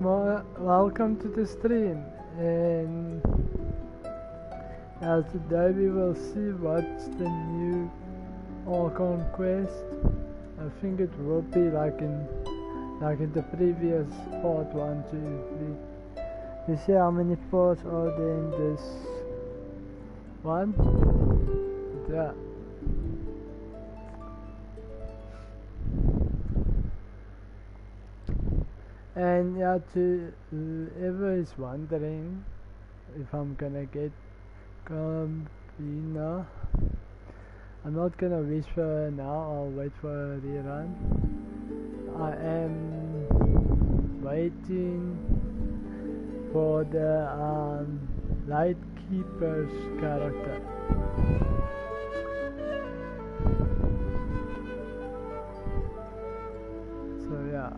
Welcome to the stream, and today we will see what's the new Archon quest. I think it will be like in the previous part 1, 2, 3. You see how many parts are there in this one? Yeah. And yeah, to whoever is wondering if I'm gonna get Gambina, I'm not gonna wish for her now, I'll wait for a rerun. I am waiting for the Lightkeeper's character. So yeah.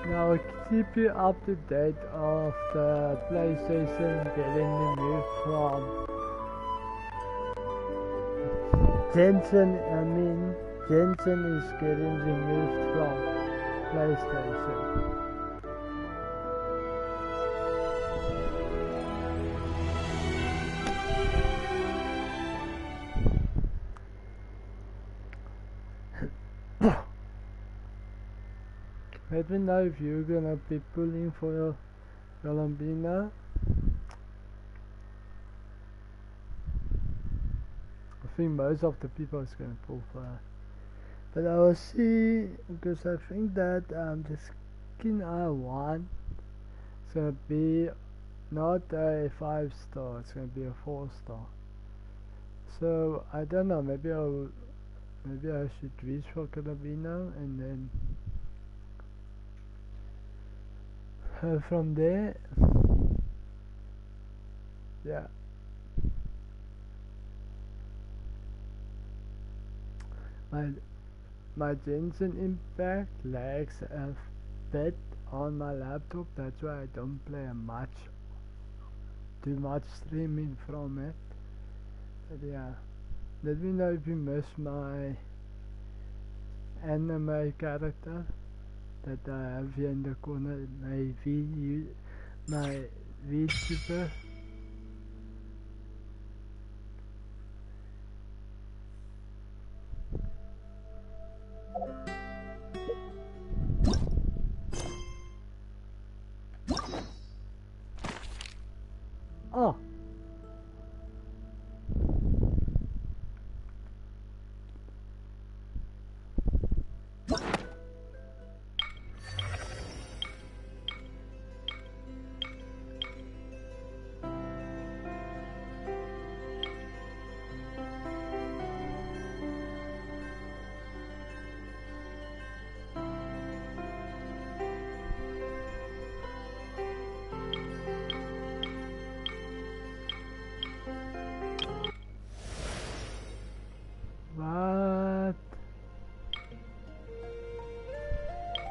Now I'll keep you up to date of the PlayStation getting removed from Genshin is getting removed from PlayStation. Let me know if you're gonna be pulling for your Gambina. I think most of the people is gonna pull for her. But I will see, because I think that the skin I want is gonna be not a 5-star, it's gonna be a 4-star. So I don't know, maybe I should reach for Gambina and then from there, yeah. My Genshin Impact lags a bit on my laptop, that's why I don't play too much streaming from it. But yeah, let me know if you miss my anime character that I have here in the corner, my VTuber. Oh.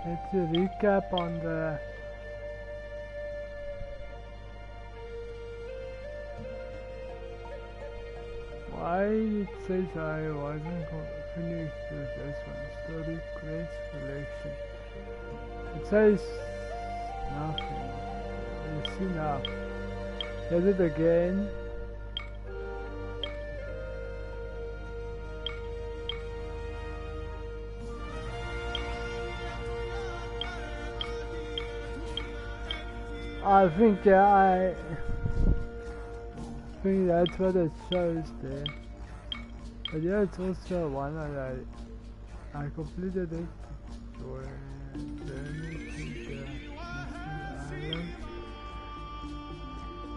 Let's recap on the why it says I wasn't finished with this one. Story quest collection. It says nothing. You see now. Hit it again. I think that's what it shows there. But yeah, it's also one that I completed it.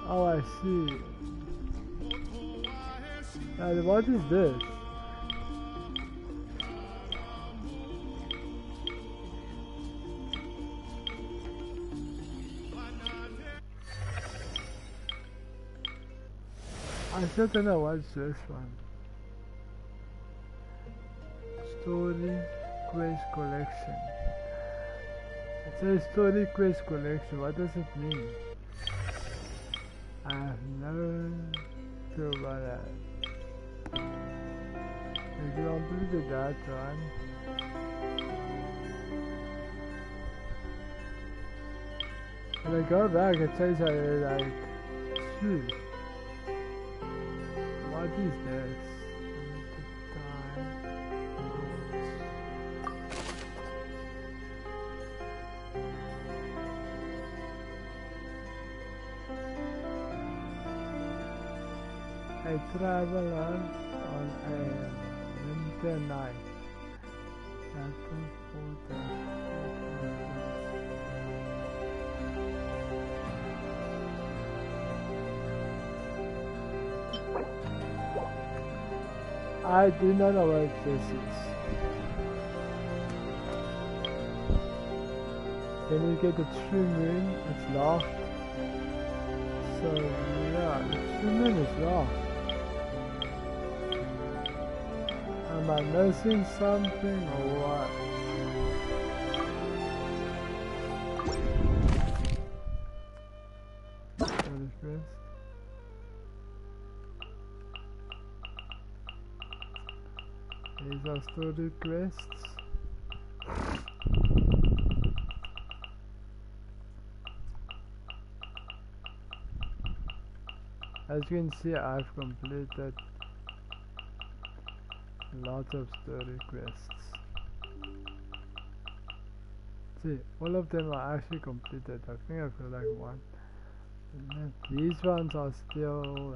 Oh, I see. What is this? I still don't know what's this one. Story quest collection. It says story quest collection. What does it mean? I have no clue about that. We completed that one. When I go back, it says I like 2. What is this? I travel on a winter night. I do not know what this is. Then you get the true moon, it's locked. So yeah, the true moon is locked. Am I missing something or what? What is this? These are story quests. As you can see, I've completed lots of story quests. See, all of them are actually completed. I think I feel like one. These ones are still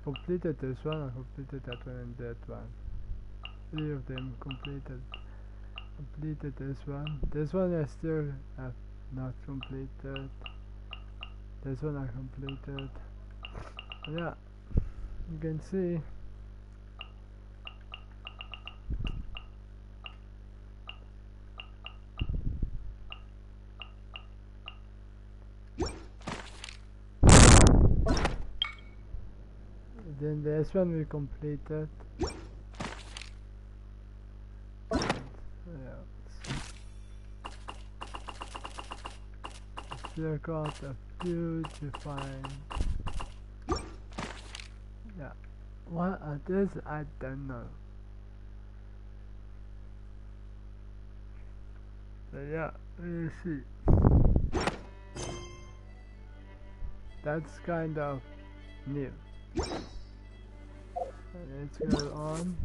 completed. This one, I completed that one and that one. 3 of them completed this one. This one I still have not completed. This one I completed. Yeah, you can see. Then this one we completed. Still got a few to find. Yeah, what are these? I don't know. But yeah, we'll see. That's kind of new. Let's go on.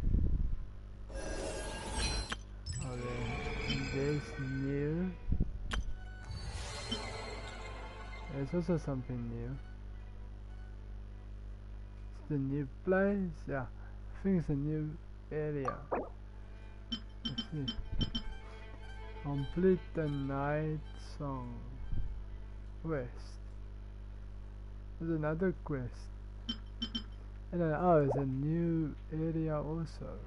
Okay, this new. There's also something new. It's the new place. Yeah, I think it's a new area. Let's see. Complete the night song quest. There's another quest. And then, oh, it's a new area also.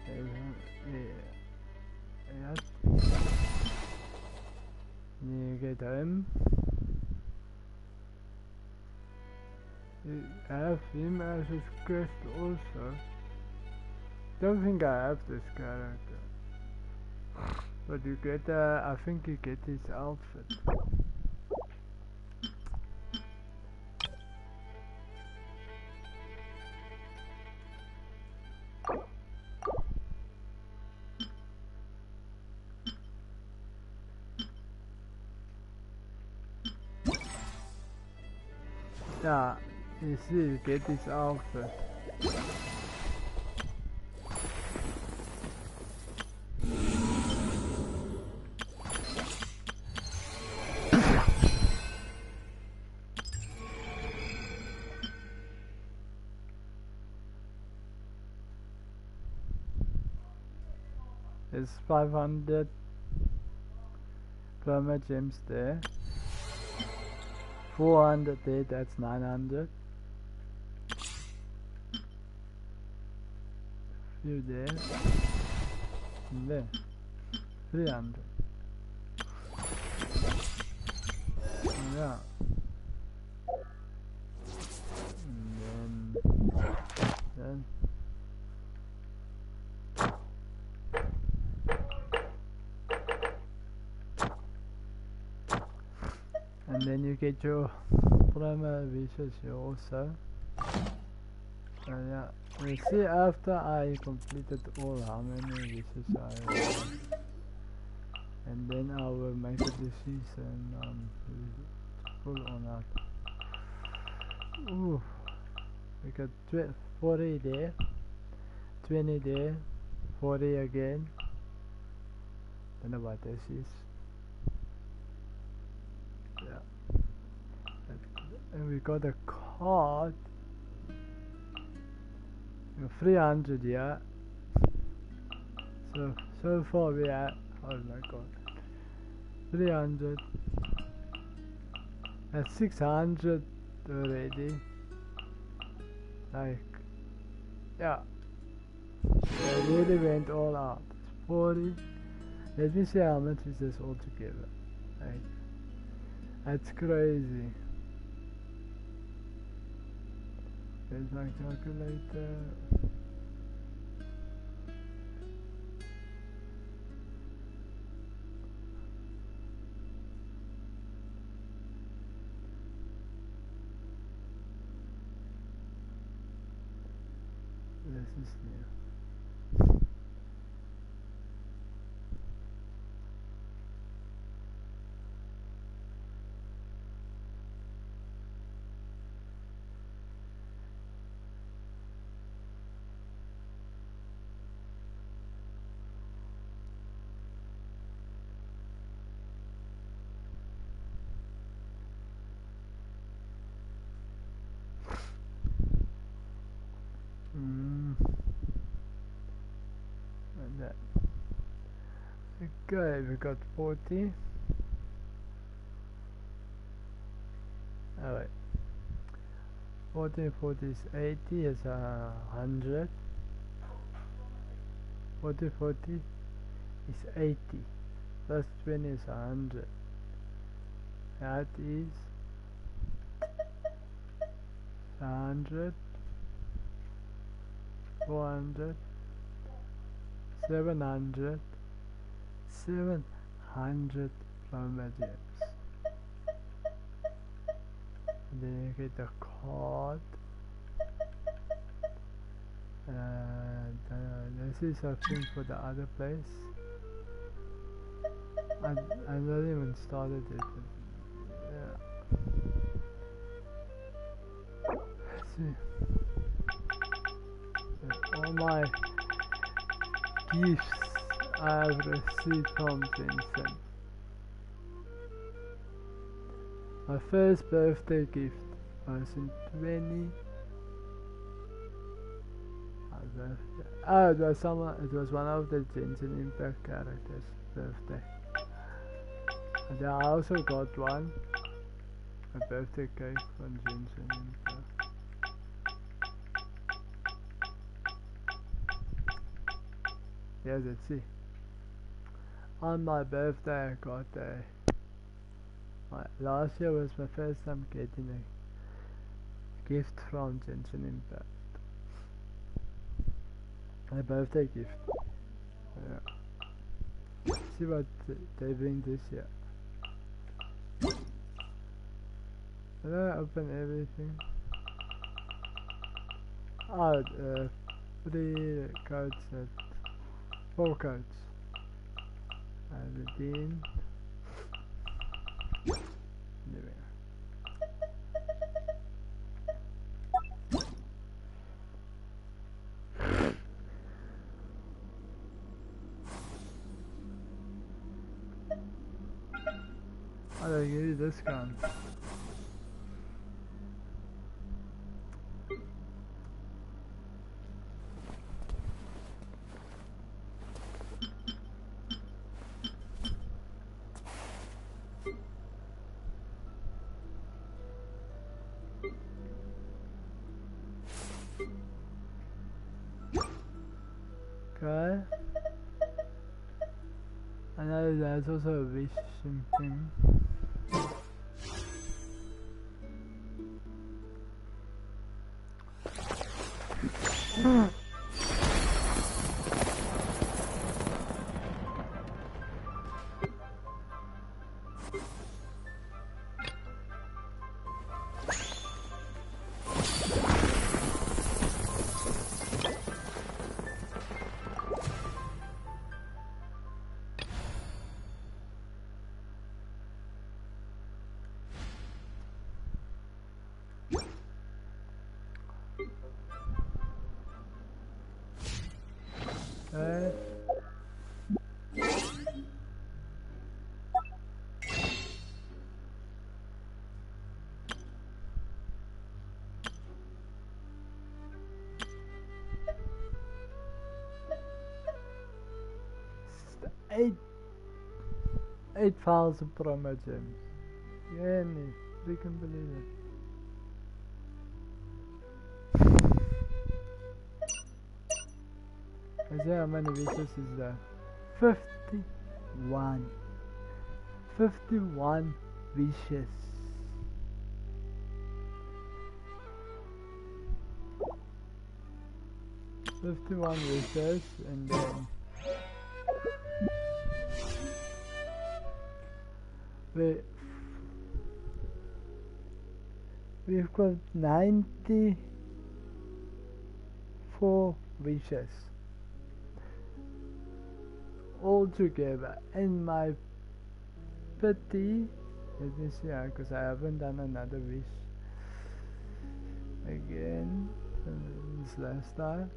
Yeah. You get him. You have him as a quest also. Don't think I have this character. But you get, I think you get his outfit. Yeah, you see, you get this outfit. It's 500 perma gems there. 400 there, that's 900. Few there. And there. 300. Yeah. And then and then you get your primer wishes here also. Yeah, we'll see after I completed all how many wishes I have. And then I will make a decision full or not. Ooh, we got 40 there, 20 there, 40 again. Don't know what this is. Yeah. And we got a card. 300, yeah. So far we are, oh my god, 300. That's 600 already. Like, yeah. They really went all out. 40. Let me see how much is this altogether. Like, that's crazy. There's my calculator. This is new. And that. Okay, we got 40. Alright. 40 is 80 is 100. 40 is 80. Plus 20 is 100. That is 100, 400, 700, 700 plasma gems. And then you get the card. And this is something for the other place. I not even started it. Yeah. Let's see. All my gifts I've received from Genshin. My first birthday gift was in 20. Oh, it was one of the Genshin Impact characters' birthday. And then I also got one, a birthday cake from Genshin Impact. Yeah, let's see. On my birthday I got last year was my first time getting a gift from Genshin Impact. My birthday gift. Yeah. See what they bring this year. Did I open everything? Oh, 3 codes at 4 codes. I redeem. There we go. How do I give you this gun? Okay. I know there's also a wishing thing. 8 8,000 promo gems. Can you freaking believe it? I see how many wishes is there. 51. 51 wishes. And then we've got 94 wishes all together, and my pity, let me see, because I haven't done another wish again since last time.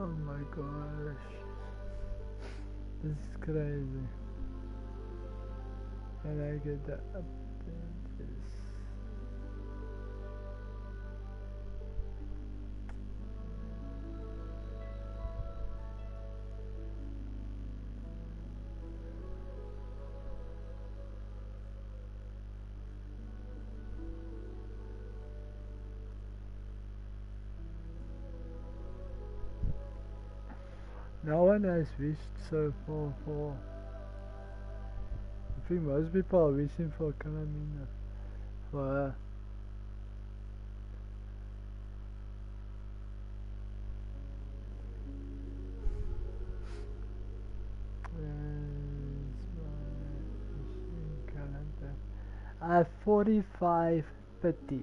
Oh my gosh, this is crazy. And I get the updates. No one has wished so far for. I think most people are wishing for Kalamina. For her. I have 45 pity.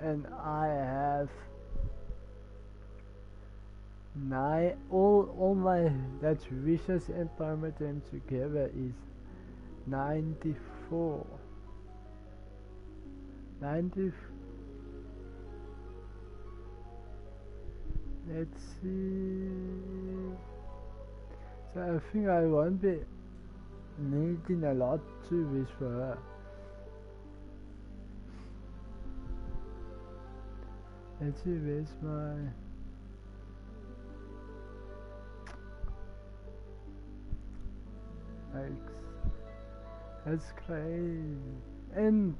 And I have 9, all my, that's wishes and perma gems together is 94. 90. Let's see. So I think I won't be needing a lot to wish for her. Let's see, where's my... That's crazy. And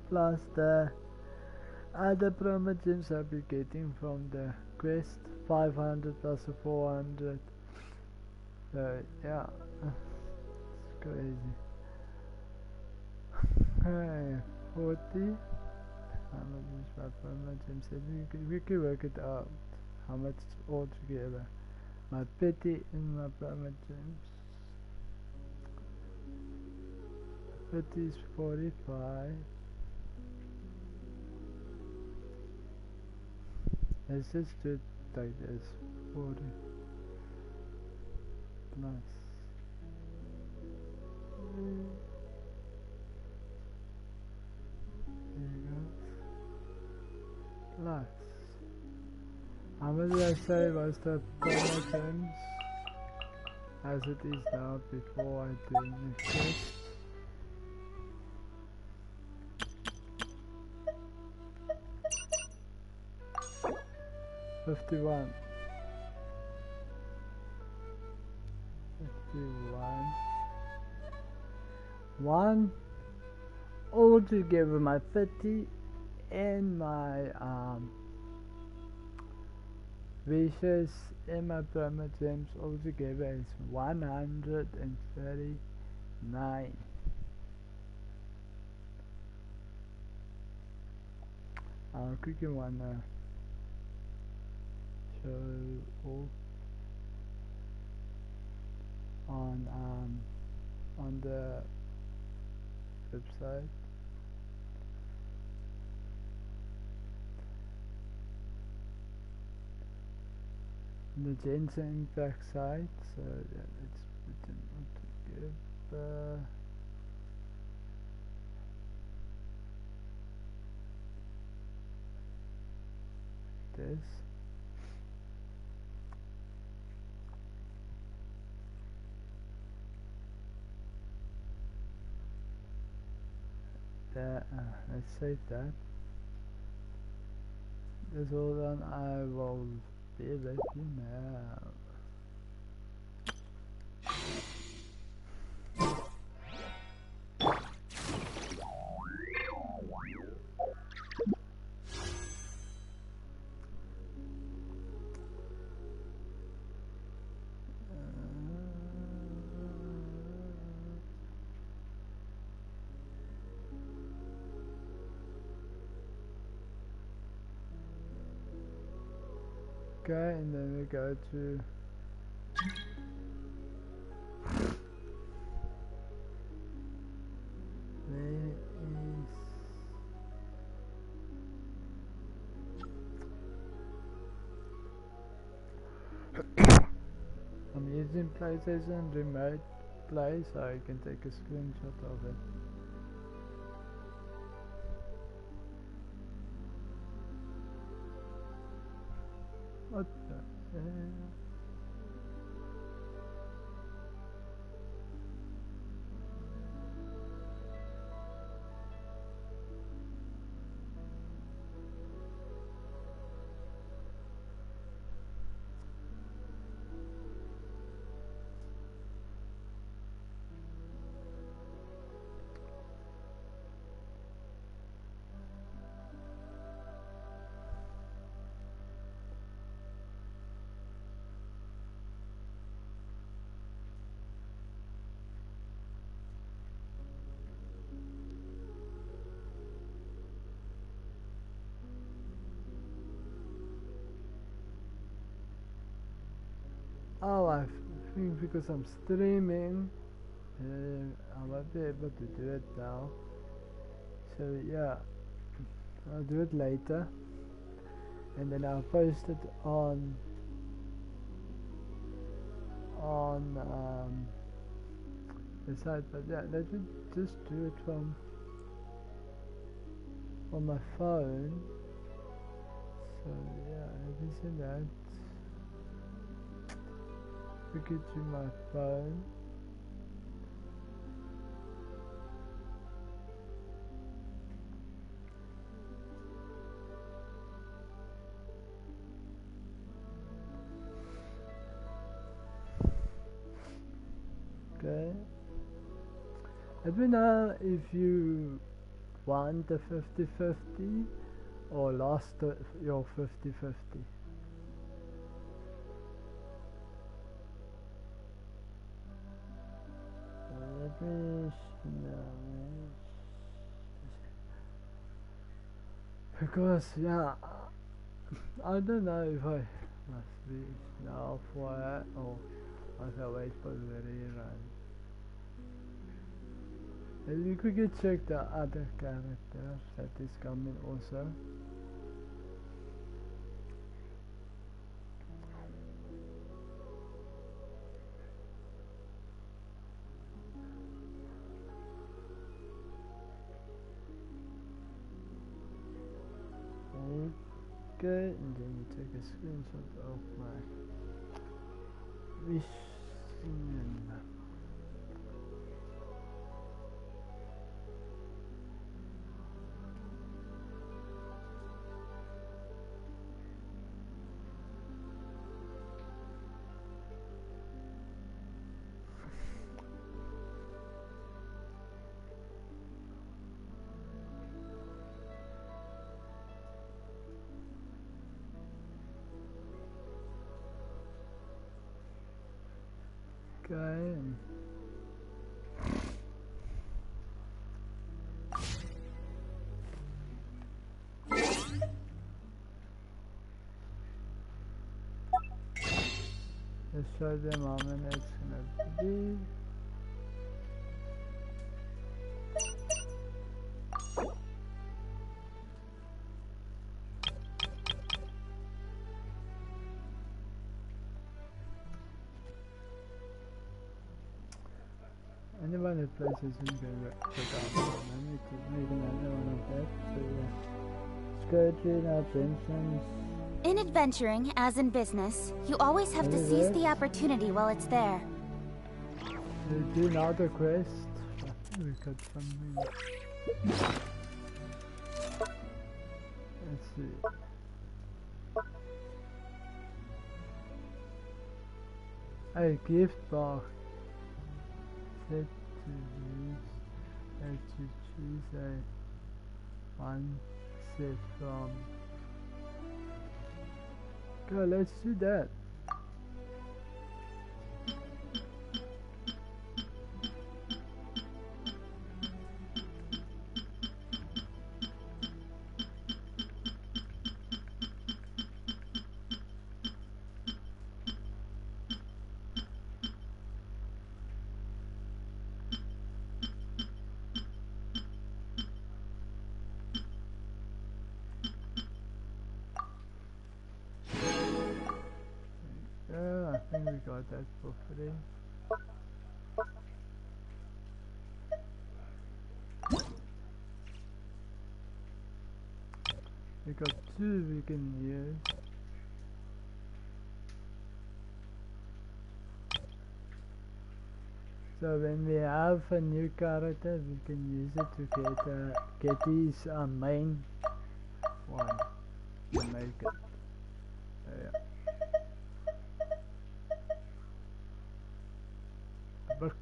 plus the other promo gems I'll be getting from the quest, 500 plus 400. So yeah, it's crazy. 40. How much is my promo gems? We can work it out. How much all together? My pity and my promo gems. Pity is 45. Let's just do it like this. 40 plus. There you go. Plus. How much did I say was the promo gems? As it is now before I do the quest. 51. 51. One all together, my 50 and my wishes and my perma gems all together is 139. I'll quickly wanna show all on the website. The Genshin Impact site, so yeah, let's put them all together. This let's save that. Just hold on, I will be with you now. Okay, and then we go to I'm using PlayStation Remote Play, so I can take a screenshot of it. What the hell? Oh, I think because I'm streaming, I won't be able to do it now. So yeah, I'll do it later, and then I'll post it on the site. But yeah, let me just do it from my phone. So yeah, let me see that. Pick it to my phone. Okay. Let me know if you want the 50-50 or lost your 50-50. Let me know. Because yeah, I don't know if I must be now for it or must I wait for the rerun. And you could check the other characters that is coming also. Okay, and then you take a screenshot of my vision. Okay. Let's show them how many it's gonna be. Anyone that plays this is gonna check out. I need to make another one of that. So yeah. Scourging our pensions. In adventuring, as in business, you always have to seize the opportunity while it's there. Do another quest. We got something. Let's see. A gift box. Set to use. And to choose one set from. Go, let's do that. I think we got that for free. We got two we can use. So when we have a new character, we can use it to get his main one to make it. Yeah. Book.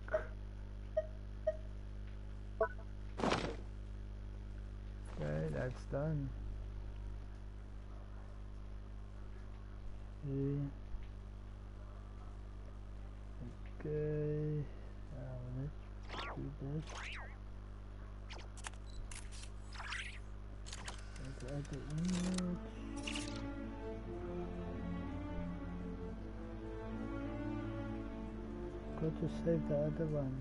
Okay, that's done. Okay, let's do this. Let's add the image. Go to save the other one.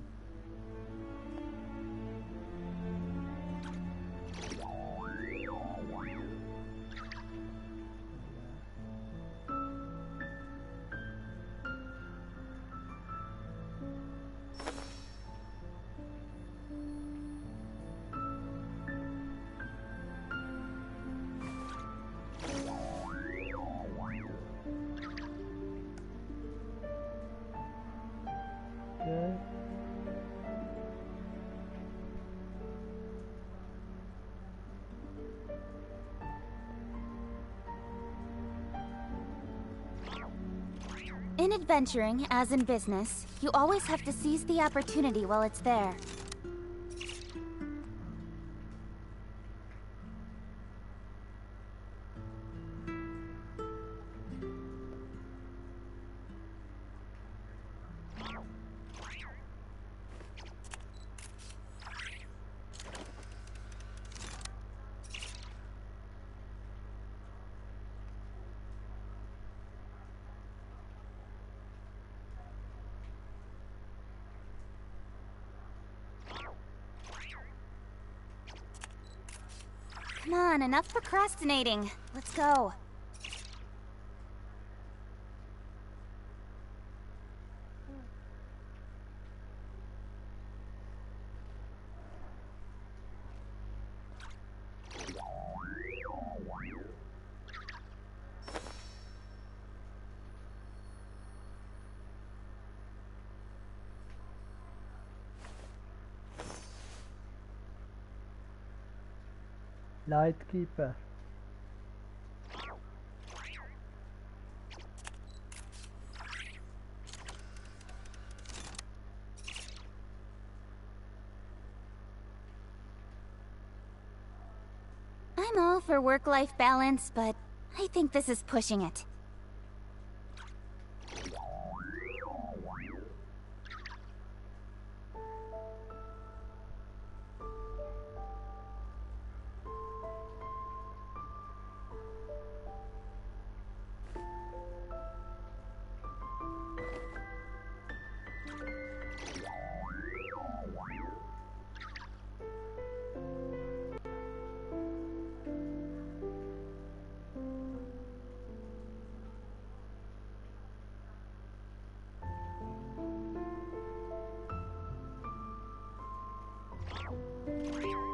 Okay. In adventuring, as in business, you always have to seize the opportunity while it's there. Come on, enough procrastinating. Let's go. Lightkeeper. I'm all for work-life balance, but I think this is pushing it.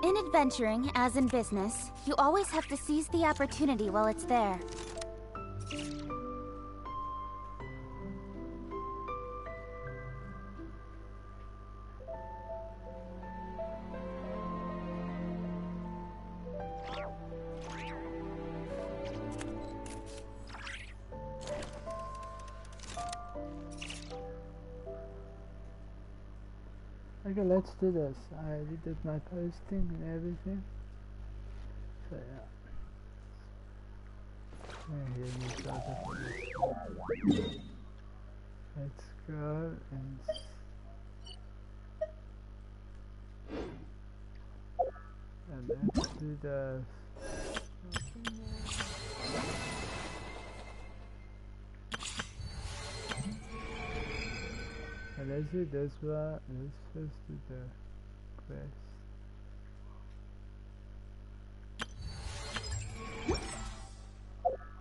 In adventuring, as in business, you always have to seize the opportunity while it's there. Okay, let's do this. I did my posting and everything. So yeah. Let's go and let's do this. And let's do this one. Let's first do the quest.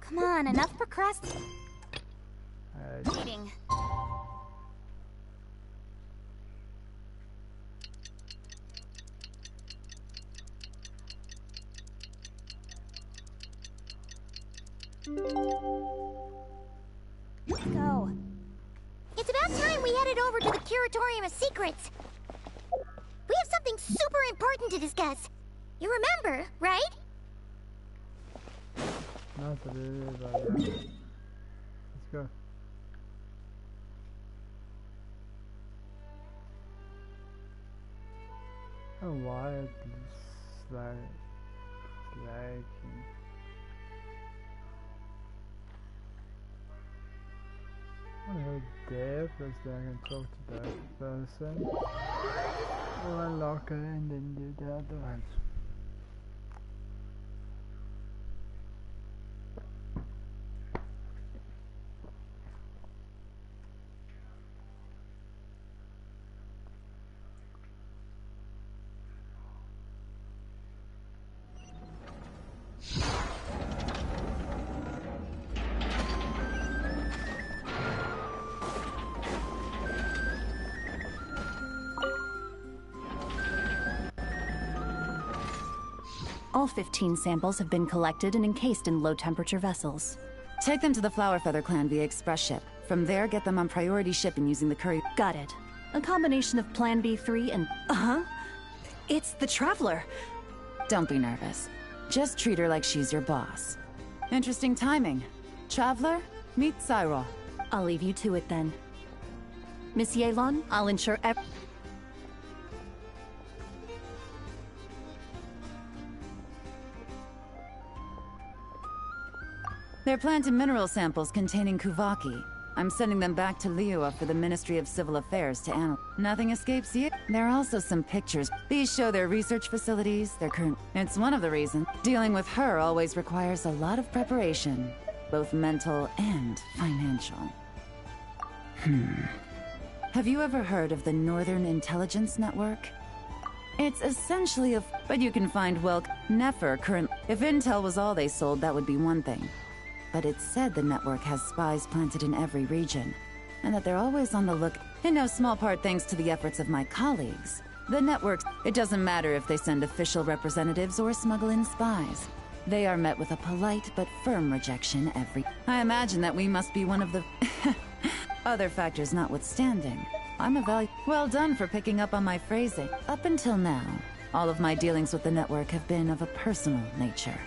Come on, enough procrastinating. Let's go. It's about time we headed over to the Curatorium of Secrets. We have something super important to discuss. You remember, right? Not really, but yeah. Let's go. Oh, why it's lagging. I'm gonna there because then I can talk to that person. Or unlock it and then do the other ones. All 15 samples have been collected and encased in low-temperature vessels. Take them to the Flowerfeather clan via express ship. From there, get them on priority shipping using the courier. Got it. A combination of Plan B3 and... It's the Traveler! Don't be nervous. Just treat her like she's your boss. Interesting timing. Traveler, meet Cyril. I'll leave you to it then. Miss Yelan, I'll ensure They're plant and mineral samples containing Kuvaki. I'm sending them back to Liua for the Ministry of Civil Affairs to analyze. Nothing escapes you. There are also some pictures. These show their research facilities, their current... It's one of the reasons. Dealing with her always requires a lot of preparation, both mental and financial. Have you ever heard of the Northern Intelligence Network? It's essentially a... But you can find, well, Nefer current... If intel was all they sold, that would be one thing. But it's said the network has spies planted in every region, and that they're always on the look, in no small part thanks to the efforts of my colleagues. The networks, it doesn't matter if they send official representatives or smuggle in spies. They are met with a polite but firm rejection every... I imagine that we must be one of the... Other factors notwithstanding, I'm a value... Well done for picking up on my phrasing. Up until now, all of my dealings with the network have been of a personal nature.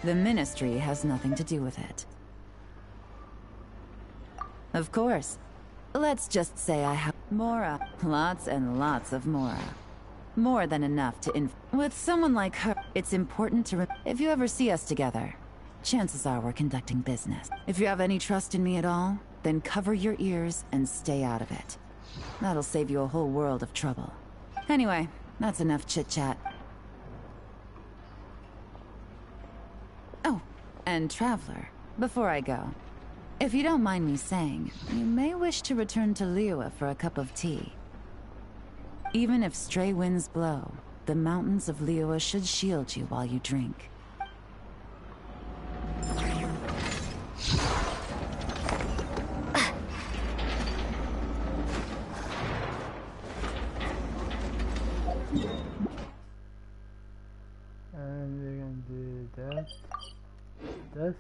The Ministry has nothing to do with it. Of course. Let's just say I have Mora. Lots and lots of Mora. More than enough to With someone like her, it's important to if you ever see us together, chances are we're conducting business. If you have any trust in me at all, then cover your ears and stay out of it. That'll save you a whole world of trouble. Anyway, that's enough chit-chat. Oh, and Traveler, before I go, if you don't mind me saying, you may wish to return to Liua for a cup of tea. Even if stray winds blow, the mountains of Liua should shield you while you drink. And we're gonna do that. This.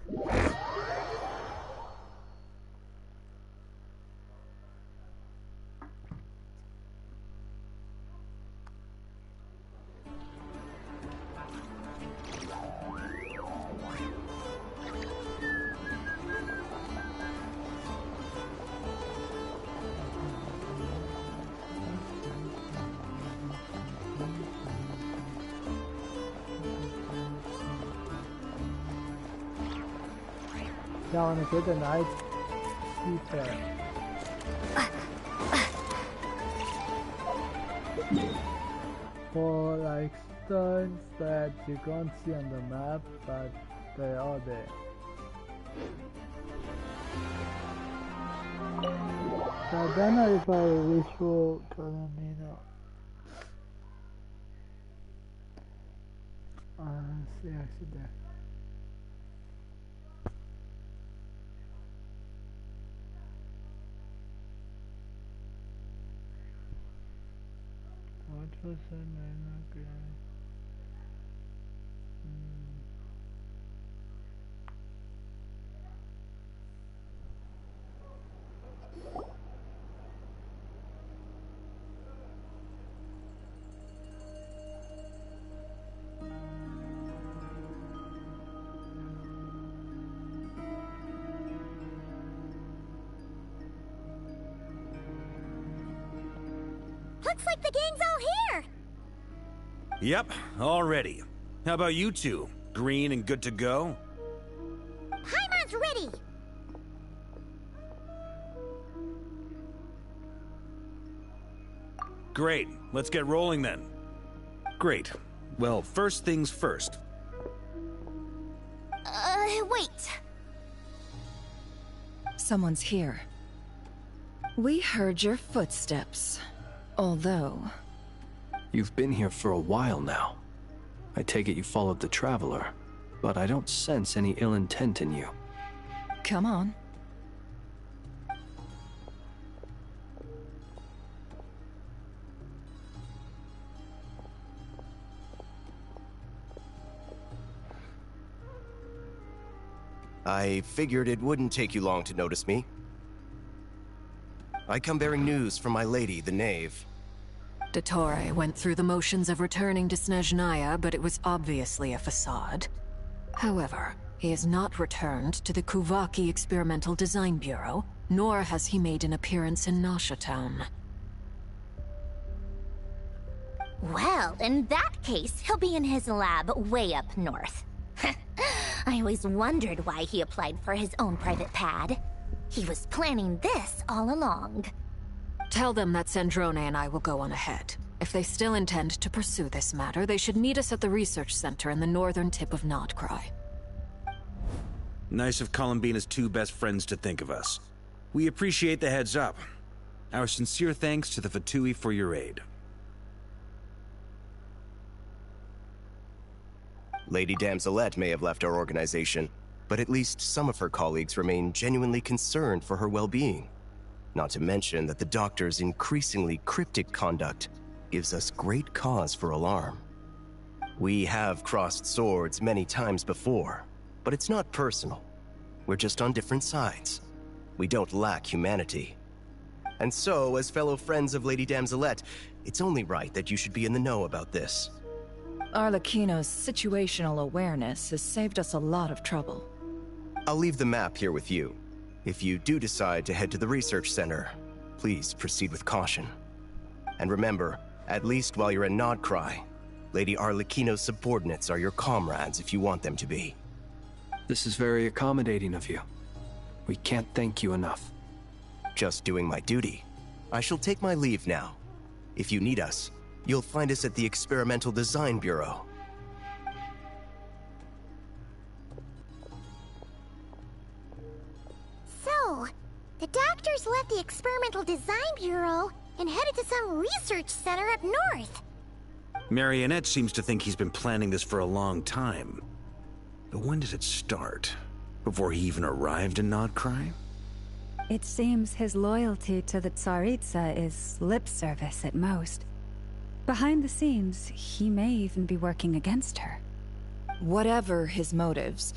Yeah, I wanna get a nice keeper. For like stones that you can't see on the map, but they are there. So I don't know if I wish for Colomino. See actually there. What was her name again? Looks like the gang's all here! Yep, all ready. How about you two? Green and good to go? Paimon's ready! Great, let's get rolling then. Great. Well, first things first. Wait. Someone's here. We heard your footsteps. Although... You've been here for a while now. I take it you followed the Traveler, but I don't sense any ill intent in you. Come on. I figured it wouldn't take you long to notice me. I come bearing news from my lady, the Knave. Dottore went through the motions of returning to Snezhnaya, but it was obviously a facade. However, he has not returned to the Kuvaki Experimental Design Bureau, nor has he made an appearance in Nasha Town. Well, in that case, he'll be in his lab way up north. I always wondered why he applied for his own private pad. He was planning this all along. Tell them that Sandrone and I will go on ahead. If they still intend to pursue this matter, they should meet us at the research center in the northern tip of Nodcry. Nice of Columbina's two best friends to think of us. We appreciate the heads up. Our sincere thanks to the Fatui for your aid. Lady Damselette may have left our organization, but at least some of her colleagues remain genuinely concerned for her well-being. Not to mention that the Doctor's increasingly cryptic conduct gives us great cause for alarm. We have crossed swords many times before, but it's not personal. We're just on different sides. We don't lack humanity. And so, as fellow friends of Lady Damselette, it's only right that you should be in the know about this. Arlecchino's situational awareness has saved us a lot of trouble. I'll leave the map here with you. If you do decide to head to the research center, please proceed with caution. And remember, at least while you're in Nodcry, Lady Arlecchino's subordinates are your comrades if you want them to be. This is very accommodating of you. We can't thank you enough. Just doing my duty. I shall take my leave now. If you need us, you'll find us at the Experimental Design Bureau. So, the Doctors left the Experimental Design Bureau and headed to some research center up north. Marionette seems to think he's been planning this for a long time. But when did it start? Before he even arrived in Nodcry? It seems his loyalty to the Tsaritsa is lip service at most. Behind the scenes, he may even be working against her. Whatever his motives,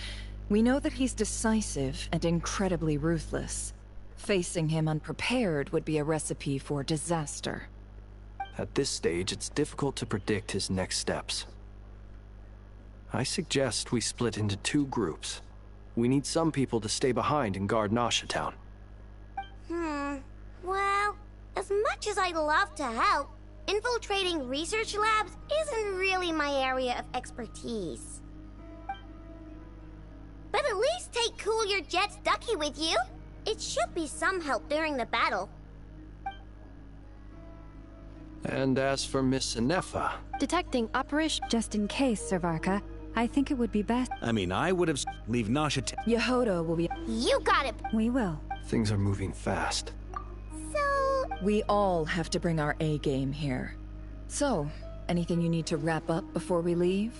we know that he's decisive and incredibly ruthless. Facing him unprepared would be a recipe for disaster. At this stage, it's difficult to predict his next steps. I suggest we split into two groups. We need some people to stay behind and guard Nasha Town. Well, as much as I'd love to help, infiltrating research labs isn't really my area of expertise. But at least Take Cool Your Jet's ducky with you. It should be some help during the battle. And as for Miss Inefa... Detecting operation... Just in case, Servarka, I think it would be best... I mean, I would have... Leave Nasha... Yehoda will be... You got it! We will. Things are moving fast. So... We all have to bring our A game here. So, anything you need to wrap up before we leave?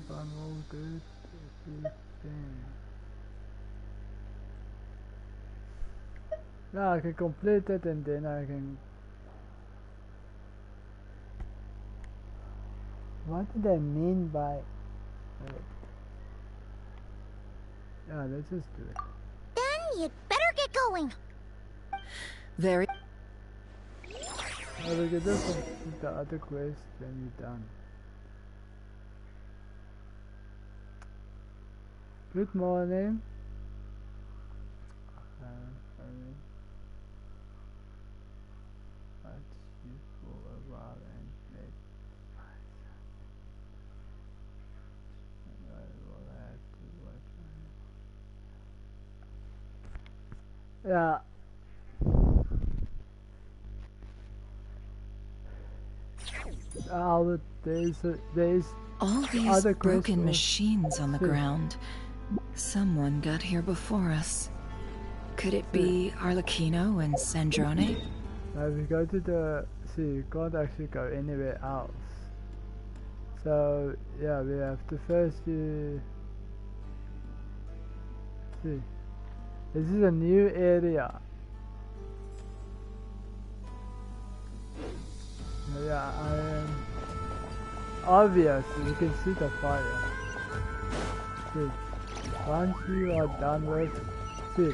I'm all good. Now I can complete it and then I can... What did I mean by... Yeah, let's just do it. Then you'd better get going. Very... I will get this complete the other quest when you're done. Good morning. What's useful about and make I will have to watch. Yeah. There's all these other broken machines on the ground. Someone got here before us. Could it be Arlecchino and Sandrone? Now if you go to the... See, you can't actually go anywhere else. So, yeah, we have to first do... See, this is a new area. Yeah, I am... Obviously, you can see the fire. See. Once you are done with your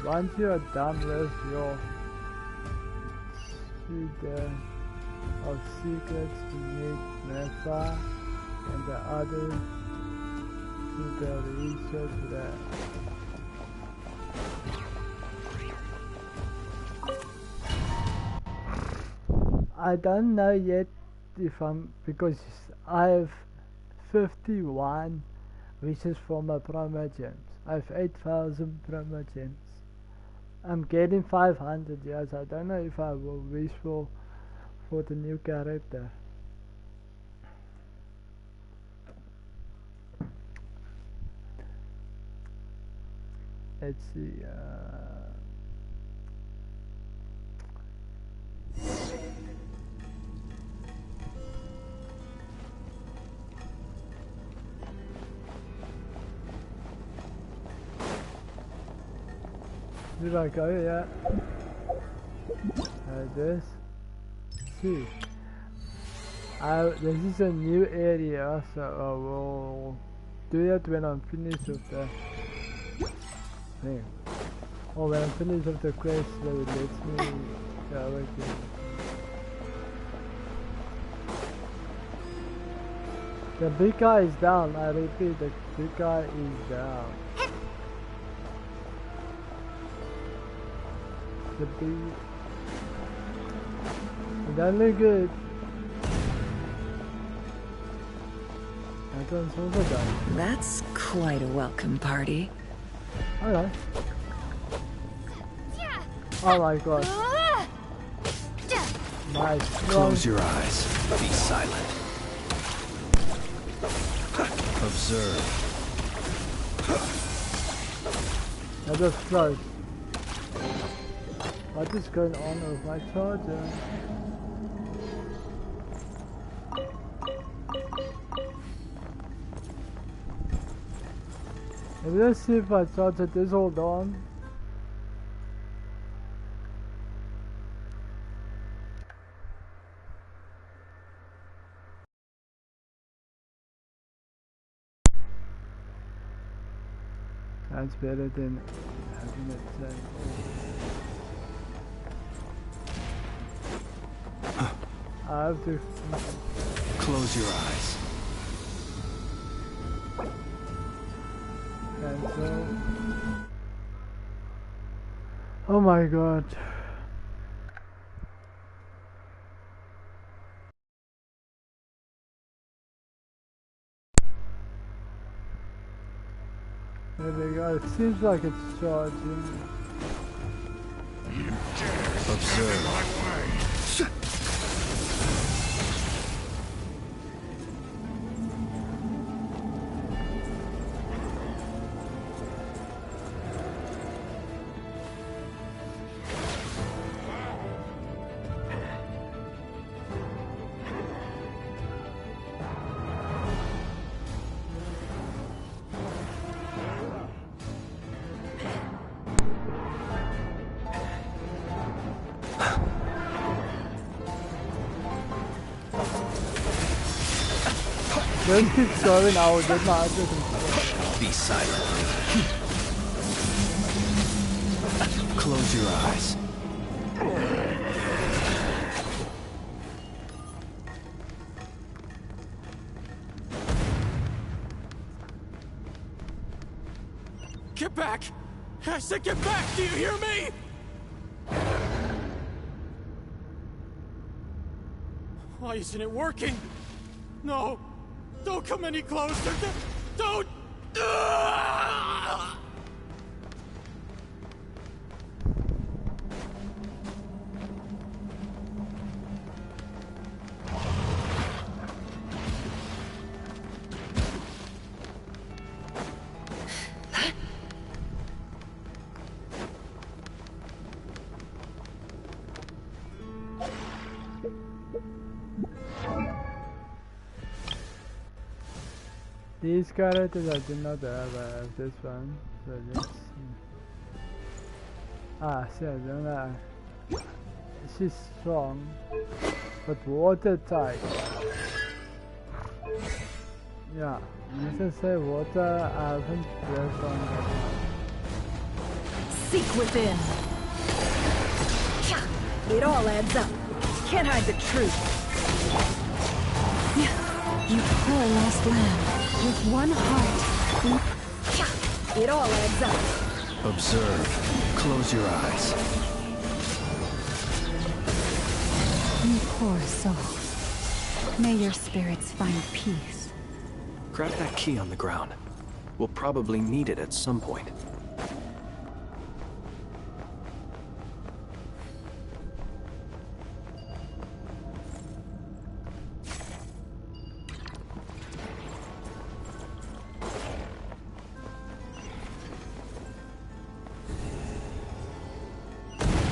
suite of secrets, you need Nefa and the others to the research lab. I don't know yet if because I have 51 wishes for my promo gems. I have 8,000 promo gems. I'm getting 500, yes. I don't know if I will wish for the new character. Let's see. Did I go yet? This. See. This is a new area, so I will do that when I'm finished with the thing. Or when I'm finished with the quest that it lets me go again. The big guy is down, I repeat, the big guy is down. The big... It doesn't look good. That one's also done. That's quite a welcome party. Alright. Oh my god. Nice. Close your eyes. Be silent. Observe. That was close. What is going on with my charger? Let's see if my charger is hold on. That's better than having it say. I have to close your eyes. Cancel. Oh my god. There we go. It seems like it's charging. Observe. Don't keep going, I will get my eyes open. Be silent. Close your eyes. Get back! I said get back! Do you hear me? Why isn't it working? No! Don't come any closer! Don't! These characters I did not have this one, so let's see. See, I don't know. She's strong, but watertight. Yeah, you can say water, I haven't pressed on that one. Seek within. It all adds up. Can't hide the truth. You poor lost lamb. With one heart. It all adds up. Observe. Close your eyes. You poor soul. May your spirits find peace. Grab that key on the ground. We'll probably need it at some point.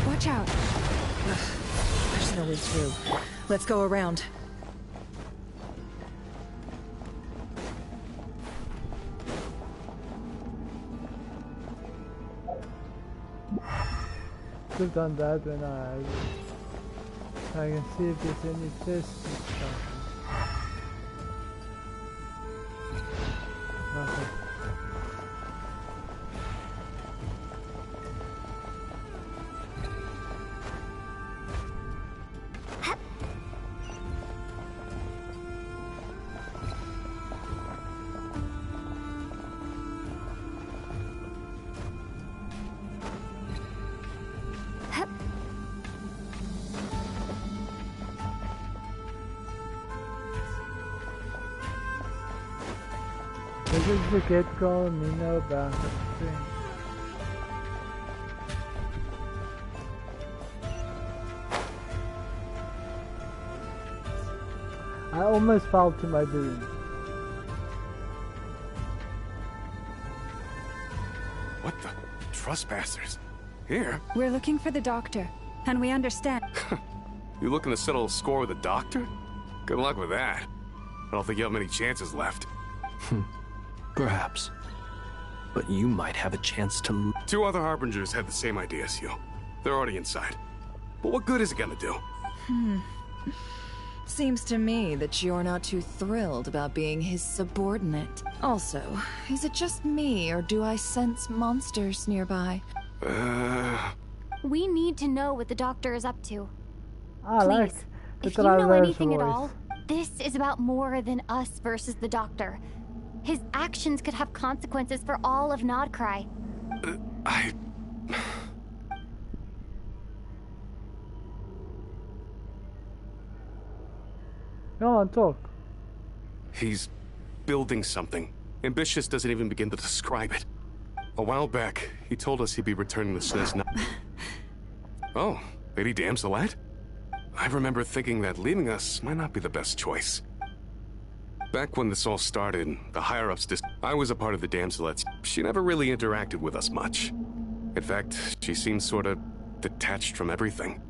Watch out. There's no way through. Let's go around. Should have done that when I can see if there's any tests and stuff. Nothing. This is the kid calling me know about the thing. I almost fell to my doom. What the? Trespassers? Here? We're looking for the doctor, and we understand. You looking to settle a score with the doctor? Good luck with that. I don't think you have many chances left. Perhaps. But you might have a chance to... Two other Harbingers had the same idea as you. They're already inside. But what good is it gonna do? Seems to me that you're not too thrilled about being his subordinate. Also, is it just me, or do I sense monsters nearby? We need to know what the doctor is up to. I like Please, the if you know traveler's anything at voice. all, this is about more than us versus the doctor. His actions could have consequences for all of Nodcry. Go on, talk. He's building something. Ambitious doesn't even begin to describe it. A while back, he told us he'd be returning the Snezna. Oh, Lady Damselette? I remember thinking that leaving us might not be the best choice. Back when this all started, the higher-ups I was a part of the Damselettes. She never really interacted with us much. In fact, she seemed sort of detached from everything.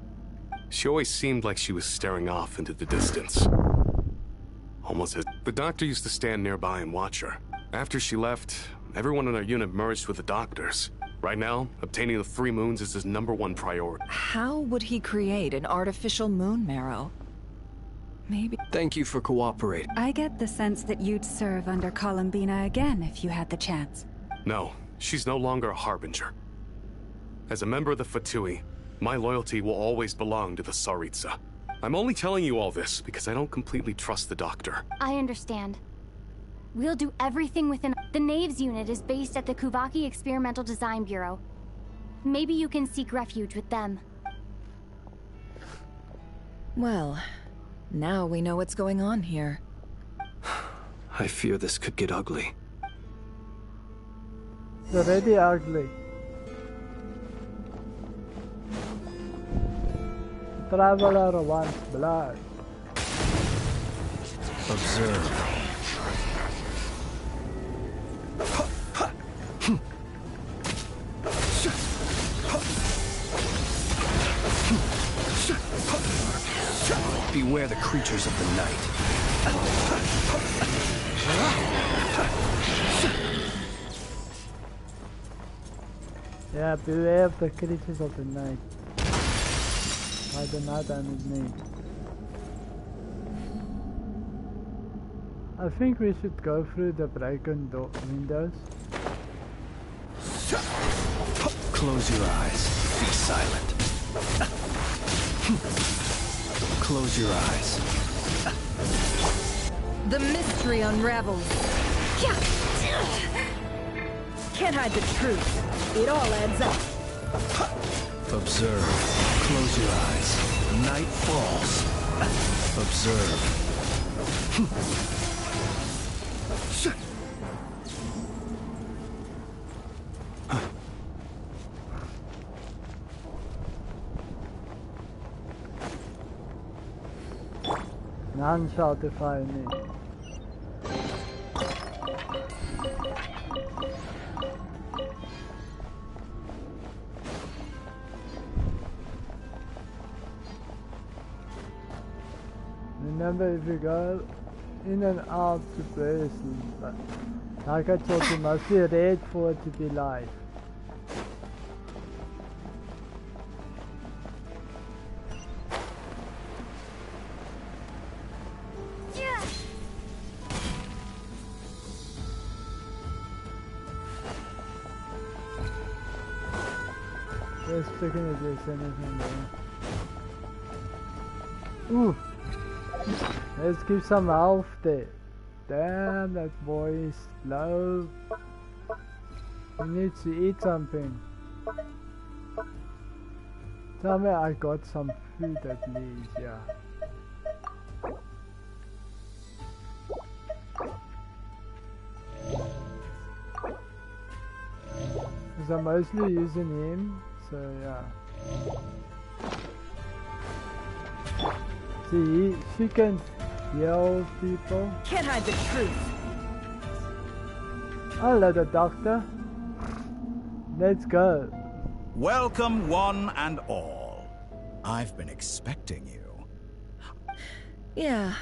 She always seemed like she was staring off into the distance. Almost as the doctor used to stand nearby and watch her. After she left, everyone in our unit merged with the doctors. Right now, obtaining the 3 moons is his #1 priority. How would he create an artificial moon marrow? Maybe. Thank you for cooperating. I get the sense that you'd serve under Columbina again if you had the chance. No, she's no longer a harbinger. As a member of the Fatui, my loyalty will always belong to the Tsaritsa. I'm only telling you all this because I don't completely trust the doctor. I understand. We'll do everything within. The Knaves unit is based at the Kuvaki Experimental Design Bureau. Maybe you can seek refuge with them. Well, now we know what's going on here. I fear this could get ugly. It's already ugly. The traveler wants blood. Observe. Beware the creatures of the night. Yeah, beware of the creatures of the night. By the night and his name. I think we should go through the broken windows. Close your eyes. Be silent. Close your eyes. The mystery unravels. Can't hide the truth. It all adds up. Observe. Close your eyes. Night falls. Observe. None shall defy me. Remember, if you go in and out to person, like I told you, must be red for it to be live. Just checking if there's anything there. Ooh! Let's give some health there. Damn, that boy is low. He needs to eat something. Tell me I got some food at least, yeah. Because I'm mostly using him, so yeah. See, she can heal people. Can't hide the truth. Hello, the doctor. Let's go. Welcome, one and all. I've been expecting you. Yeah,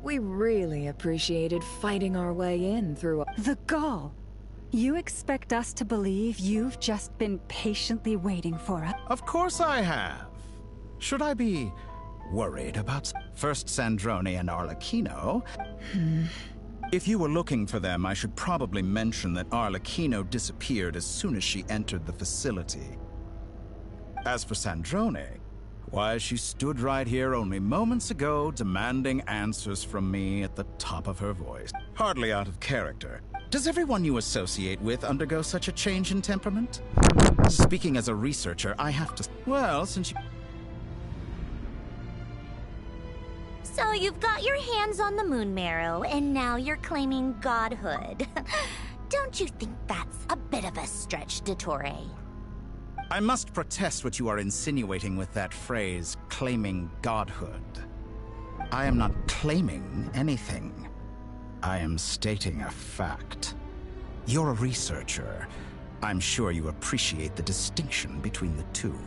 we really appreciated fighting our way in through. The gall. You expect us to believe you've just been patiently waiting for us? Of course I have. Should I be Worried about first Sandrone and Arlecchino? If you were looking for them, I should probably mention that Arlecchino disappeared as soon as she entered the facility. As for Sandrone, why, she stood right here only moments ago demanding answers from me at the top of her voice. Hardly out of character. Does everyone you associate with undergo such a change in temperament? Speaking as a researcher, I have to... Well, since you... So you've got your hands on the moon marrow, and now you're claiming godhood. Don't you think that's a bit of a stretch, Dottore? I must protest what you are insinuating with that phrase, claiming godhood. I am not claiming anything. I am stating a fact. You're a researcher. I'm sure you appreciate the distinction between the two.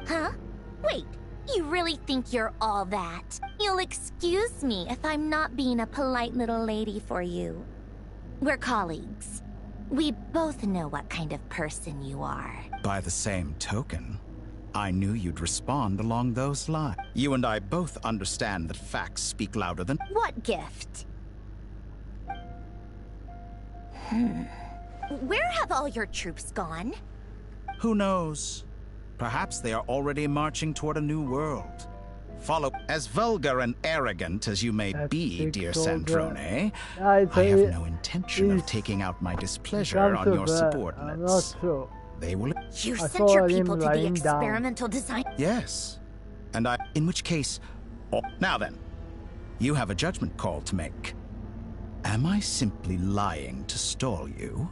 Huh? Wait, you really think you're all that? You'll excuse me if I'm not being a polite little lady for you. We're colleagues. We both know what kind of person you are. By the same token, I knew you'd respond along those lines. You and I both understand that facts speak louder than... What gift? Where have all your troops gone? Who knows? Perhaps they are already marching toward a new world. Follow. As vulgar and arrogant as you may be, dear Sandrone, I have no intention of taking out my displeasure on your subordinates. I'm not sure. They will... You sent your people to the experimental design... Yes. And in which case... Oh, now then, you have a judgment call to make. Am I simply lying to stall you?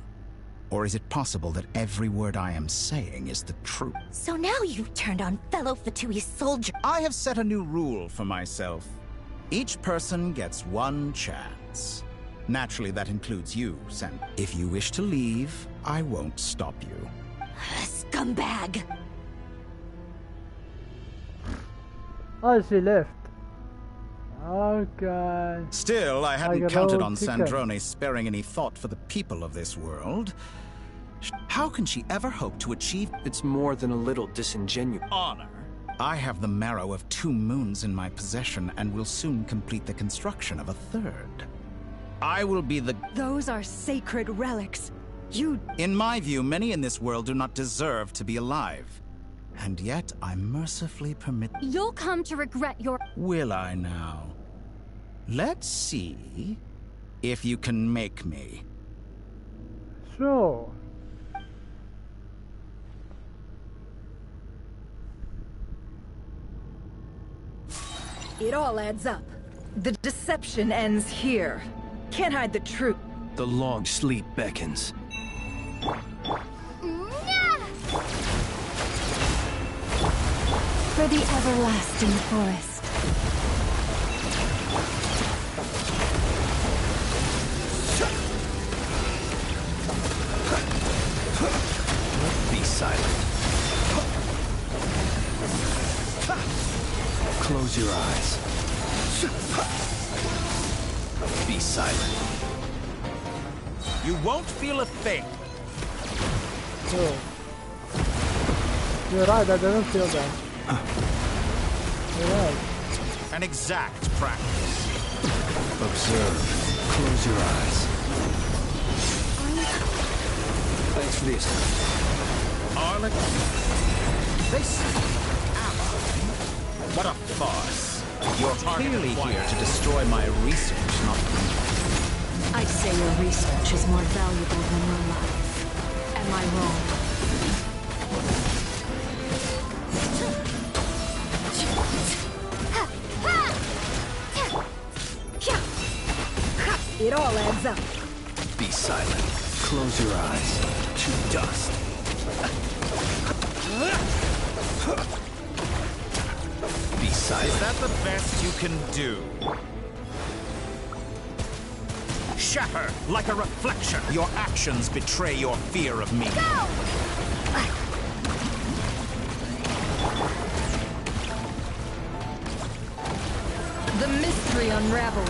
Or is it possible that every word I am saying is the truth? So now you've turned on fellow Fatui soldier. I have set a new rule for myself. Each person gets one chance. Naturally, that includes you, Sen. If you wish to leave, I won't stop you. Scumbag! Oh, she left. Okay. Still, I hadn't counted on Sandrone sparing any thought for the people of this world. How can she ever hope to achieve... It's more than a little disingenuous. Honor. I have the marrow of 2 moons in my possession and will soon complete the construction of a 3rd. I will be the... Those are sacred relics. In my view, many in this world do not deserve to be alive. And yet, I mercifully permit... You'll come to regret your... Will I now? Let's see if you can make me. Sure. It all adds up. The deception ends here. Can't hide the truth. The long sleep beckons. For the everlasting forest. Be silent. Close your eyes. Be silent. You won't feel a thing. Sure. You're right, I don't feel that. You're right. An exact practice. Observe. Close your eyes. Thanks for the assistance. Arlen, this ally. What a farce. You're clearly here to destroy my research, not me. I'd say your research is more valuable than your life. Am I wrong? It all adds up. Be silent. Close your eyes. To dust. Be silent. Is that the best you can do? Shatter like a reflection. Your actions betray your fear of me. Go! The mystery unravels.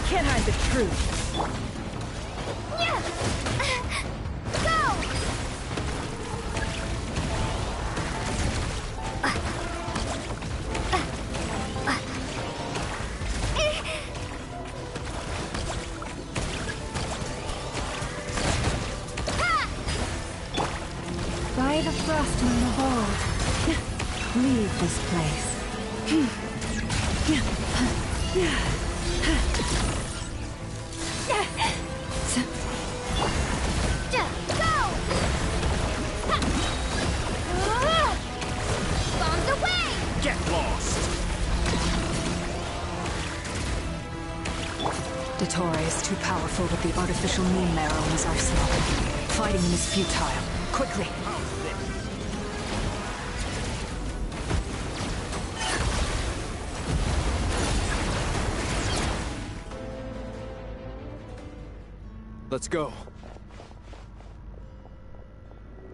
Can't hide the truth. Go! By the frost moon of old, leave this place. Bombs away! Get lost! Dottore is too powerful with the artificial moon marrow in his arsenal. Fighting him is futile. Quickly! Let's go.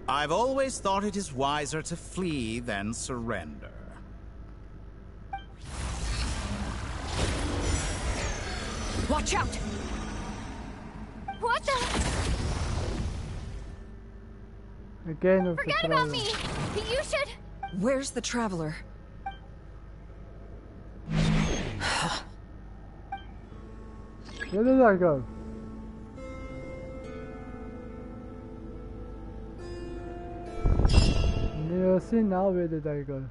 I've always thought it is wiser to flee than surrender. Watch out! What the? Again with Forget the about traveler. me! You should... Where's the traveler? Where did I go? You see now, where did I go?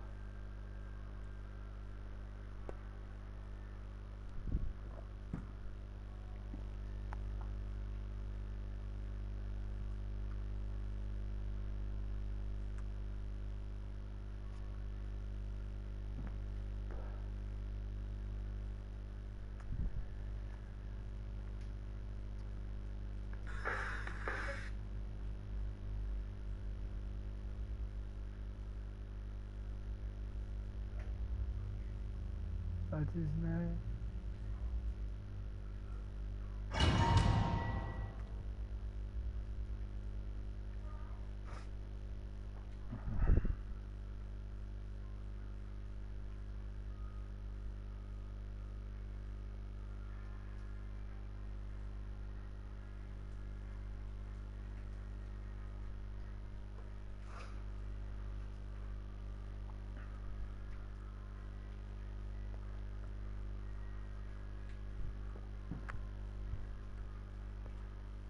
What is name?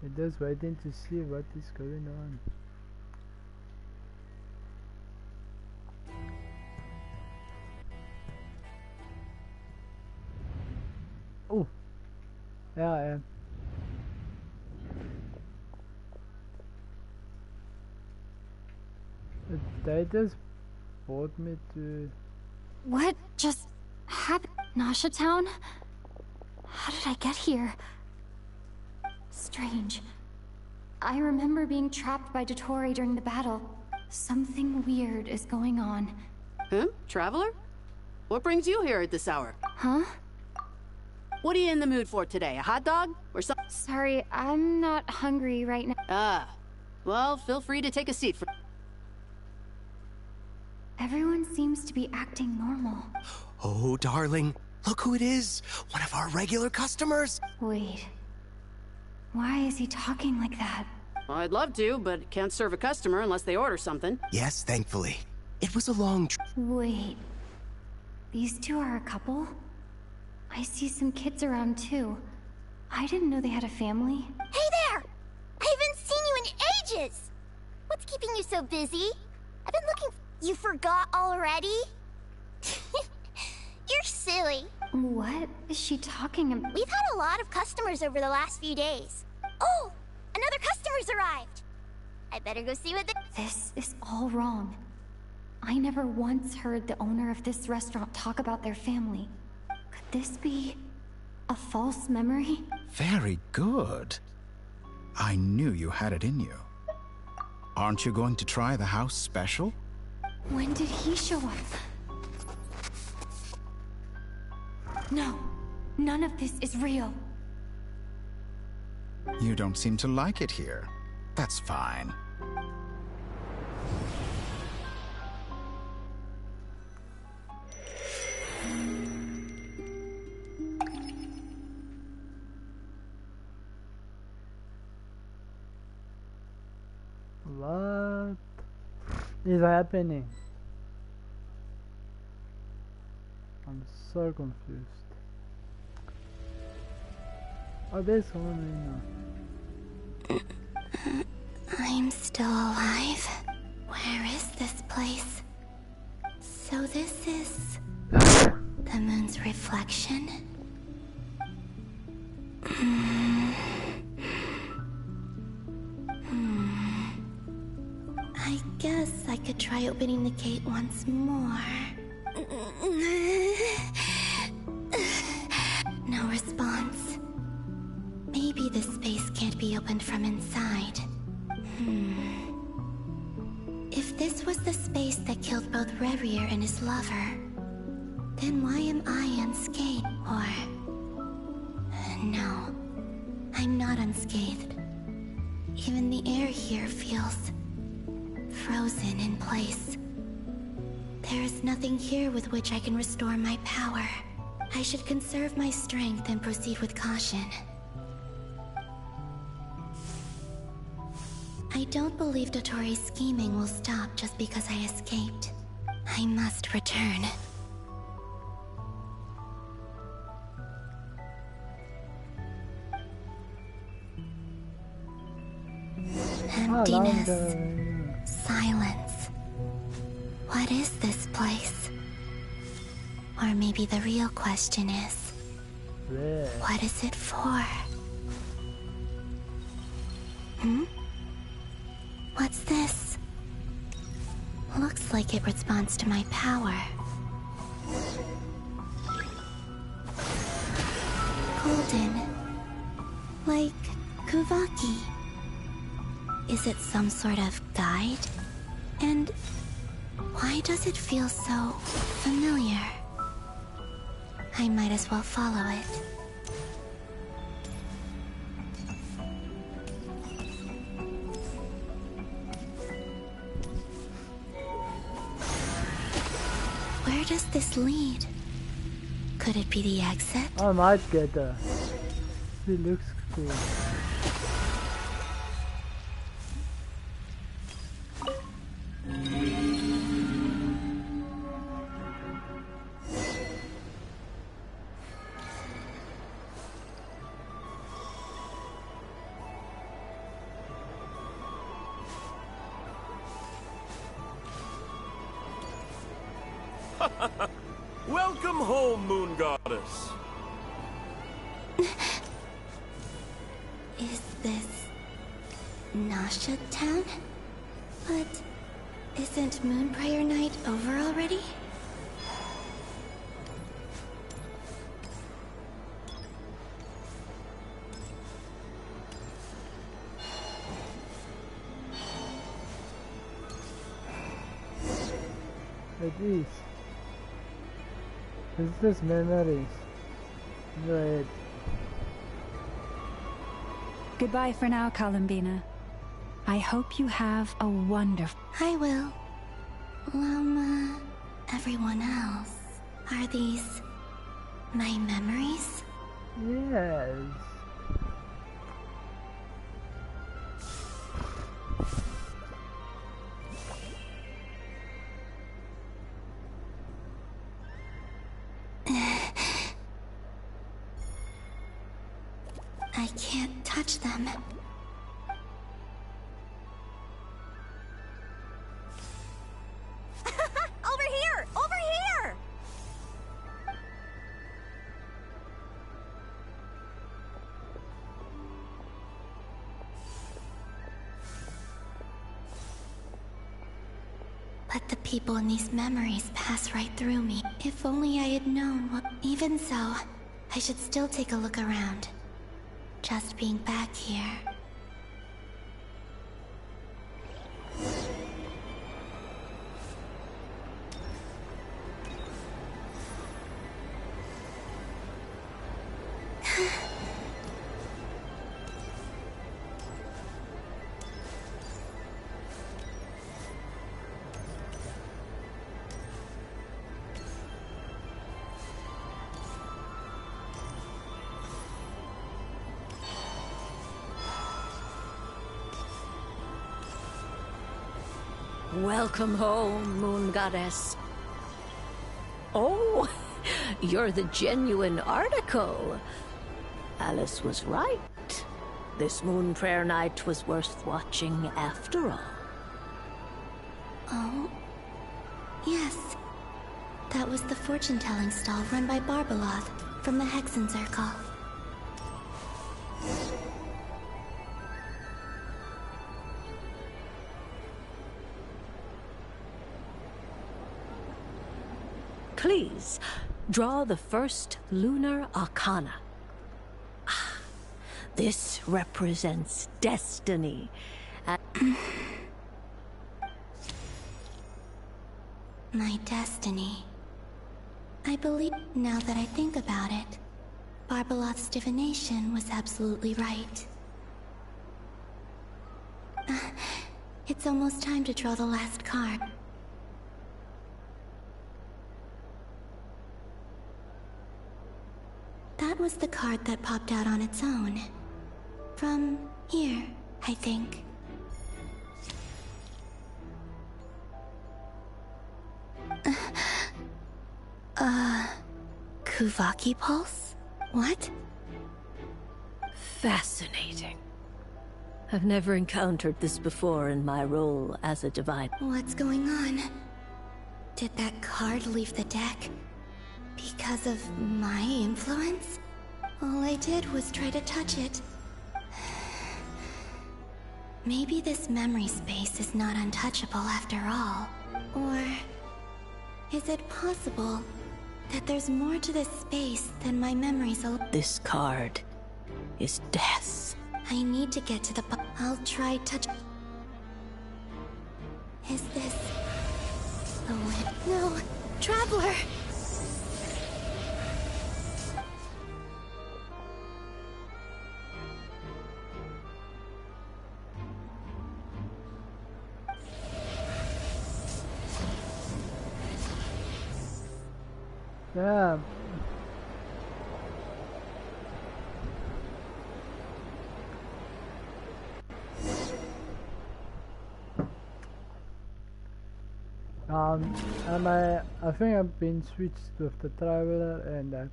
We're just waiting to see what is going on. Oh, yeah, I am. They just brought me to... What just happened? Nasha Town? How did I get here? Strange. I remember being trapped by Dottore during the battle. Something weird is going on. Huh? Traveler? What brings you here at this hour? Huh? What are you in the mood for today? A hot dog? Or something? Sorry, I'm not hungry right now. Ah. Well, feel free to take a seat for... Everyone seems to be acting normal. Oh, darling, look who it is. One of our regular customers. Wait. Why is he talking like that? Well, I'd love to, but can't serve a customer unless they order something. Yes, thankfully. It was a long Wait. These two are a couple? I see some kids around too. I didn't know they had a family. Hey there! I haven't seen you in ages! What's keeping you so busy? I've been looking... You forgot already? You're silly. What is she talking about? We've had a lot of customers over the last few days. Oh! Another customer's arrived! I better go see what they... This is all wrong. I never once heard the owner of this restaurant talk about their family. Could this be a false memory? Very good. I knew you had it in you. Aren't you going to try the house special? When did he show up? No, none of this is real. You don't seem to like it here. That's fine. What is happening? I'm so confused. Oh, there's someone right now. I'm still alive? Well, place. So this is the moon's reflection? I guess I could try opening the gate once more. No response. Maybe this space can't be opened from inside. If this was the space that killed both Revier and his lover, then why am I unscathed? Or... no, I'm not unscathed. Even the air here feels frozen in place. There is nothing here with which I can restore my power. I should conserve my strength and proceed with caution. I don't believe Dotori's scheming will stop just because I escaped. I must return. Emptiness. Silence. What is this place? Or maybe the real question is, what is it for? What's this? Looks like it responds to my power. Golden. Like Kuvaki. Is it some sort of guide? And why does it feel so familiar? I might as well follow it. Where does this lead? Could it be the exit? I might get her. She looks cool. Welcome home, Moon Goddess. Is this Nasha Town? But isn't Moon Prayer Night over already? It is. This is memories. Right. Goodbye for now, Columbina. I hope you have a wonderful... I will. Everyone else. Are these my memories? Yes. I can't touch them. Over here! Over here! But the people in these memories pass right through me. If only I had known what... Even so, I should still take a look around. Just being back here. Welcome home, Moon Goddess. Oh, you're the genuine article. Alice was right. This Moon Prayer Night was worth watching after all. Oh, Yes. That was the fortune-telling stall run by Barbeloth from the Hexen Circle. Please, draw the first lunar arcana. This represents destiny. My destiny. I believe, now that I think about it, Barbeloth's divination was absolutely right. It's almost time to draw the last card. That was the card that popped out on its own. From here, I think. Kuvaki Pulse? What? Fascinating. I've never encountered this before in my role as a divine. What's going on? Did that card leave the deck? Because of my influence? All I did was try to touch it. Maybe this memory space is not untouchable after all. Or is it possible that there's more to this space than my memories alone? This card is death. I need to get to the I'll try touch. Is this the way? No, Traveler! Yeah. And I think I've been switched with the Traveler, and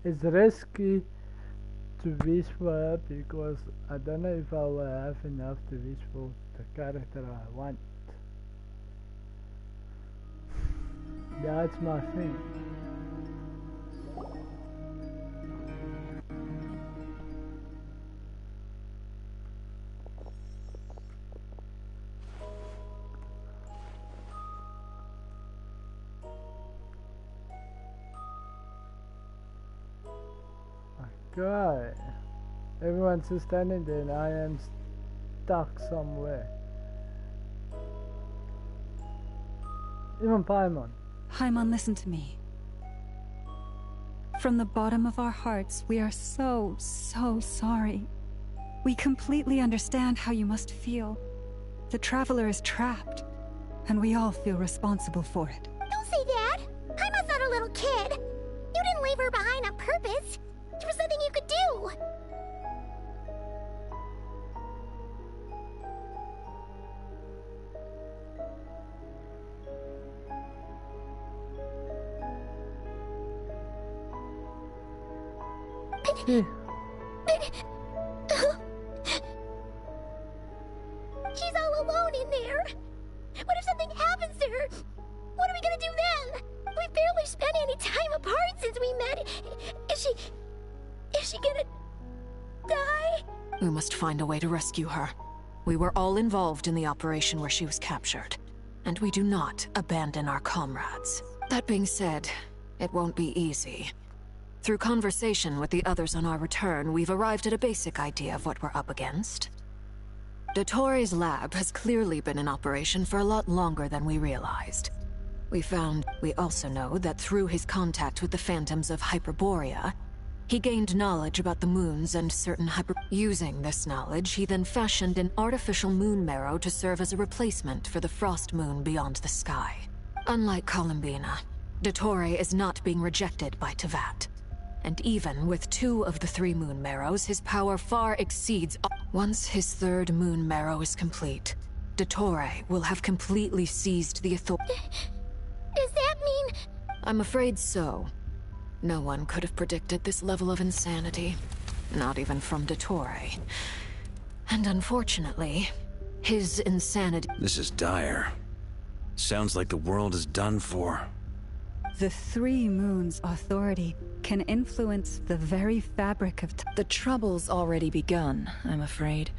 it's risky to wish for her because I don't know if I will have enough to wish for the character I want. That's my thing. God, everyone's just standing there and I am stuck somewhere. Even Paimon. Paimon, listen to me. From the bottom of our hearts, we are so sorry. We completely understand how you must feel. The Traveler is trapped, and we all feel responsible for it. Don't say that! Paimon's not a little kid! You didn't leave her behind on purpose! There was nothing you could do! She's all alone in there! What if something happens to her? What are we gonna do then? We've barely spent any time apart since we met. Is she gonna die? We must find a way to rescue her. We were all involved in the operation where she was captured, and we do not abandon our comrades. That being said, it won't be easy. Through conversation with the others on our return, we've arrived at a basic idea of what we're up against. Dottore's lab has clearly been in operation for a lot longer than we realized. We also know that through his contact with the phantoms of Hyperborea, he gained knowledge about the moons and certain Using this knowledge, he then fashioned an artificial moon marrow to serve as a replacement for the frost moon beyond the sky. Unlike Columbina, Dottore is not being rejected by Tevat. And even with 2 of the 3 moon marrows, his power far exceeds. Once his 3rd moon marrow is complete, Dottore will have completely seized the authority. Does that mean... I'm afraid so. No one could have predicted this level of insanity. Not even from Dottore. And unfortunately, His insanity. This is dire. Sounds like the world is done for. The Three Moons authority can influence the very fabric of The trouble's already begun, I'm afraid.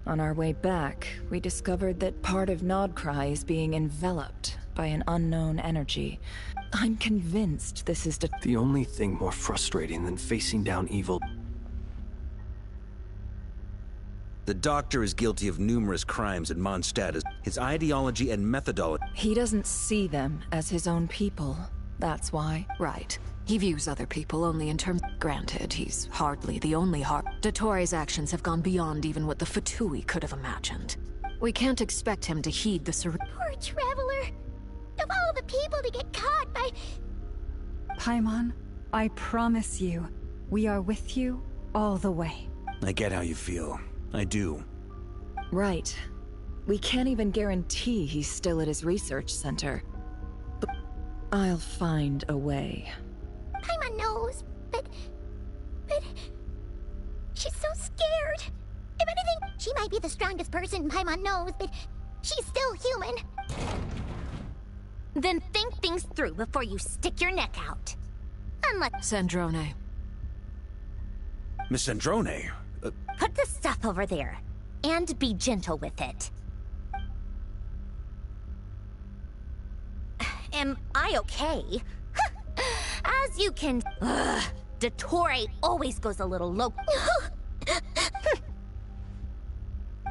On our way back, we discovered that part of Nodcry is being enveloped by an unknown energy. I'm convinced this is the only thing more frustrating than facing down evil. The Doctor is guilty of numerous crimes in Mondstadt. His ideology and methodology. He doesn't see them as his own people. That's why. Right. He views other people only in terms. Granted, he's hardly the only Dottoro's actions have gone beyond even what the Fatui could have imagined. We can't expect him to heed the Poor Traveler! Of all the people to get caught by... Paimon, I promise you, we are with you all the way. I get how you feel. I do. Right. We can't even guarantee he's still at his research center. But I'll find a way. Paimon knows, but... She's so scared. If anything, she might be the strongest person Paimon knows, but she's still human. Then think things through before you stick your neck out. Unless... Sandrone. Miss Sandrone? Put the stuff over there, and be gentle with it. Am I okay? As you can... Dottore always goes a little low.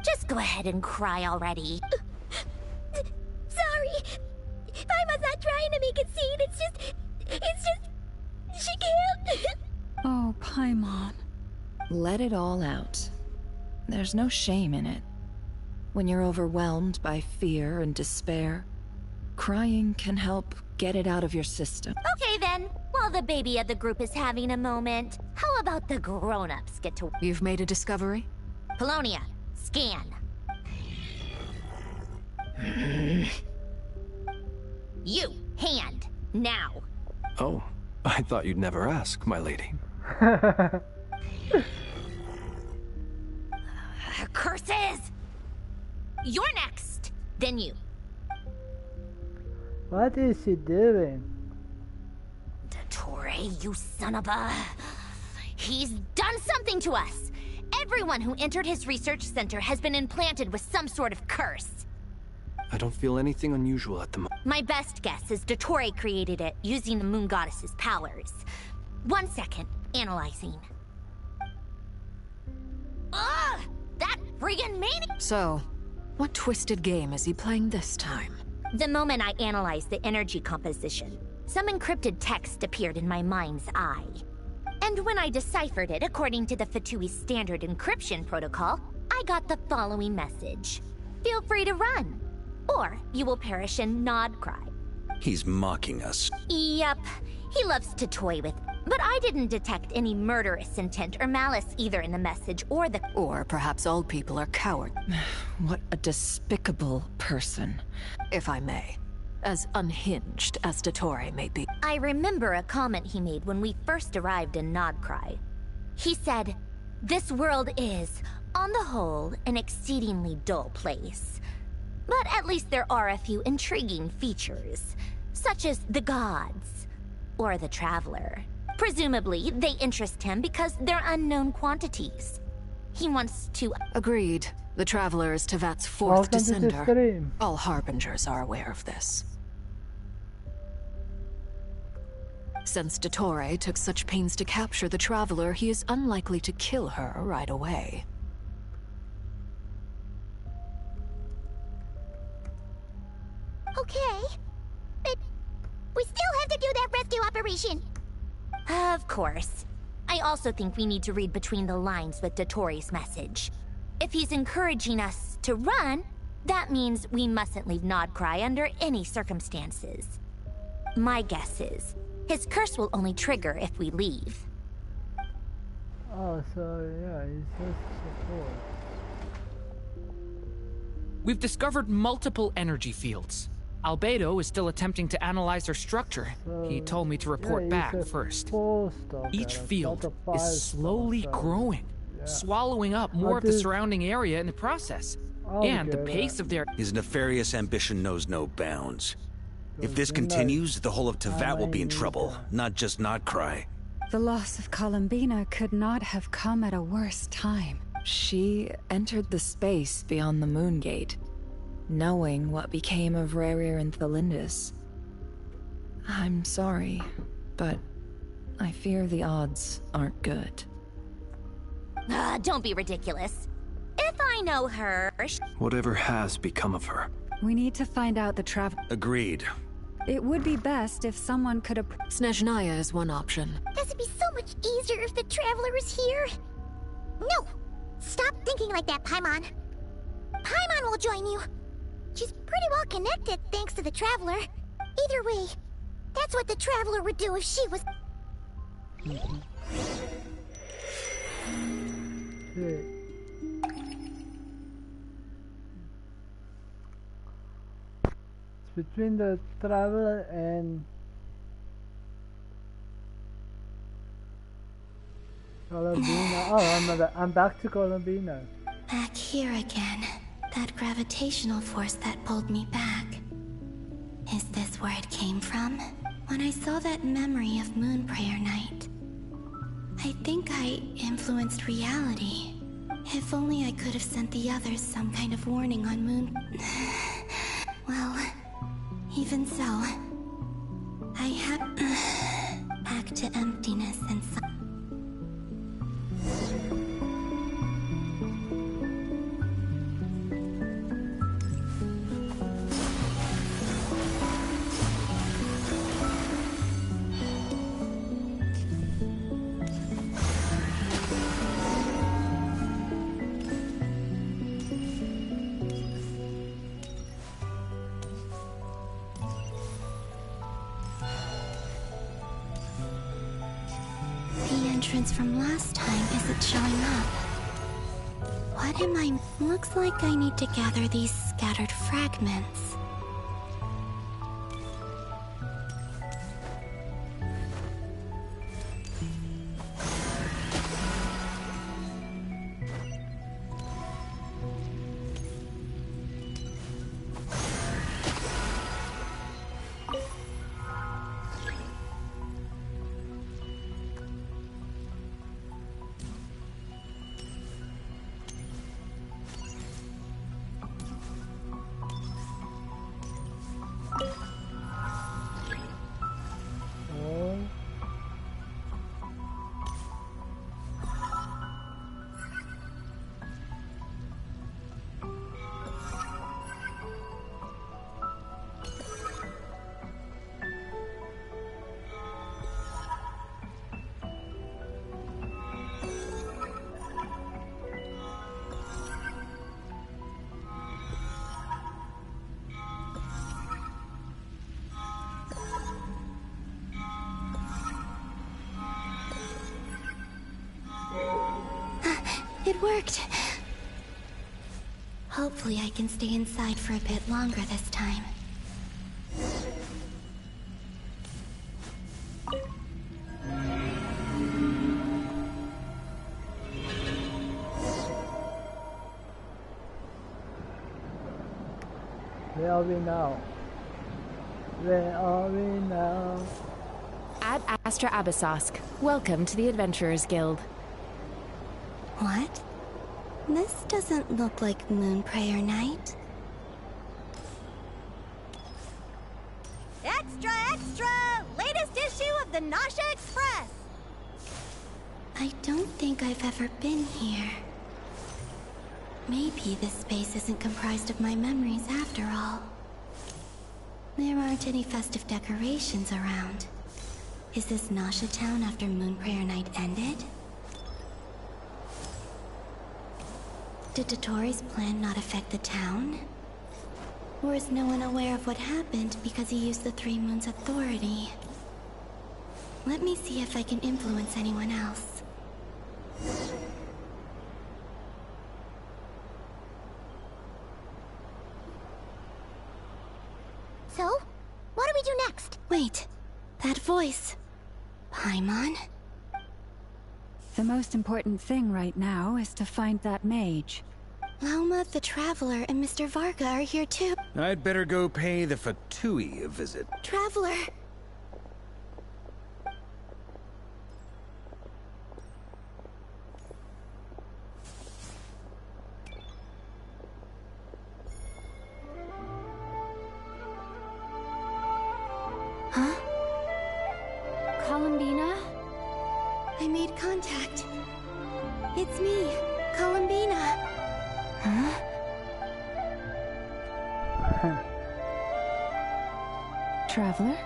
Just go ahead and cry already. Sorry. Paimon's not trying to make it seem. It's just... She can't. Oh, Paimon. Let it all out. There's no shame in it. When you're overwhelmed by fear and despair, crying can help get it out of your system. Okay then, while the baby of the group is having a moment, how about the grown-ups get to... You've made a discovery? Polonia, scan. You, hand, now. Oh, I thought you'd never ask, my lady. Curses! You're next, then you. What is she doing? Dottore, you son of a... He's done something to us! Everyone who entered his research center has been implanted with some sort of curse. I don't feel anything unusual at the moment. My best guess is Dottore created it using the Moon Goddess's powers. 1 second, analyzing. Ugh! That friggin' maniac! So, what twisted game is he playing this time? The moment I analyzed the energy composition, some encrypted text appeared in my mind's eye. And when I deciphered it according to the Fatui's standard encryption protocol, I got the following message. Feel free to run, or you will perish in Nodcry. He's mocking us. Yep, he loves to toy with, but I didn't detect any murderous intent or malice either in the message or the... Or perhaps all people are cowards. What a despicable person. If I may. As unhinged as Dottore may be. I remember a comment he made when we first arrived in Nodcry. He said, "This world is, on the whole, an exceedingly dull place. But at least there are a few intriguing features, such as the gods, or the Traveler. Presumably, they interest him because they're unknown quantities. He wants to..." Agreed. The Traveler is Tevat's fourth descender. All Harbingers are aware of this. Since Dottore took such pains to capture the Traveler, he is unlikely to kill her right away. Okay, but we still have to do that rescue operation. Of course. I also think we need to read between the lines with Dottore's message. If he's encouraging us to run, that means we mustn't leave Nodcry under any circumstances. My guess is, his curse will only trigger if we leave. Oh, so yeah, he's just support. We've discovered multiple energy fields. Albedo is still attempting to analyze their structure. He told me to report back first. Each field is slowly growing, swallowing up more of the surrounding area in the process. And the pace of their... His nefarious ambition knows no bounds. If this continues, the whole of Teyvat will be in trouble, not just Notcry. The loss of Columbina could not have come at a worse time. She entered the space beyond the Moon Gate, knowing what became of Rerir and Thelindis. I'm sorry, but I fear the odds aren't good. Don't be ridiculous. If I know her... Whatever has become of her. We need to find out the travel. Agreed. It would be best if someone could have... Snezhnaya is one option. This would be so much easier if the Traveler was here. No! Stop thinking like that, Paimon. Paimon will join you. She's pretty well connected thanks to the Traveler. Either way, that's what the Traveler would do if she was... It's between the Traveler and Columbina. Oh, I'm back to Columbina. Back here again. That gravitational force that pulled me back. Is this where it came from? When I saw that memory of Moon Prayer Night, I think I influenced reality. If only I could have sent the others some kind of warning on Moon... Well, even so, I have... back to emptiness and... from last time isn't showing up. What am I... Looks like I need to gather these scattered fragments. It worked. Hopefully I can stay inside for a bit longer this time. Where are we now? Where are we now? Ad Astra Abyssosk. Welcome to the Adventurers Guild. What? This doesn't look like Moon Prayer Night. Extra, extra! Latest issue of the Nasha Express! I don't think I've ever been here. Maybe this space isn't comprised of my memories after all. There aren't any festive decorations around. Is this Nasha town after Moon Prayer Night ended? Did Dotori's plan not affect the town? Or is no one aware of what happened because he used the Three Moons' authority? Let me see if I can influence anyone else. So, what do we do next? Wait, that voice. Paimon? The most important thing right now is to find that mage. Lauma the Traveler and Mr. Varga are here too. I'd better go pay the Fatui a visit. Traveler! Huh? Columbina? I made contact. It's me, Columbina. Huh? Traveler?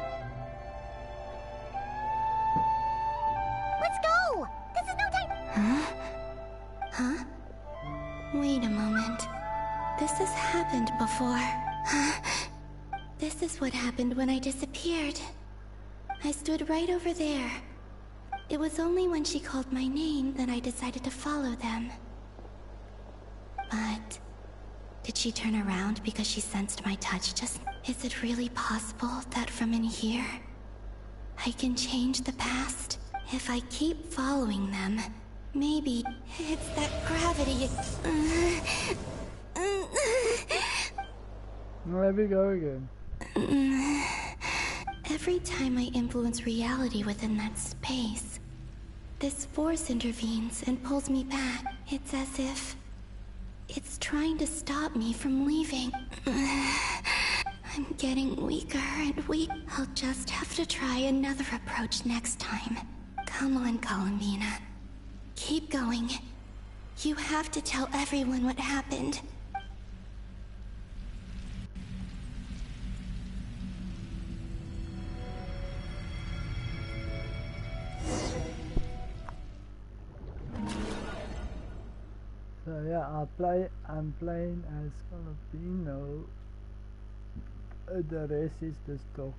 Let's go! This is no time. Huh? Huh? Wait a moment. This has happened before. This is what happened when I disappeared. I stood right over there. It was only when she called my name that I decided to follow them. But did she turn around because she sensed my touch just... Is it really possible that from in here, I can change the past? If I keep following them, maybe it's that gravity. There we go again. Every time I influence reality within that space, this force intervenes and pulls me back. It's as if it's trying to stop me from leaving. I'm getting weaker and weak. I'll just have to try another approach next time. Come on, Columbina. Keep going. You have to tell everyone what happened. So yeah, I'm playing as Columbino. The rest is just talking.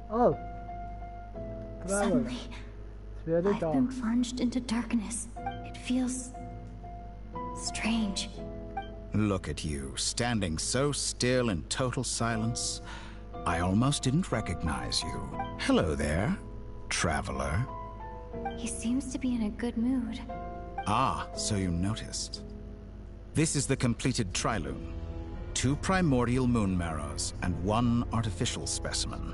Oh, Suddenly, it's very I've dark. been plunged into darkness. It feels strange. Look at you, standing so still in total silence. I almost didn't recognize you. Hello there, traveler. He seems to be in a good mood. Ah, so you noticed. This is the completed trilune. 2 primordial moon marrows and 1 artificial specimen.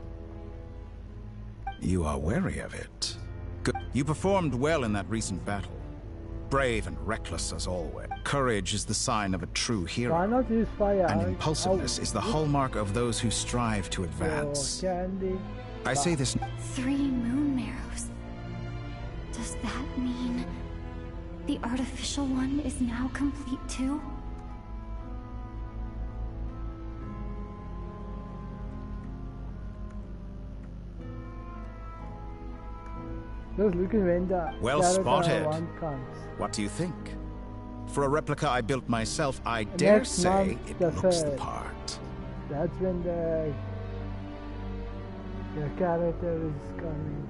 You are wary of it. Good. You performed well in that recent battle. Brave and reckless as always. Courage is the sign of a true hero. Why not use fire? And impulsiveness is the hallmark of those who strive to advance. Candy. I say this... 3 moon marrows. Does that mean the artificial one is now complete too? Just looking when the Well character spotted. one comes. What do you think? For a replica I built myself, I dare Next say month, it the looks the third. part. That's when the character is coming.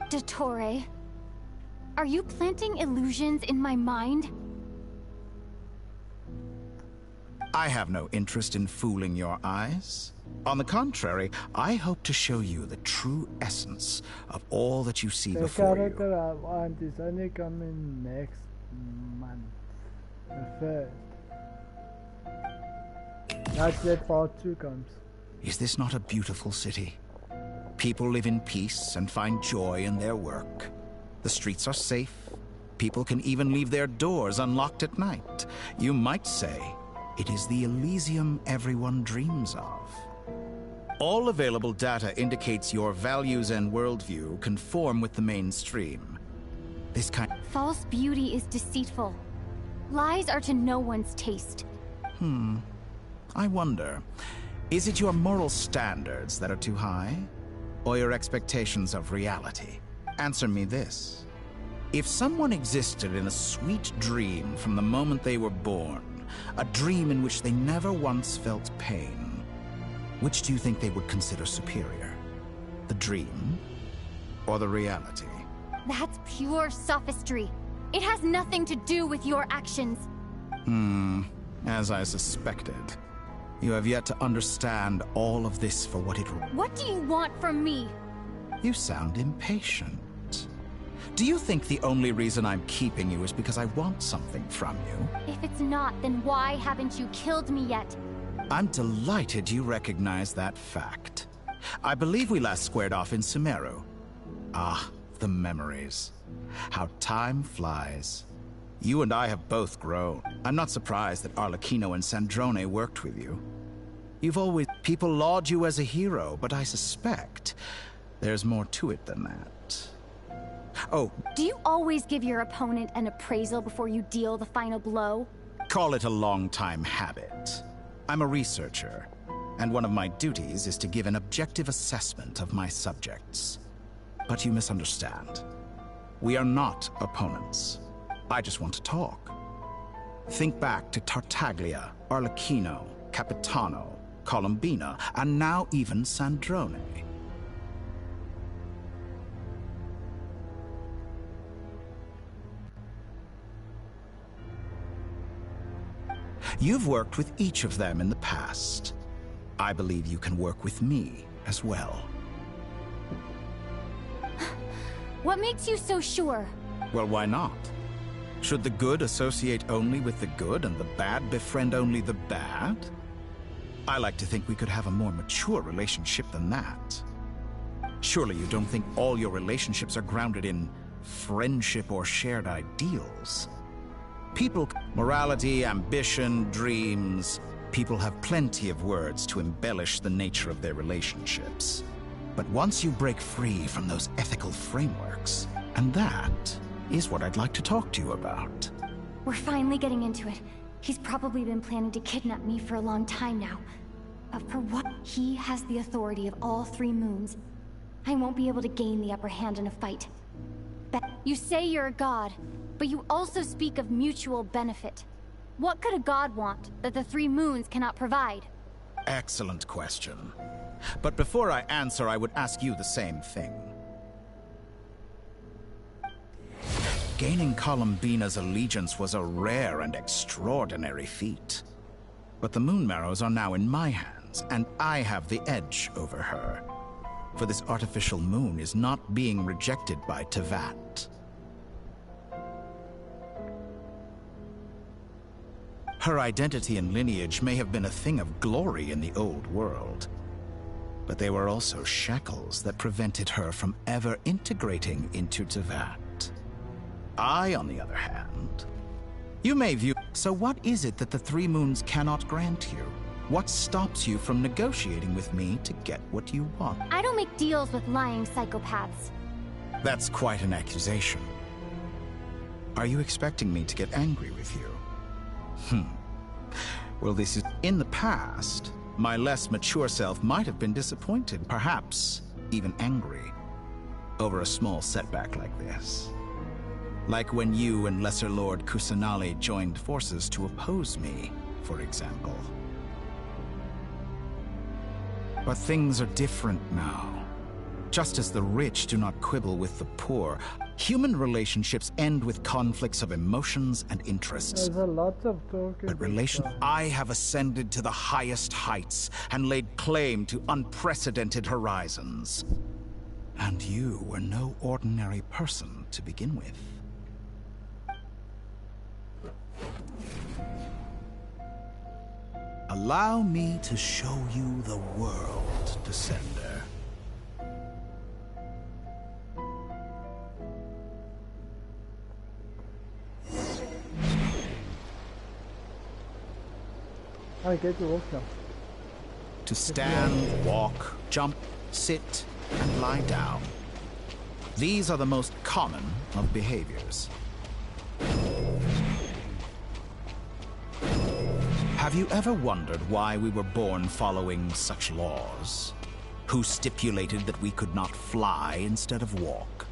Dottore, are you planting illusions in my mind? I have no interest in fooling your eyes. On the contrary, I hope to show you the true essence of all that you see The before you. character I want is only coming next month. The 1st. That's when part 2 comes. Is this not a beautiful city? People live in peace and find joy in their work. The streets are safe. People can even leave their doors unlocked at night. You might say it is the Elysium everyone dreams of. All available data indicates your values and worldview conform with the mainstream. This kind... False beauty is deceitful. Lies are to no one's taste. I wonder, is it your moral standards that are too high? Or your expectations of reality? Answer me this. If someone existed in a sweet dream from the moment they were born, a dream in which they never once felt pain, which do you think they would consider superior? the dream or the reality? That's pure sophistry. It has nothing to do with your actions. As I suspected. You have yet to understand all of this for what it... What do you want from me? You sound impatient. Do you think the only reason I'm keeping you is because I want something from you? If it's not, then why haven't you killed me yet? I'm delighted you recognize that fact. I believe we last squared off in Sumeru. Ah, the memories. How time flies. You and I have both grown. I'm not surprised that Arlecchino and Sandrone worked with you. You've always... People laud you as a hero, but I suspect there's more to it than that. Oh. Do you always give your opponent an appraisal before you deal the final blow? Call it a long-time habit. I'm a researcher, and one of my duties is to give an objective assessment of my subjects. But you misunderstand. We are not opponents. I just want to talk. Think back to Tartaglia, Arlecchino, Capitano, Colombina, and now even Sandrone. You've worked with each of them in the past. I believe you can work with me as well. What makes you so sure? Well, why not? Should the good associate only with the good and the bad befriend only the bad? I like to think we could have a more mature relationship than that. Surely you don't think all your relationships are grounded in friendship or shared ideals? People, morality, ambition, dreams, people have plenty of words to embellish the nature of their relationships. But once you break free from those ethical frameworks, and that is what I'd like to talk to you about. We're finally getting into it. He's probably been planning to kidnap me for a long time now. But for what? He has the authority of all 3 moons. I won't be able to gain the upper hand in a fight. You say you're a god, but you also speak of mutual benefit. What could a god want that the 3 moons cannot provide? Excellent question. But before I answer, I would ask you the same thing. Gaining Colombina's allegiance was a rare and extraordinary feat. But the Moon Marrows are now in my hands, and I have the edge over her. For this artificial moon is not being rejected by Tevat. Her identity and lineage may have been a thing of glory in the old world, but they were also shackles that prevented her from ever integrating into Tevat. I, on the other hand, you may view... So what is it that the 3 moons cannot grant you? What stops you from negotiating with me to get what you want? I don't make deals with lying psychopaths. That's quite an accusation. Are you expecting me to get angry with you? Well, this is... In the past, my less mature self might have been disappointed, perhaps even angry, over a small setback like this. Like when you and Lesser Lord Kusanali joined forces to oppose me, for example. But things are different now. Just as the rich do not quibble with the poor, human relationships end with conflicts of emotions and interests. There's a lot of talking. But I have ascended to the highest heights and laid claim to unprecedented horizons. And you were no ordinary person to begin with. Allow me to show you the world, Descender. I get to walk now. To stand, walk, jump, sit, and lie down. These are the most common of behaviors. Have you ever wondered why we were born following such laws? Who stipulated that we could not fly instead of walk?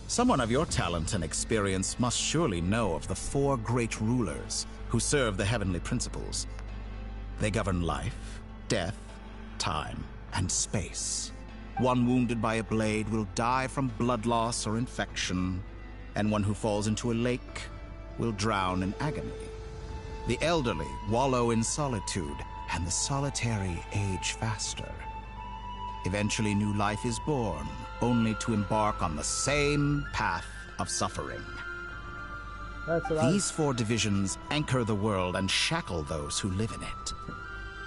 Someone of your talent and experience must surely know of the 4 great rulers who serve the heavenly principles. They govern life, death, time, and space. One wounded by a blade will die from blood loss or infection, and one who falls into a lake will drown in agony. The elderly wallow in solitude, and the solitary age faster. Eventually, new life is born, only to embark on the same path of suffering. These 4 divisions anchor the world and shackle those who live in it.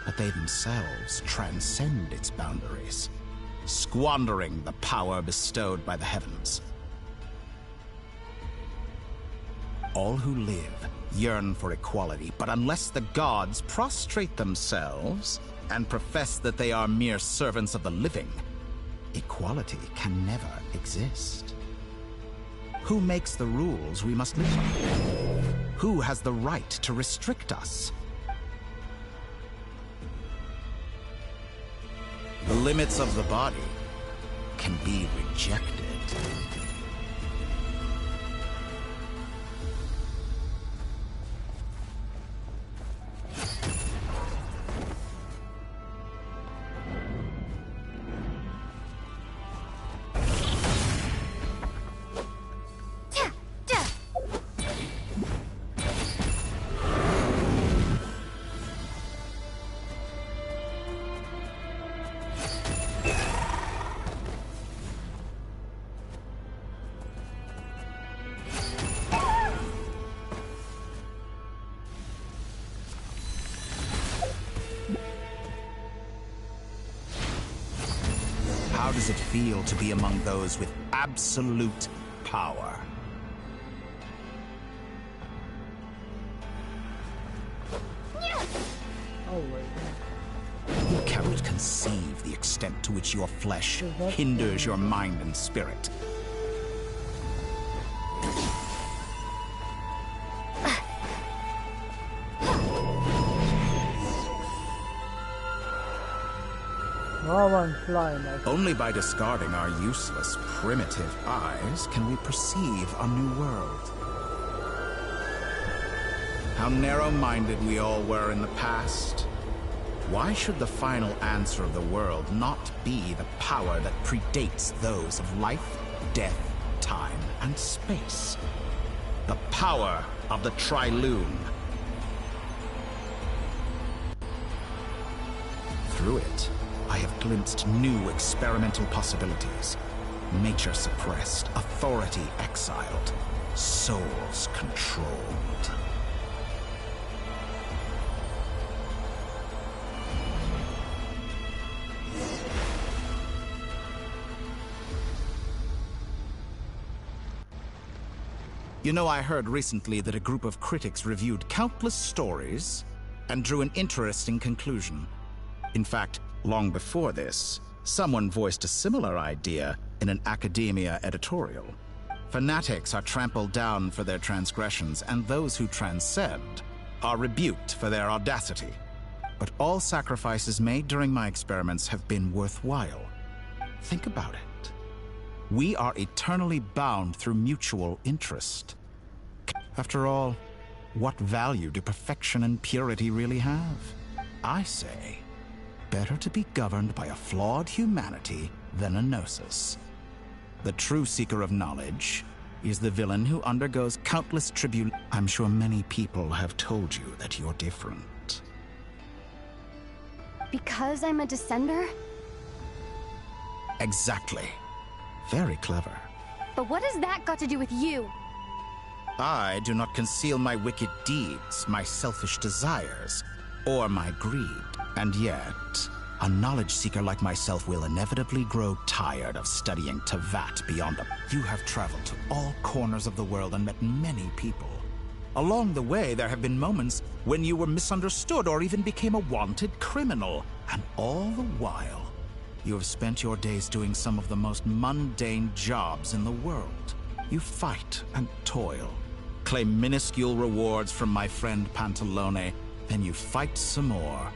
But they themselves transcend its boundaries, squandering the power bestowed by the heavens. All who live yearn for equality, but unless the gods prostrate themselves and profess that they are mere servants of the living, equality can never exist. Who makes the rules we must live by? Who has the right to restrict us? The limits of the body can be rejected. How does it feel to be among those with absolute power? You cannot conceive the extent to which your flesh hinders your mind and spirit. Only by discarding our useless, primitive eyes can we perceive a new world. How narrow-minded we all were in the past. Why should the final answer of the world not be the power that predates those of life, death, time, and space? The power of the Trilune. Through it, I have glimpsed new experimental possibilities. Nature suppressed, authority exiled, souls controlled. You know, I heard recently that a group of critics reviewed countless stories and drew an interesting conclusion. In fact, long before this, someone voiced a similar idea in an academia editorial. Fanatics are trampled down for their transgressions, and those who transcend are rebuked for their audacity. But all sacrifices made during my experiments have been worthwhile. Think about it. We are eternally bound through mutual interest. After all, what value do perfection and purity really have? I say, better to be governed by a flawed humanity than a gnosis. The true seeker of knowledge is the villain who undergoes countless tribulations. I'm sure many people have told you that you're different. Because I'm a descender? Exactly. Very clever. But what has that got to do with you? I do not conceal my wicked deeds, my selfish desires, or my greed. And yet, a knowledge seeker like myself will inevitably grow tired of studying Tevat beyond them. You have traveled to all corners of the world and met many people. Along the way, there have been moments when you were misunderstood or even became a wanted criminal. And all the while, you have spent your days doing some of the most mundane jobs in the world. You fight and toil, claim minuscule rewards from my friend Pantalone, then you fight some more.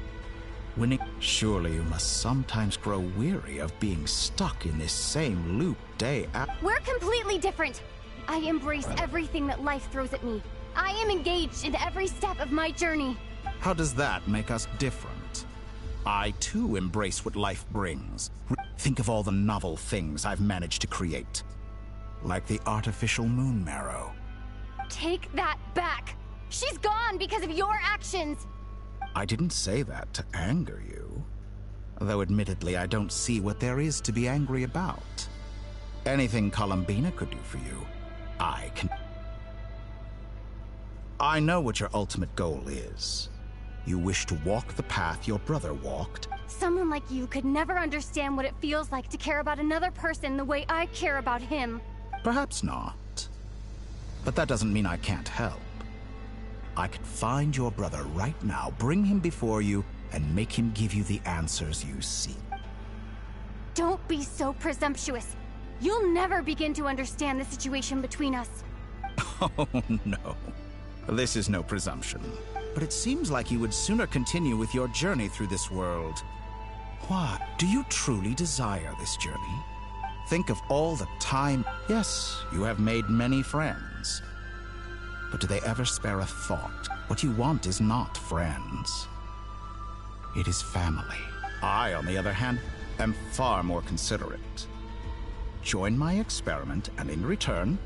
Winning. Surely you must sometimes grow weary of being stuck in this same loop day after. We're completely different. I embrace everything that life throws at me. I am engaged in every step of my journey. How does that make us different? I too embrace what life brings. Think of all the novel things I've managed to create. Like the artificial moon marrow. Take that back. She's gone because of your actions. I didn't say that to anger you. Though admittedly, I don't see what there is to be angry about. Anything Columbina could do for you, I can. I know what your ultimate goal is. You wish to walk the path your brother walked. Someone like you could never understand what it feels like to care about another person the way I care about him. Perhaps not. But that doesn't mean I can't help. I could find your brother right now, bring him before you, and make him give you the answers you seek. Don't be so presumptuous. You'll never begin to understand the situation between us. Oh, no. This is no presumption. But it seems like you would sooner continue with your journey through this world. Why? Do you truly desire this journey? Think of all the time. Yes, you have made many friends. But do they ever spare a thought? What you want is not friends. It is family. I, on the other hand, am far more considerate. Join my experiment, and in return,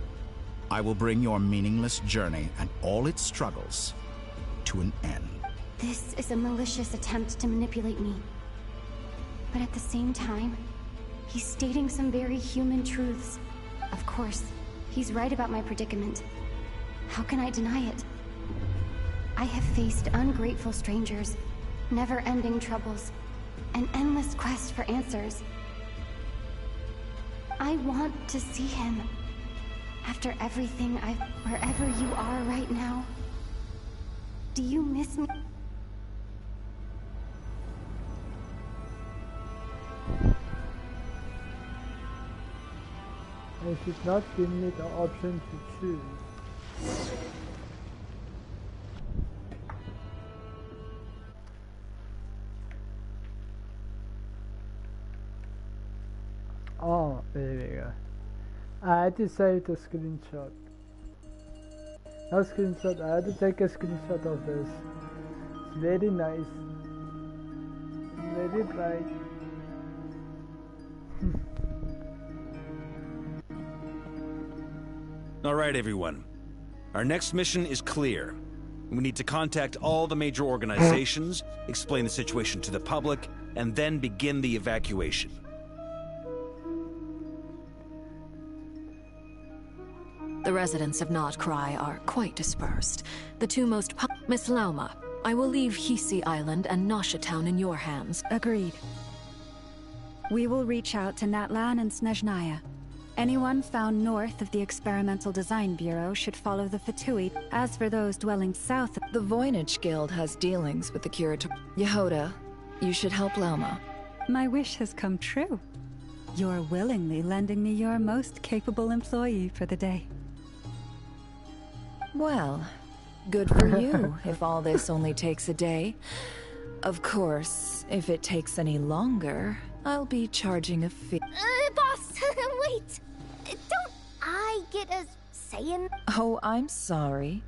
I will bring your meaningless journey and all its struggles to an end. This is a malicious attempt to manipulate me. But at the same time, he's stating some very human truths. Of course, he's right about my predicament. How can I deny it? I have faced ungrateful strangers, never-ending troubles, an endless quest for answers. I want to see him. After everything wherever you are right now. Do you miss me? It should not give me the option to choose. Oh, there we go. I had to save the screenshot. No screenshot, I had to take a screenshot of this. It's very nice. Very bright. Alright, everyone. Our next mission is clear. We need to contact all the major organizations, explain the situation to the public, and then begin the evacuation. The residents of Nodcry are quite dispersed. The two most Miss Lauma, I will leave Hisi Island and Nosha Town in your hands. Agreed. We will reach out to Natlan and Snezhnaya. Anyone found north of the Experimental Design Bureau should follow the Fatui. As for those dwelling south of the Voynich Guild has dealings with the Curator. Yehoda, you should help Lauma. My wish has come true. You're willingly lending me your most capable employee for the day. Well, good for you, if all this only takes a day. Of course, if it takes any longer, I'll be charging a fee. Boss, wait! Don't I get a say in? Oh, I'm sorry.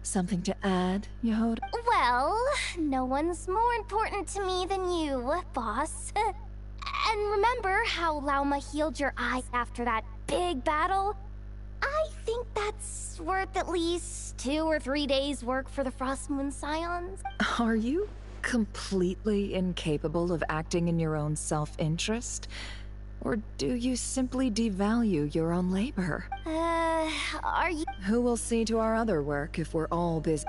Something to add, Yehoda? Well, no one's more important to me than you, boss. And remember how Lauma healed your eye after that big battle? I think that's worth at least 2 or 3 days' work for the Frostmoon Scions. Are you completely incapable of acting in your own self-interest? Or do you simply devalue your own labor? Are you— Who will see to our other work if we're all busy?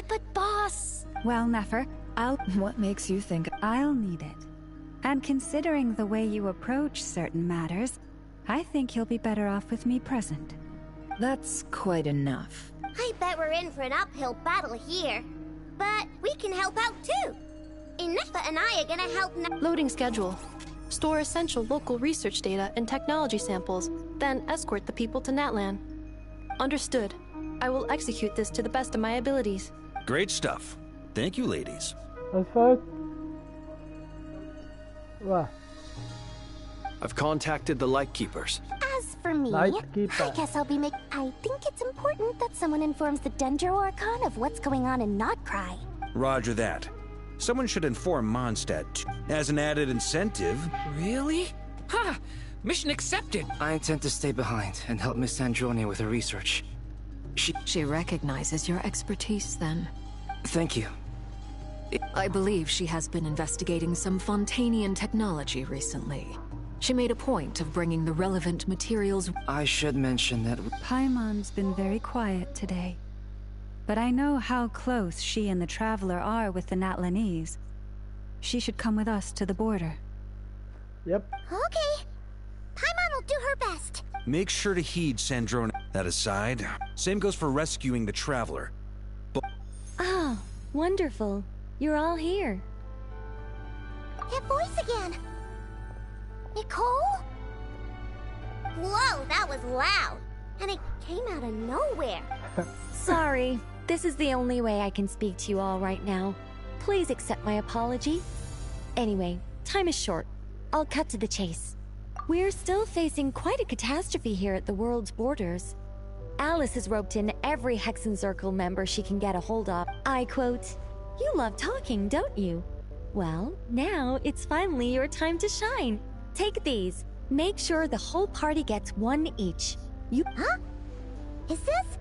But boss— Well, Nefer, What makes you think— I'll need it. And considering the way you approach certain matters, I think you'll be better off with me present. That's quite enough. I bet we're in for an uphill battle here. But we can help out too. Inefa and I are gonna help— Loading schedule. Store essential local research data and technology samples, then escort the people to Natlan. Understood. I will execute this to the best of my abilities. Great stuff. Thank you, ladies. I thought What? I've contacted the Lightkeepers. As for me, Lightkeeper. I guess I'll be I think it's important that someone informs the Dendro Archon of what's going on in Notcry. Roger that. Someone should inform Mondstadt too, as an added incentive. Really? Ha! Mission accepted. I intend to stay behind and help Miss Androni with her research. She recognizes your expertise, then. Thank you. I believe she has been investigating some Fontanian technology recently. She made a point of bringing the relevant materials. I should mention that Paimon's been very quiet today. But I know how close she and the Traveler are with the Natlanese. She should come with us to the border. Yep. Okay. Paimon will do her best. Make sure to heed Sandrone. That aside, same goes for rescuing the Traveler. Oh, wonderful. You're all here. That voice again. Nicole? Whoa, that was loud. And it came out of nowhere. Sorry. This is the only way I can speak to you all right now. Please accept my apology. Anyway, time is short. I'll cut to the chase. We're still facing quite a catastrophe here at the world's borders. Alice has roped in every Hexen Circle member she can get a hold of. I quote, "You love talking, don't you? Well, now it's finally your time to shine. Take these. Make sure the whole party gets one each. You— Huh? Is this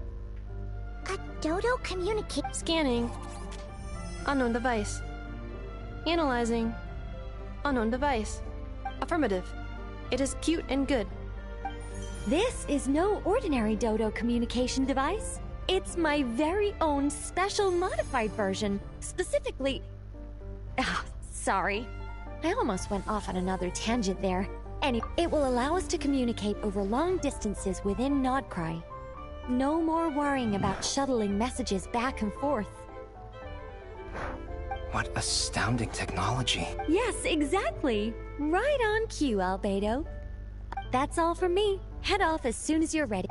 a Dodo communicate? Scanning. Unknown device. Analyzing. Unknown device. Affirmative. It is cute and good. This is no ordinary Dodo communication device. It's my very own special modified version, specifically— sorry. I almost went off on another tangent there. It will allow us to communicate over long distances within Nodcry. No more worrying about shuttling messages back and forth. What astounding technology. Yes, exactly. Right on cue, Albedo. That's all from me. Head off as soon as you're ready.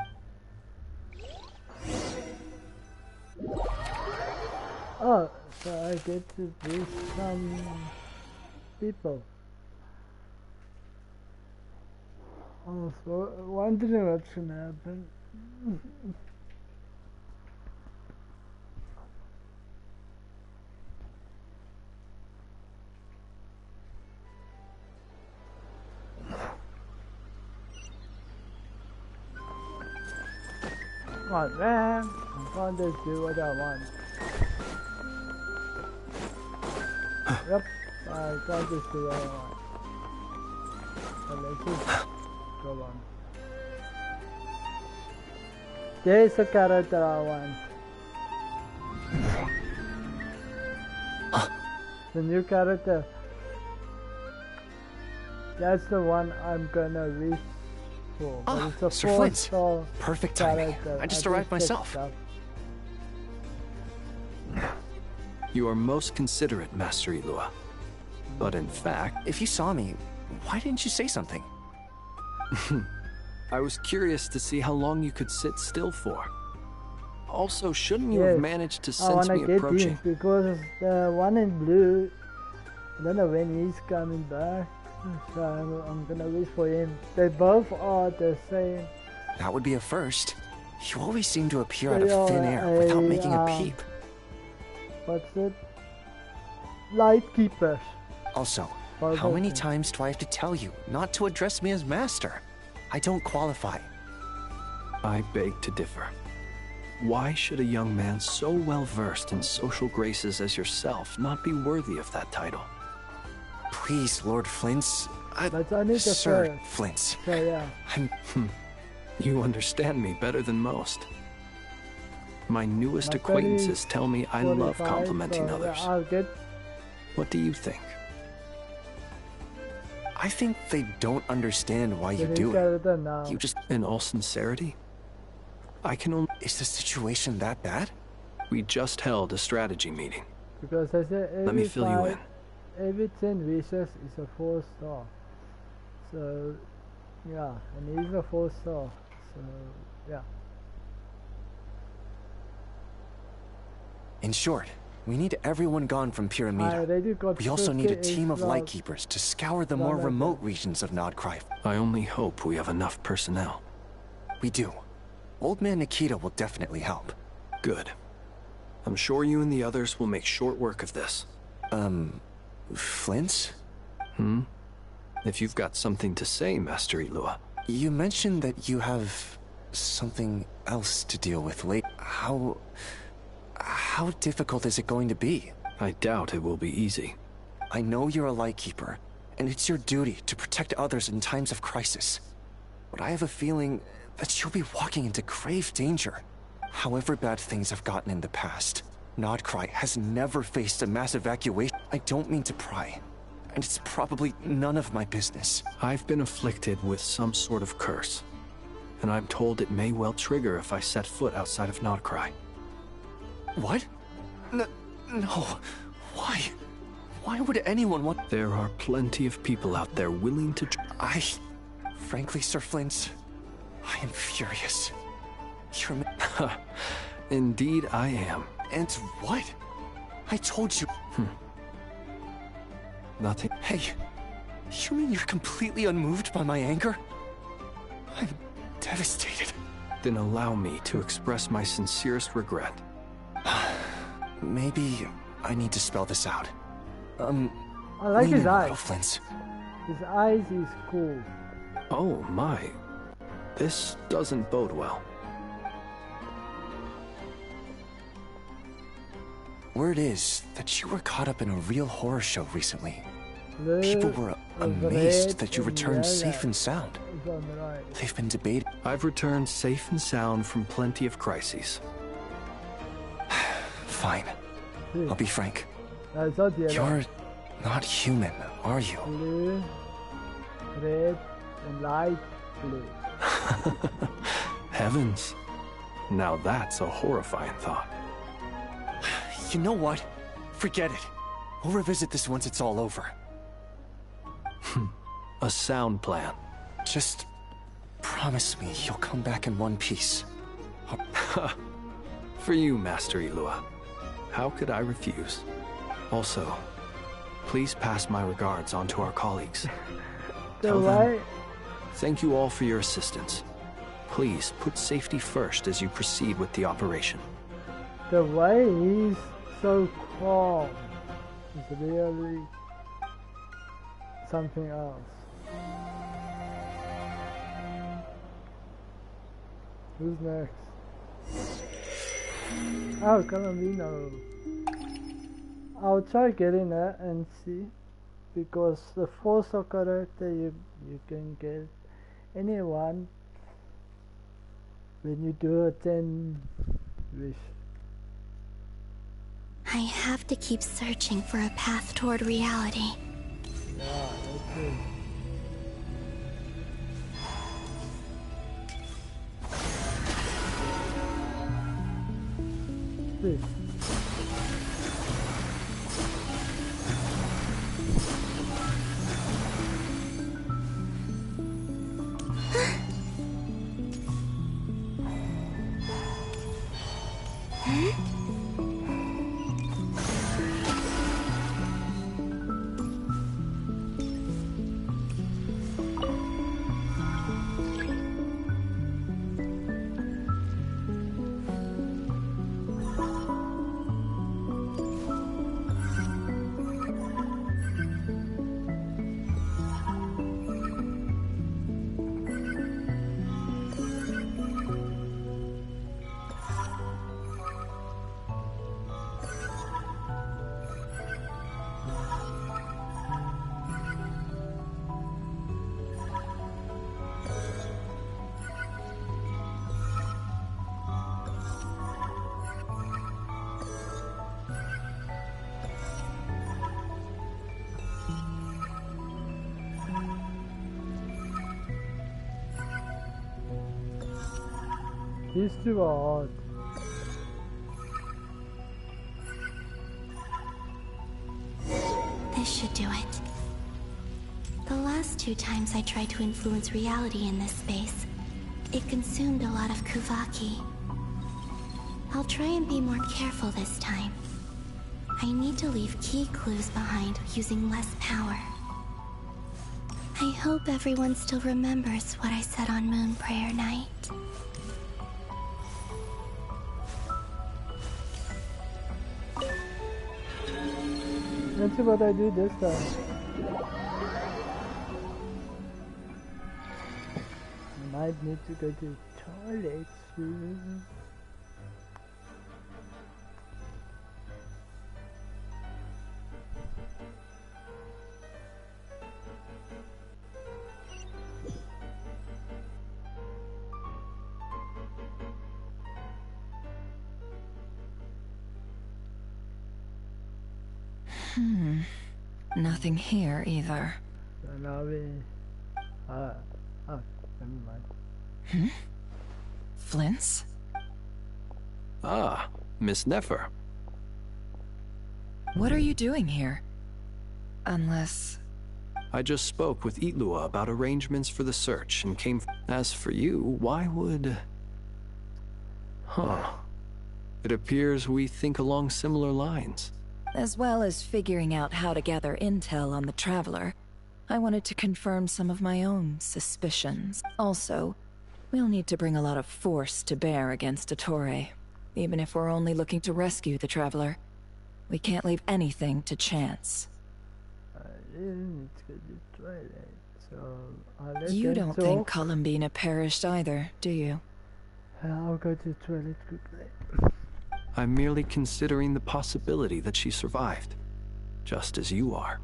Oh, so I get to do some people. I was wondering what's gonna happen. Come on, man. I can't just do what I want. Yep, I can't just do what I want. So let's just go on. There's the character I want. The new character. That's the one I'm gonna wish for. But it's a Sir 4-star Flint. Perfect timing. character. I just arrived myself. You are most considerate, Master Ilua. But in fact... If you saw me, why didn't you say something? I was curious to see how long you could sit still for. Also, shouldn't you have managed to sense me approaching? Because the one in blue, I don't know when he's coming back. So I'm gonna wish for him. They both are the same. That would be a first. You always seem to appear out of thin air without making a peep. What's it? Lightkeepers. Also, how many times do I have to tell you not to address me as master? I don't qualify. I beg to differ. Why should a young man so well versed in social graces as yourself not be worthy of that title? Please, Lord Flint's. Sir Flint's. So yeah. You understand me better than most. My newest acquaintances tell me I love complimenting others. What do you think? I think they don't understand why you do it. You just... In all sincerity, I can only... Is the situation that bad? We just held a strategy meeting. Because I said let me fill you in. Every 10 wishes is a 4-star. So, yeah, and he's a 4-star. So, yeah. In short, We need everyone gone from Pyramida. We also need a team of Lightkeepers to scour the more remote regions of Nodcry. I only hope we have enough personnel. We do. Old Man Nikita will definitely help. Good. I'm sure you and the others will make short work of this. Flint? If you've got something to say, Master Ilua. You mentioned that you have something else to deal with late. How difficult is it going to be? I doubt it will be easy. I know you're a Lightkeeper, and it's your duty to protect others in times of crisis. But I have a feeling that you'll be walking into grave danger. However bad things have gotten in the past, Nodcry has never faced a mass evacuation. I don't mean to pry, and it's probably none of my business. I've been afflicted with some sort of curse, and I'm told it may well trigger if I set foot outside of Nodcry. What? No. Why? Why would anyone want... There are plenty of people out there willing to... Frankly, Sir Flint, I am furious. You're... Indeed I am. And what? I told you... Nothing. Hey, you mean you're completely unmoved by my anger? I'm devastated. Then allow me to express my sincerest regret. Maybe I need to spell this out. I like his eyes. Flint. His eyes is cool. Oh my. This doesn't bode well. Word is that you were caught up in a real horror show recently. People were amazed that you returned safe and sound. They've been debating. I've returned safe and sound from plenty of crises. Fine. I'll be frank. You're not human, are you? Blue, red, and light blue. Heavens. Now that's a horrifying thought. You know what? Forget it. We'll revisit this once it's all over. A sound plan. Just promise me you'll come back in one piece. For you, Master Ilua. How could I refuse? Also, please pass my regards on to our colleagues. Tell them, thank you all for your assistance. Please put safety first as you proceed with the operation. The way he's so calm is really something else. Who's next? Oh, Colombino. I'll try getting that and see, because the force of character you can get anyone when you do a 10 wish. I have to keep searching for a path toward reality. Yeah, okay. This. These two are odd. This should do it. The last 2 times I tried to influence reality in this space, it consumed a lot of Kuvaki. I'll try and be more careful this time. I need to leave key clues behind using less power. I hope everyone still remembers what I said on Moon Prayer Night. Let's see what I do this time. I might need to go to the toilet soon. Nothing here either. So now we... oh, never mind. Flints? Ah, Miss Nefer. What are you doing here? Unless... I just spoke with Itlua about arrangements for the search and came... As for you, why would... Huh. It appears we think along similar lines. As well as figuring out how to gather intel on the Traveler, I wanted to confirm some of my own suspicions. Also, we'll need to bring a lot of force to bear against Ettore, even if we're only looking to rescue the Traveler. We can't leave anything to chance. Need to go to the toilet, so I'll let You them don't talk. think Columbina perished either, do you? I'll go to the toilet quickly. I'm merely considering the possibility that she survived, just as you are.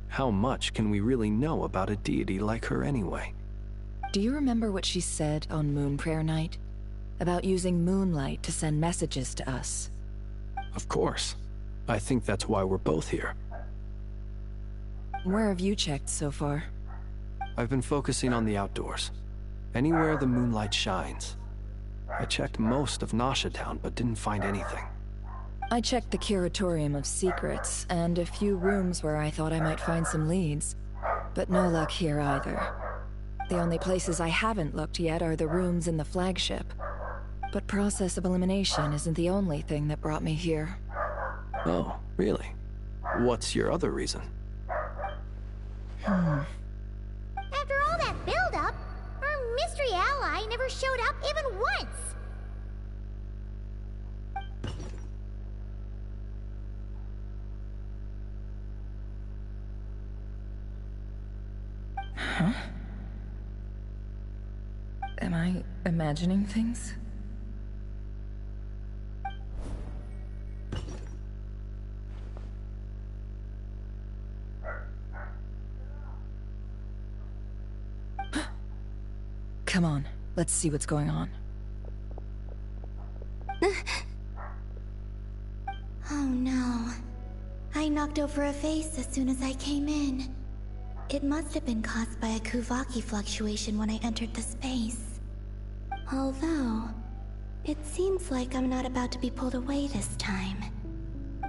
How much can we really know about a deity like her anyway? Do you remember what she said on Moon Prayer Night? About using moonlight to send messages to us? Of course. I think that's why we're both here. Where have you checked so far? I've been focusing on the outdoors. Anywhere the moonlight shines. I checked most of Nasha Town, but didn't find anything. I checked the Curatorium of Secrets, and a few rooms where I thought I might find some leads. But no luck here either. The only places I haven't looked yet are the rooms in the flagship. But process of elimination isn't the only thing that brought me here. Oh, really? What's your other reason? After all that build-up, our mystery ally never showed up even once! Huh? Am I imagining things? Come on, let's see what's going on. Oh no. I knocked over a vase as soon as I came in. It must have been caused by a Kuvaki fluctuation when I entered the space. Although, it seems like I'm not about to be pulled away this time.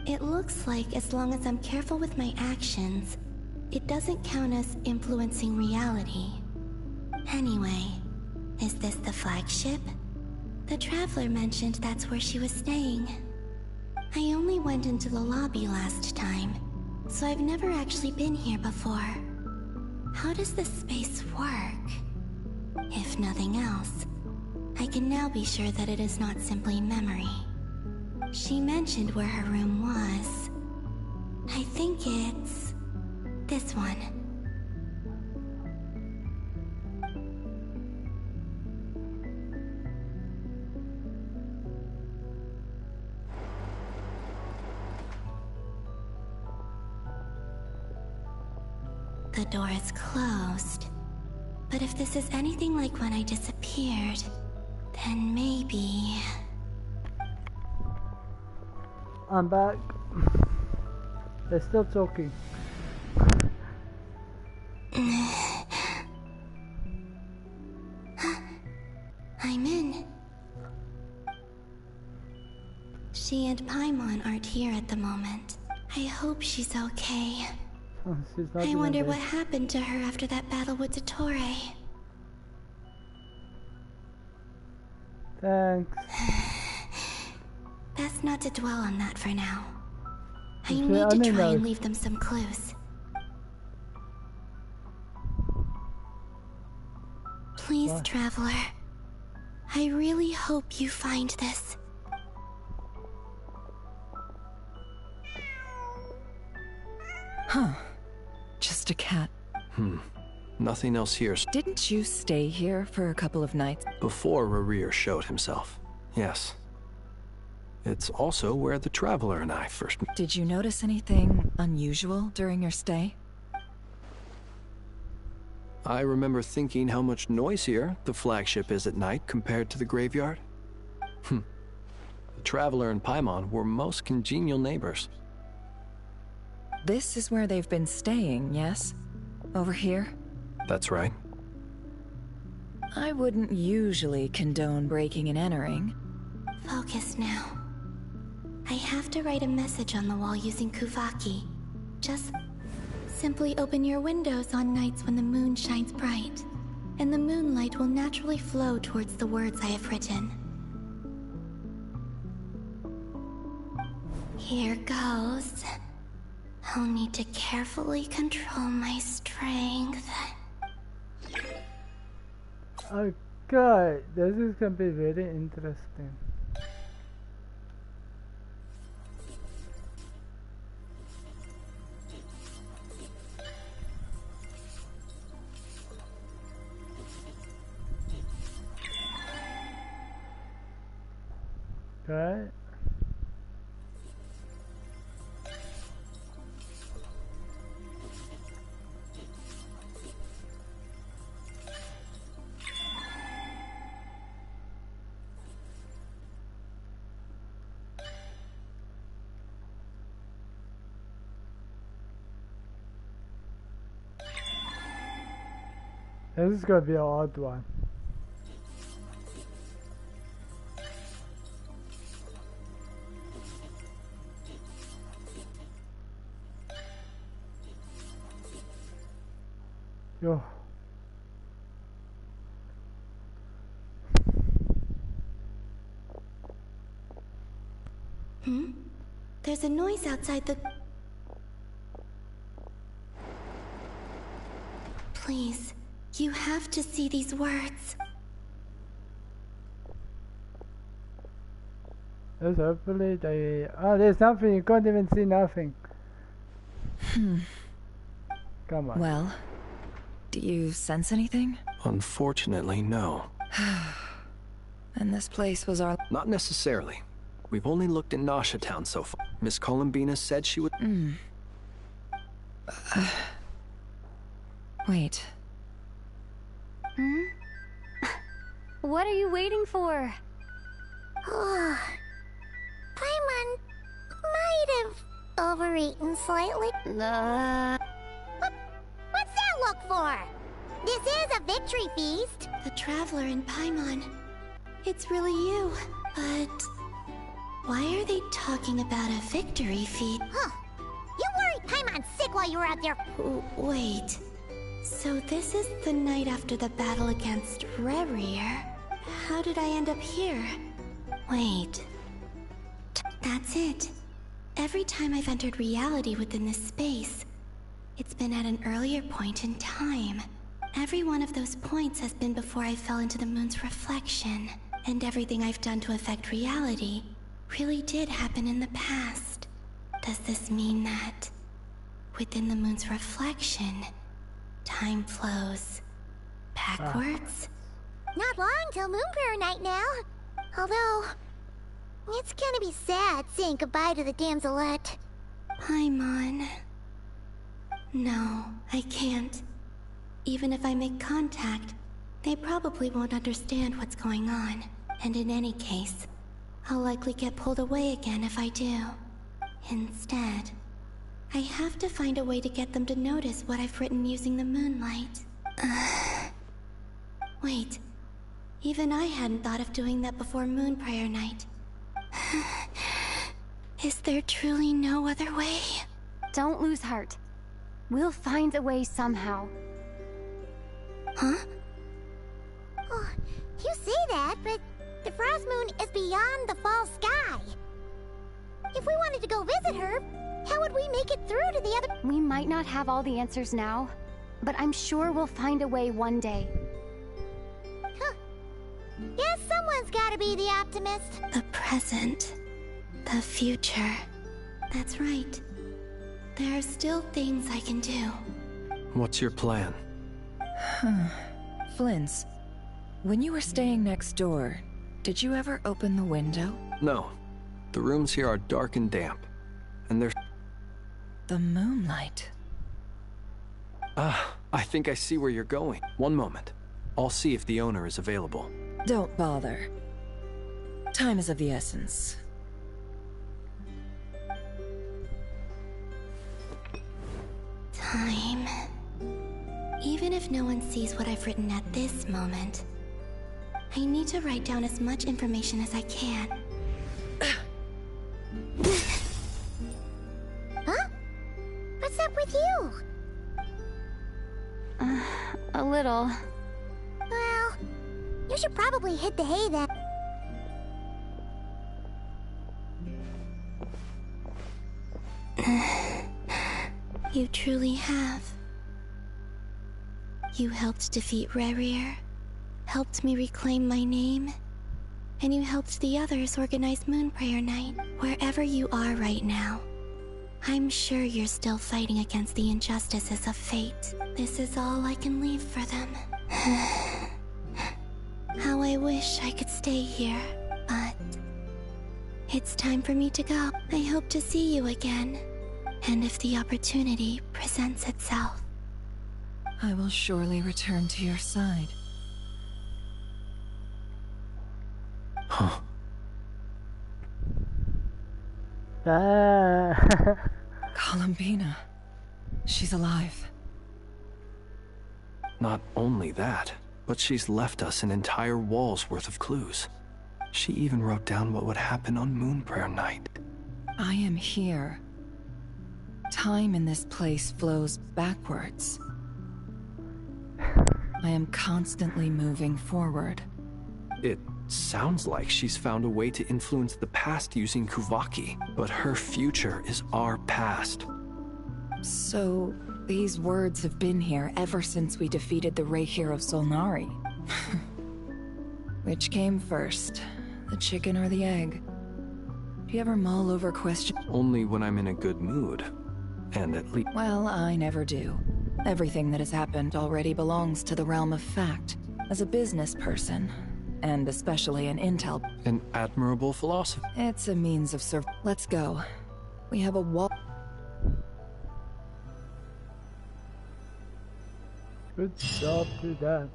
It looks like as long as I'm careful with my actions, it doesn't count as influencing reality. Anyway, is this the flagship? The Traveler mentioned that's where she was staying. I only went into the lobby last time, so I've never actually been here before. How does this space work? If nothing else, I can now be sure that it is not simply memory. She mentioned where her room was. I think it's... this one. The door is closed. But if this is anything like when I disappeared, then maybe... I'm back. They're still talking. I'm in. She and Paimon aren't here at the moment. I hope she's okay. She's not I wonder even what there. happened to her after that battle with Ettore. Thanks. Best not to dwell on that for now. I need to try and leave them some clues. Please, what? Traveler. I really hope you find this. Huh. Just a cat. Nothing else here. Didn't you stay here for a couple of nights? Before Rerir showed himself. Yes. It's also where the Traveler and I first met. Did you notice anything unusual during your stay? I remember thinking how much noisier the flagship is at night compared to the graveyard. The Traveler and Paimon were most congenial neighbors. This is where they've been staying, yes? Over here? That's right. I wouldn't usually condone breaking and entering. Focus now. I have to write a message on the wall using Kuvaki. Just simply open your windows on nights when the moon shines bright, and the moonlight will naturally flow towards the words I have written. Here goes. I'll need to carefully control my strength. Okay, this is gonna be very interesting. Okay. This is gonna be an odd one. Yo. There's a noise outside the... Please, you have to see these words. There's hopefully they... Oh, there's nothing. You can't even see nothing. Come on. Well, do you sense anything? Unfortunately, no. And this place was our... Not necessarily. We've only looked in Nasha Town so far. Miss Columbina said she would... Wait. What are you waiting for? Paimon might have overeaten slightly. What's that look for? This is a victory feast. The Traveler and Paimon. It's really you. But why are they talking about a victory feast? Huh. You worried Paimon sick while you were out there. Wait. So this is the night after the battle against Rerir. How did I end up here? Wait. That's it. Every time I've entered reality within this space, it's been at an earlier point in time. Every one of those points has been before I fell into the moon's reflection, and everything I've done to affect reality really did happen in the past. Does this mean that within the moon's reflection, time flows backwards? Not long till Moon Prayer Night now. Although, it's gonna be sad saying goodbye to the Damselette. Paimon. No, I can't. Even if I make contact, they probably won't understand what's going on. And in any case, I'll likely get pulled away again if I do. Instead, I have to find a way to get them to notice what I've written using the moonlight. Wait. Even I hadn't thought of doing that before Moon Prayer Night. Is there truly no other way? Don't lose heart. We'll find a way somehow. Huh? Oh, you say that, but the Frost Moon is beyond the fall sky. If we wanted to go visit her, how we make it through to the other... We might not have all the answers now, but I'm sure we'll find a way one day. Huh. Guess someone's gotta be the optimist. The present. The future. That's right. There are still things I can do. What's your plan? Flint's, when you were staying next door, did you ever open the window? No. The rooms here are dark and damp. And there's... The moonlight. Ah, I think I see where you're going. One moment. I'll see if the owner is available. Don't bother. Time is of the essence. Time. Even if no one sees what I've written at this moment, I need to write down as much information as I can. Huh? What's up with you? A little. Well, you should probably hit the hay then. You truly have. You helped defeat Rerir, helped me reclaim my name, and you helped the others organize Moon Prayer Night. Wherever you are right now, I'm sure you're still fighting against the injustices of fate. This is all I can leave for them. How I wish I could stay here, but it's time for me to go. I hope to see you again, and if the opportunity presents itself. I will surely return to your side. Huh. Columbina. She's alive. Not only that, but she's left us an entire wall's worth of clues. She even wrote down what would happen on Moon Prayer Night. I am here. Time in this place flows backwards. I am constantly moving forward. It sounds like she's found a way to influence the past using Kuvaki, but her future is our past. So, these words have been here ever since we defeated the Ray hero Solnari. Which came first, the chicken or the egg? Do you ever mull over questions? Only when I'm in a good mood. And at least... Well, I never do. Everything that has happened already belongs to the realm of fact. As a business person, and especially an intel... An admirable philosophy. It's a means of survival. Let's go. We have a wall... Good job to that.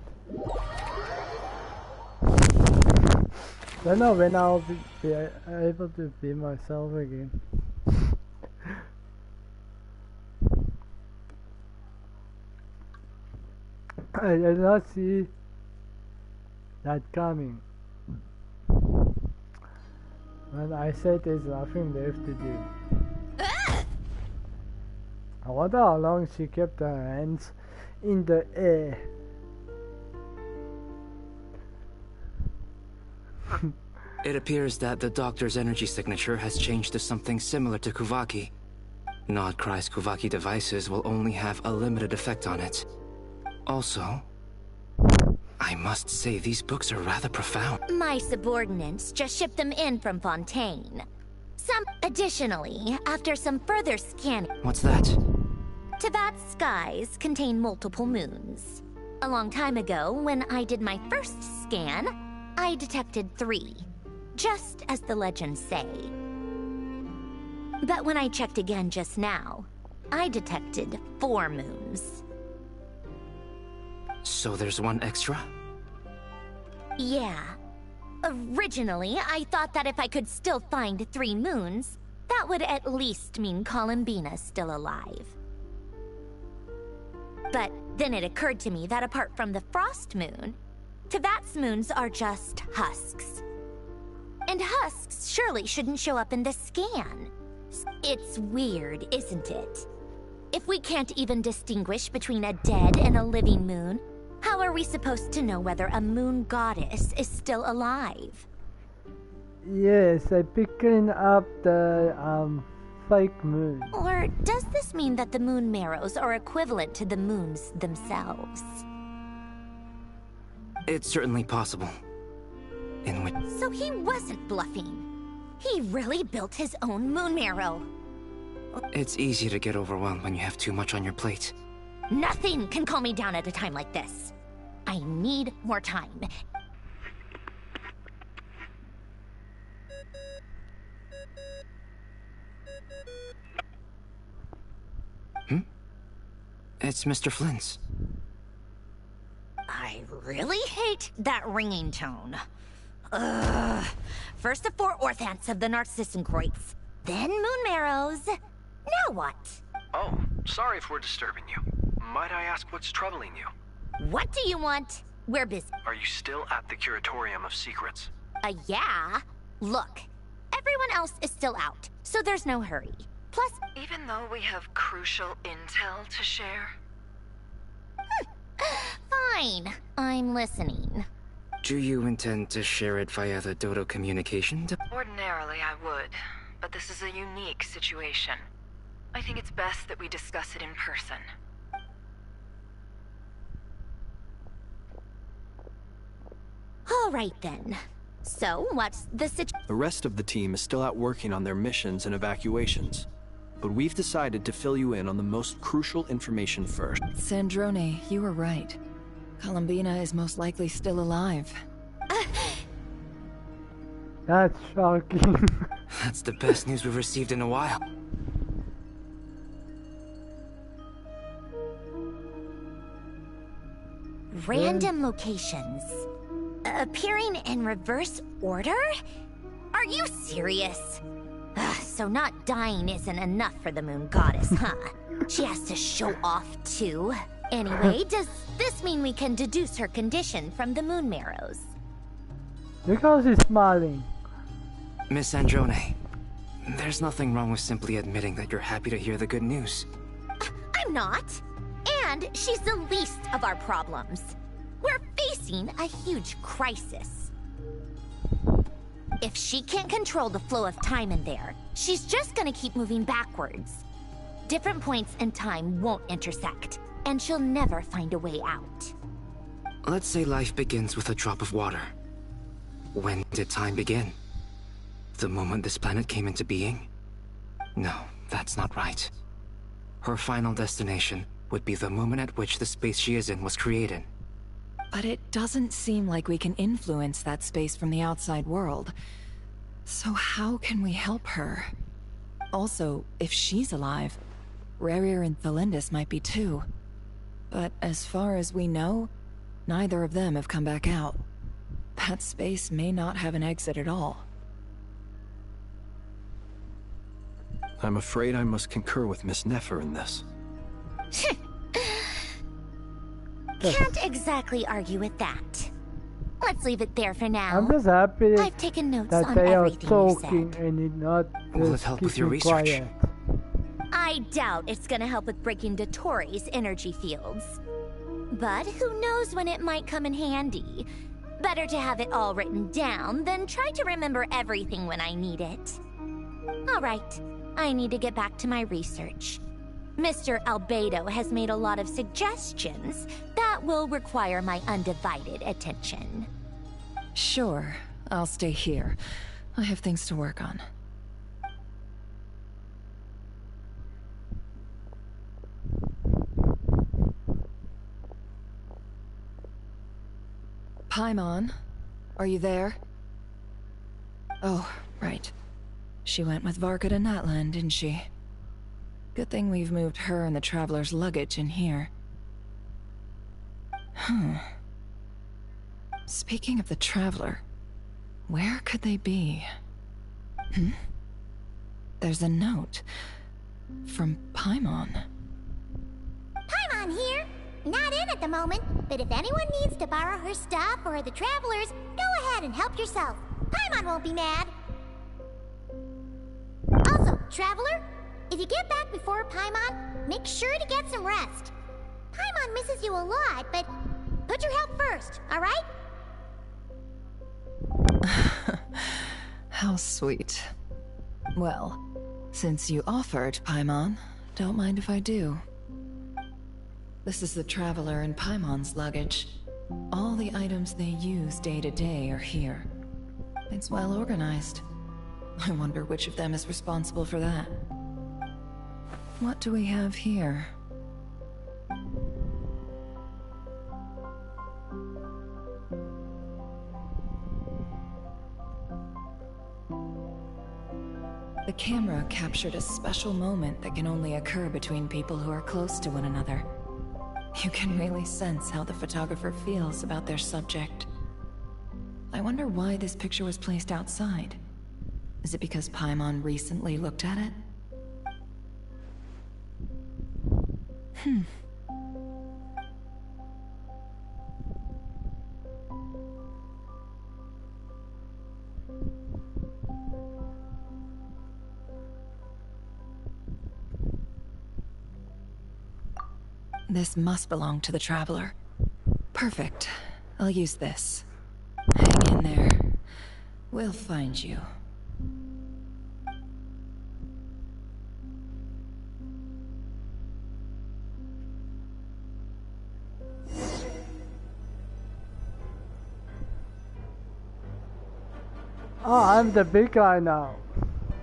Don't know when I'll be able to be myself again. I did not see that coming. When I said there's nothing left to do. I wonder how long she kept her hands in the air. It appears that the doctor's energy signature has changed to something similar to Kuvaki. Nodcry's Kuvaki devices will only have a limited effect on it. Also, I must say these books are rather profound. My subordinates just shipped them in from Fontaine. Additionally, after some further scanning... What's that? Teyvat's skies contain multiple moons. A long time ago, when I did my first scan, I detected 3. Just as the legends say. But when I checked again just now, I detected 4 moons. So there's one extra? Yeah. Originally, I thought that if I could still find 3 moons, that would at least mean Columbina's still alive. But then it occurred to me that apart from the Frost Moon, Teyvat's moons are just husks. And husks surely shouldn't show up in the scan. It's weird, isn't it? If we can't even distinguish between a dead and a living moon, how are we supposed to know whether a moon goddess is still alive? Yes, I picking up the fake moon. Or does this mean that the moon marrows are equivalent to the moons themselves? It's certainly possible. In which... So he wasn't bluffing. He really built his own moon marrow. It's easy to get overwhelmed when you have too much on your plate. Nothing can calm me down at a time like this. I need more time. It's Mr. Flynn's. I really hate that ringing tone. Ugh. First the 4 orthants of the Narcissenkreuts, then moon marrows. Now what? Oh, sorry if we're disturbing you. Might I ask what's troubling you? What do you want? We're busy. Are you still at the Curatorium of Secrets? Yeah. Look, everyone else is still out, so there's no hurry. Plus, even though we have crucial intel to share? Fine. I'm listening. Do you intend to share it via the Dodo communication? Ordinarily, I would, but this is a unique situation. I think it's best that we discuss it in person. All right then. So, what's the situation? The rest of the team is still out working on their missions and evacuations. But we've decided to fill you in on the most crucial information first. Sandrone, you were right. Columbina is most likely still alive. That's shocking. That's the best news we've received in a while. Random locations. Appearing in reverse order? Are you serious? So not dying isn't enough for the moon goddess, huh? She has to show off too. Anyway, does this mean we can deduce her condition from the moon marrows? Look how she's smiling. Miss Androne, there's nothing wrong with simply admitting that you're happy to hear the good news. I'm not. And she's the least of our problems. We're facing a huge crisis. If she can't control the flow of time in there, she's just gonna keep moving backwards. Different points in time won't intersect, and she'll never find a way out. Let's say life begins with a drop of water. When did time begin? The moment this planet came into being? No, that's not right. Her final destination would be the moment at which the space she is in was created. But it doesn't seem like we can influence that space from the outside world. So how can we help her? Also, if she's alive, Rerir and Thalindus might be too. But as far as we know, neither of them have come back out. That space may not have an exit at all. I'm afraid I must concur with Miss Nefer in this. Can't exactly argue with that. Let's leave it there for now. I'm just happy I've taken notes that on they are everything talking you said. and it not Will it just help with keeping your research? quiet. I doubt it's gonna help with breaking Dottoro's energy fields. But who knows when it might come in handy. Better to have it all written down than try to remember everything when I need it. Alright, I need to get back to my research. Mr. Albedo has made a lot of suggestions that will require my undivided attention. Sure, I'll stay here. I have things to work on. Paimon, are you there? Oh, right. She went with Varka to Natlan, didn't she? Good thing we've moved her and the Traveler's luggage in here. Speaking of the Traveler, where could they be? There's a note from Paimon. Paimon here. Not in at the moment, but if anyone needs to borrow her stuff or the Travelers, go ahead and help yourself. Paimon won't be mad. Also, Traveler, if you get back before Paimon, make sure to get some rest. Paimon misses you a lot, but put your health first, alright? How sweet. Well, Since you offered, Paimon, don't mind if I do. This is the Traveler and Paimon's luggage. All the items they use day to day are here. It's well organized. I wonder which of them is responsible for that. What do we have here? The camera captured a special moment that can only occur between people who are close to one another. You can really sense how the photographer feels about their subject. I wonder why this picture was placed outside. Is it because Paimon recently looked at it? This must belong to the Traveler. Perfect. I'll use this. Hang in there. We'll find you. Oh, I'm the big guy now.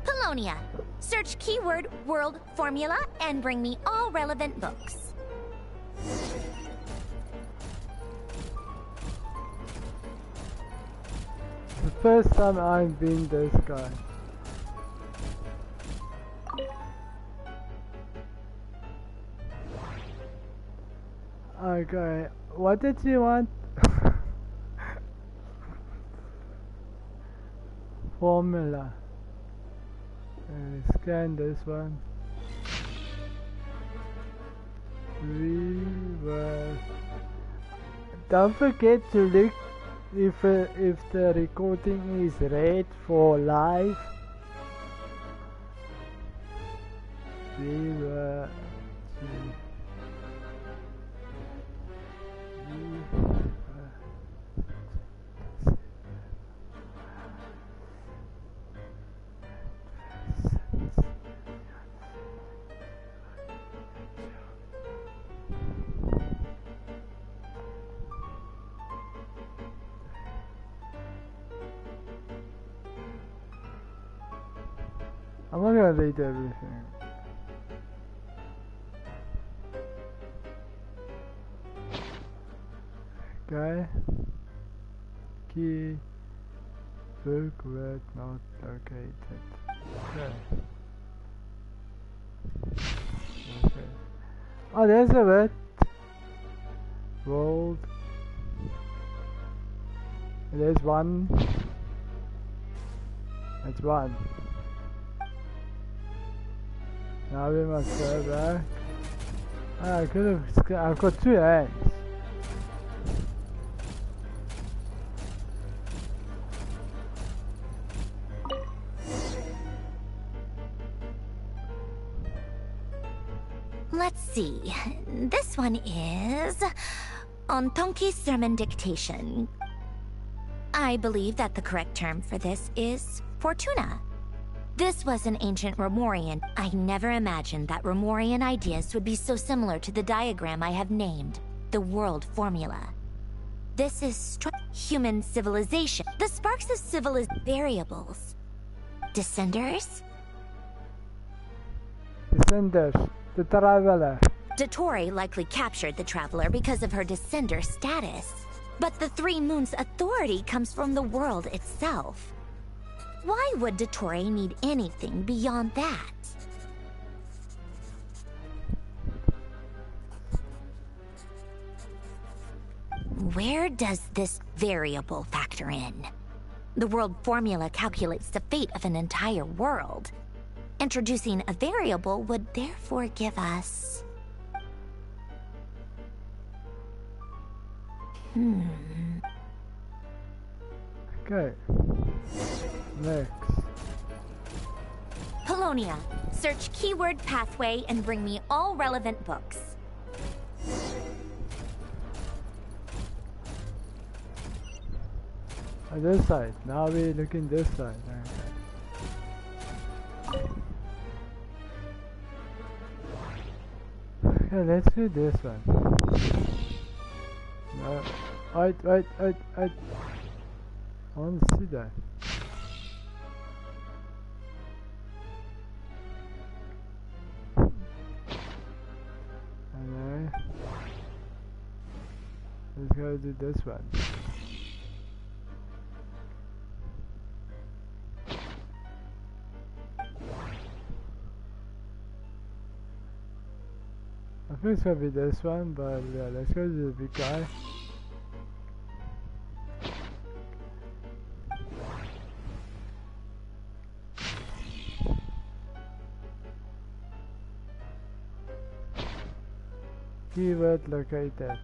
Polonia. Search keyword world formula and bring me all relevant books. The first time I've been this guy. Okay, what did you want? Formula. Scan this one. Reverse. Don't forget to look if the recording is red for live. Reverse. I'm not gonna read everything. Okay. Key. Book word not located. Okay. Okay. Oh, there's a word. Rolled. There's one. That's one. Now we must go back. I could have. I've got two hands. Let's see. This one is Ontonki sermon dictation. I believe that the correct term for this is Fortuna. This was an ancient Romorian. I never imagined that Romorian ideas would be so similar to the diagram I have named, the world formula. This is human civilization. The sparks of civilization variables. Descenders? Descenders. The Traveler. Dottore likely captured the Traveler because of her descender status. But the Three Moons' authority comes from the world itself. Why would Dottore need anything beyond that? Where does this variable factor in? The world formula calculates the fate of an entire world. Introducing a variable would therefore give us... Okay. Next. Polonia. Search keyword pathway and bring me all relevant books. On this side. Now we look in this side. Yeah, let's do this one. No. Wait. I want to see that. Alright. Let's go do this one. I think it's gonna be this one, but yeah, let's go to the big guy. Keyword located.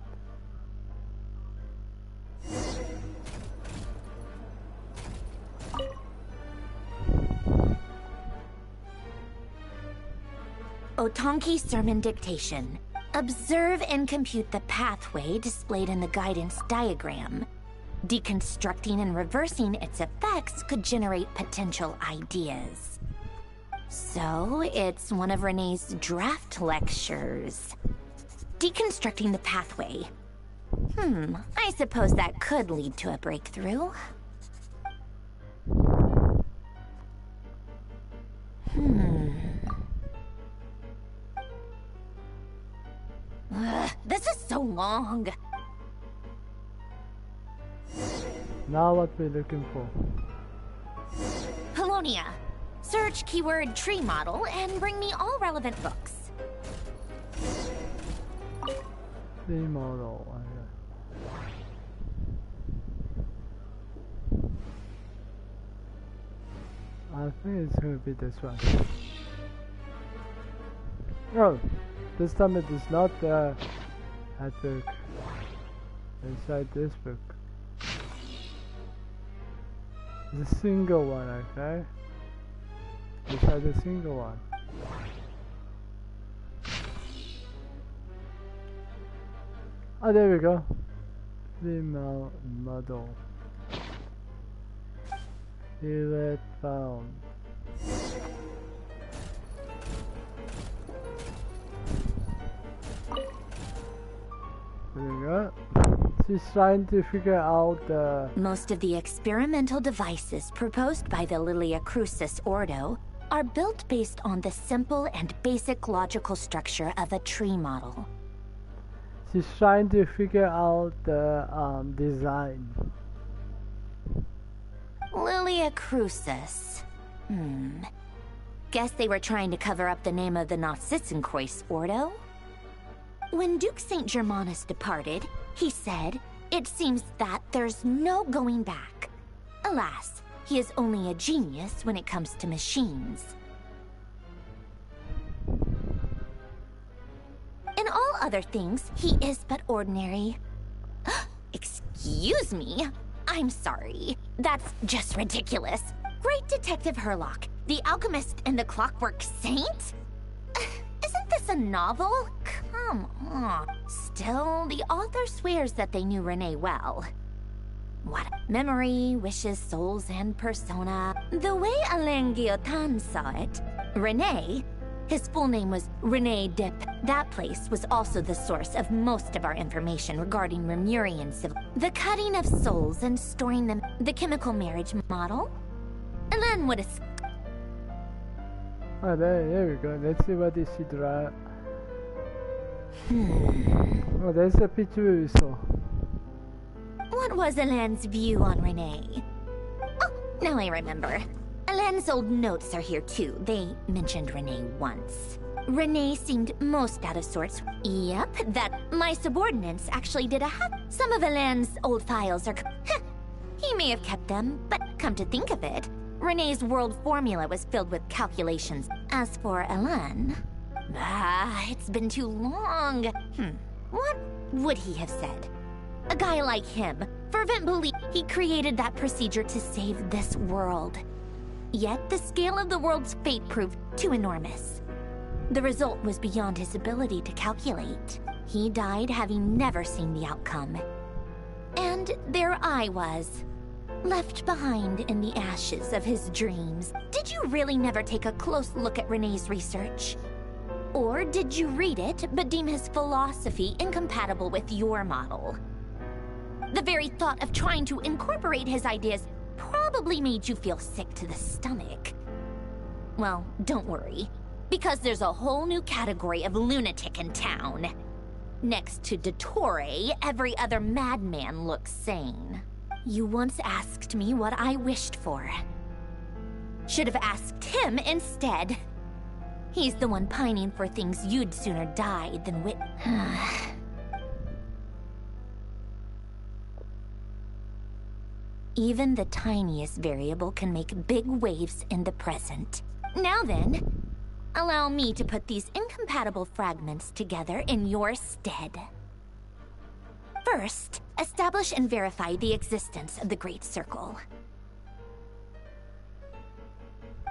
Otonki Sermon Dictation. Observe and compute the pathway displayed in the guidance diagram. Deconstructing and reversing its effects could generate potential ideas. So, it's one of Renee's draft lectures. Deconstructing the pathway. I suppose that could lead to a breakthrough. This is so long. Now what we're looking for. Polonia. Search keyword tree model and bring me all relevant books. Tree model. I think it's gonna be this one. Oh, this time it is not that book. Inside this book. It's a single one, okay? Inside the single one. Oh, there we go. Female model. Keyword found. There we go. She's trying to figure out the... Most of the experimental devices proposed by the Lilia Crucis Ordo are built based on the simple and basic logical structure of a tree model. She's trying to figure out the design. Lilia Crucis. Guess they were trying to cover up the name of the Nautitzenkois Ordo? When Duke St. Germanus departed, he said, "It seems that there's no going back." Alas, he is only a genius when it comes to machines. In all other things, he is but ordinary. Excuse me? I'm sorry. That's just ridiculous. Great Detective Herlock, the alchemist and the clockwork saint? Isn't this a novel? Come on. Still, the author swears that they knew Renee well. What? Memory, wishes, souls, and persona. The way Alain Guillotin saw it, Renee, his full name was Renee Dip. That place was also the source of most of our information regarding Remurian civil. The cutting of souls and storing them, the chemical marriage model. And then what is... Oh, there we go. Let's see what is she draw. Oh, there's a picture we saw. What was Alain's view on Renee? Oh, now I remember. Alain's old notes are here too. They mentioned Renee once. Renee seemed most out of sorts. Yep, that my subordinates actually did a Some of Alain's old files are... He may have kept them, but come to think of it, Renee's world formula was filled with calculations. As for Alain... it's been too long. What would he have said? A guy like him, fervent belief, he created that procedure to save this world. Yet the scale of the world's fate proved too enormous. The result was beyond his ability to calculate. He died having never seen the outcome. And there I was, left behind in the ashes of his dreams. Did you really never take a close look at Renee's research? Or did you read it, but deem his philosophy incompatible with your model? The very thought of trying to incorporate his ideas probably made you feel sick to the stomach. Well, don't worry, because there's a whole new category of lunatic in town. Next to Dottore, every other madman looks sane. You once asked me what I wished for. Should have asked him instead. He's the one pining for things you'd sooner die than Even the tiniest variable can make big waves in the present. Now then, allow me to put these incompatible fragments together in your stead. First, establish and verify the existence of the Great Circle.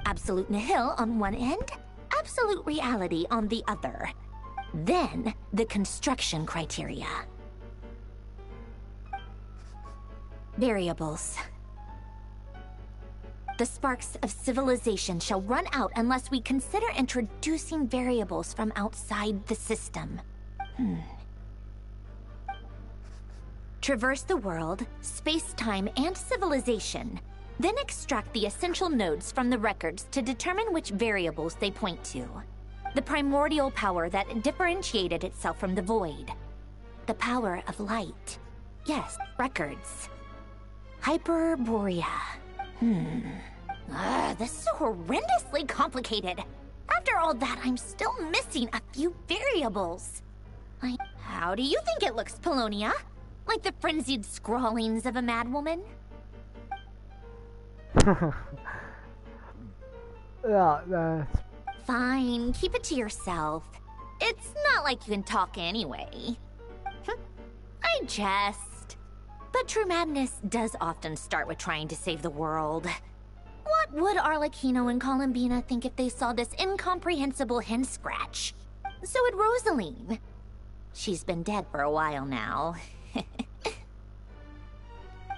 Absolute nihil on one end, absolute reality on the other. Then, the construction criteria. Variables. The sparks of civilization shall run out unless we consider introducing variables from outside the system. Traverse the world, space-time, and civilization. Then extract the essential nodes from the records to determine which variables they point to. The primordial power that differentiated itself from the void. The power of light. Yes, records. Hyperborea. This is horrendously complicated. After all that, I'm still missing a few variables. How do you think it looks, Polonia? Like the frenzied scrawlings of a madwoman? Yeah, that's... Fine, keep it to yourself. It's not like you can talk anyway. I jest. But true madness does often start with trying to save the world. What would Arlecchino and Columbina think if they saw this incomprehensible hen scratch? So would Rosaline. She's been dead for a while now.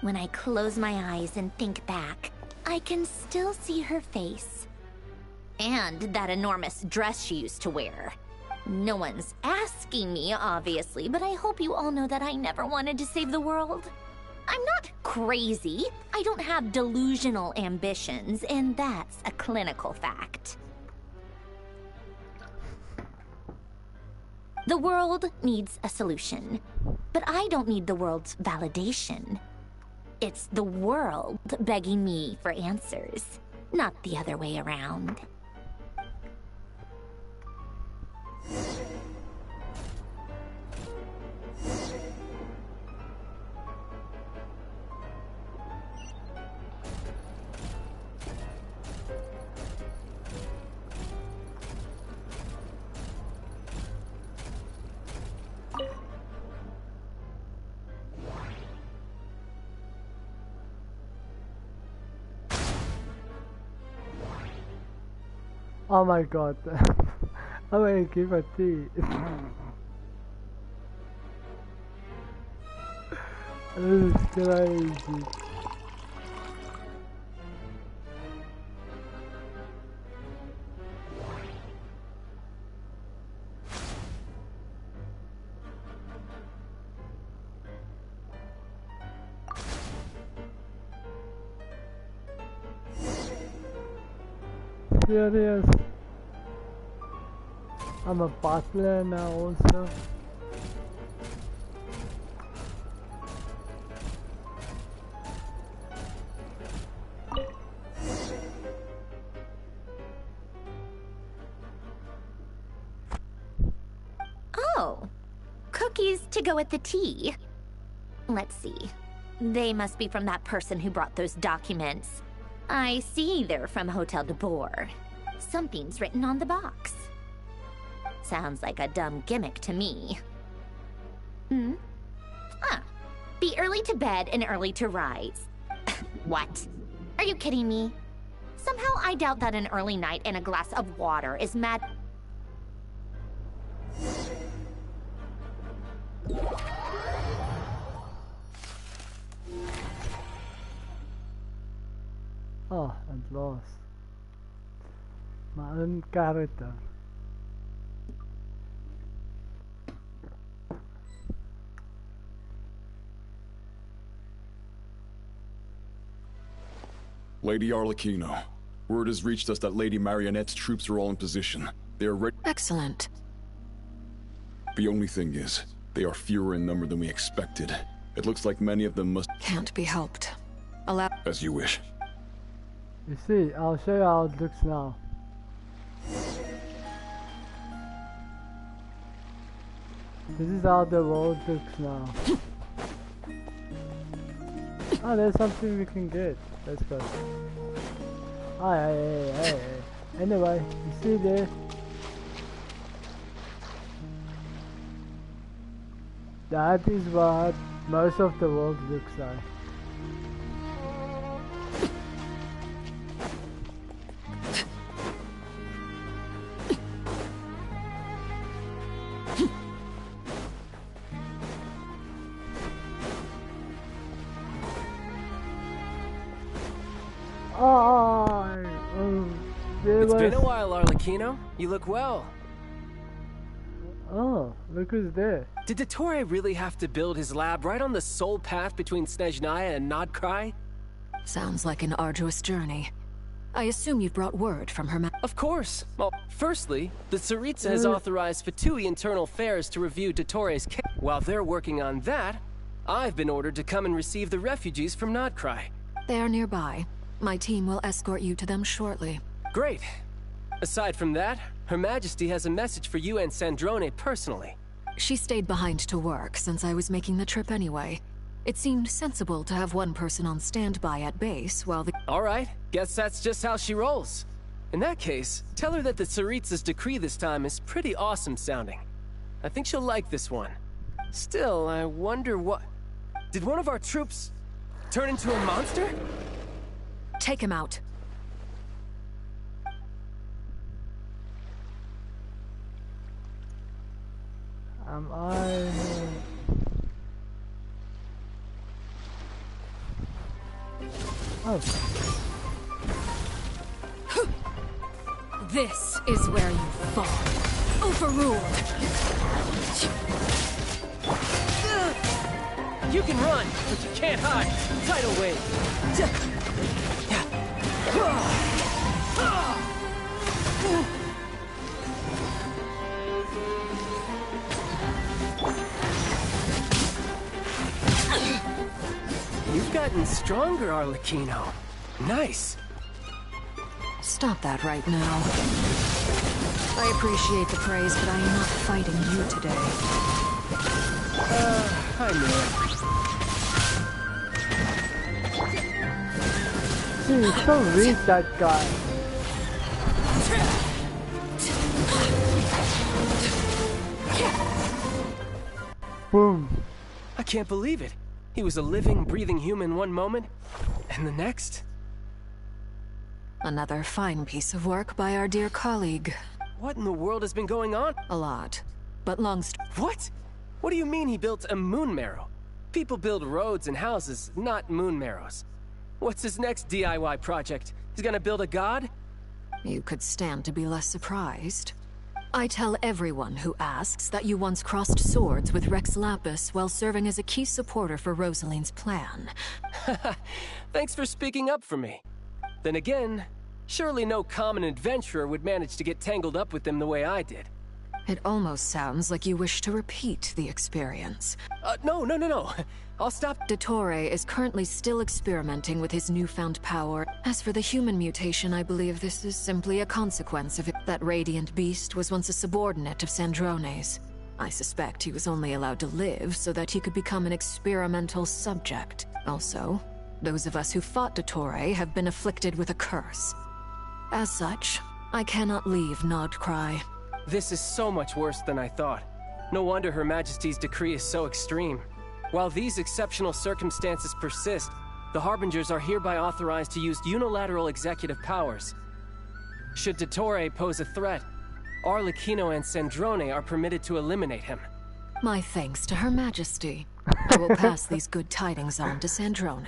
When I close my eyes and think back, I can still see her face. And that enormous dress she used to wear. No one's asking me, obviously, but I hope you all know that I never wanted to save the world. I'm not crazy. I don't have delusional ambitions, and that's a clinical fact. The world needs a solution, but I don't need the world's validation. It's the world begging me for answers, not the other way around. Oh my god. I'm gonna give a tea. This is crazy. Serious. I'm a butler now also. Oh, cookies to go with the tea. Let's see. They must be from that person who brought those documents. I see they're from Hotel de Boer. Something's written on the box. Sounds like a dumb gimmick to me. Be early to bed and early to rise. What? Are you kidding me? Somehow I doubt that an early night and a glass of water is mad. Oh, I'm lost. My own character. Lady Arlecchino, word has reached us that Lady Marionette's troops are all in position. They are ready. Excellent. The only thing is, they are fewer in number than we expected. It looks like many of them must... Can't be helped. Allow... As you wish. You see, I'll show you how it looks now. This is how the world looks now. Oh, there's something we can get. Let's go. Hey. Anyway, you see there? That is what most of the world looks like. It's been a while, Arlecchino. You look well. Oh, look who's there. Did Dottore really have to build his lab right on the sole path between Snezhnaya and Nodcry? Sounds like an arduous journey. I assume you've brought word from her Of course. Well, firstly, the Tsaritsa has authorized Fatui Internal Affairs to review Dottore's case. While they're working on that, I've been ordered to come and receive the refugees from Nodcry. They are nearby. My team will escort you to them shortly. Great. Aside from that, Her Majesty has a message for you and Sandrone personally. She stayed behind to work since I was making the trip anyway. It seemed sensible to have one person on standby at base while the... Alright, guess that's just how she rolls. In that case, tell her that the Tsaritsa's decree this time is pretty awesome sounding. I think she'll like this one. Still, I wonder what... Did one of our troops turn into a monster? Take him out. Am I... Oh. This is where you fall. Overruled. You can run, but you can't hide. Tidal wave. You've gotten stronger, Arlecchino. Nice. Stop that right now. I appreciate the praise, but I am not fighting you today. I knew it. Dude, don't read that guy. Boom. I can't believe it. He was a living, breathing human one moment, and the next... Another fine piece of work by our dear colleague. What in the world has been going on? A lot. But What? What do you mean he built a moon marrow? People build roads and houses, not moon marrows. What's his next DIY project? He's gonna build a god? You could stand to be less surprised. I tell everyone who asks that you once crossed swords with Rex Lapis while serving as a key supporter for Rosaline's plan. Thanks for speaking up for me. Then again, surely no common adventurer would manage to get tangled up with them the way I did. It almost sounds like you wish to repeat the experience. No. I'll stop. Dottore is currently still experimenting with his newfound power. As for the human mutation, I believe this is simply a consequence of it. That radiant beast was once a subordinate of Sandrone's. I suspect he was only allowed to live so that he could become an experimental subject. Also, those of us who fought Dottore have been afflicted with a curse. As such, I cannot leave Nodcry. This is so much worse than I thought. No wonder Her Majesty's decree is so extreme. While these exceptional circumstances persist, the Harbingers are hereby authorized to use unilateral executive powers. Should Dottore pose a threat, Arlecchino and Sandrone are permitted to eliminate him. My thanks to Her Majesty. I will pass these good tidings on to Sandrone.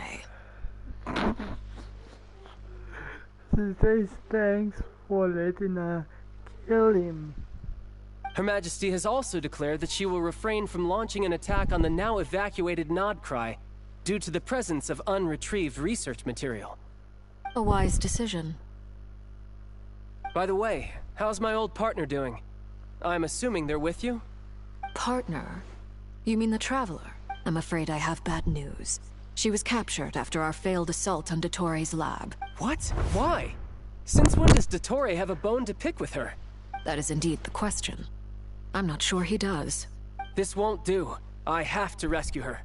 She says thanks for letting her kill him. Her Majesty has also declared that she will refrain from launching an attack on the now evacuated Nodcry due to the presence of unretrieved research material. A wise decision. By the way, how's my old partner doing? I'm assuming they're with you? Partner? You mean the Traveler? I'm afraid I have bad news. She was captured after our failed assault on Dottore lab. What? Why? Since when does Dottore have a bone to pick with her? That is indeed the question. I'm not sure he does. This won't do. I have to rescue her.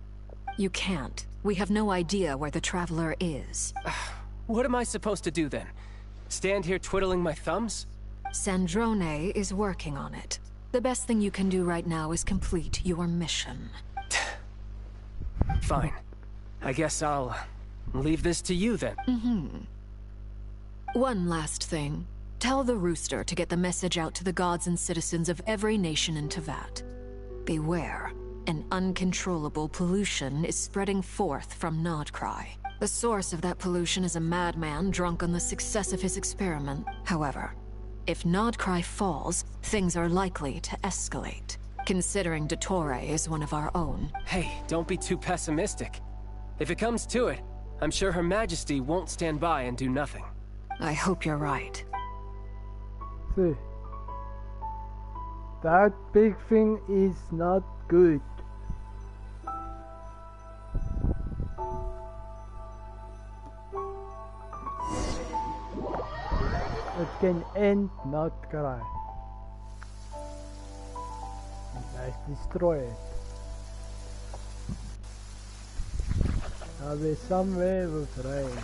You can't. We have no idea where the Traveler is. What am I supposed to do then? Stand here twiddling my thumbs? Sandrone is working on it. The best thing you can do right now is complete your mission. Fine. I guess I'll leave this to you then. One last thing. Tell the Rooster to get the message out to the gods and citizens of every nation in Teyvat. Beware. An uncontrollable pollution is spreading forth from Nodcry. The source of that pollution is a madman drunk on the success of his experiment. However, if Nodcry falls, things are likely to escalate. Considering Dottore is one of our own. Hey, don't be too pessimistic. If it comes to it, I'm sure Her Majesty won't stand by and do nothing. I hope you're right. See, that big thing is not good. It can end, not cry. Let's destroy it. I'll be somewhere with rain.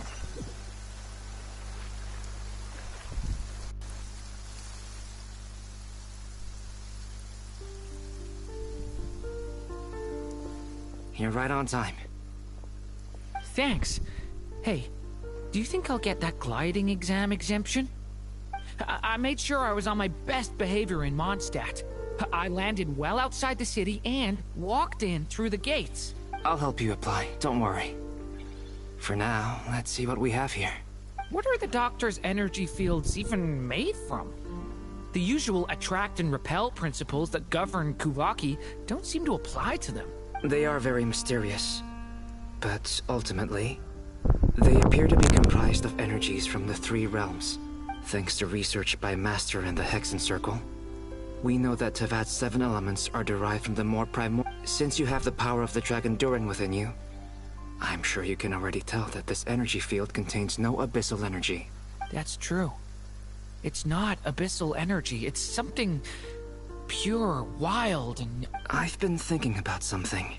You're right on time. Thanks. Hey, do you think I'll get that gliding exam exemption? I made sure I was on my best behavior in Mondstadt. I landed well outside the city and walked in through the gates. I'll help you apply, don't worry. For now, let's see what we have here. What are the doctor's energy fields even made from? The usual attract and repel principles that govern Kuvaki don't seem to apply to them. They are very mysterious, but ultimately, they appear to be comprised of energies from the three realms. Thanks to research by Master in the Hexen Circle, we know that Teyvat's 7 elements are derived from the more primordial. Since you have the power of the Dragon Durin within you, I'm sure you can already tell that this energy field contains no abyssal energy. That's true. It's not abyssal energy, it's something pure, wild, and... I've been thinking about something.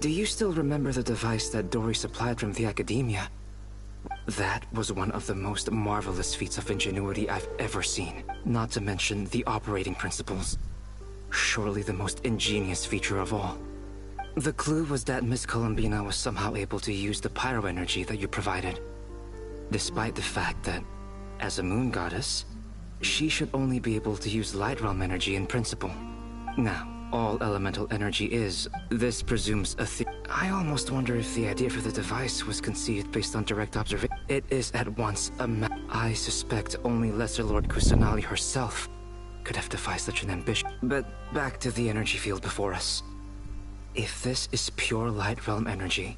Do you still remember the device that Dory supplied from the Academia? That was one of the most marvelous feats of ingenuity I've ever seen. Not to mention the operating principles. Surely the most ingenious feature of all. The clue was that Miss Columbina was somehow able to use the pyro energy that you provided. Despite the fact that, as a moon goddess, she should only be able to use light realm energy in principle. Now, all elemental energy is, this presumes I almost wonder if the idea for the device was conceived based on direct observation. It is at once I suspect only Lesser Lord Kusanali herself could have devised such an ambition. But back to the energy field before us. If this is pure light realm energy,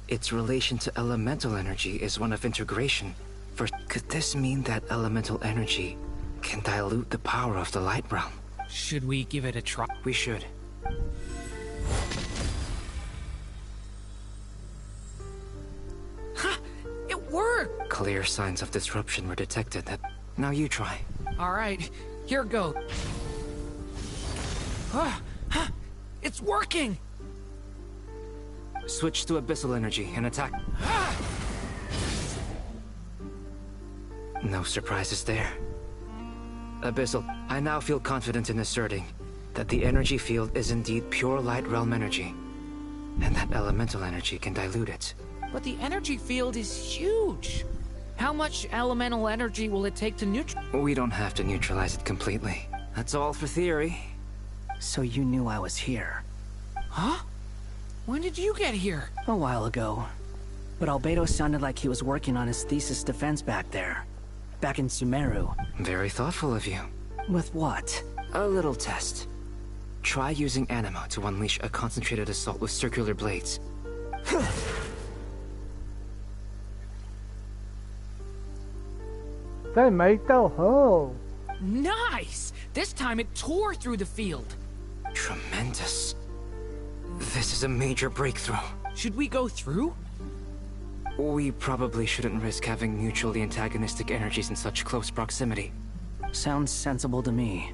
its relation to elemental energy is one of integration. First, could this mean that elemental energy can dilute the power of the light realm? Should we give it a try? We should. Ha! It worked! Clear signs of disruption were detected. Now you try. Alright, here goes. It's working! Switch to abyssal energy and attack. No surprises there. Abyssal, I now feel confident in asserting that the energy field is indeed pure light realm energy, and that elemental energy can dilute it. But the energy field is huge. How much elemental energy will it take to neutralize? We don't have to neutralize it completely. That's all for theory. So you knew I was here? Huh? When did you get here? A while ago. But Albedo sounded like he was working on his thesis defense back there. Back in Sumeru. Very thoughtful of you. With what? A little test. Try using Anima to unleash a concentrated assault with circular blades. They make the hole. Nice! This time it tore through the field. Tremendous. This is a major breakthrough. Should we go through? We probably shouldn't risk having mutually antagonistic energies in such close proximity. Sounds sensible to me.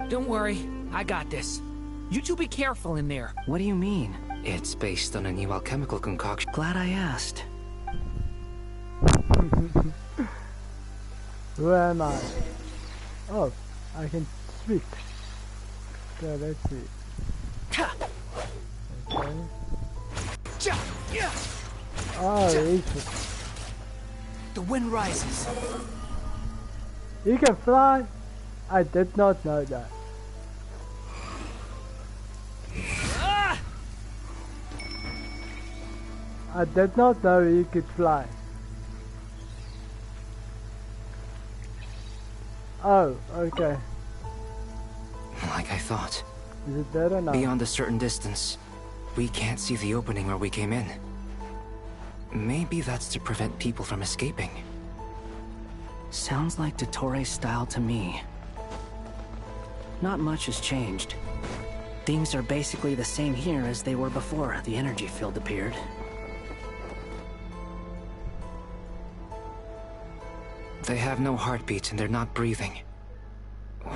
Don't worry, I got this. You two be careful in there. What do you mean? It's based on a new alchemical concoction. Glad I asked. Who am I? Oh, I can switch. Okay, let's see. Okay. Oh, the wind rises. You can fly? I did not know that. I did not know you could fly. Oh, okay. Like I thought. Is it better now? Beyond a certain distance, we can't see the opening where we came in. Maybe that's to prevent people from escaping. Sounds like Dottore style to me. Not much has changed. Things are basically the same here as they were before the energy field appeared. They have no heartbeats and they're not breathing.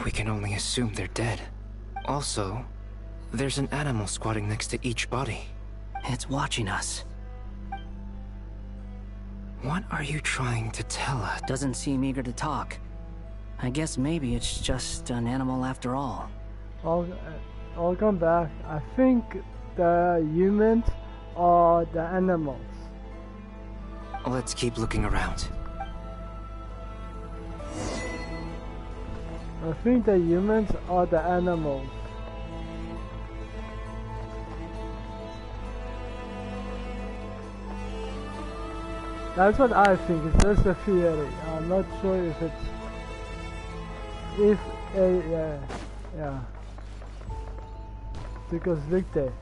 We can only assume they're dead. Also, there's an animal squatting next to each body. It's watching us. What are you trying to tell us? Doesn't seem eager to talk. I guess maybe it's just an animal after all. I'll come back. I think the humans are the animals. Let's keep looking around. I think the humans are the animals. That's what I think. It's just a theory. I'm not sure if it's... yeah. Because look there.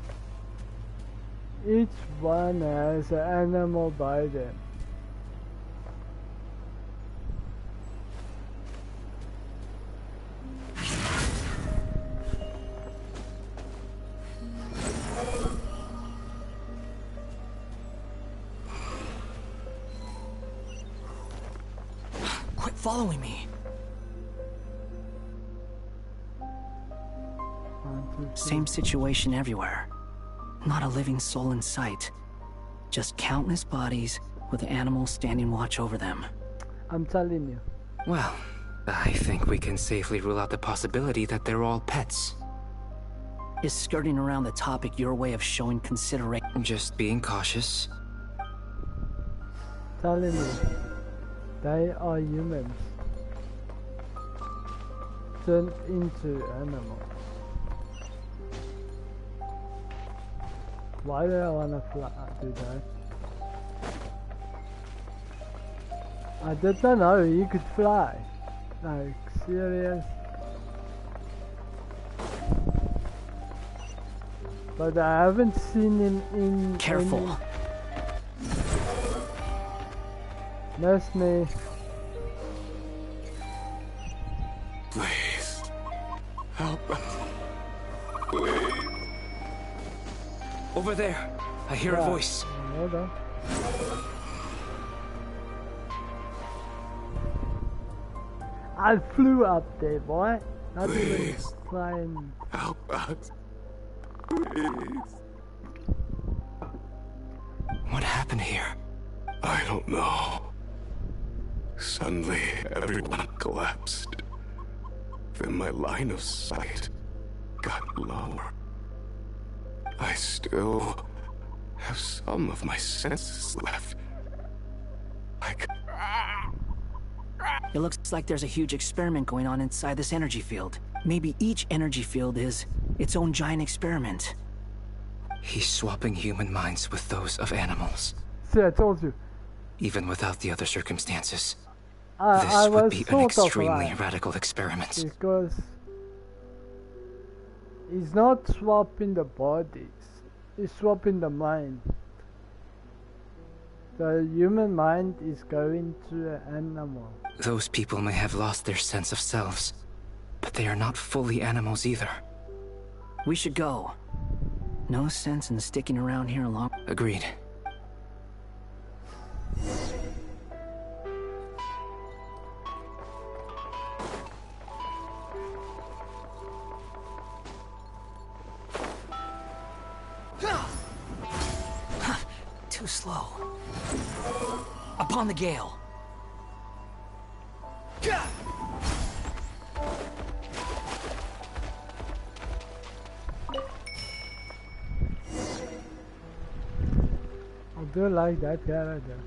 Each one has an animal by them. Quit following me. Same situation everywhere. Not a living soul in sight. Just countless bodies with animals standing watch over them. I'm telling you. Well, I think we can safely rule out the possibility that they're all pets. Is skirting around the topic your way of showing consideration? Just being cautious. Telling you. They are humans. Turned into animals. Why do I wanna do that? I did not know you could fly. Like, serious? But I haven't seen him in... Careful. Miss me. Please. Help us. Please. Over there. I hear a voice. Hold on. I flew up there, boy. Not even flying. Help us. Please. What happened here? I don't know. Suddenly, everyone collapsed. Then my line of sight got lower. I still have some of my senses left. It looks like there's a huge experiment going on inside this energy field. Maybe each energy field is its own giant experiment. He's swapping human minds with those of animals. See, I told you. Even without the other circumstances. I This would be an sort of extremely right. radical experiment. Because he's not swapping the bodies, he's swapping the mind. The human mind is going to an animal. Those people may have lost their sense of selves, but they are not fully animals either. We should go. No sense in sticking around here long. Agreed. Too slow. Upon the gale. I do like that character.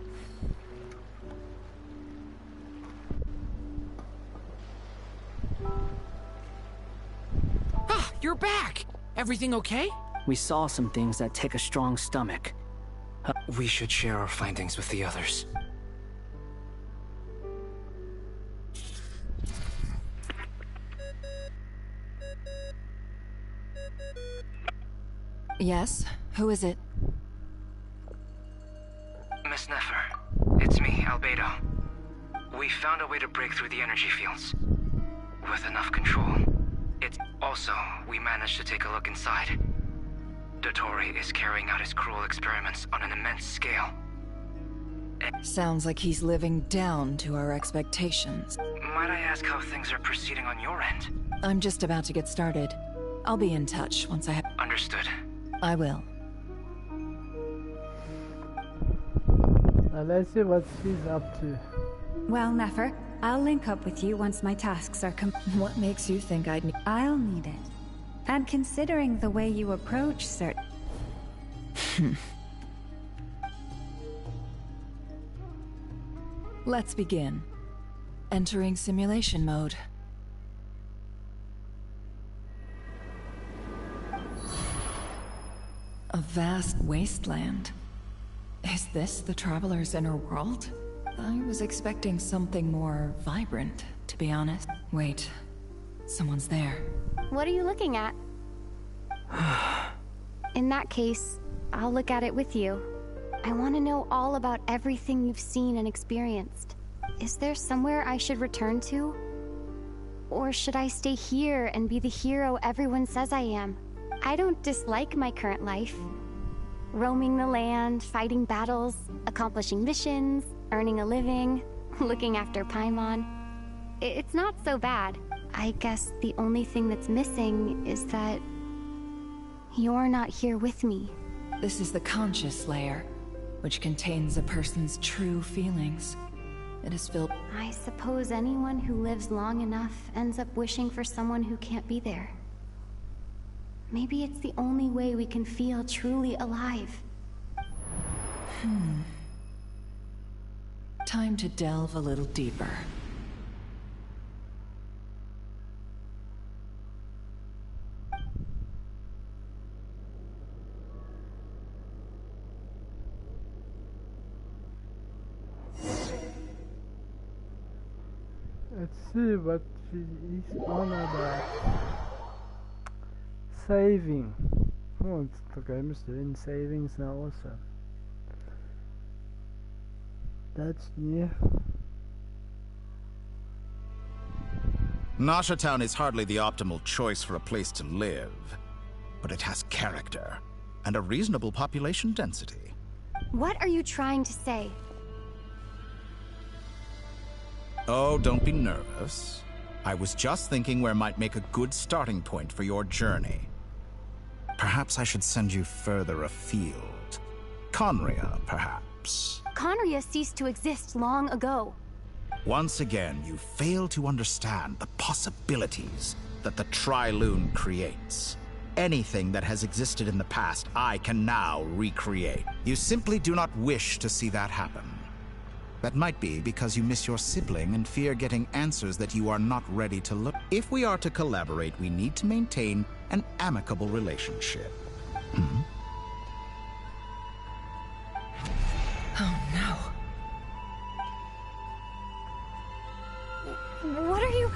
Ah, you're back! Everything okay? We saw some things that take a strong stomach. We should share our findings with the others. Yes? Who is it? Miss Nefer, it's me, Albedo. We found a way to break through the energy fields. With enough control. We managed to take a look inside. Dottore is carrying out his cruel experiments on an immense scale. Sounds like he's living down to our expectations. Might I ask how things are proceeding on your end? I'm just about to get started. I'll be in touch once I have... Understood. I will. Now let's see what she's up to. Well, Nefer, I'll link up with you once my tasks are What makes you think I'd need... I'll need it. And considering the way you approach certain... Let's begin. Entering simulation mode. A vast wasteland. Is this the Traveler's inner world? I was expecting something more vibrant, to be honest. Wait, someone's there. What are you looking at? In that case, I'll look at it with you. I want to know all about everything you've seen and experienced. Is there somewhere I should return to? Or should I stay here and be the hero everyone says I am? I don't dislike my current life. Roaming the land, fighting battles, accomplishing missions, earning a living, looking after Paimon. It's not so bad. I guess the only thing that's missing is that you're not here with me. This is the conscious layer, which contains a person's true feelings. It is filled... I suppose anyone who lives long enough ends up wishing for someone who can't be there. Maybe it's the only way we can feel truly alive. Time to delve a little deeper. Let's see what she is on about. Saving. Oh, the game is doing savings now also. That's new. Nasha Town is hardly the optimal choice for a place to live, but it has character and a reasonable population density. What are you trying to say? Oh, don't be nervous. I was just thinking where might make a good starting point for your journey. Perhaps I should send you further afield. Conria, perhaps. Conria ceased to exist long ago. Once again, you fail to understand the possibilities that the Tri-Lune creates. Anything that has existed in the past, I can now recreate. You simply do not wish to see that happen. That might be because you miss your sibling and fear getting answers that you are not ready to look. If we are to collaborate, we need to maintain an amicable relationship. Oh no. What are you...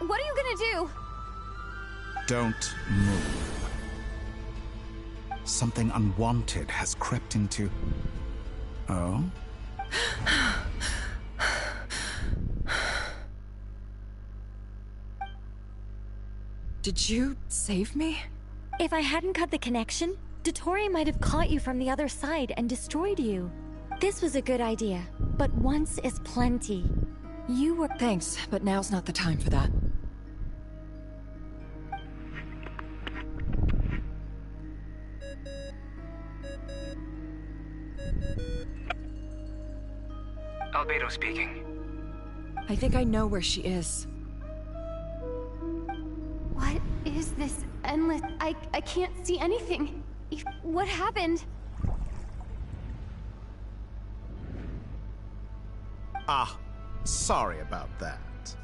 What are you gonna do? Don't move. Something unwanted has crept into... Oh? Did you save me? If I hadn't cut the connection, Dottore might have caught you from the other side and destroyed you. This was a good idea, but once is plenty. You were— Thanks, but now's not the time for that. Albedo speaking. I think I know where she is. What is this endless— I can't see anything. What happened? Ah, sorry about that.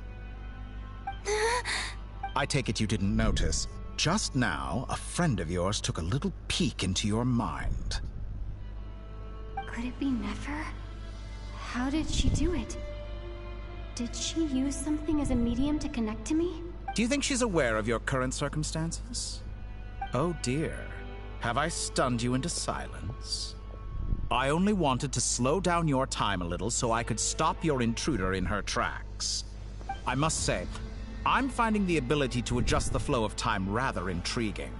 I take it you didn't notice. Just now, a friend of yours took a little peek into your mind. Could it be Nefer? How did she do it? Did she use something as a medium to connect to me? Do you think she's aware of your current circumstances? Oh dear. Have I stunned you into silence? I only wanted to slow down your time a little so I could stop your intruder in her tracks. I must say, I'm finding the ability to adjust the flow of time rather intriguing.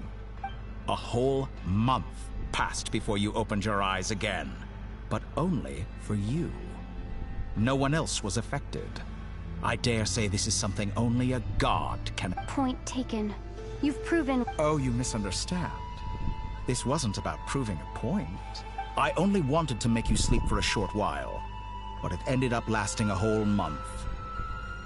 A whole month passed before you opened your eyes again, but only for you. No one else was affected. I dare say this is something only a god can— Point taken. You've proven— Oh, you misunderstand. This wasn't about proving a point. I only wanted to make you sleep for a short while, but it ended up lasting a whole month.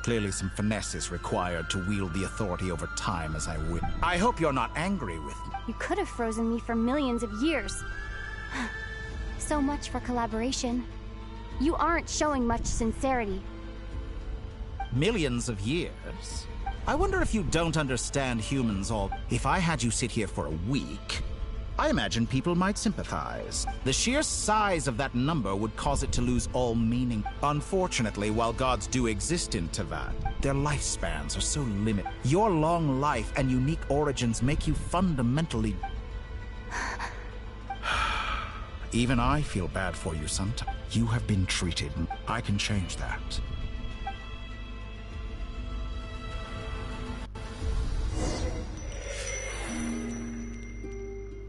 Clearly some finesse is required to wield the authority over time as I will. I hope you're not angry with me. You could have frozen me for millions of years. So much for collaboration. You aren't showing much sincerity. Millions of years? I wonder if you don't understand humans all. If I had you sit here for a week, I imagine people might sympathize. The sheer size of that number would cause it to lose all meaning. Unfortunately, while gods do exist in Teyvat, their lifespans are so limited. Your long life and unique origins make you fundamentally... Even I feel bad for you sometimes. You have been treated. I can change that.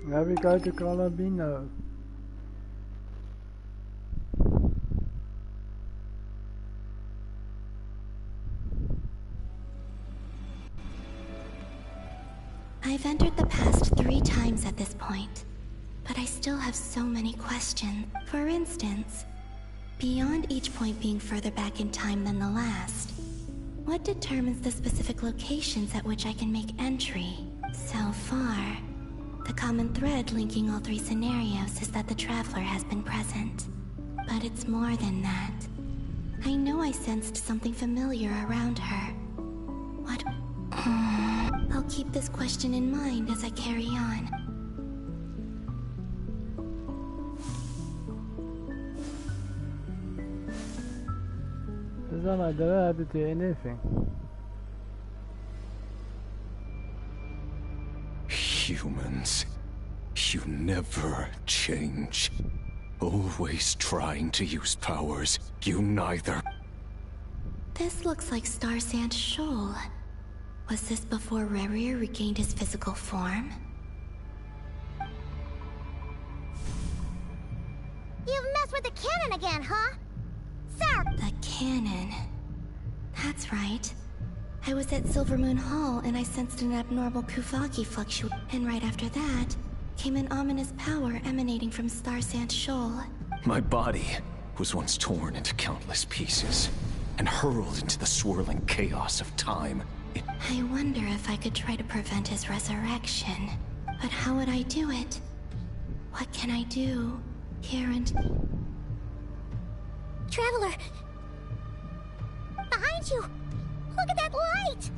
Now we go to Colabino. I've entered the past 3 times at this point, but I still have so many questions. For instance, beyond each point being further back in time than the last, what determines the specific locations at which I can make entry? So far, the common thread linking all 3 scenarios is that the Traveler has been present. But it's more than that. I know I sensed something familiar around her. What? I'll keep this question in mind as I carry on. I don't have to do anything. Humans, you never change. Always trying to use powers you neither. This looks like Star Sand Shoal. Was this before Rerir regained his physical form? You've messed with the cannon again, huh? Sir! The cannon. That's right. I was at Silvermoon Hall and I sensed an abnormal Kuvaki fluctuation. And right after that, came an ominous power emanating from Star Sand Shoal. My body was once torn into countless pieces and hurled into the swirling chaos of time. I wonder if I could try to prevent his resurrection. But how would I do it? What can I do? Here and... Traveler! Behind you! Look at that light!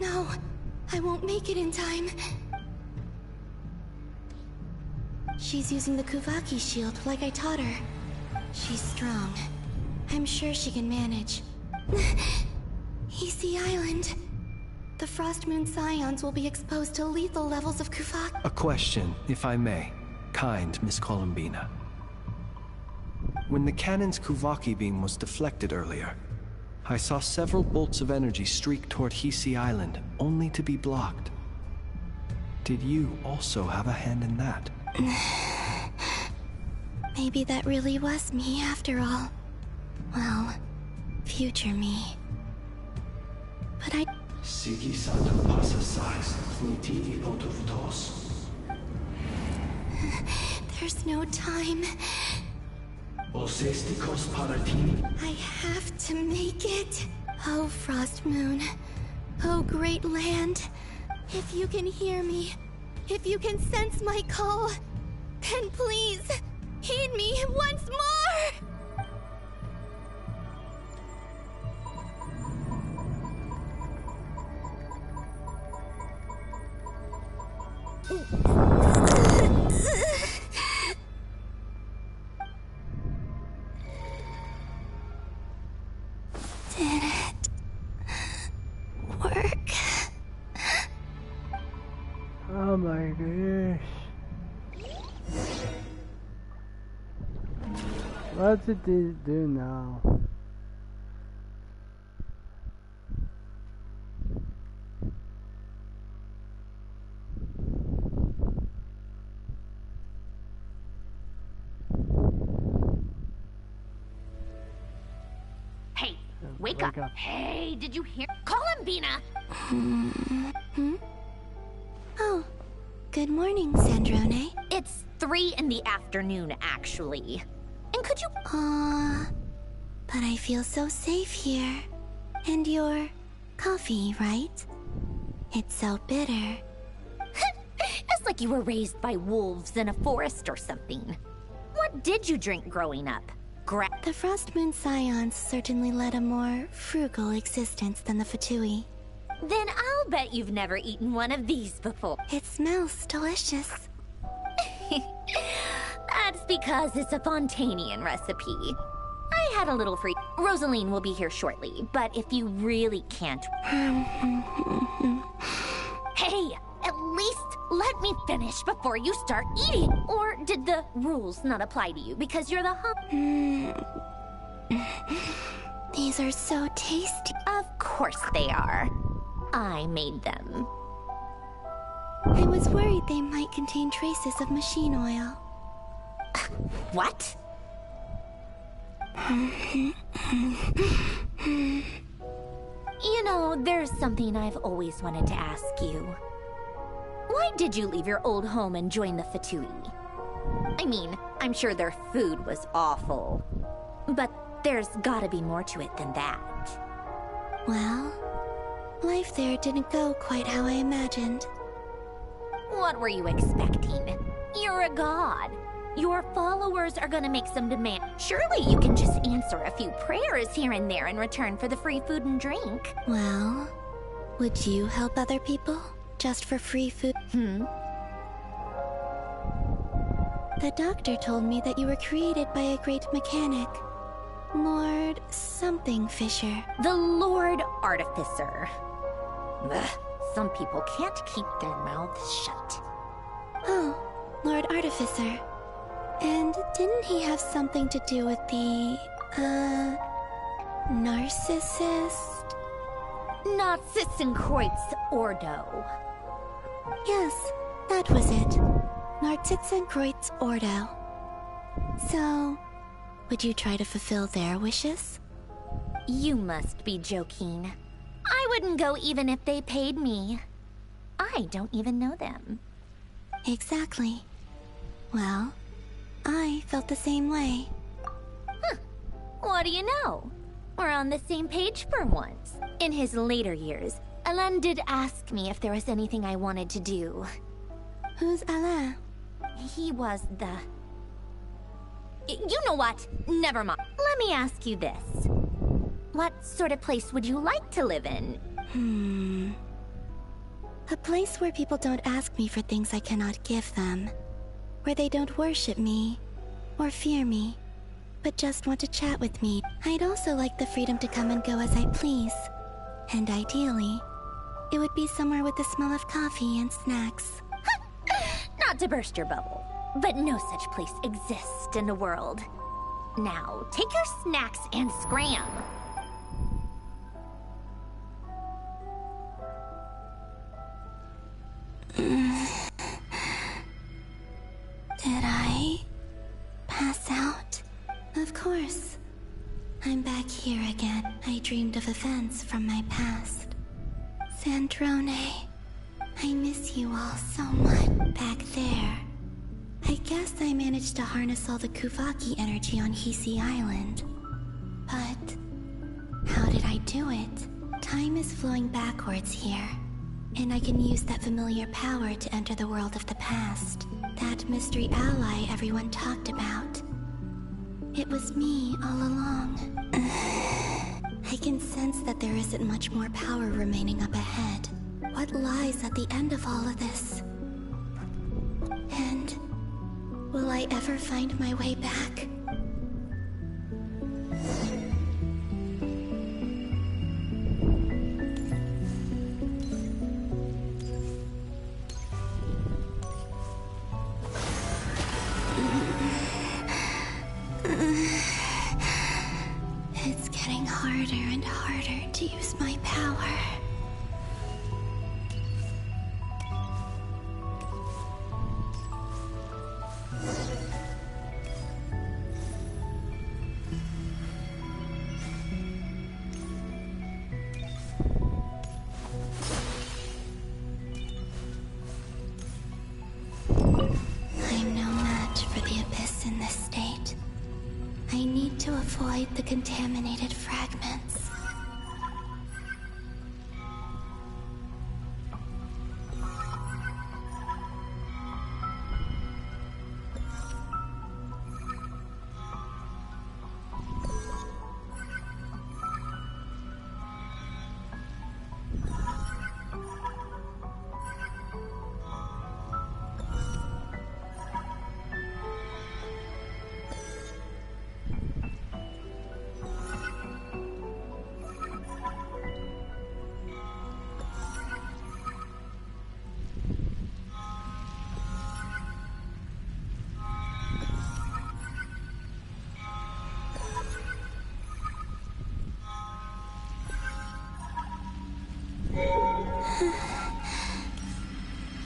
No, I won't make it in time. She's using the Kuvaki shield like I taught her. She's strong. I'm sure she can manage. EC Island. the Frost Moon Scions will be exposed to lethal levels of Kuvak. A question, if I may. Kind Miss Columbina. When the cannon's Kuvaki beam was deflected earlier, I saw several bolts of energy streak toward Hisi Island, only to be blocked. Did you also have a hand in that? Maybe that really was me after all. Well, future me. But I... There's no time. I have to make it. Oh, Frost Moon. Oh, great land. If you can hear me, if you can sense my call, then please, heed me once more! Did it work? Oh my gosh. What did they do now? Hey, wake up. Hey, did you hear? Columbina! Oh, good morning, Sandrone. It's 3 in the afternoon, actually. And could you... But I feel so safe here. And your coffee, right? It's so bitter. It's like you were raised by wolves in a forest or something. What did you drink growing up? The Frost Moon Scions certainly led a more frugal existence than the Fatui. Then I'll bet you've never eaten one of these before. It smells delicious. That's because it's a Fontanian recipe. I had a little free. Rosaline will be here shortly, but if you really can't... Hey, at least let me finish before you start eating. Or did the rules not apply to you because you're the These are so tasty. Of course they are. I made them. I was worried they might contain traces of machine oil. What? You know, there's something I've always wanted to ask you. Why did you leave your old home and join the Fatui? I mean, I'm sure their food was awful. But there's gotta be more to it than that. Well, life there didn't go quite how I imagined. What were you expecting? You're a god. Your followers are gonna make some demand. Surely you can just answer a few prayers here and there in return for the free food and drink. Well, would you help other people just for free food? The doctor told me that you were created by a great mechanic. Lord something Fisher. The Lord Artificer. Ugh, some people can't keep their mouths shut. Oh, Lord Artificer. And didn't he have something to do with the, narcissist? Narcissenkreuz Ordo. Yes, that was it. Narcissenkreuz Ordo. So, would you try to fulfill their wishes? You must be joking. I wouldn't go even if they paid me. I don't even know them. Exactly. Well, I felt the same way. Huh. What do you know? We're on the same page for once. In his later years, Alain did ask me if there was anything I wanted to do. Who's Alain? He was the... You know what? Never mind. Let me ask you this. What sort of place would you like to live in? A place where people don't ask me for things I cannot give them. Where they don't worship me, or fear me, but just want to chat with me. I'd also like the freedom to come and go as I please. And ideally, It would be somewhere with the smell of coffee and snacks. Not to burst your bubble, but no such place exists in the world. Now, take your snacks and scram. Did I pass out? Of course. I'm back here again. I dreamed of events from my past. Sandrone, I miss you all so much back there. I guess I managed to harness all the Kuvaki energy on Hisi Island. But how did I do it? Time is flowing backwards here, and I can use that familiar power to enter the world of the past. That mystery ally everyone talked about. It was me all along. I can sense that there isn't much more power remaining up ahead. What lies at the end of all of this? And will I ever find my way back? It's getting harder and harder to use my power. I'm no match for the Abyss in this state. I need to avoid the contaminated fragments.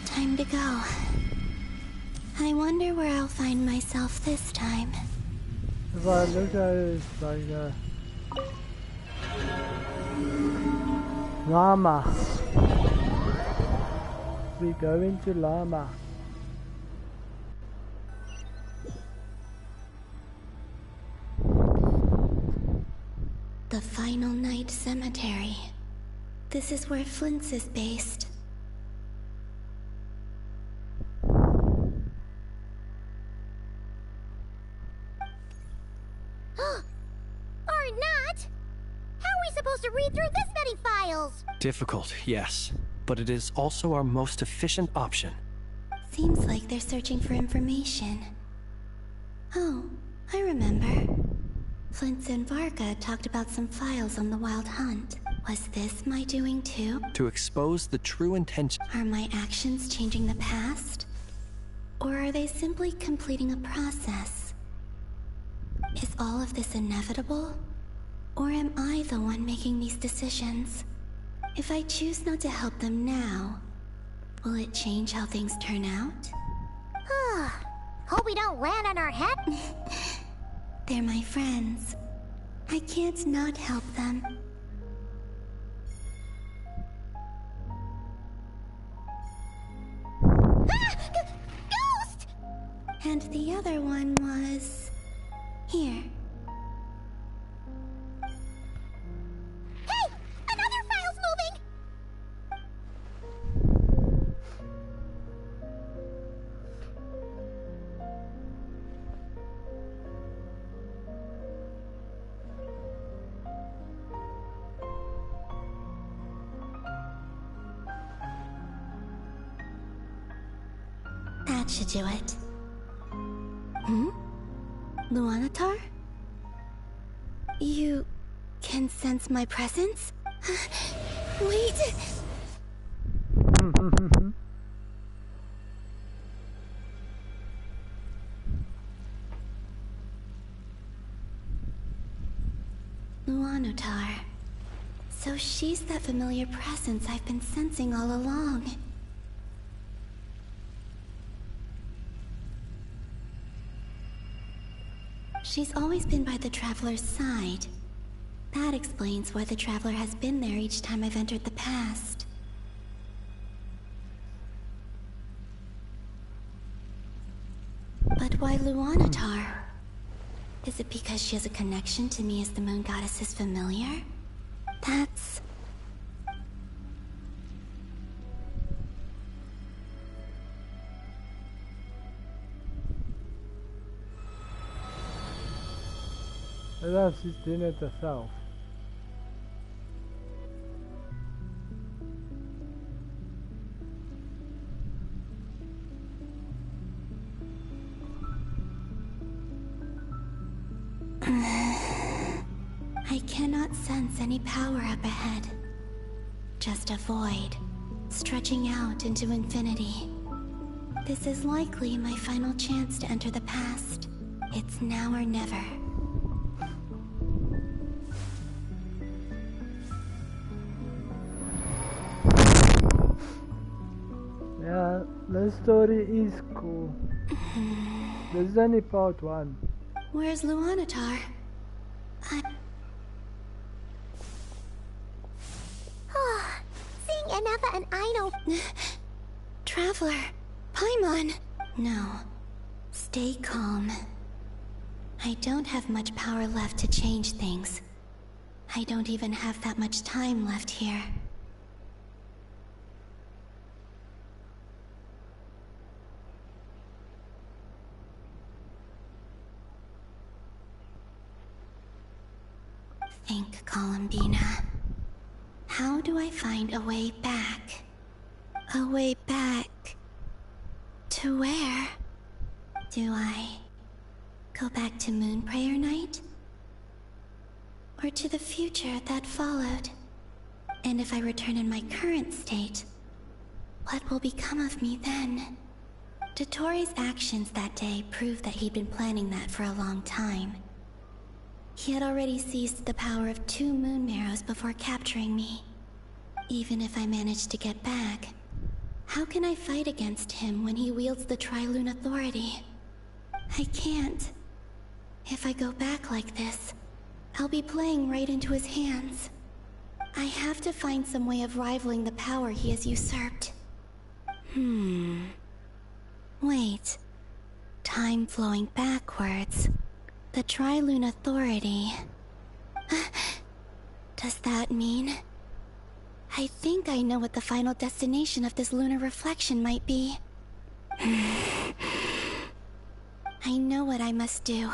Time to go. I wonder where I'll find myself this time. If I look at it, it's like llama. We go into llama. The Final Night Cemetery. This is where Flint's is based. Or not? How are we supposed to read through this many files? Difficult, yes, but it is also our most efficient option. Seems like they're searching for information. Oh, I remember. Flint and Varga talked about some files on the Wild Hunt. Was this my doing too? To expose the true intention. Are my actions changing the past? Or are they simply completing a process? Is all of this inevitable? Or am I the one making these decisions? If I choose not to help them now, will it change how things turn out? Hope we don't land on our head. They're my friends. I can't not help them. Ghost! And the other one was... here. Hey! Another file's moving! That should do it. Luanatar? You can sense my presence? Wait! Luanotar. So she's that familiar presence I've been sensing all along. She's always been by the Traveler's side. That explains why the Traveler has been there each time I've entered the past. But why Luanatar? Is it because she has a connection to me as the Moon Goddess's familiar? That's... Well, she's doing it herself. I cannot sense any power up ahead. Just a void, stretching out into infinity. This is likely my final chance to enter the past. It's now or never. Yeah, the story is cool. This is only part 1. Where's Luanatar? Seeing Anafa and Aino... Traveler, Paimon. No, stay calm. I don't have much power left to change things. I don't even have that much time left here. Think, Columbina. How do I find a way back? A way back... to where? Do I go back to Moonprayer Night? Or to the future that followed? And if I return in my current state, what will become of me then? Dotori's actions that day proved that he'd been planning that for a long time. He had already seized the power of 2 Moon Marrows before capturing me. Even if I managed to get back, how can I fight against him when he wields the Tri-Lune Authority? I can't. If I go back like this, I'll be playing right into his hands. I have to find some way of rivaling the power he has usurped. Wait. Time flowing backwards. The Tri-Lune Authority. Does that mean... I think I know what the final destination of this lunar reflection might be. I know what I must do.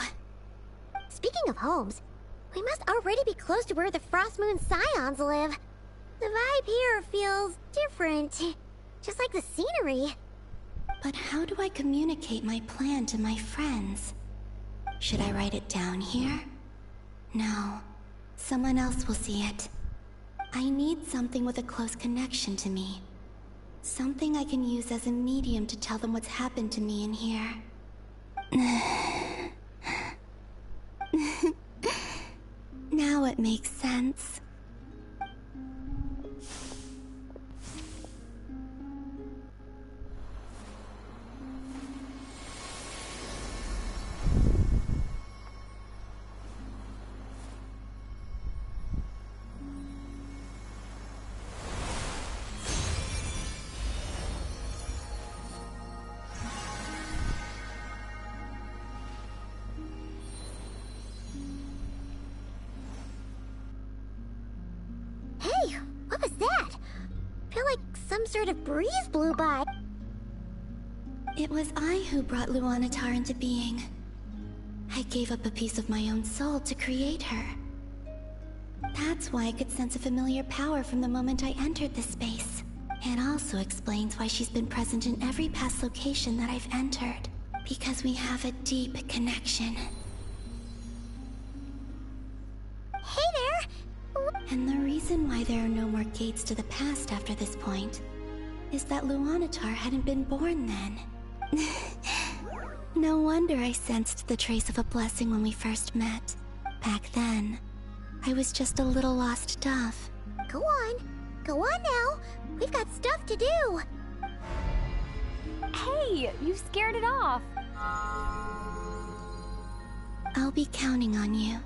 Speaking of homes, we must already be close to where the Frost Moon Scions live. The vibe here feels different, just like the scenery. But how do I communicate my plan to my friends? Should I write it down here? No. Someone else will see it. I need something with a close connection to me. Something I can use as a medium to tell them what's happened to me in here. Now it makes sense. Hey, what was that? I feel like some sort of breeze blew by. It was I who brought Luanatar into being. I gave up a piece of my own soul to create her. That's why I could sense a familiar power from the moment I entered this space. It also explains why she's been present in every past location that I've entered. Because we have a deep connection. Hey there! And the reason why there are no more gates to the past after this point is that Luanatar hadn't been born then. No wonder I sensed the trace of a blessing when we first met. Back then, I was just a little lost dove. Go on. Go on now. We've got stuff to do. Hey, you scared it off. I'll be counting on you.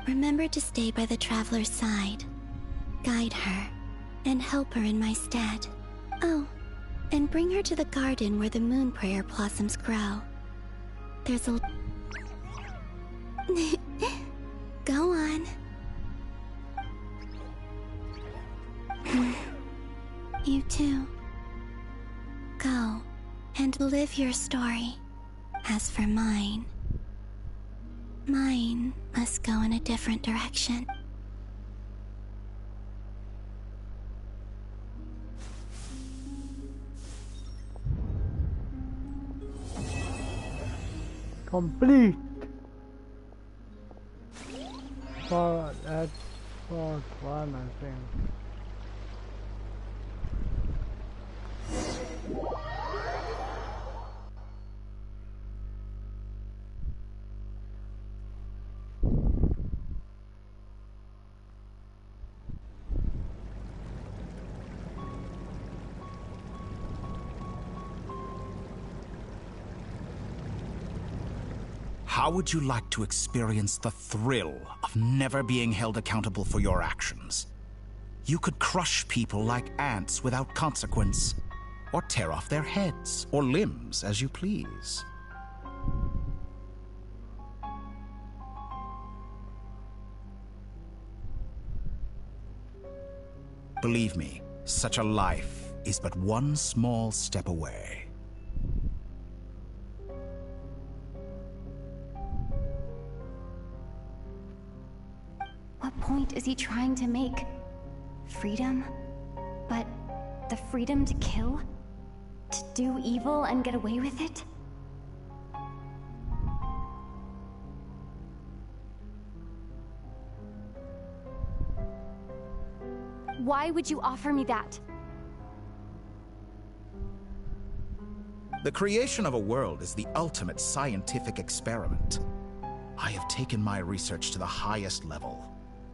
Remember to stay by the Traveler's side. Guide her, and help her in my stead. Oh, and bring her to the garden where the moon prayer blossoms grow. There's a... Go on. You too. Go, and live your story. As for mine must go in a different direction. Complete. For that's part 1, I think. How would you like to experience the thrill of never being held accountable for your actions? You could crush people like ants without consequence, or tear off their heads or limbs as you please. Believe me, such a life is but one small step away. What point is he trying to make? Freedom? But the freedom to kill? To do evil and get away with it? Why would you offer me that? The creation of a world is the ultimate scientific experiment. I have taken my research to the highest level,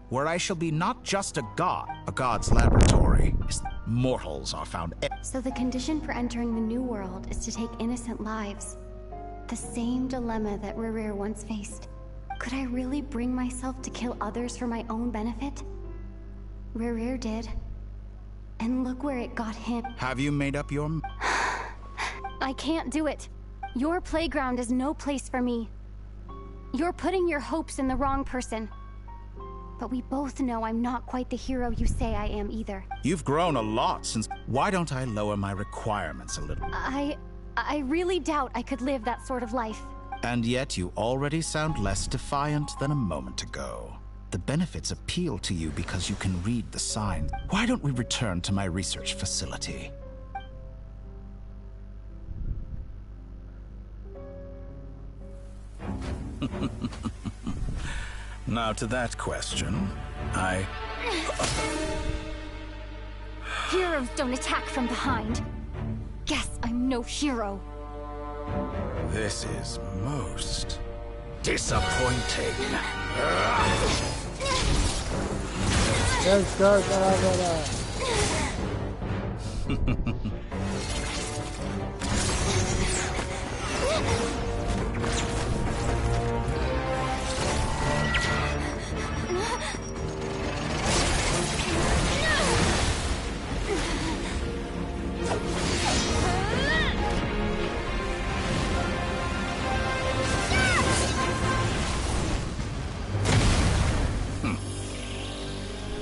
where I shall be not just a god. A god's laboratory is mortals are found. So the condition for entering the new world is to take innocent lives. The same dilemma that Rerir once faced. Could I really bring myself to kill others for my own benefit? Rerir did. And look where it got him. Have you made up your... I can't do it. Your playground is no place for me. You're putting your hopes in the wrong person. But we both know I'm not quite the hero you say I am either. You've grown a lot since... Why don't I lower my requirements a little? I really doubt I could live that sort of life. And yet you already sound less defiant than a moment ago. The benefits appeal to you because you can read the signs. Why don't we return to my research facility? Now to that question, Heroes don't attack from behind. Guess I'm no hero. This is most disappointing. Let's go, Barbara.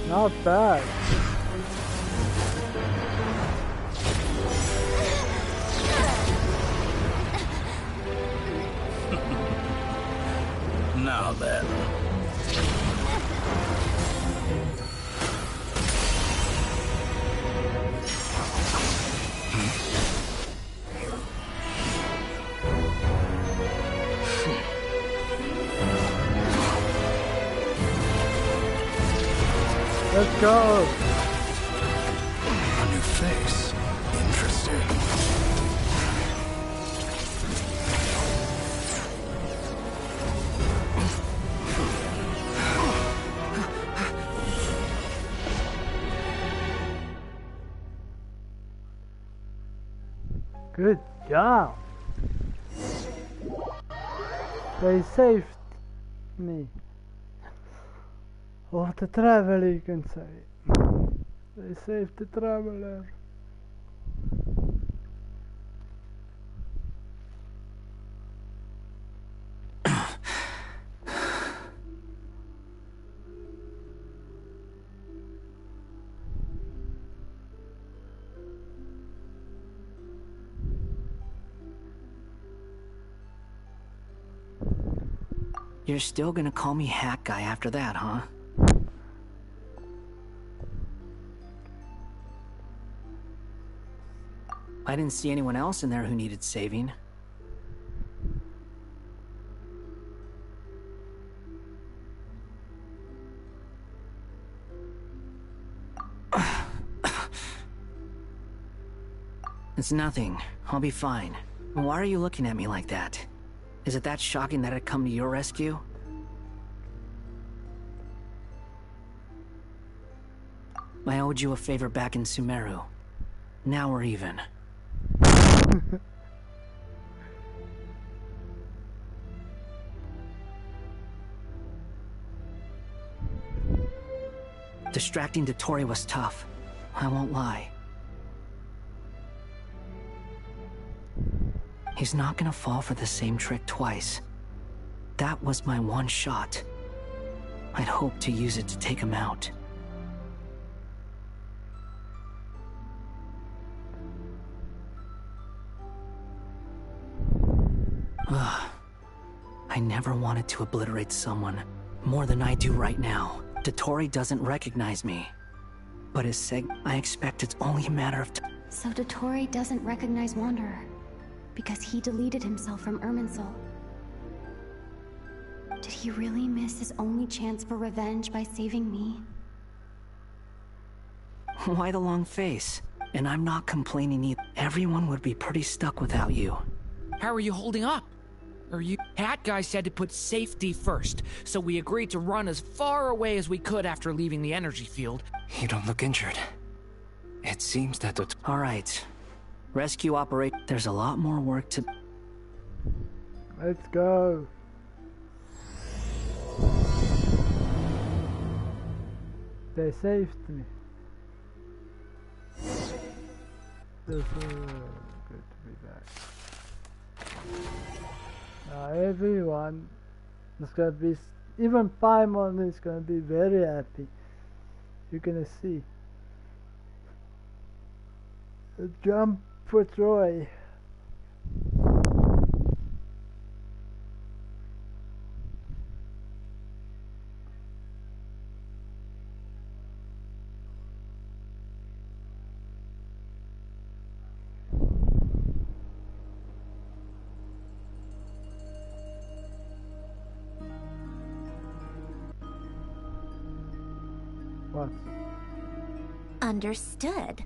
Not bad. Now then. Let's go. face. Interesting. Good job. They saved me. Or the traveler, you can say. They saved the traveler. You're still gonna call me Hack Guy after that, huh? I didn't see anyone else in there who needed saving. It's nothing. I'll be fine. Why are you looking at me like that? Is it that shocking that I'd come to your rescue? I owed you a favor back in Sumeru. Now we're even. Distracting Dottore was tough. I won't lie. He's not gonna fall for the same trick twice. That was my one shot. I'd hoped to use it to take him out. Ugh. I never wanted to obliterate someone more than I do right now. Dottore doesn't recognize me. But as I expect it's only a matter of time. So Dottore doesn't recognize Wanderer, because he deleted himself from Irminsul. Did he really miss his only chance for revenge by saving me? Why the long face? And I'm not complaining either. Everyone would be pretty stuck without you. How are you holding up? Hat Guy said to put safety first, so we agreed to run as far away as we could after leaving the energy field. You don't look injured. It seems that All right. Rescue operate. There's a lot more work to... Let's go. They saved me. This is good to be back. Now everyone is gonna be, even Paimon is gonna be very happy. You're gonna see. A jump for Troy. What? Understood.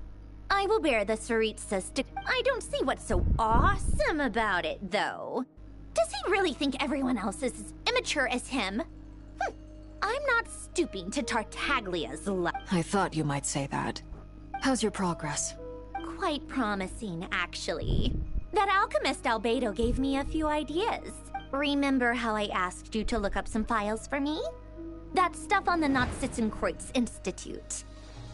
I will bear the Tsaritsa's I don't see what's so awesome about it, though. Does he really think everyone else is as immature as him? I'm not stooping to Tartaglia's level. I thought you might say that. How's your progress? Quite promising, actually. That alchemist Albedo gave me a few ideas. Remember how I asked you to look up some files for me? That stuff on the Natsitzenkreuz Institute.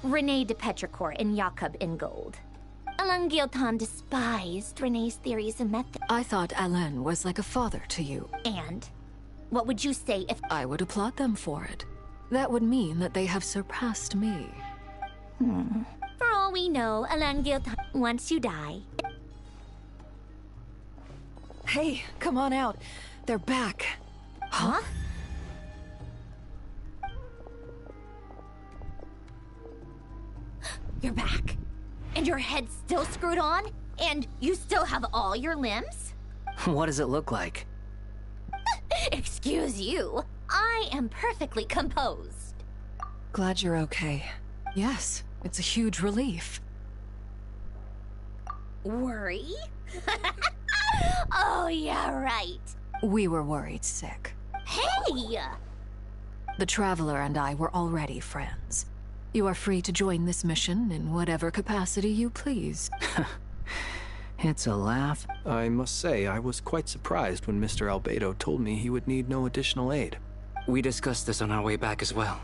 Rene de Petrichor and Jakob Ingold. Alain Guillotin despised Rene's theories and methods. I thought Alain was like a father to you. And? What would you say if... I would applaud them for it. That would mean that they have surpassed me. For all we know, Alain Guillotin, once you die... Hey, come on out. They're back. Huh? You're back? And your head's still screwed on? And you still have all your limbs? What does it look like? Excuse you. I am perfectly composed. Glad you're okay. Yes, it's a huge relief. Worry? Oh, yeah, right. We were worried sick. Hey! The Traveler and I were already friends. You are free to join this mission in whatever capacity you please. It's a laugh. I must say, I was quite surprised when Mr. Albedo told me he would need no additional aid. We discussed this on our way back as well.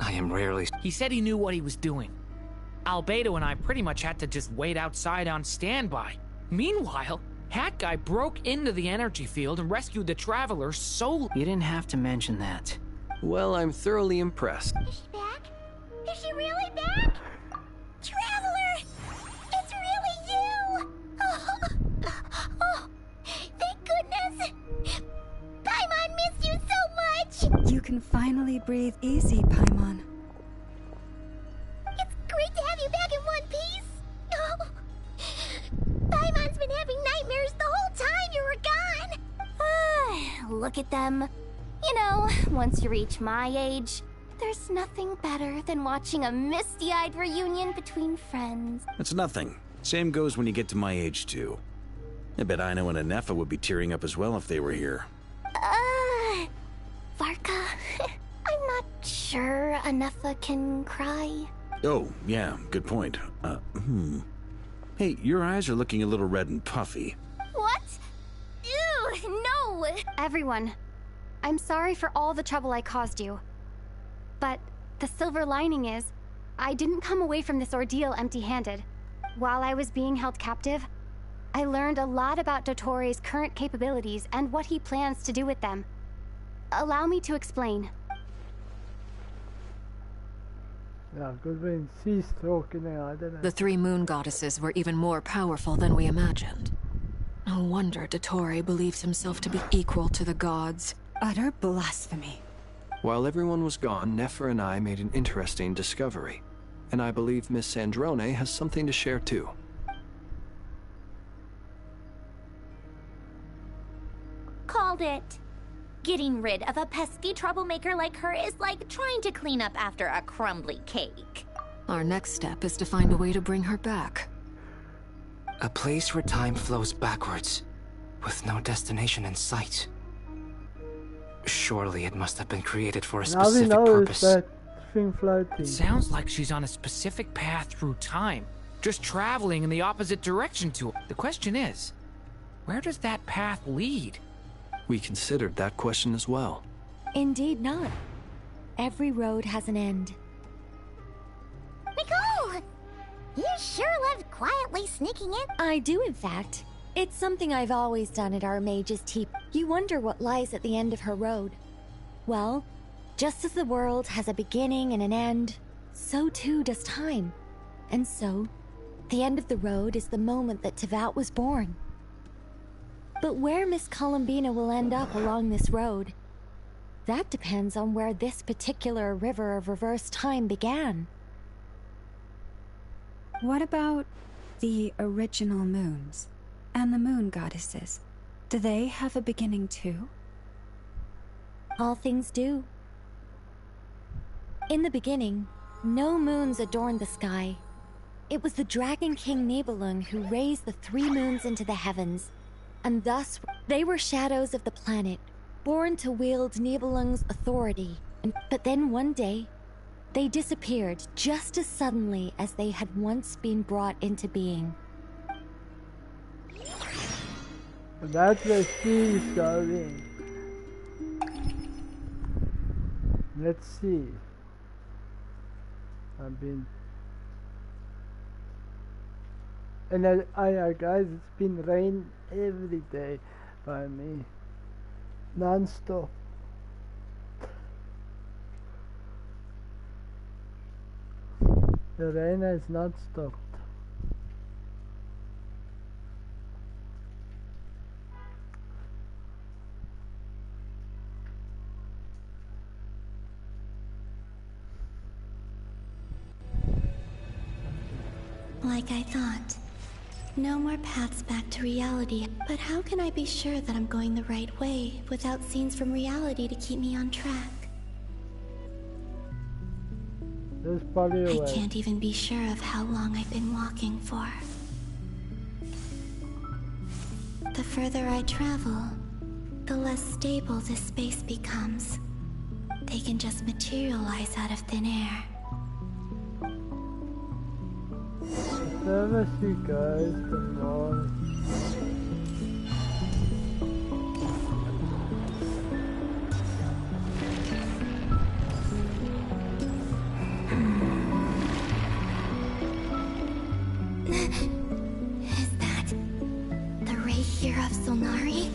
I am rarely... He said he knew what he was doing. Albedo and I pretty much had to just wait outside on standby. Meanwhile, Hat Guy broke into the energy field and rescued the Traveler so... You didn't have to mention that. Well, I'm thoroughly impressed. Is she back? Is she really back? Traveler! It's really you! Oh, thank goodness! Paimon missed you so much! You can finally breathe easy, Paimon. It's great to have you back in one piece! Oh. Paimon's been having nightmares the whole time you were gone! Look at them. You know, once you reach my age, there's nothing better than watching a misty-eyed reunion between friends. It's nothing. Same goes when you get to my age, too. I bet Aino and Anefa would be tearing up as well if they were here. Varka, I'm not sure Anefa can cry. Oh, yeah, good point. Hey, your eyes are looking a little red and puffy. What? Ew, no! Everyone, I'm sorry for all the trouble I caused you. But the silver lining is, I didn't come away from this ordeal empty-handed. While I was being held captive, I learned a lot about Dottoro's current capabilities and what he plans to do with them. Allow me to explain. The three moon goddesses were even more powerful than we imagined. No wonder Dottore believes himself to be equal to the gods. Utter blasphemy. While everyone was gone, Nefer and I made an interesting discovery. And I believe Miss Sandrone has something to share too. Called it. Getting rid of a pesky troublemaker like her is like trying to clean up after a crumbly cake. Our next step is to find a way to bring her back. A place where time flows backwards, with no destination in sight. Surely it must have been created for a specific purpose. It sounds like she's on a specific path through time, just traveling in the opposite direction to it. The question is, where does that path lead? We considered that question as well. Indeed not. Every road has an end. Nicole! You sure love quietly sneaking in. I do, in fact. It's something I've always done at our mage's tea. You wonder what lies at the end of her road. Well, just as the world has a beginning and an end, so too does time. And so, the end of the road is the moment that Tevat was born. But where Miss Columbina will end up along this road, that depends on where this particular river of reverse time began. What about the original moons and the moon goddesses? Do they have a beginning too? All things do. In the beginning, no moons adorned the sky. It was the Dragon King Nibelung who raised the three moons into the heavens, and thus they were shadows of the planet, born to wield Nibelung's authority. But then one day, they disappeared just as suddenly as they had once been brought into being. That's where she's going. Let's see. I've been... And guys, it's been rain every day by me. Non-stop. The rain has not stopped. Like I thought. No more paths back to reality. But how can I be sure that I'm going the right way without scenes from reality to keep me on track? There's probably a way. I can't even be sure of how long I've been walking for. further I travel, the less stable this space becomes. They can just materialize out of thin air. The further she goes, the more... Is that the ray here of Solnari?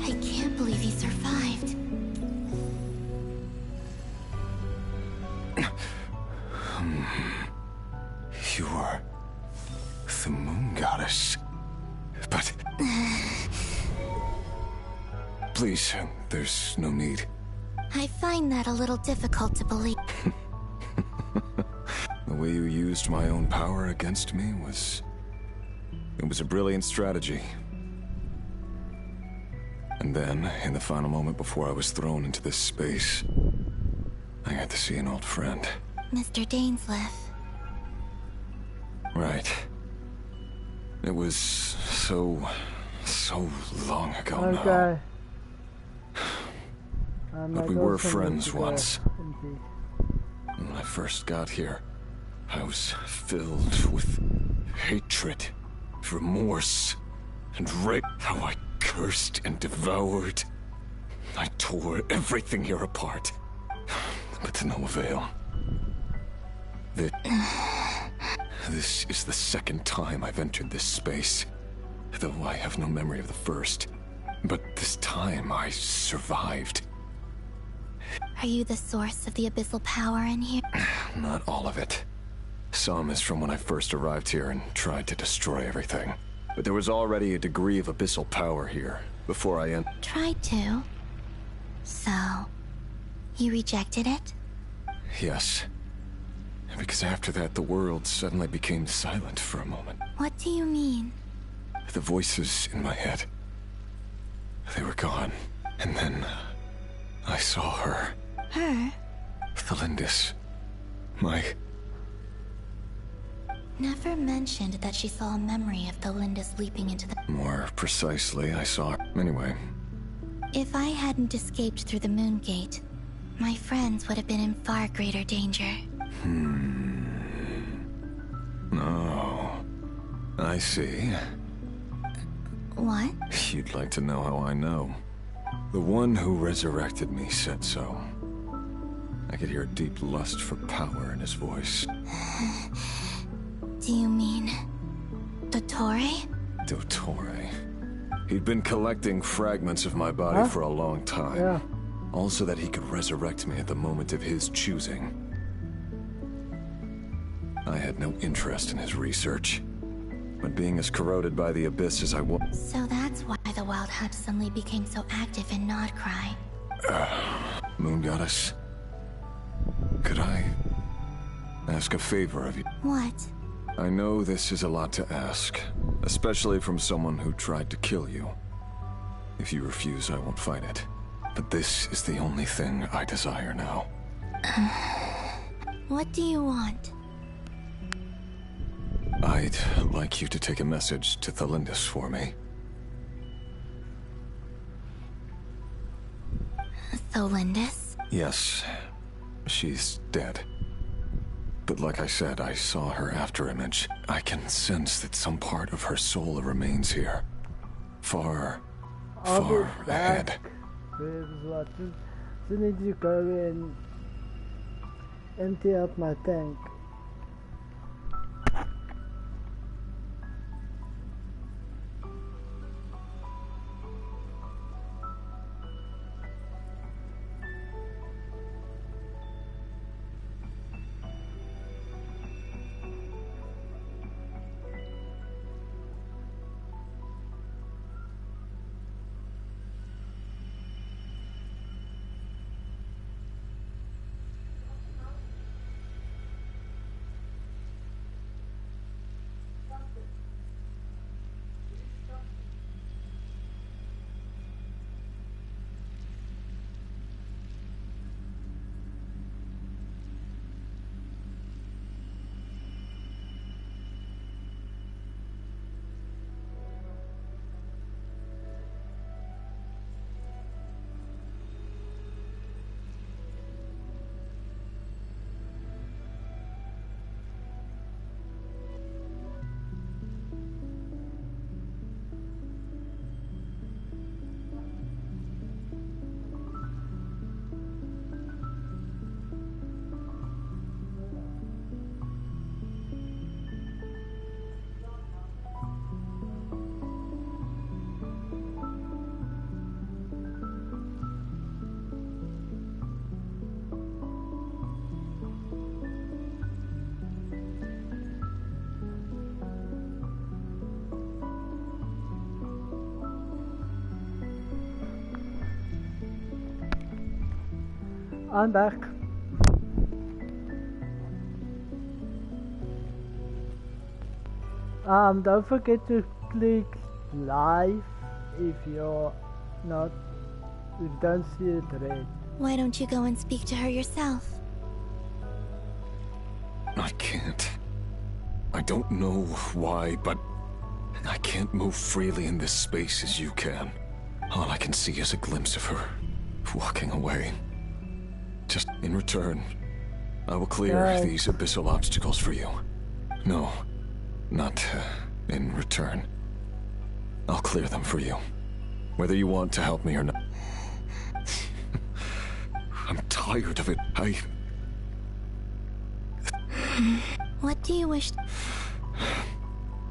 I can't believe he survived. You are the moon goddess. But... Please, there's no need. I find that a little difficult to believe. The way you used my own power against me was... It was a brilliant strategy. And then, in the final moment before I was thrown into this space, I got to see an old friend. Mr. Dainsleif. Right. It was so long ago now. But we were friends once. When I first got here, I was filled with hatred, remorse, and rape. How I cursed and devoured. I tore everything here apart. But to no avail. This is the second time I've entered this space, though I have no memory of the first. But this time I survived. Are you the source of the abyssal power in here? Not all of it. Some is from when I first arrived here and tried to destroy everything. But there was already a degree of abyssal power here before I entered. Tried to. So, you rejected it? Yes. Because after that, the world suddenly became silent for a moment. What do you mean? The voices in my head, they were gone. And then, I saw her. Her? Thalindis. My... Never mentioned that she saw a memory of Thalindis leaping into the... More precisely, I saw her. Anyway. If I hadn't escaped through the moon gate, my friends would have been in far greater danger. Oh. I see. What? You'd like to know how I know. The one who resurrected me said so. I could hear deep lust for power in his voice. Do you mean... Dottore? Dottore. He'd been collecting fragments of my body for a long time. Yeah. All so that he could resurrect me at the moment of his choosing. I had no interest in his research. But being as corroded by the abyss as I was... So that's why the Wild Hunt suddenly became so active in Nodcry. Moon Goddess, could I ask a favor of you? What? I know this is a lot to ask, especially from someone who tried to kill you. If you refuse, I won't fight it. But this is the only thing I desire now. What do you want? I'd like you to take a message to Thalindis for me. Thalindis? Yes, she's dead. But like I said, I saw her afterimage. I can sense that some part of her soul remains here. Far ahead. Just need to go and empty out my tank. I'm back. Don't forget to click live if you're not, if you don't see it red. Why don't you go and speak to her yourself? I can't. I don't know why, but I can't move freely in this space as you can. All I can see is a glimpse of her, walking away. Just in return, I will clear these abyssal obstacles for you. No, not in return. I'll clear them for you, whether you want to help me or not. I'm tired of it. What do you wish?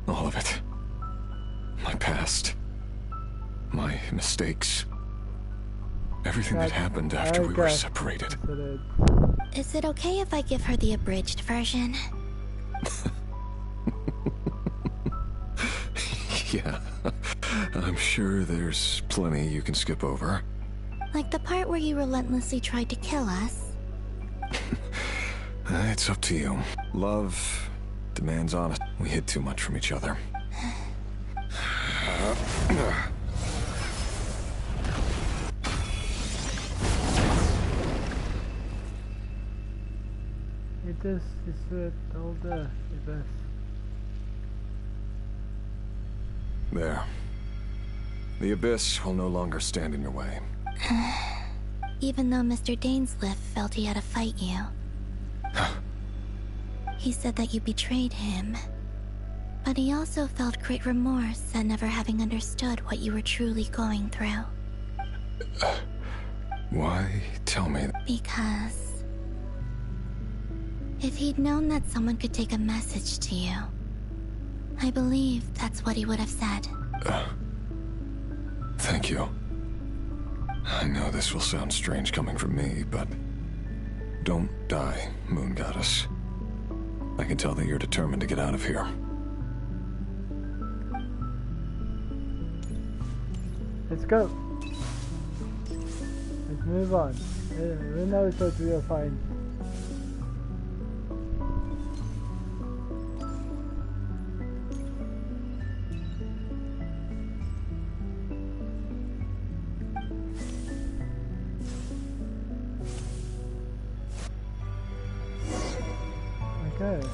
All of it. My past. My mistakes. Everything that happened after we were separated. Is it okay if I give her the abridged version? Yeah. I'm sure there's plenty you can skip over. Like the part where you relentlessly tried to kill us? It's up to you. Love demands honesty. We hid too much from each other. It is all the best. There. The abyss will no longer stand in your way. Even though Mr. Dainsleif felt he had to fight you. He said that you betrayed him. But he also felt great remorse at never having understood what you were truly going through. Why? Tell me. Because if he'd known that someone could take a message to you, I believe that's what he would have said. Thank you. I know this will sound strange coming from me, but don't die, Moon Goddess. I can tell that you're determined to get out of here. Let's go. Let's move on. We know that we are fine. Okay.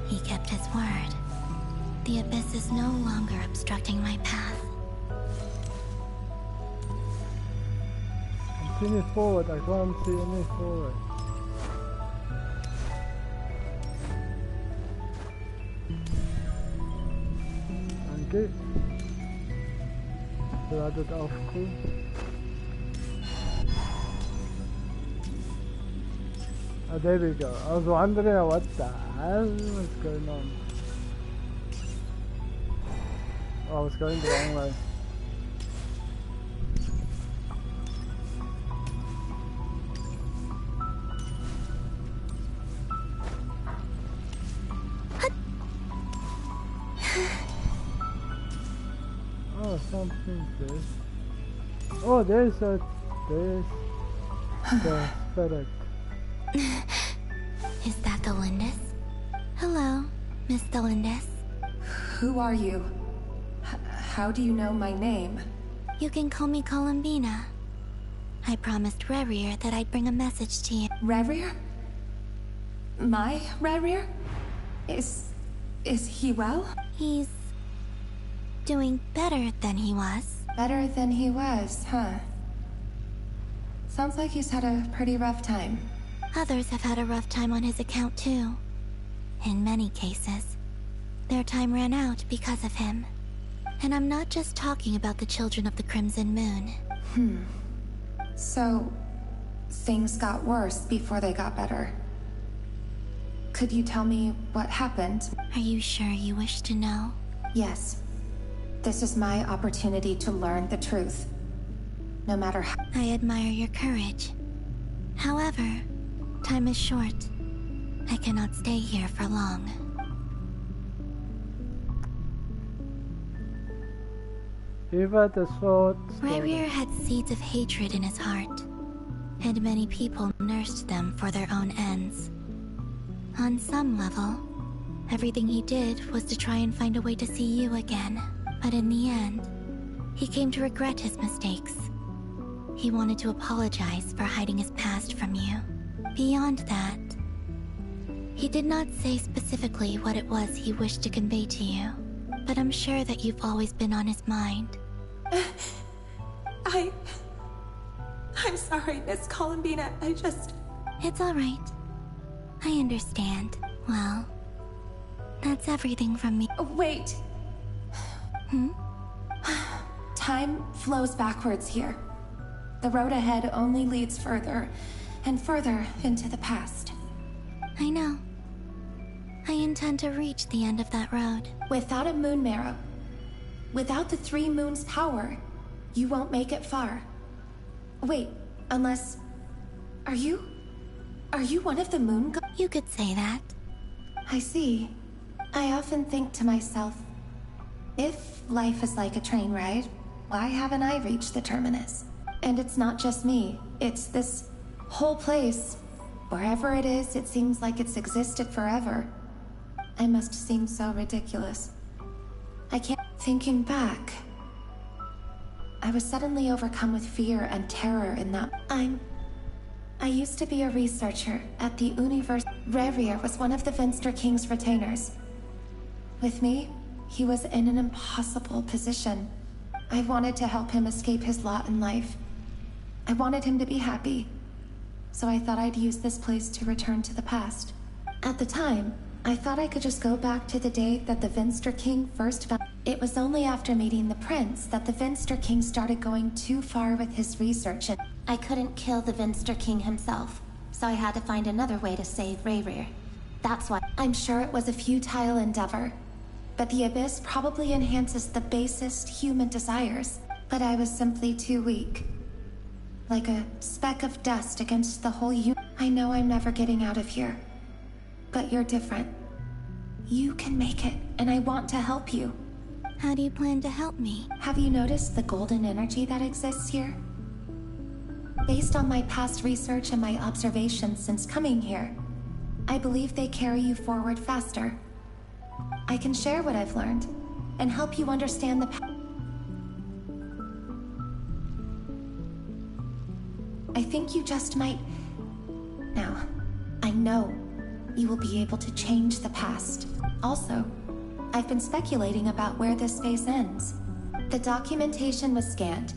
He kept his word. The abyss is no longer obstructing my path. Continue forward, I can't see any forward. Danke. Ladet auf cool. Oh, there we go. I was wondering what the hell was going on. Oh, I was going the wrong way. Oh, something this. Oh, there's the spirit. Is that the Lindis? Hello, Miss Delindis. Who are you? How do you know my name? You can call me Columbina. I promised Rerir that I'd bring a message to you. Rerir? My Rerir? Is he well? He's doing better than he was. Better than he was, huh? Sounds like he's had a pretty rough time. Others have had a rough time on his account too. In many cases, their time ran out because of him. And I'm not just talking about the children of the Crimson Moon. So, things got worse before they got better. Could you tell me what happened? Are you sure you wish to know? Yes. This is my opportunity to learn the truth. No matter how— I admire your courage. However, time is short. I cannot stay here for long. Eva the sword. Rerir had seeds of hatred in his heart, and many people nursed them for their own ends. On some level, everything he did was to try and find a way to see you again. But in the end, he came to regret his mistakes. He wanted to apologize for hiding his past from you. Beyond that, he did not say specifically what it was he wished to convey to you, but I'm sure that you've always been on his mind. I'm sorry, Miss Columbina. It's all right. I understand. Well, that's everything from me. Wait. Time flows backwards here. The road ahead only leads further and further into the past. I know. I intend to reach the end of that road. Without a moon marrow, without the 3 moons' power, you won't make it far. Wait, unless... Are you one of the moon gods? You could say that. I see. I often think to myself, if life is like a train ride, why haven't I reached the terminus? And it's not just me, it's this whole place. Wherever it is, it seems like it's existed forever. I must seem so ridiculous. I can't... Thinking back, I was suddenly overcome with fear and terror in that... I used to be a researcher at the universe. Rerir was one of the Finster King's retainers. With me, he was in an impossible position. I wanted to help him escape his lot in life. I wanted him to be happy. So I thought I'd use this place to return to the past. At the time, I thought I could just go back to the day that the Finster King first found. It was only after meeting the prince that the Finster King started going too far with his research, and I couldn't kill the Finster King himself, so I had to find another way to save Rerir. That's why I'm sure it was a futile endeavor, but the Abyss probably enhances the basest human desires. But I was simply too weak. Like a speck of dust against the whole I know I'm never getting out of here. But you're different. You can make it, and I want to help you. How do you plan to help me? Have you noticed the golden energy that exists here? Based on my past research and my observations since coming here, I believe they carry you forward faster. I can share what I've learned, and help you understand the I think you just might... Now, I know you will be able to change the past. Also, I've been speculating about where this space ends. The documentation was scanned,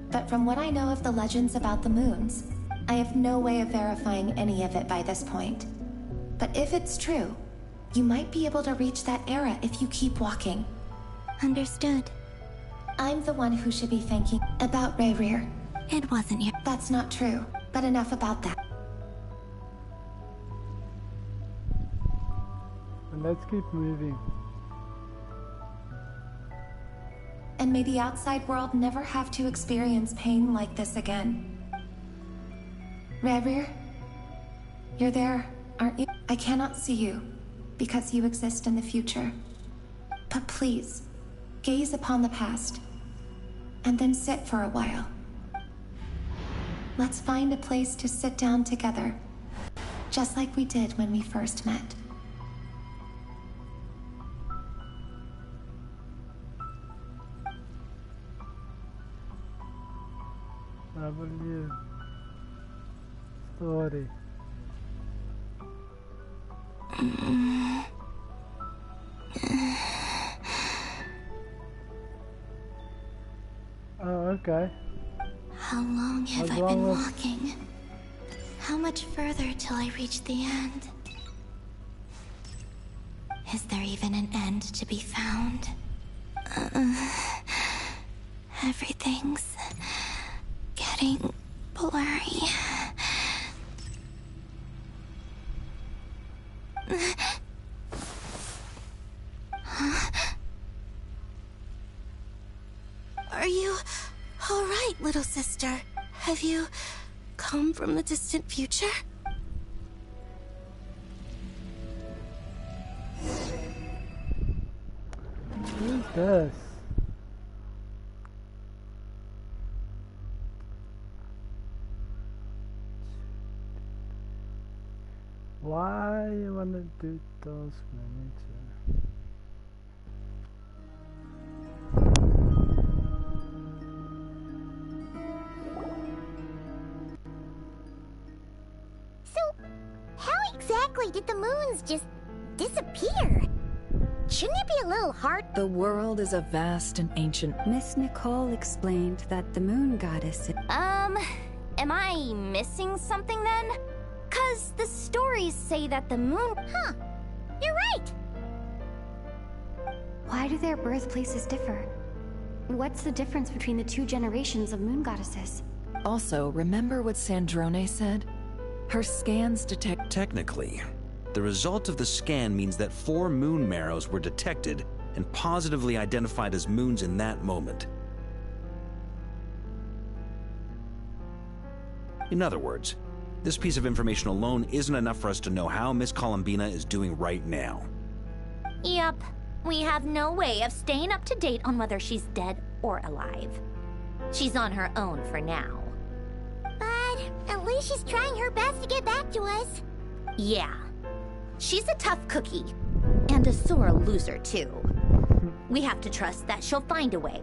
but from what I know of the legends about the moons, I have no way of verifying any of it by this point. But if it's true, you might be able to reach that era if you keep walking. Understood. I'm the one who should be thanking about Rerir. It wasn't you. That's not true, but enough about that. And let's keep moving. And may the outside world never have to experience pain like this again. Rerir, you're there, aren't you? I cannot see you, because you exist in the future. But please, gaze upon the past, and then sit for a while. Let's find a place to sit down together, just like we did when we first met. W. Story. Oh, okay. How long have I been walking? How much further till I reach the end? Is there even an end to be found? Everything's getting blurry. Are you all right, little sister? Have you come from the distant future? Who's this? Why you wanna do those manager? So, how exactly did the moons just disappear? Shouldn't it be a little hard? The world is a vast and ancient... Miss Nicole explained that the moon goddess... Am I missing something then? 'Cause the stories say that the moon... Huh, you're right! Why do their birthplaces differ? What's the difference between the two generations of moon goddesses? Also, remember what Sandrone said? Her scans detect... Technically, the result of the scan means that 4 moon marrows were detected and positively identified as moons in that moment. In other words, this piece of information alone isn't enough for us to know how Miss Columbina is doing right now. Yup. We have no way of staying up to date on whether she's dead or alive. She's on her own for now. But at least she's trying her best to get back to us. Yeah. She's a tough cookie. And a sore loser, too. We have to trust that she'll find a way.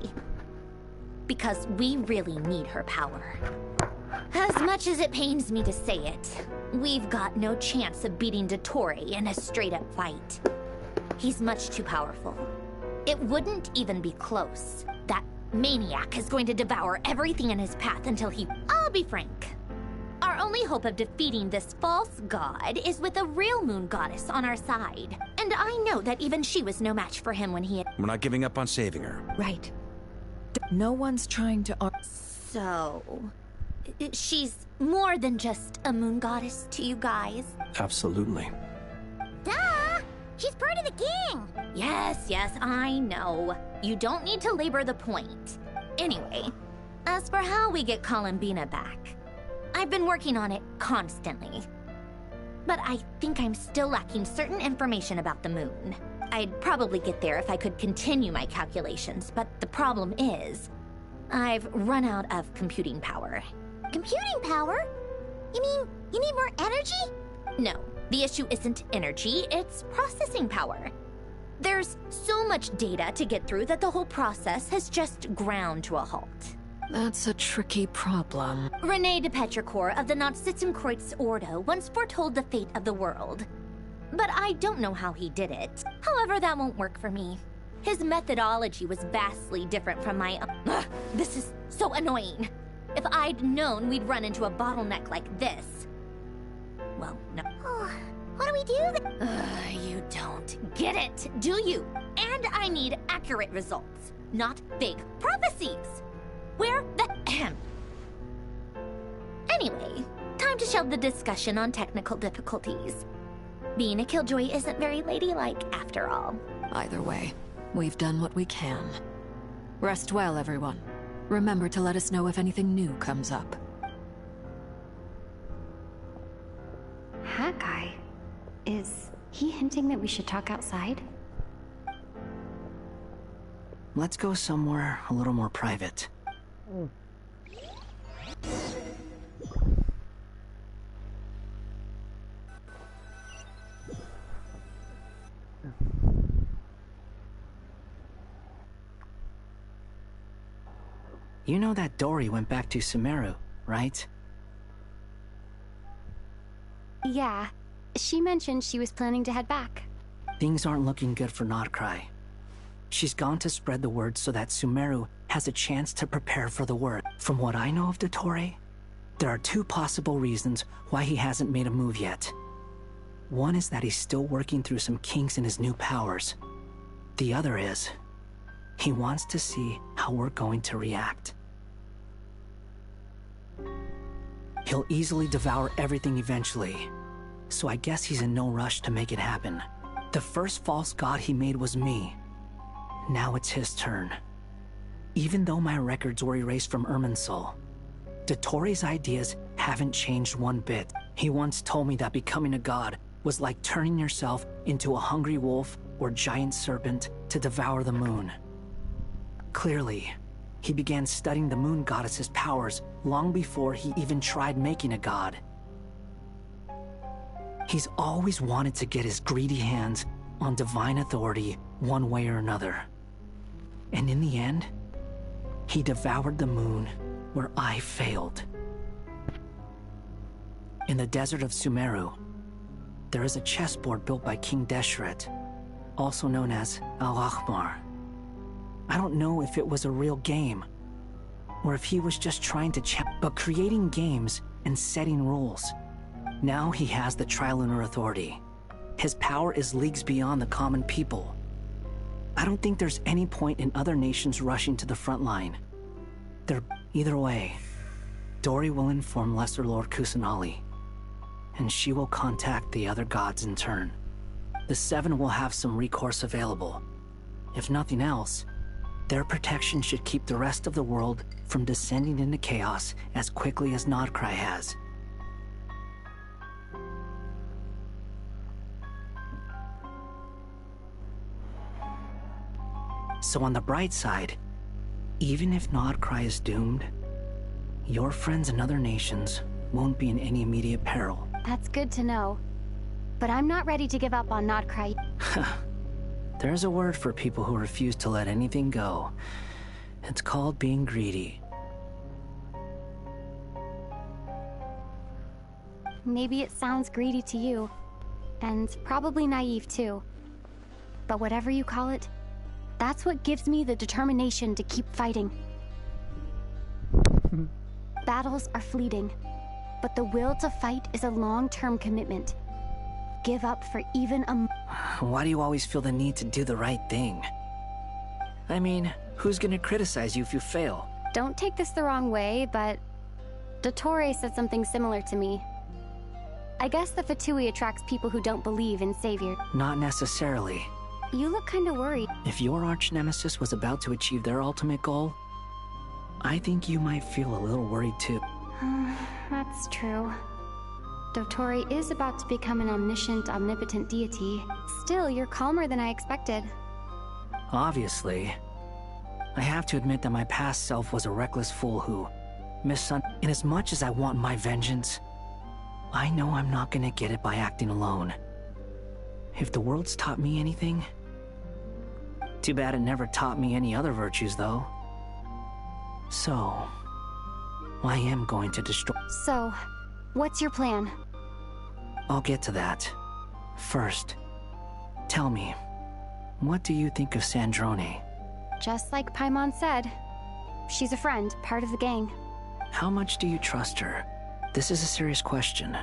Because we really need her power. As much as it pains me to say it, we've got no chance of beating Dottore in a straight-up fight. He's much too powerful. It wouldn't even be close. That maniac is going to devour everything in his path until he... I'll be frank. Our only hope of defeating this false god is with a real moon goddess on our side. And I know that even she was no match for him when he... We're not giving up on saving her. Right. No one's trying to... So... she's more than just a moon goddess to you guys? Absolutely. Duh! She's part of the gang! Yes, I know. You don't need to labor the point. Anyway, as for how we get Columbina back, I've been working on it constantly. But I think I'm still lacking certain information about the moon. I'd probably get there if I could continue my calculations, but the problem is, I've run out of computing power. Computing power? You mean you need more energy? No, the issue isn't energy, it's processing power. There's so much data to get through that the whole process has just ground to a halt. That's a tricky problem. René de Petrichor of the Nazissenkreuz Ordo once foretold the fate of the world. But I don't know how he did it. However, that won't work for me. His methodology was vastly different from my own. Ugh, this is so annoying. If I'd known we'd run into a bottleneck like this... Well, no. Oh, what do we do then? You don't get it, do you? And I need accurate results, not vague prophecies. Where the... Anyway, time to shelve the discussion on technical difficulties. Being a killjoy isn't very ladylike, after all. Either way, we've done what we can. Rest well, everyone. Remember to let us know if anything new comes up. Hawkeye? Is he hinting that we should talk outside? Let's go somewhere a little more private. You know that Dory went back to Sumeru, right? Yeah. She mentioned she was planning to head back. Things aren't looking good for Nodcry. She's gone to spread the word so that Sumeru has a chance to prepare for the word. From what I know of Dottore, there are 2 possible reasons why he hasn't made a move yet. One is that he's still working through some kinks in his new powers. The other is, he wants to see how we're going to react. He'll easily devour everything eventually, so I guess he's in no rush to make it happen. The first false god he made was me. Now it's his turn. Even though my records were erased from Irminsul, Dottore's ideas haven't changed one bit. He once told me that becoming a god was like turning yourself into a hungry wolf or giant serpent to devour the moon. Clearly, he began studying the moon goddess's powers long before he even tried making a god. He's always wanted to get his greedy hands on divine authority one way or another. And in the end, he devoured the moon where I failed. In the desert of Sumeru, there is a chessboard built by King Deshret, also known as Al-Ahmar. I don't know if it was a real game, or if he was just trying to but creating games and setting rules. Now he has the Trilunar Authority. His power is leagues beyond the common people. I don't think there's any point in other nations rushing to the front line. Either way, Dori will inform Lesser Lord Kusanali, and she will contact the other gods in turn. The Seven will have some recourse available. If nothing else, their protection should keep the rest of the world from descending into chaos as quickly as Nodcry has. So on the bright side, even if Nodcry is doomed, your friends in other nations won't be in any immediate peril. That's good to know. But I'm not ready to give up on Nodcry. There's a word for people who refuse to let anything go. It's called being greedy. Maybe it sounds greedy to you, and probably naive too. But whatever you call it, that's what gives me the determination to keep fighting. Battles are fleeting, but the will to fight is a long-term commitment. Give up for even a... Why do you always feel the need to do the right thing? I mean, who's gonna criticize you if you fail? Don't take this the wrong way, but... Dottore said something similar to me. I guess the Fatui attracts people who don't believe in Savior. Not necessarily. You look kinda worried. If your arch-nemesis was about to achieve their ultimate goal, I think you might feel a little worried too. That's true. Dottore is about to become an omniscient, omnipotent deity. Still, you're calmer than I expected. Obviously. I have to admit that my past self was a reckless fool who in as much as I want my vengeance, I know I'm not gonna get it by acting alone. If the world's taught me anything... Too bad it never taught me any other virtues, though. So... I am going to destroy... So, what's your plan? I'll get to that. First, tell me, what do you think of Sandrone? Just like Paimon said, she's a friend, part of the gang. How much do you trust her? This is a serious question.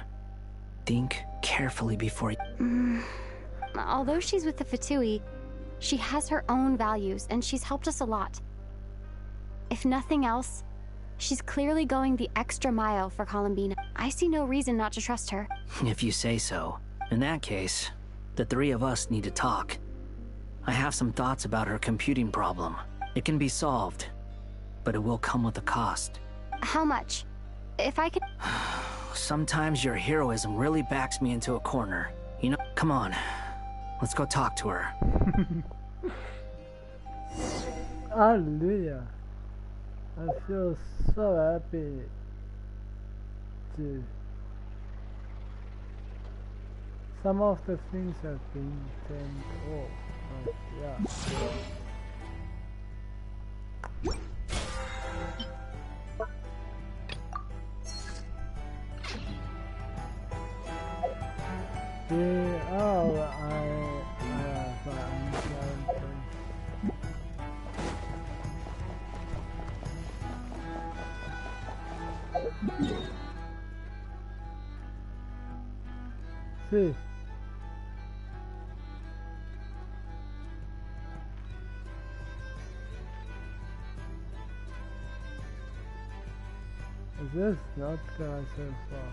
Think carefully before you... Although she's with the Fatui, she has her own values, and she's helped us a lot. If nothing else, she's clearly going the extra mile for Columbina. I see no reason not to trust her. If you say so. In that case, the three of us need to talk. I have some thoughts about her computing problem. It can be solved, but it will come with a cost. How much? If I could... Sometimes your heroism really backs me into a corner. You know, come on. Let's go talk to her. Hallelujah. I feel so happy to... Some of the things have been turned off, but yeah. See. Is this not gonna so far?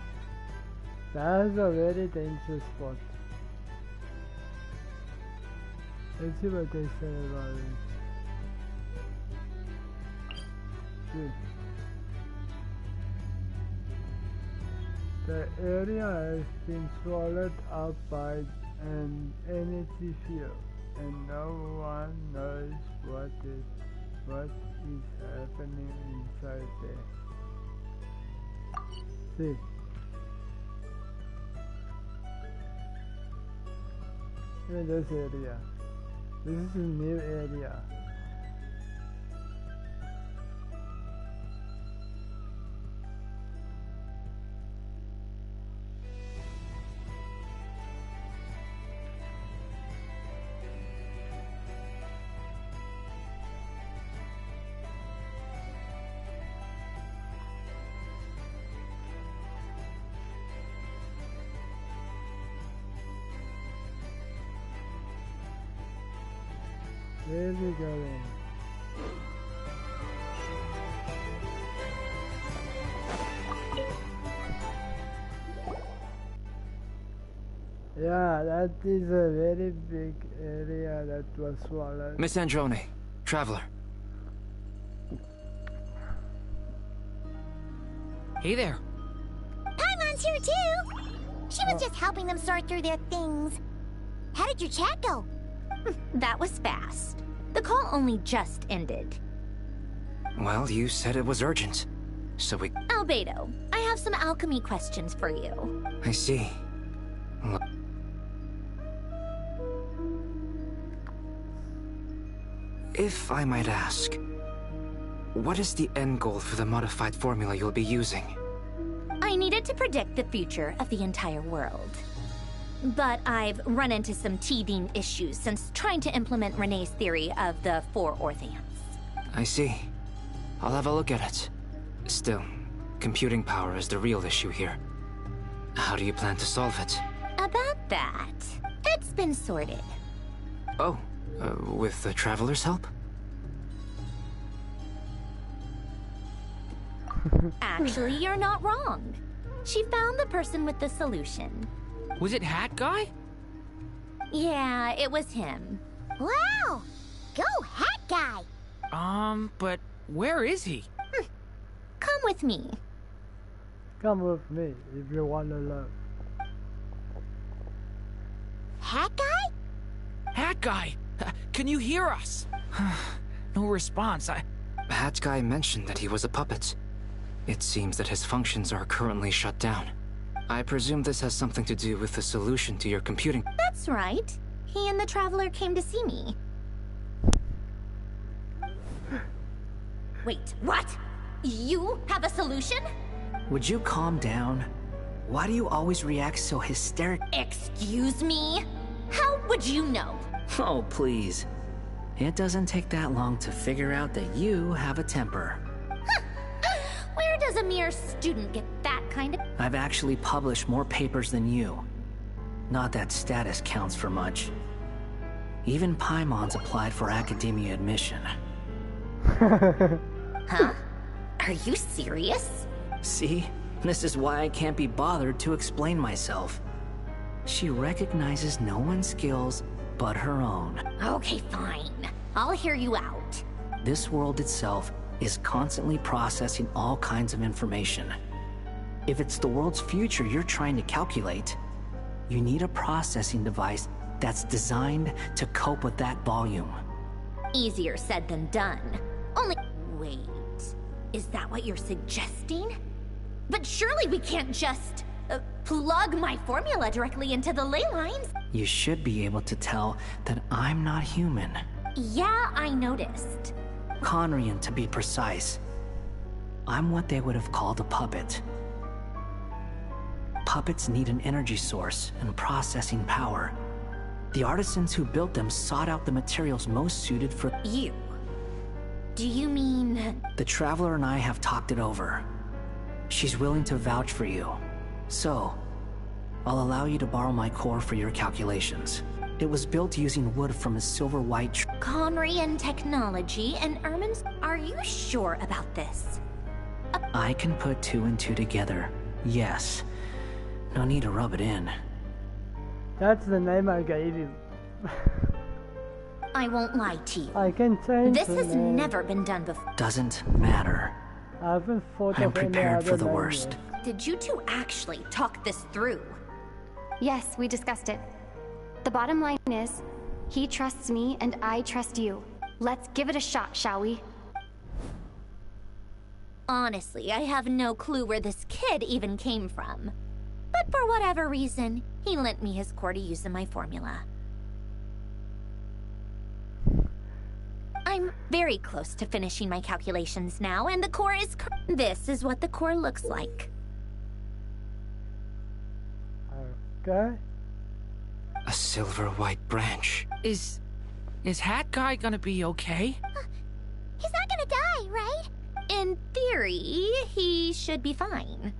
That is a very dangerous spot. Let's see what they say about it. See. The area has been swallowed up by an energy field, and no one knows what is happening inside there. See. in this area. This is a new area. Where is he going? Yeah, that is a very big area that was swallowed. Miss Androne, Traveler. Hey there. Paimon's here too! She was just helping them sort through their things. How did your chat go? That was fast. The call only just ended. Well, you said it was urgent, so we... Albedo, I have some alchemy questions for you. I see. Look. If I might ask, what is the end goal for the modified formula you'll be using? I needed to predict the future of the entire world. But I've run into some teething issues since trying to implement Renee's theory of the 4 Orthants. I see. I'll have a look at it. Still, computing power is the real issue here. How do you plan to solve it? About that, it's been sorted. Oh, with the Traveler's help? Actually, you're not wrong. She found the person with the solution. Was it Hat Guy? Yeah, it was him. Wow! Go Hat Guy! But where is he? Come with me. Come with me if you want to learn. Hat Guy? Hat Guy! Can you hear us? No response. Hat Guy mentioned that he was a puppet. It seems that his functions are currently shut down. I presume this has something to do with the solution to your computing. That's right. He and the Traveler came to see me. Wait, what? You have a solution? Would you calm down? Why do you always react so hysteric? Excuse me? How would you know? Oh, please. It doesn't take that long to figure out that you have a temper. Where does a mere student get that kind of... I've actually published more papers than you. Not that status counts for much. Even Paimon's applied for academia admission. Huh? Are you serious? See? This is why I can't be bothered to explain myself. She recognizes no one's skills but her own. Okay, fine. I'll hear you out. This world itself is constantly processing all kinds of information. If it's the world's future you're trying to calculate, you need a processing device that's designed to cope with that volume. Easier said than done. Only... Wait, is that what you're suggesting? But surely we can't just... plug my formula directly into the ley lines. You should be able to tell that I'm not human. Yeah, I noticed. Conrian, to be precise. I'm what they would have called a puppet. Puppets need an energy source and processing power. The artisans who built them sought out the materials most suited for... You? Do you mean... The Traveler and I have talked it over. She's willing to vouch for you. So, I'll allow you to borrow my core for your calculations. It was built using wood from a silver-white tree. Conrian technology and Ermin's... Are you sure about this? I can put 2 and 2 together. Yes. No need to rub it in. That's the name I gave you. I won't lie to you. I can change This the has name. never been done before. Doesn't matter. I haven't thought I'm of any prepared other for the name worst. yet. Did you two actually talk this through? Yes, we discussed it. The bottom line is, he trusts me and I trust you. Let's give it a shot, shall we? Honestly, I have no clue where this kid even came from. But for whatever reason, he lent me his core to use in my formula. I'm very close to finishing my calculations now, and the core is... This is what the core looks like. Okay. A silver-white branch. Is Hat Guy gonna be okay? He's not gonna die, right? In theory, he should be fine.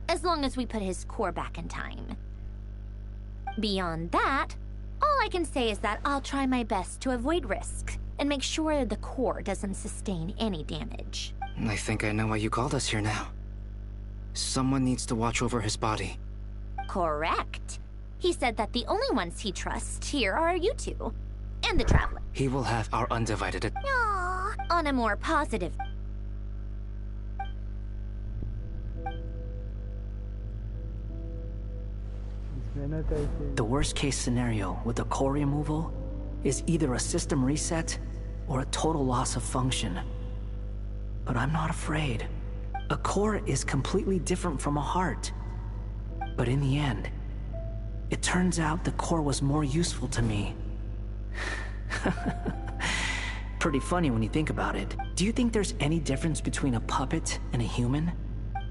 As long as we put his core back in time. Beyond that, all I can say is that I'll try my best to avoid risk and make sure the core doesn't sustain any damage. I think I know why you called us here now. Someone needs to watch over his body. Correct. He said that the only ones he trusts here are you two. And the Traveler. He will have our undivided Aww. On a more positive... The worst case scenario with the core removal is either a system reset or a total loss of function. But I'm not afraid. A core is completely different from a heart. But in the end, it turns out the core was more useful to me. Pretty funny when you think about it. Do you think there's any difference between a puppet and a human?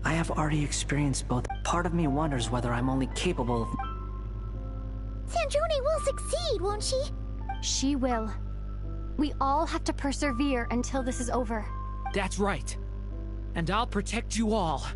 I have already experienced both. Part of me wonders whether I'm only capable of... Sandrone will succeed, won't she? She will. We all have to persevere until this is over. That's right. And I'll protect you all.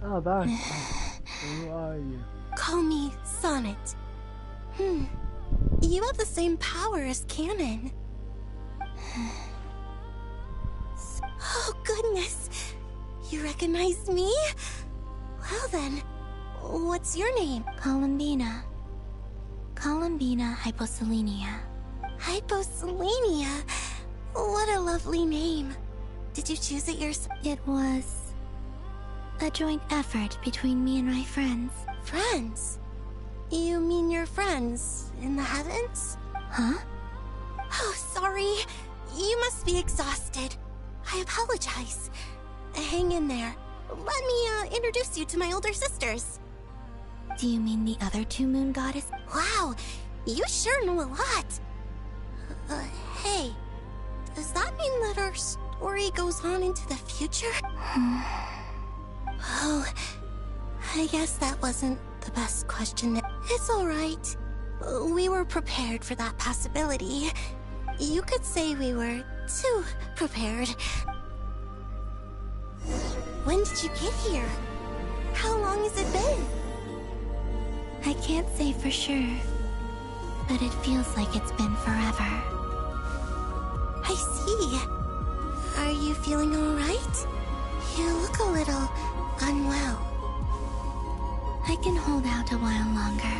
Oh, that's... Who are you? Call me Sonnet. You have the same power as Canon. Oh, goodness. You recognize me? Well then, what's your name? Columbina. Columbina Hyposelenia. Hyposelenia? What a lovely name. Did you choose it yourself? It was a joint effort between me and my friends. Friends? You mean your friends in the heavens? Huh? Oh, sorry. You must be exhausted. I apologize. Hang in there. Let me introduce you to my older sisters. Do you mean the other two moon goddess? Wow, you sure know a lot. Hey, does that mean that our story goes on into the future? Oh, I guess that wasn't the best question. It's alright. We were prepared for that possibility. You could say we were too prepared. When did you get here? How long has it been? I can't say for sure, but it feels like it's been forever. I see. Are you feeling alright? You look a little unwell. I can hold out a while longer.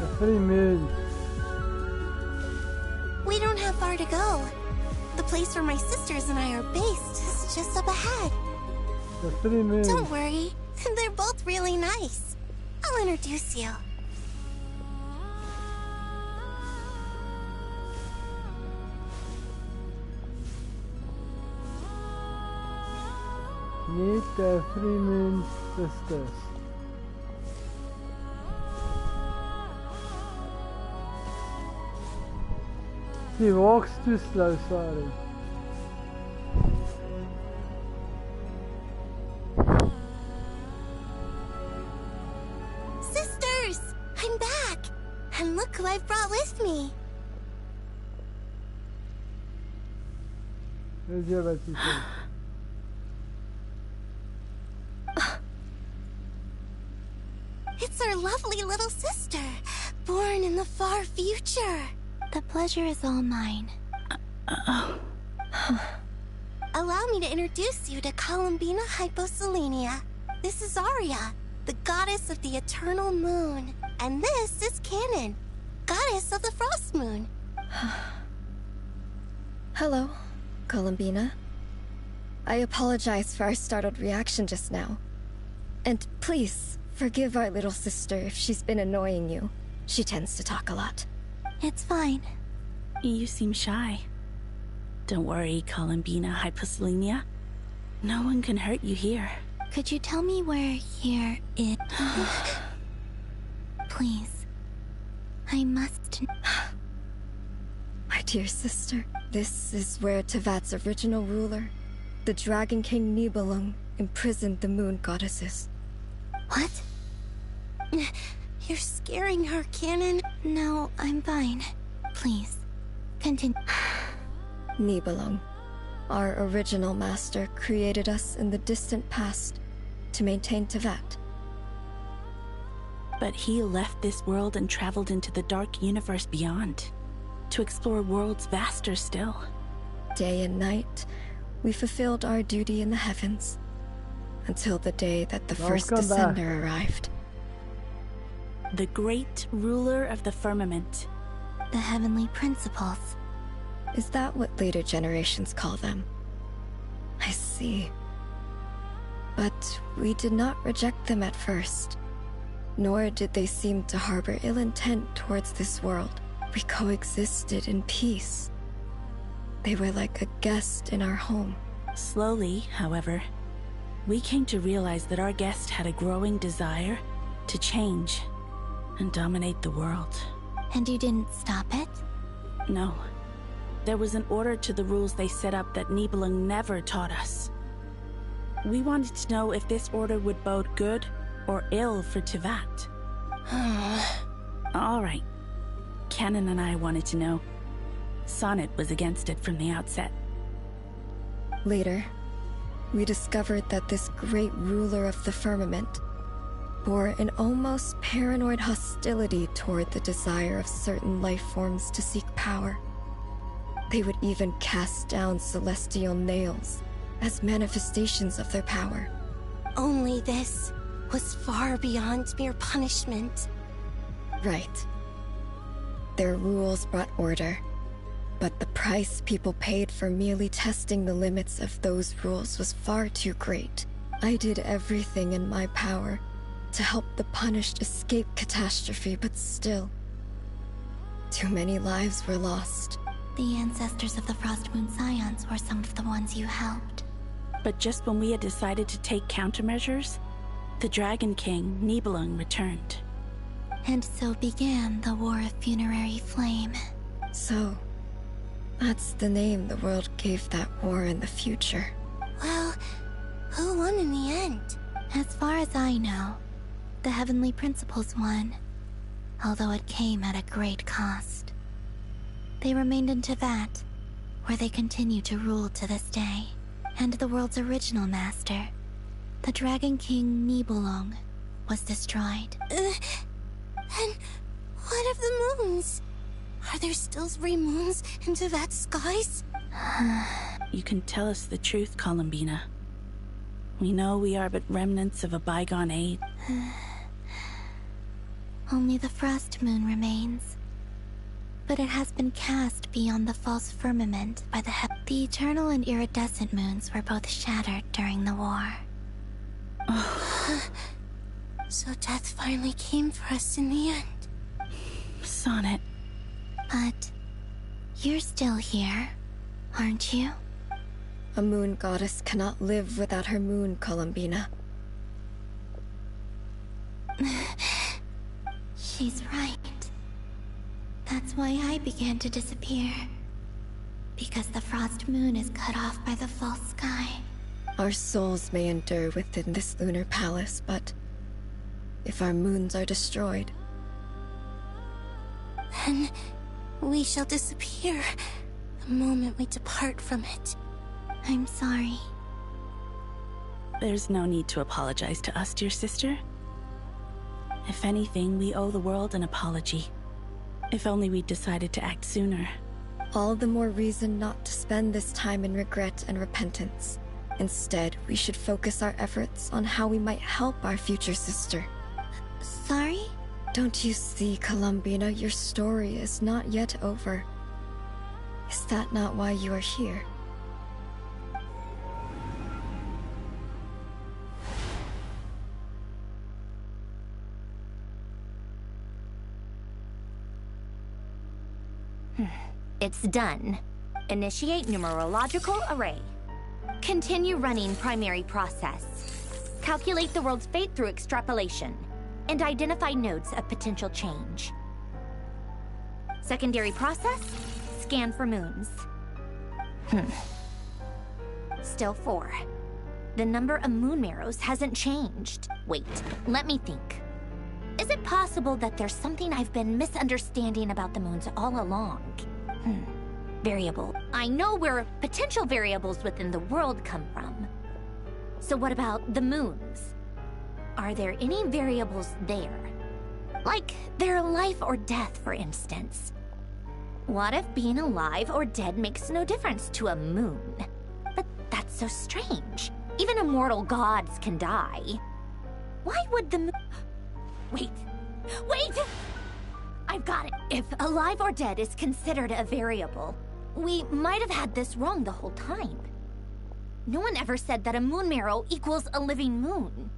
The 3 moons. We don't have far to go. The place where my sisters and I are based is just up ahead. The 3 moons. Don't worry. They're both really nice. I'll introduce you. Meet the 3 moon sisters. He walks too slow, sorry. Sisters! I'm back! And look who I've brought with me! It's our lovely little sister, born in the far future. The pleasure is all mine. Allow me to introduce you to Columbina Hyposelenia. This is Arya, the goddess of the eternal moon. And this is Canon, goddess of the frost moon. Hello, Columbina. I apologize for our startled reaction just now. And please, forgive our little sister if she's been annoying you. She tends to talk a lot. It's fine. You seem shy. Don't worry, Columbina Hyposelenia. No one can hurt you here. Could you tell me where here is? Please. I must... My dear sister, this is where Tevat's original ruler, the Dragon King Nibelung, imprisoned the moon goddesses. What? You're scaring her, Canon. No, I'm fine. Please, continue. Nibelung, our original master, created us in the distant past to maintain Tevat. But he left this world and traveled into the dark universe beyond, to explore worlds vaster still. Day and night, we fulfilled our duty in the heavens, until the day that the first descender arrived. The great ruler of the firmament. The heavenly principles. Is that what later generations call them? I see. But we did not reject them at first, nor did they seem to harbor ill intent towards this world. We coexisted in peace. They were like a guest in our home. Slowly, however, we came to realize that our guest had a growing desire to change and dominate the world. And you didn't stop it? No. There was an order to the rules they set up that Nibelung never taught us. We wanted to know if this order would bode good or ill for Tevat. All right. Canon and I wanted to know. Sonnet was against it from the outset. Later, we discovered that this great ruler of the firmament bore an almost paranoid hostility toward the desire of certain life forms to seek power. They would even cast down celestial nails as manifestations of their power. Only this was far beyond mere punishment. Right. Their rules brought order, but the price people paid for merely testing the limits of those rules was far too great. I did everything in my power to help the punished escape catastrophe, but still, too many lives were lost. The ancestors of the Frost Moon Scions were some of the ones you helped. But just when we had decided to take countermeasures, the Dragon King, Nibelung, returned. And so began the War of Funerary Flame. So, that's the name the world gave that war in the future. Well, who won in the end? As far as I know, the Heavenly Principles won, although it came at a great cost. They remained in Tevat, where they continue to rule to this day. And the world's original master, the Dragon King Nibelung, was destroyed. And what of the moons? Are there still 3 moons in Tevat's skies? You can tell us the truth, Columbina. We know we are but remnants of a bygone age. Only the Frost Moon remains. But it has been cast beyond the false firmament by the eternal and iridescent moons were both shattered during the war. So death finally came for us in the end. Sonnet. But you're still here, aren't you? A moon goddess cannot live without her moon, Columbina. She's right. That's why I began to disappear. Because the frost moon is cut off by the false sky. Our souls may endure within this lunar palace, but if our moons are destroyed, then we shall disappear the moment we depart from it. I'm sorry. There's no need to apologize to us, dear sister. If anything, we owe the world an apology. If only we'd decided to act sooner. All the more reason not to spend this time in regret and repentance. Instead, we should focus our efforts on how we might help our future sister. Sorry? Don't you see, Columbina, your story is not yet over. Is that not why you are here? It's done. Initiate numerological array. Continue running primary process. Calculate the world's fate through extrapolation. And identify nodes of potential change. Secondary process, scan for moons. Still 4. The number of moon marrows hasn't changed. Wait, let me think. Is it possible that there's something I've been misunderstanding about the moons all along? Variable. I know where potential variables within the world come from. So what about the moons? Are there any variables there? Like their life or death, for instance. What if being alive or dead makes no difference to a moon? But that's so strange. Even immortal gods can die. Why would the moon... Wait! I've got it. If alive or dead is considered a variable, we might have had this wrong the whole time. No one ever said that a moon marrow equals a living moon.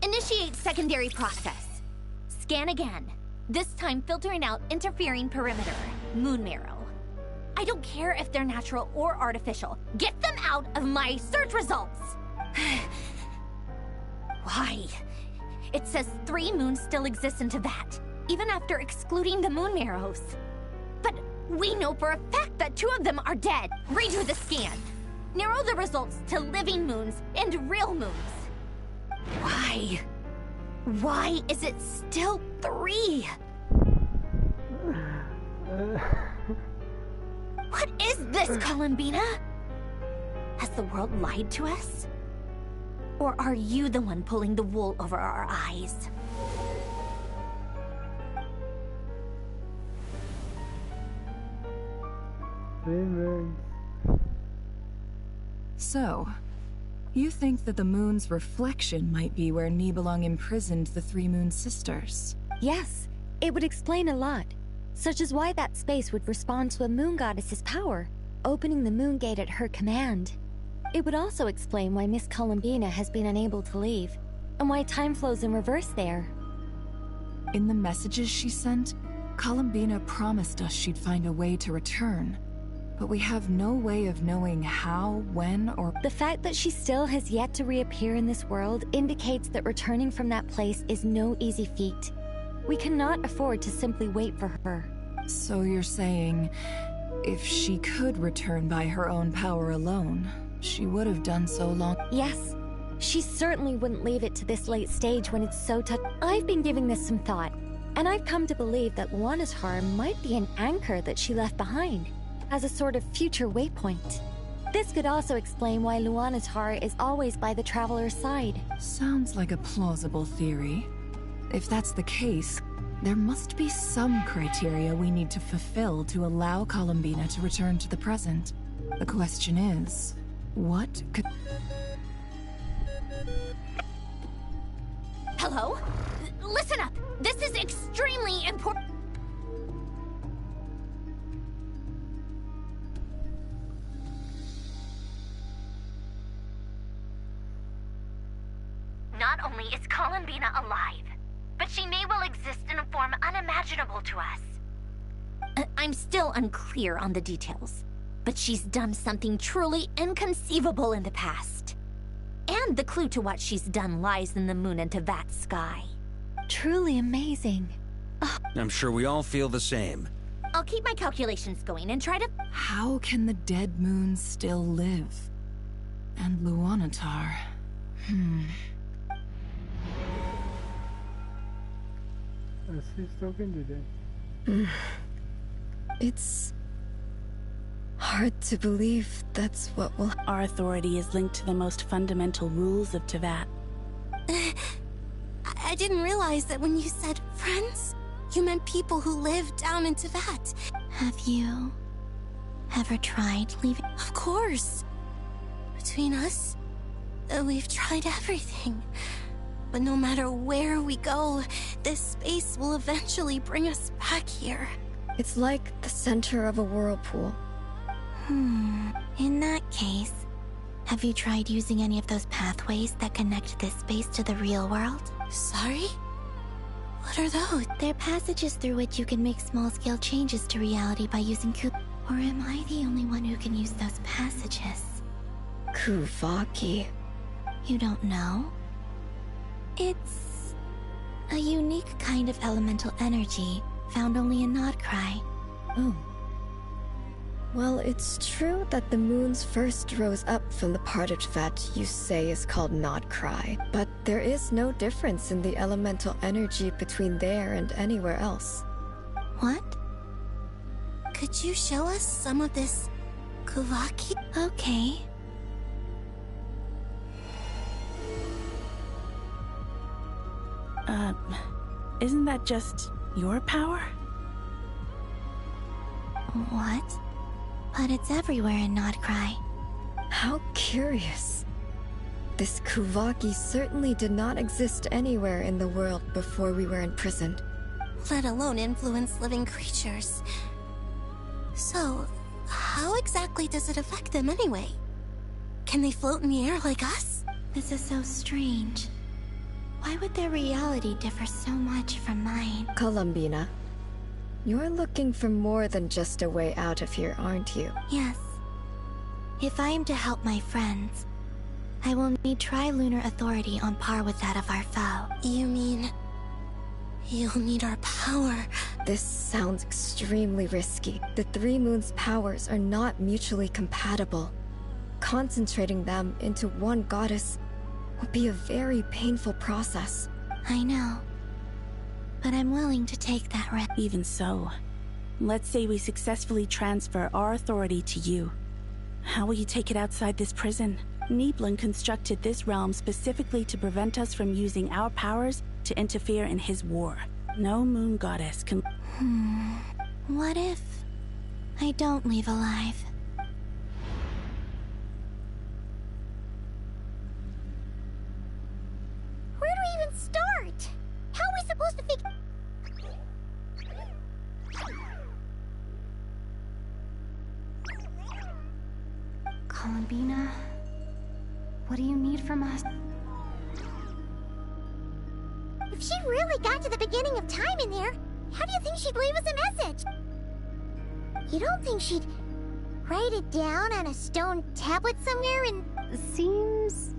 Initiate secondary process. Scan again. This time filtering out interfering perimeter. Moon marrow. I don't care if they're natural or artificial. Get them out of my search results! Why? It says 3 moons still exist in Teyvat, even after excluding the moon marrows. But we know for a fact that 2 of them are dead. Redo the scan. Narrow the results to living moons and real moons. Why? Why is it still 3? What is this, Columbina? Has the world lied to us? Or are you the one pulling the wool over our eyes? So, you think that the moon's reflection might be where Nibelung imprisoned the 3 Moon Sisters? Yes, it would explain a lot. Such as why that space would respond to a moon goddess's power, opening the moon gate at her command. It would also explain why Miss Columbina has been unable to leave, and why time flows in reverse there. In the messages she sent, Columbina promised us she'd find a way to return. But we have no way of knowing how, when, or... The fact that she still has yet to reappear in this world indicates that returning from that place is no easy feat. We cannot afford to simply wait for her. So you're saying, if she could return by her own power alone, she would have done so long... Yes. She certainly wouldn't leave it to this late stage when it's so tough. I've been giving this some thought, and I've come to believe that Luana's heart might be an anchor that she left behind, as a sort of future waypoint. This could also explain why Luana's heart is always by the Traveler's side. Sounds like a plausible theory. If that's the case, there must be some criteria we need to fulfill to allow Columbina to return to the present. The question is, what could... Hello? Listen up! This is extremely important! Not only is Columbina alive, but she may well exist in a form unimaginable to us. I'm still unclear on the details, but she's done something truly inconceivable in the past. And the clue to what she's done lies in the moon and Teyvat sky. Truly amazing. I'm sure we all feel the same. I'll keep my calculations going and try to... How can the dead moons still live? And Luanatar... She's talking to them. It's hard to believe that's what will... Our authority is linked to the most fundamental rules of Teyvat. I didn't realize that when you said friends, you meant people who live down in Teyvat. Have you ever tried leaving? Of course. Between us, we've tried everything. But no matter where we go, this space will eventually bring us back here. It's like the center of a whirlpool. In that case, have you tried using any of those pathways that connect this space to the real world? Sorry? What are those? They're passages through which you can make small-scale changes to reality by using Or am I the only one who can use those passages? Kuvaki. You don't know? It's a unique kind of elemental energy found only in Nodcry. Oh. Well, it's true that the moons first rose up from the part of Teyvat you say is called Nodcry, but there is no difference in the elemental energy between there and anywhere else. What? Could you show us some of this Kuvaki? Okay. Isn't that just your power? What? But it's everywhere in Nodcry. How curious. This Kuvaki certainly did not exist anywhere in the world before we were imprisoned. Let alone influence living creatures. So, how exactly does it affect them anyway? Can they float in the air like us? This is so strange. Why would their reality differ so much from mine? Columbina, you're looking for more than just a way out of here, aren't you? Yes. If I am to help my friends, I will need tri-lunar authority on par with that of our foe. You mean... you'll need our power? This sounds extremely risky. The Three Moons' powers are not mutually compatible. Concentrating them into one goddess will be a very painful process. I know. But I'm willing to take that risk. Even so, let's say we successfully transfer our authority to you. How will you take it outside this prison? Nibelung constructed this realm specifically to prevent us from using our powers to interfere in his war. No moon goddess can... What if I don't leave alive? Where do we even start? How are we supposed to figure... Columbina, what do you need from us? If she really got to the beginning of time in there, how do you think she'd leave us a message? You don't think she'd write it down on a stone tablet somewhere and... Seems...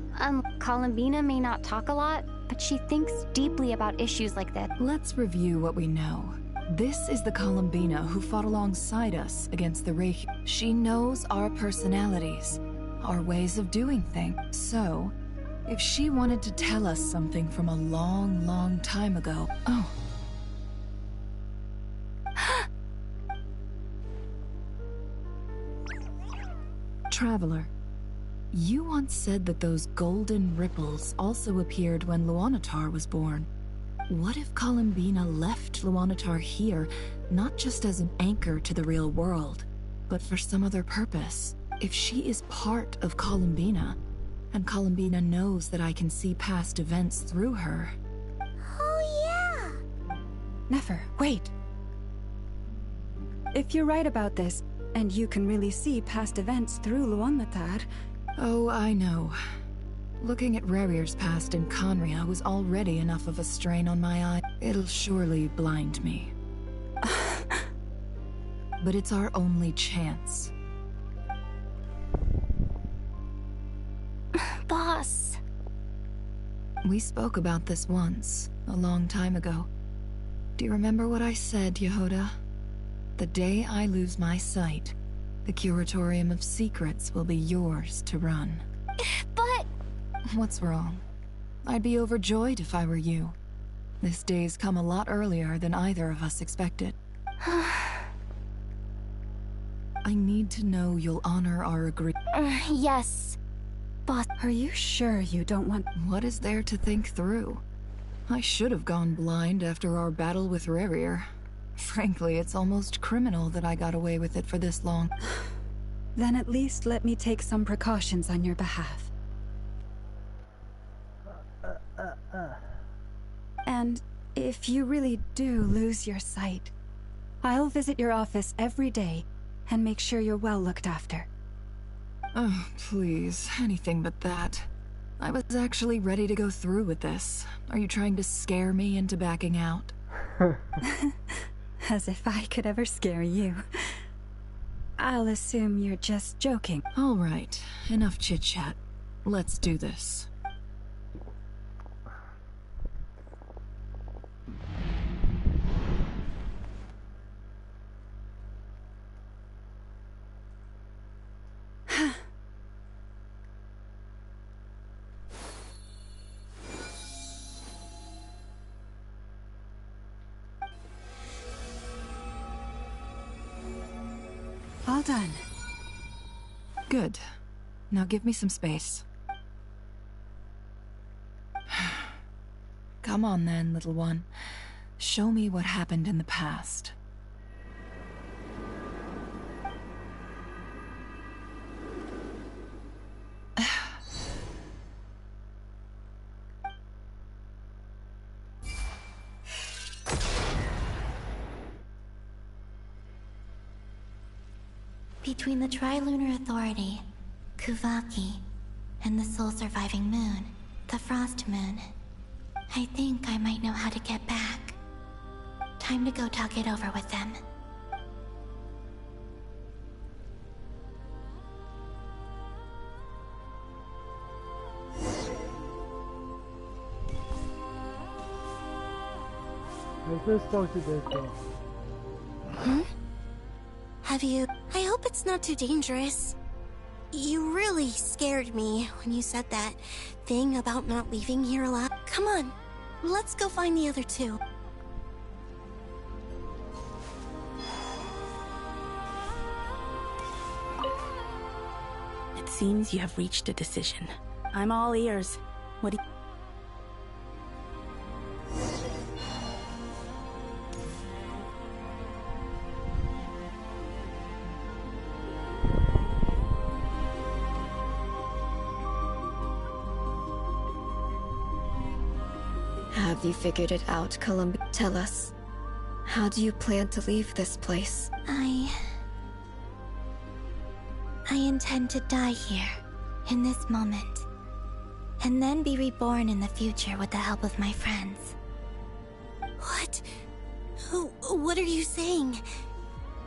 Columbina may not talk a lot, but she thinks deeply about issues like that. Let's review what we know. This is the Columbina who fought alongside us against the Reich. She knows our personalities, our ways of doing things. So, if she wanted to tell us something from a long, long time ago... Oh. Traveler, you once said that those golden ripples also appeared when Luanatar was born. What if Columbina left Luanatar here, not just as an anchor to the real world, but for some other purpose? If she is part of Columbina, and Columbina knows that I can see past events through her... Oh yeah! Nefer, wait! If you're right about this, and you can really see past events through Luanatar... Oh, I know. Looking at Rerir's past in Conria was already enough of a strain on my eye. It'll surely blind me. But it's our only chance. Boss. We spoke about this once, a long time ago. Do you remember what I said, Yehoda? The day I lose my sight, the Curatorium of Secrets will be yours to run. But... What's wrong? I'd be overjoyed if I were you. This day's come a lot earlier than either of us expected. I need to know you'll honor our agreement. Yes, boss. Are you sure you don't want... What is there to think through? I should have gone blind after our battle with Rerir. Frankly, it's almost criminal that I got away with it for this long. Then at least let me take some precautions on your behalf. And if you really do lose your sight, I'll visit your office every day and make sure you're well looked after. Oh, please, anything but that. I was actually ready to go through with this. Are you trying to scare me into backing out? As if I could ever scare you. I'll assume you're just joking. All right, enough chit-chat. Let's do this. All done. Good. Now give me some space. Come on then, little one. Show me what happened in the past. Between the Trilunar Authority, Kuvaki, and the soul-surviving moon, the Frost Moon, I think I might know how to get back. Time to go talk it over with them. Let's talk to this girl. Have you... I hope it's not too dangerous. You really scared me when you said that thing about not leaving here alive. Come on, let's go find the other two. It seems you have reached a decision. I'm all ears. What do you... Have you figured it out, Columbia? Tell us. How do you plan to leave this place? I intend to die here, in this moment, and then be reborn in the future with the help of my friends. What? What are you saying?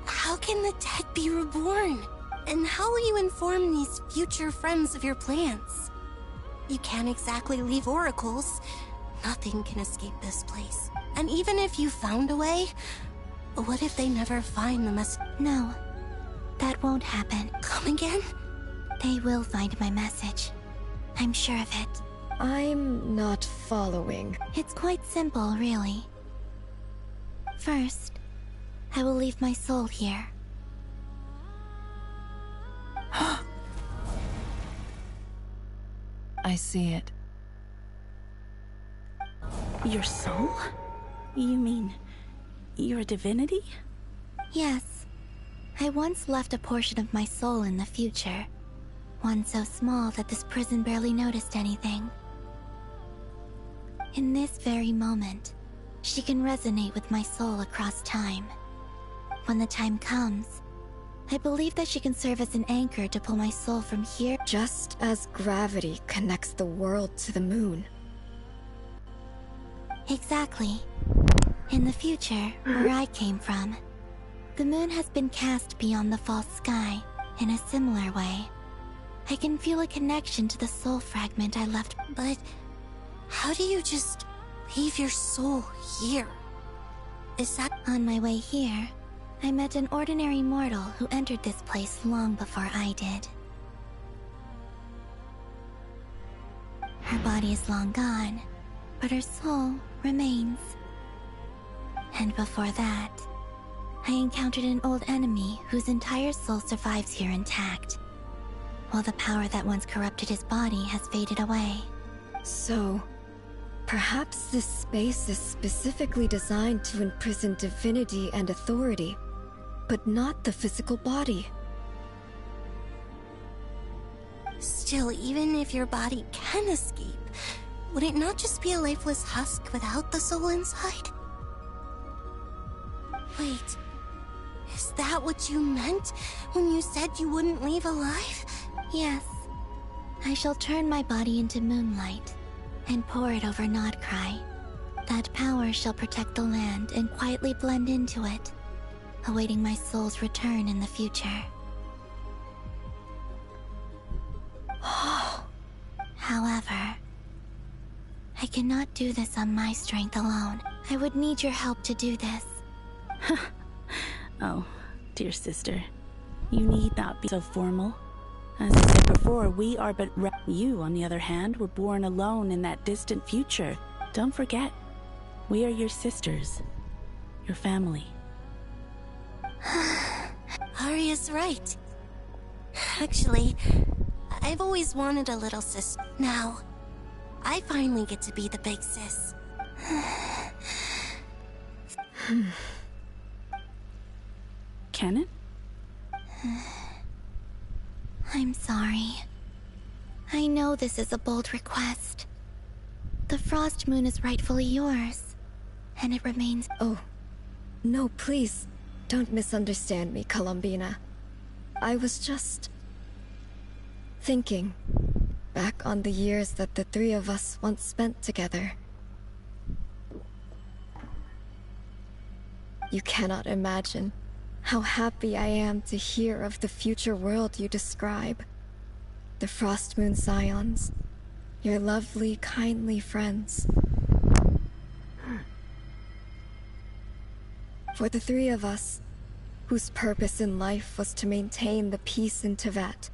How can the dead be reborn? And how will you inform these future friends of your plans? You can't exactly leave oracles. Nothing can escape this place. And even if you found a way, what if they never find the message? No, that won't happen. Come again? They will find my message. I'm sure of it. I'm not following. It's quite simple, really. First, I will leave my soul here. I see it. Your soul? You mean... you're a divinity? Yes. I once left a portion of my soul in the future. One so small that this prison barely noticed anything. In this very moment, she can resonate with my soul across time. When the time comes, I believe that she can serve as an anchor to pull my soul from here. Just as gravity connects the world to the moon. Exactly. In the future, where I came from, the moon has been cast beyond the false sky in a similar way. I can feel a connection to the soul fragment I left. But how do you just leave your soul here? Is that... On my way here, I met an ordinary mortal who entered this place long before I did. Her body is long gone, but her soul remains. And before that, I encountered an old enemy whose entire soul survives here intact, while the power that once corrupted his body has faded away. So, perhaps this space is specifically designed to imprison divinity and authority, but not the physical body. Still, even if your body can escape, would it not just be a lifeless husk without the soul inside? Wait, is that what you meant when you said you wouldn't leave alive? Yes. I shall turn my body into moonlight and pour it over Nodcry. That power shall protect the land and quietly blend into it, awaiting my soul's return in the future. However, I cannot do this on my strength alone. I would need your help to do this. Oh, dear sister, you need not be so formal. As I said before, we are but you, on the other hand, were born alone in that distant future. Don't forget, we are your sisters, your family. Arya's right. Actually, I've always wanted a little sister. Now, I finally get to be the big sis. Canon? I'm sorry. I know this is a bold request. The Frost Moon is rightfully yours, and it remains— Oh, no, please, don't misunderstand me, Columbina. I was just thinking back on the years that the three of us once spent together. You cannot imagine how happy I am to hear of the future world you describe. The Frost Moon Scions, your lovely, kindly friends. For the three of us, whose purpose in life was to maintain the peace in Teyvat,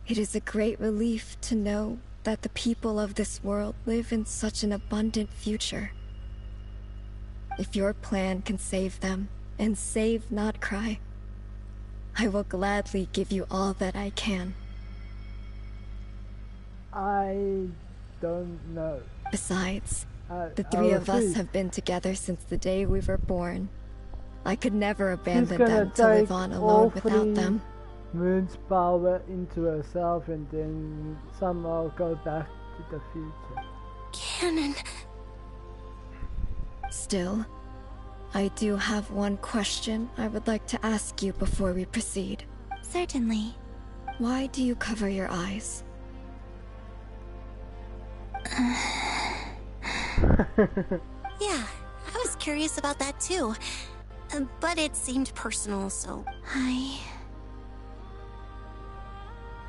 it is a great relief to know that the people of this world live in such an abundant future. If your plan can save them, and save Nodcry, I will gladly give you all that I can. I don't know. Besides, the three of us have been together since the day we were born. I could never abandon them to live on alone without them. Moon's power into herself and then somehow go back to the future. Canon. Still, I do have one question I would like to ask you before we proceed. Certainly. Why do you cover your eyes? Yeah, I was curious about that too. But it seemed personal, so...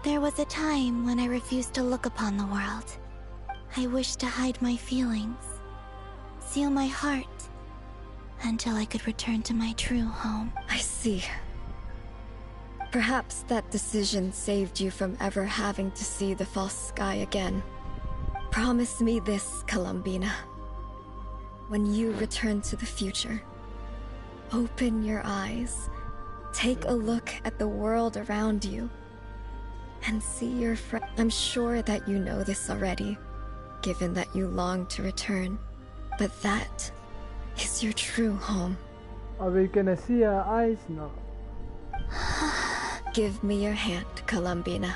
There was a time when I refused to look upon the world. I wished to hide my feelings, seal my heart, until I could return to my true home. I see. Perhaps that decision saved you from ever having to see the false sky again. Promise me this, Columbina. When you return to the future, open your eyes, take a look at the world around you, and see your friend. I'm sure that you know this already, given that you long to return, but that is your true home. Are we gonna see our eyes now? Give me your hand, Columbina.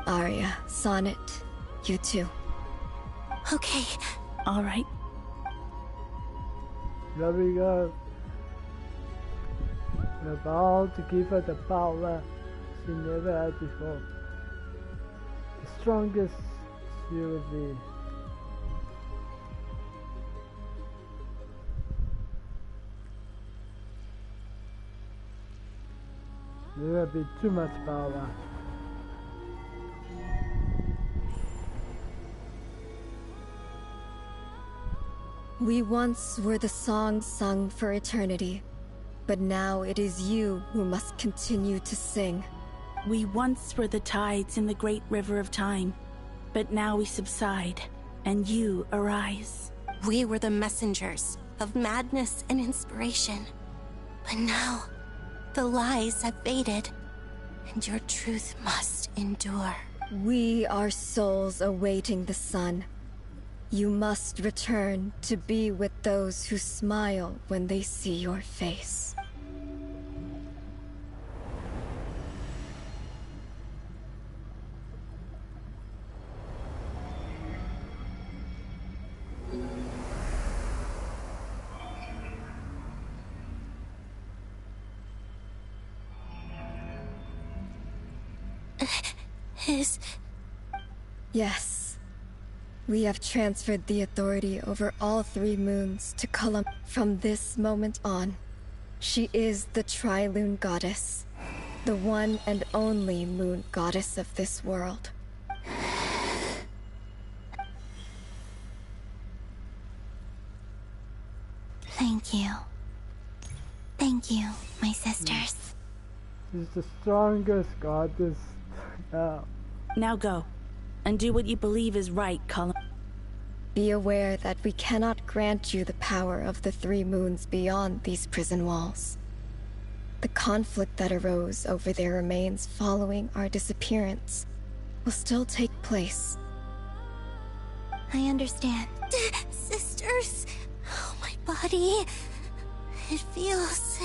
Arya, Sonnet, you too. Okay. All right. There we go. We're about to give her the power she never had before. The strongest she will be. There will be too much power. We once were the songs sung for eternity, but now it is you who must continue to sing. We once were the tides in the great river of time, but now we subside, and you arise. We were the messengers of madness and inspiration, but now the lies have faded, and your truth must endure. We are souls awaiting the sun. You must return to be with those who smile when they see your face. Yes. We have transferred the authority over all 3 moons to Colum. From this moment on, she is the Tri-Lune Goddess, the one and only moon goddess of this world. Thank you. Thank you, my sisters. She's the strongest goddess now. Now go, and do what you believe is right, Colum. Be aware that we cannot grant you the power of the 3 moons beyond these prison walls. The conflict that arose over their remains following our disappearance will still take place. I understand. Sisters, oh, my body, it feels...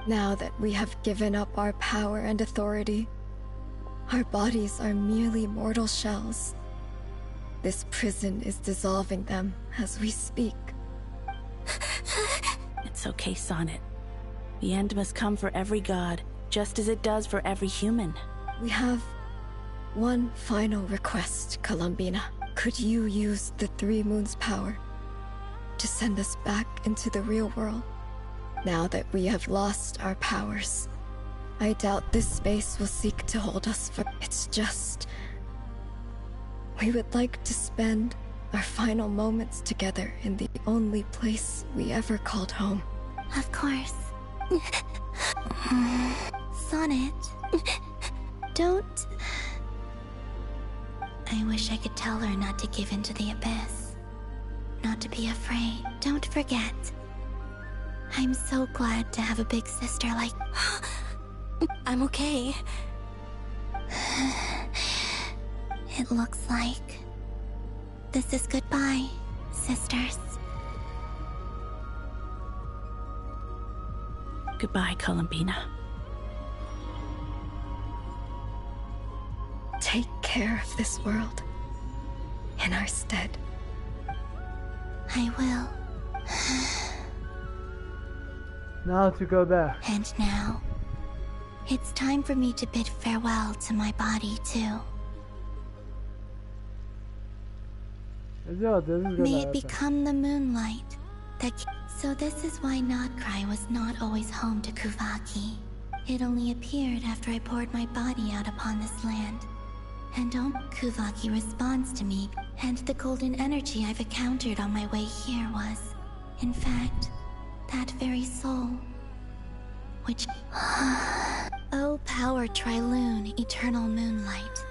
Now that we have given up our power and authority, our bodies are merely mortal shells. This prison is dissolving them as we speak. It's okay, Sonnet. The end must come for every god, just as it does for every human. We have one final request, Columbina. Could you use the 3 moons' power to send us back into the real world? Now that we have lost our powers, I doubt this space will seek to hold us for... It's just... we would like to spend our final moments together in the only place we ever called home. Of course. Sonnet, don't... I wish I could tell her not to give in to the abyss. Not to be afraid. Don't forget. I'm so glad to have a big sister like... I'm okay. It looks like... this is goodbye, sisters. Goodbye, Columbina. Take care of this world in our stead. I will. Now to go back. And now, it's time for me to bid farewell to my body, too. May it become the moonlight that... So this is why Nodcry was not always home to Kuvaki. It only appeared after I poured my body out upon this land. And Kuvaki responds to me, and the golden energy I've encountered on my way here was, in fact, that very soul. Which... Oh, power Tri-Lune, eternal moonlight.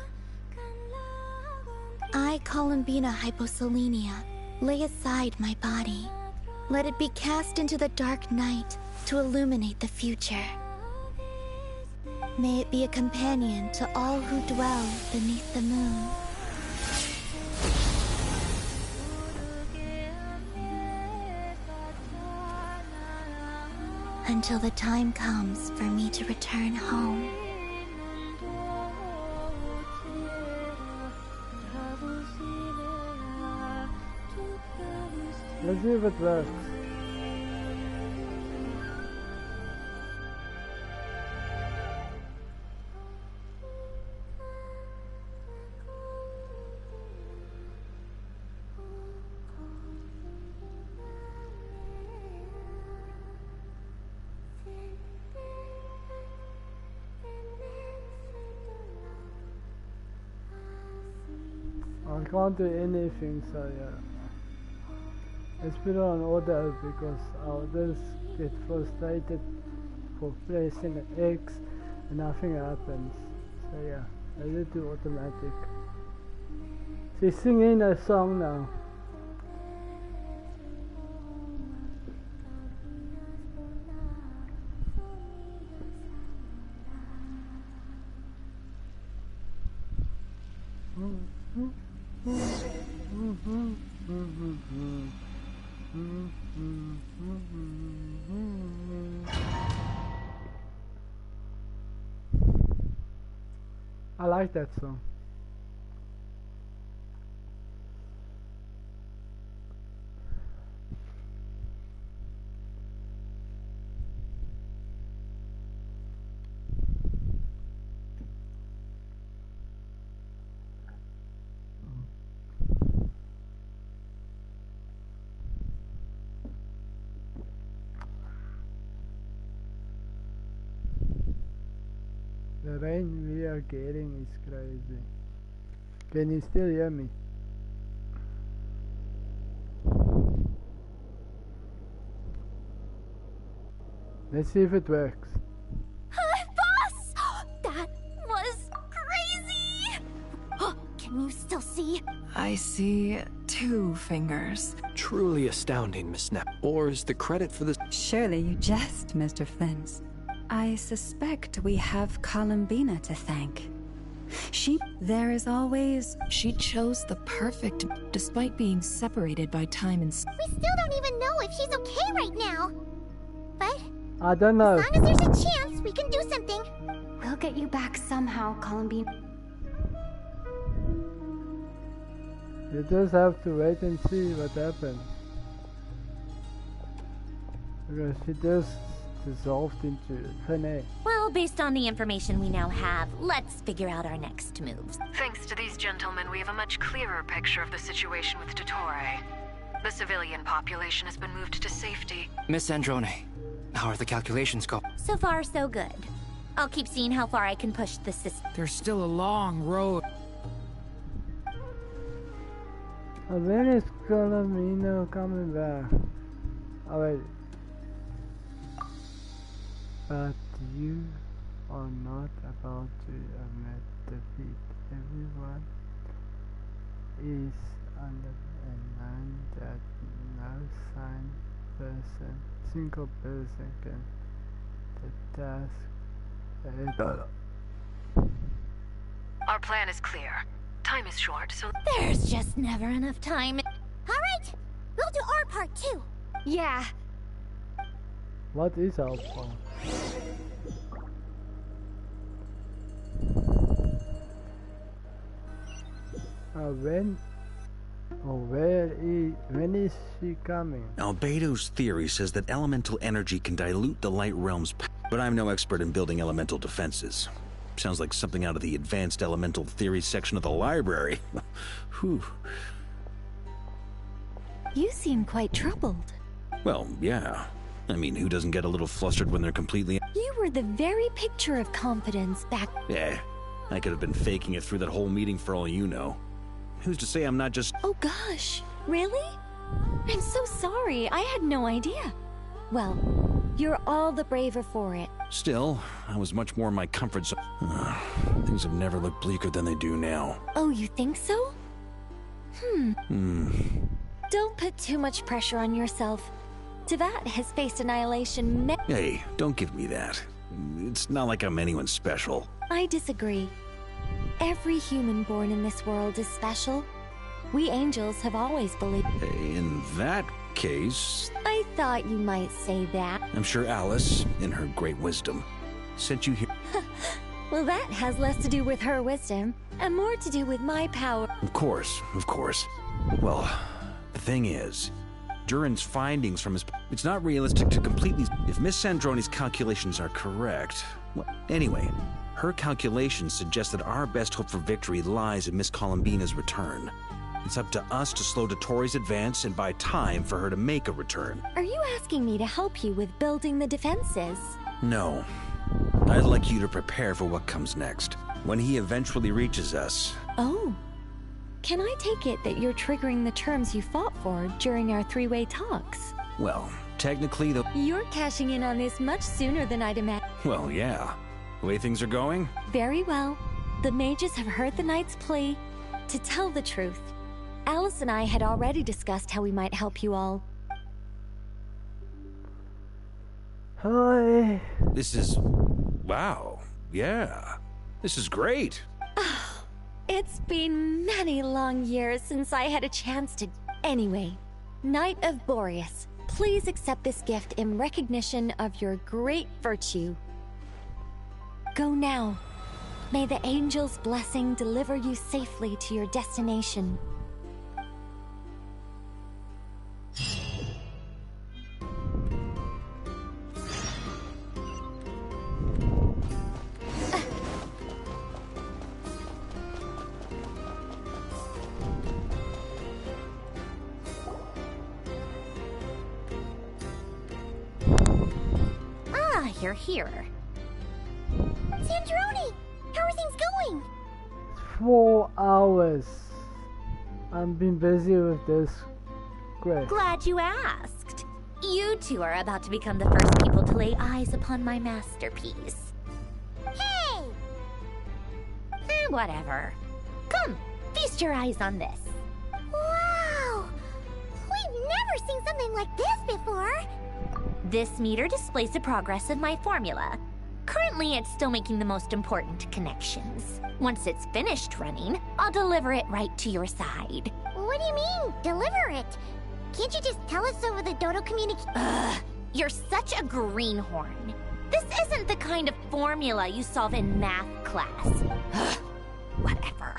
I, Columbina Hyposelenia, lay aside my body. Let it be cast into the dark night to illuminate the future. May it be a companion to all who dwell beneath the moon. Until the time comes for me to return home. Let's see if it works. I can't do anything, so yeah. Let's put on order because others get frustrated for pressing an X and nothing happens. So yeah, I did do automatic. She's singing a song now. I like that song. The rain we are getting is crazy. Can you still hear me? Let's see if it works. Boss! That was crazy! Can you still see? I see 2 fingers. Truly astounding, Miss Knapp. Or is the credit for this... Surely you jest, Mr. Flint. I suspect we have Columbina to thank. There is always... She chose the perfect, despite being separated by time and... We still don't even know if she's okay right now. But... I don't know. As long as there's a chance, we can do something. We'll get you back somehow, Columbine. You just have to wait and see what happens. Because she just dissolved into thin air. Well, based on the information we now have, let's figure out our next moves. Thanks to these gentlemen, we have a much clearer picture of the situation with Dottore. The civilian population has been moved to safety. Miss Androne, how are the calculations going? So far, so good. I'll keep seeing how far I can push the system. There's still a long road. When is Columbina coming back? Oh wait. But you are not about to admit defeat. Everyone is under a man that no single person can the task. Our plan is clear. Time is short, so... There's just never enough time. Alright, we'll do our part too. Yeah. What is our part? When is she coming? Albedo's theory says that elemental energy can dilute the light realm's power, but I'm no expert in building elemental defenses. Sounds like something out of the advanced elemental theory section of the library. Whew. You seem quite troubled. Well, yeah. I mean, who doesn't get a little flustered when they're completely... You were the very picture of confidence back... Yeah, I could have been faking it through that whole meeting for all you know. Who's to say I'm not just... Oh gosh, really? I'm so sorry, I had no idea. Well, you're all the braver for it. Still, I was much more in my comfort zone. Things have never looked bleaker than they do now. Oh, you think so? Don't put too much pressure on yourself. Tevat has faced annihilation Hey, don't give me that. It's not like I'm anyone special. I disagree. Every human born in this world is special. We angels have always believed... In that case... I thought you might say that. I'm sure Alice, in her great wisdom, sent you here... Well, that has less to do with her wisdom, and more to do with my power. Of course, of course. Well, the thing is, Duran's findings from his... It's not realistic to completely... If Miss Sandroni's calculations are correct... Well, anyway, her calculations suggest that our best hope for victory lies in Miss Columbina's return. It's up to us to slow Dottore's advance and buy time for her to make a return. Are you asking me to help you with building the defenses? No. I'd like you to prepare for what comes next. When he eventually reaches us... Oh. Can I take it that you're triggering the terms you fought for during our three-way talks? Well, technically, the... You're cashing in on this much sooner than I'd imagined. Well, yeah. The way things are going? Very well. The mages have heard the knight's plea. To tell the truth, Alice and I had already discussed how we might help you all. Hi. This is... wow. Yeah. This is great. It's been many long years since I had a chance to... Anyway, Knight of Boreas, please accept this gift in recognition of your great virtue. Go now. May the angel's blessing deliver you safely to your destination. You're here. Sandrone! How are things going? 4 hours. I've been busy with this. Great. Glad you asked. You two are about to become the first people to lay eyes upon my masterpiece. Hey! Whatever. Come, feast your eyes on this. Wow! We've never seen something like this before. This meter displays the progress of my formula. Currently, it's still making the most important connections. Once it's finished running, I'll deliver it right to your side. What do you mean, deliver it? Can't you just tell us over the Dodo communication? You're such a greenhorn. This isn't the kind of formula you solve in math class. Whatever.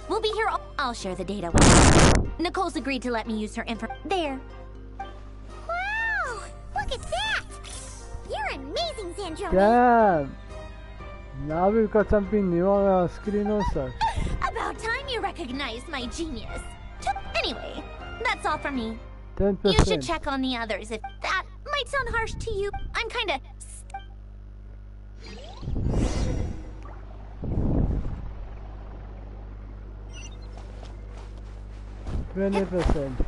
We'll be here. I'll share the data with you. Nicole's agreed to let me use her info. There. Look at that! You're amazing, Sandrone! Damn! Now we've got something new on our screen also. About time you recognized my genius. Anyway, that's all from me. 10%. You should check on the others if that might sound harsh to you. I'm kinda... 20%.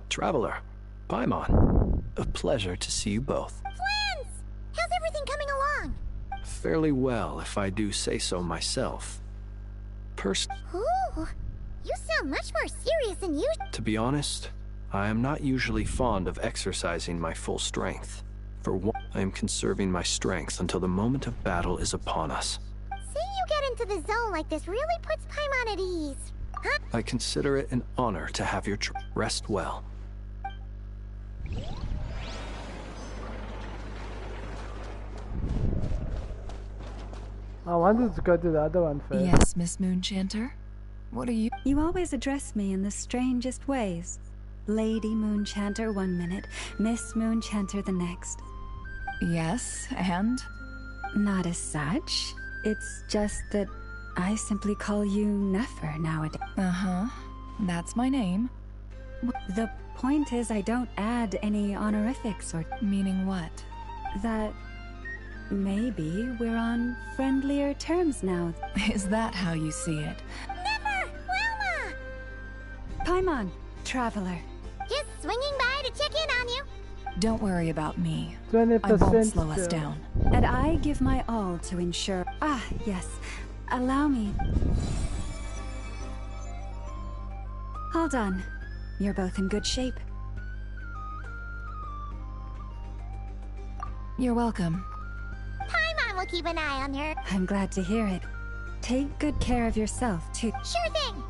Traveler, Paimon, a pleasure to see you both. Friends! How's everything coming along? Fairly well, if I do say so myself. Ooh, you sound much more serious than usual. To be honest, I am not usually fond of exercising my full strength. For one, I am conserving my strength until the moment of battle is upon us. Seeing you get into the zone like this really puts Paimon at ease. Huh? I consider it an honor to have your rest well. I wanted to go to the other one first. Yes, Miss Moonchanter? What are you... You always address me in the strangest ways. Lady Moonchanter 1 minute, Miss Moonchanter the next. Yes, and? Not as such. It's just that I simply call you Nefer nowadays. Uh-huh. That's my name. The point is I don't add any honorifics or... Meaning what? That... maybe we're on friendlier terms now. Is that how you see it? Never! Wilma! Paimon, traveler. Just swinging by to check in on you. Don't worry about me. 20% I won't slow us down. And I give my all to ensure... Ah, yes. Allow me. Hold on. You're both in good shape. You're welcome. Paimon will keep an eye on her. I'm glad to hear it. Take good care of yourself, too. Sure thing.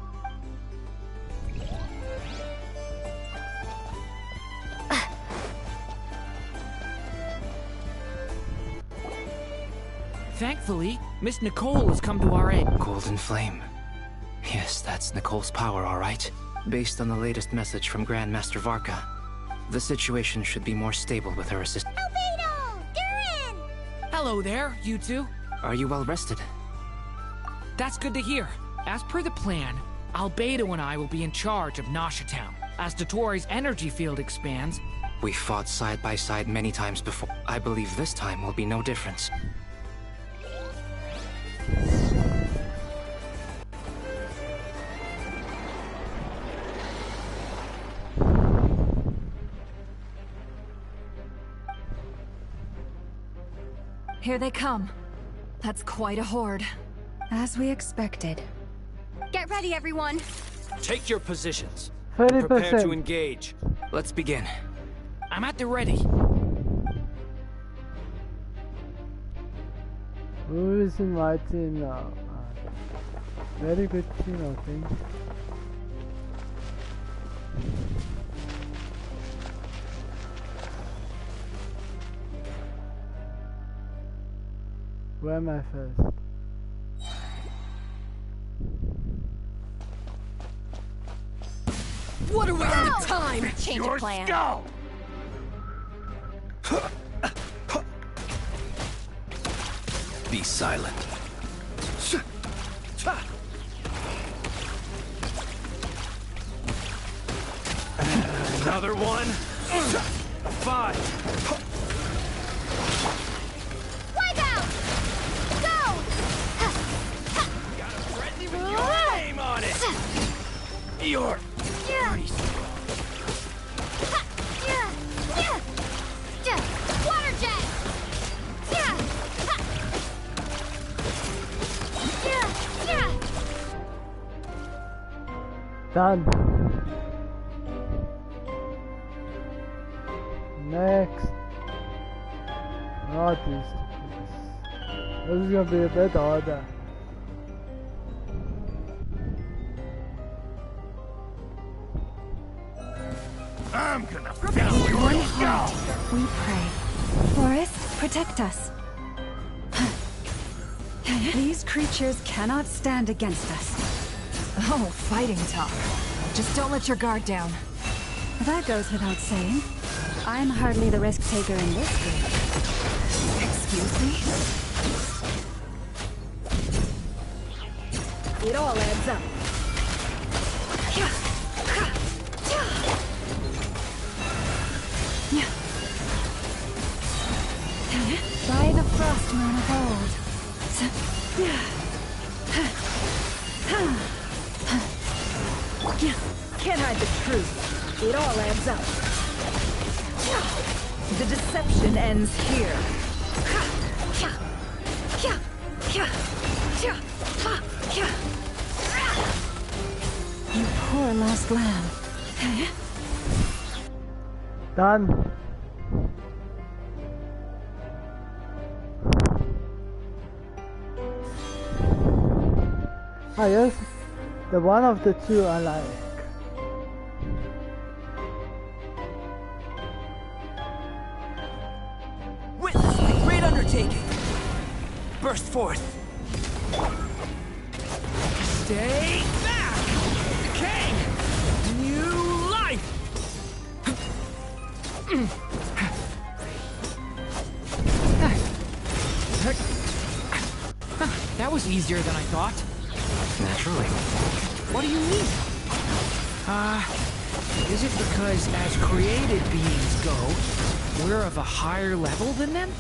Thankfully, Miss Nicole has come to our aid. Golden Flame. Yes, that's Nicole's power, all right. Based on the latest message from Grandmaster Varka, the situation should be more stable with her assistant. Albedo! Durin! Hello there, you two. Are you well rested? That's good to hear. As per the plan, Albedo and I will be in charge of Nasha Town. As Dotori's energy field expands... We fought side by side many times before. I believe this time will be no difference. Here they come. That's quite a horde. As we expected. Get ready, everyone. Take your positions. 30%. Prepare to engage. Let's begin. I'm at the ready. Who is in my team now? Very good team, I think. Where am I first? What a waste of time! Change of plan. Go! Be silent. Another one. 5. Wipe out! Go! Got a friendly with your name on it. You're pretty strong. Water jet! Done. Next. Not this. This is gonna be a bit harder. I'm gonna One heart, we pray. Forest, protect us. These creatures cannot stand against us. Oh, fighting talk. Just don't let your guard down. That goes without saying. I'm hardly the risk taker in this group. Excuse me? It all adds up. By the frost moon of old. Can't hide the truth. It all adds up. The deception ends here. You poor lost lamb. Done. Ah yes, the one of the two I like. Witness the great undertaking. Burst forth. Stay back! King! New life! That was easier than I thought. Naturally. What do you mean? Is it because as created beings go, we're of a higher level than them?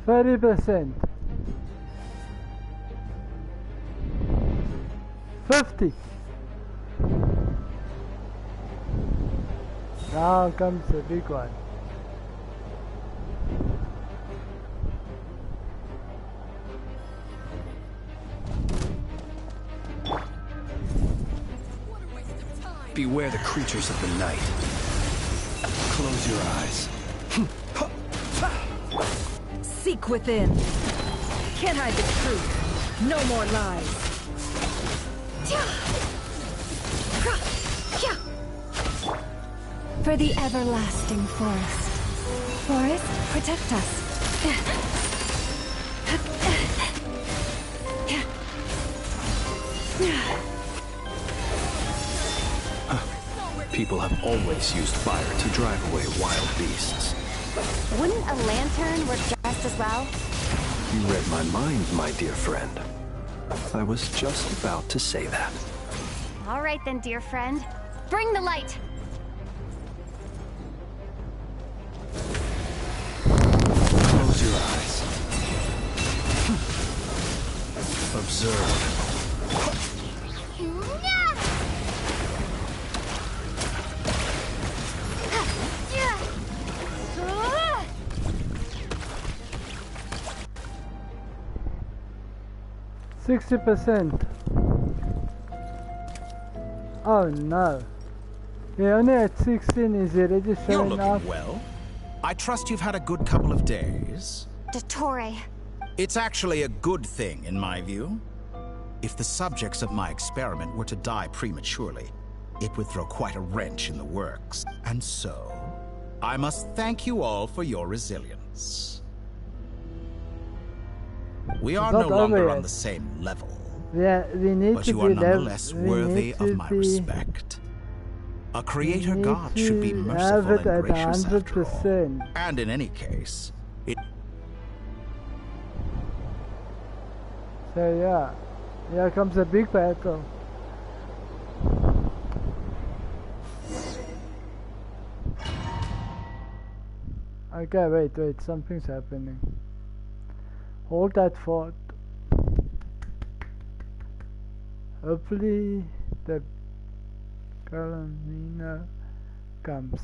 30%. 50. Now comes the big one. Beware the creatures of the night. Close your eyes. Seek within. Can't hide the truth. No more lies. For the everlasting forest. Forest, protect us. People have always used fire to drive away wild beasts. Wouldn't a lantern work just as well? You read my mind, my dear friend. I was just about to say that. All right then, dear friend. Bring the light! Close your eyes. Observe. 60%. Oh no. We're only at 16. Is it already You're showing looking up? well. I trust you've had a good couple of days. Dottore. It's actually a good thing, in my view. If the subjects of my experiment were to die prematurely, it would throw quite a wrench in the works. And so, I must thank you all for your resilience. We are no longer on the same level, Yeah, we need but to you are be nonetheless worthy of my respect. A creator god should be merciful and gracious after all. And in any case, it... So yeah, here comes a big battle. Okay, wait, something's happening. Hold that thought. Hopefully the Carolina comes.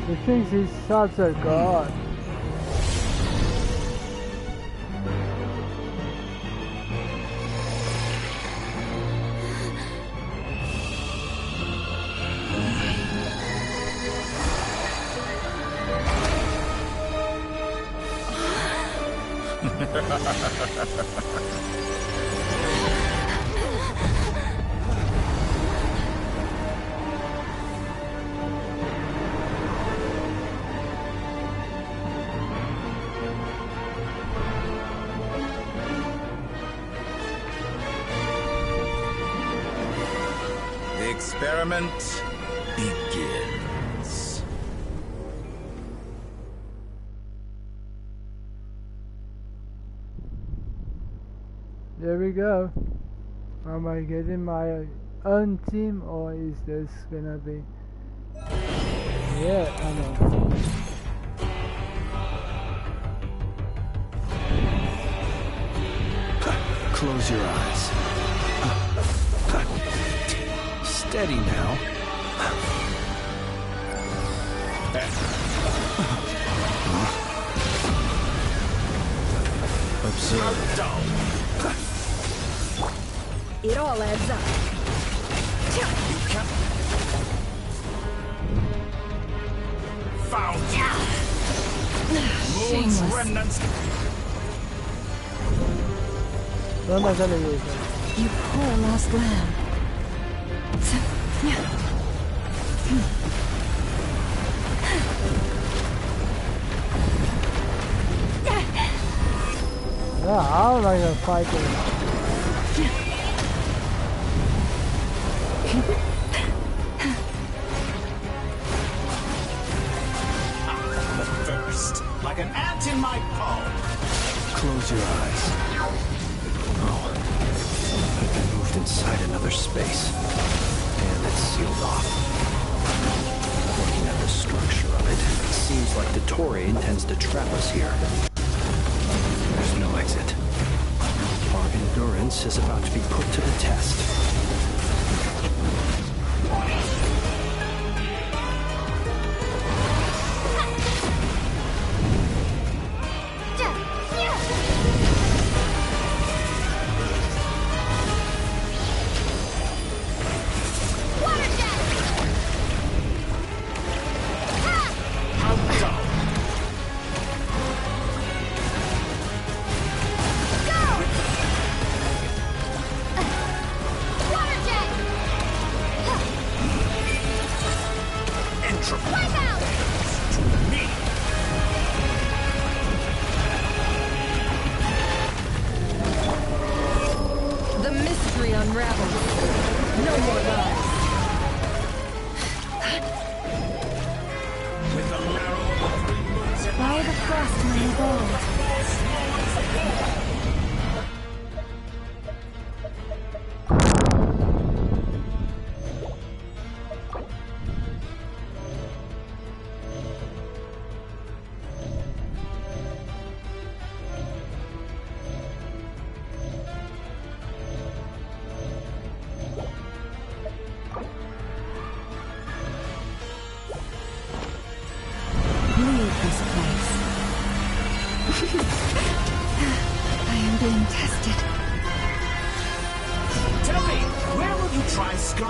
He thinks he's such a god. The experiment begins. There we go. Am I getting my own team or is this gonna be... Yeah, I know. Close your eyes. Steady now. Observe. It all adds up. Found you! Moon's remnants! What am I gonna use it? You poor lost lamb. Yeah, how am I gonna fight it? The first, like an ant in my palm. Close your eyes. Oh, I've been moved inside another space. And it's sealed off. Looking at the structure of it, it seems like Dottore intends to trap us here. There's no exit. Our endurance is about to be put to the test.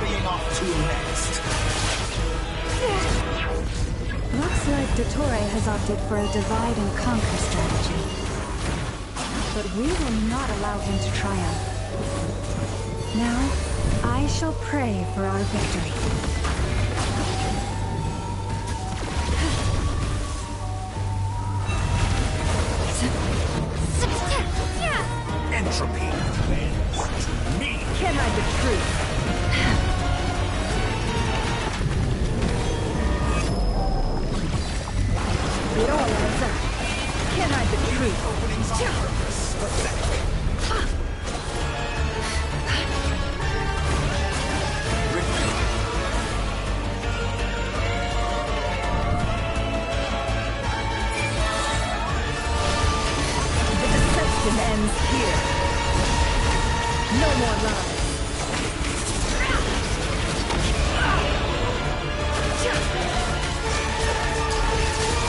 scurrying off to next? Looks like Dottore has opted for a divide and conquer strategy. But we will not allow him to triumph. Now, I shall pray for our victory. Entropy bends to me. Can't hide the truth. It all adds up. Can't hide the truth. Openings on purpose. Pathetic. Ends here. No more lies.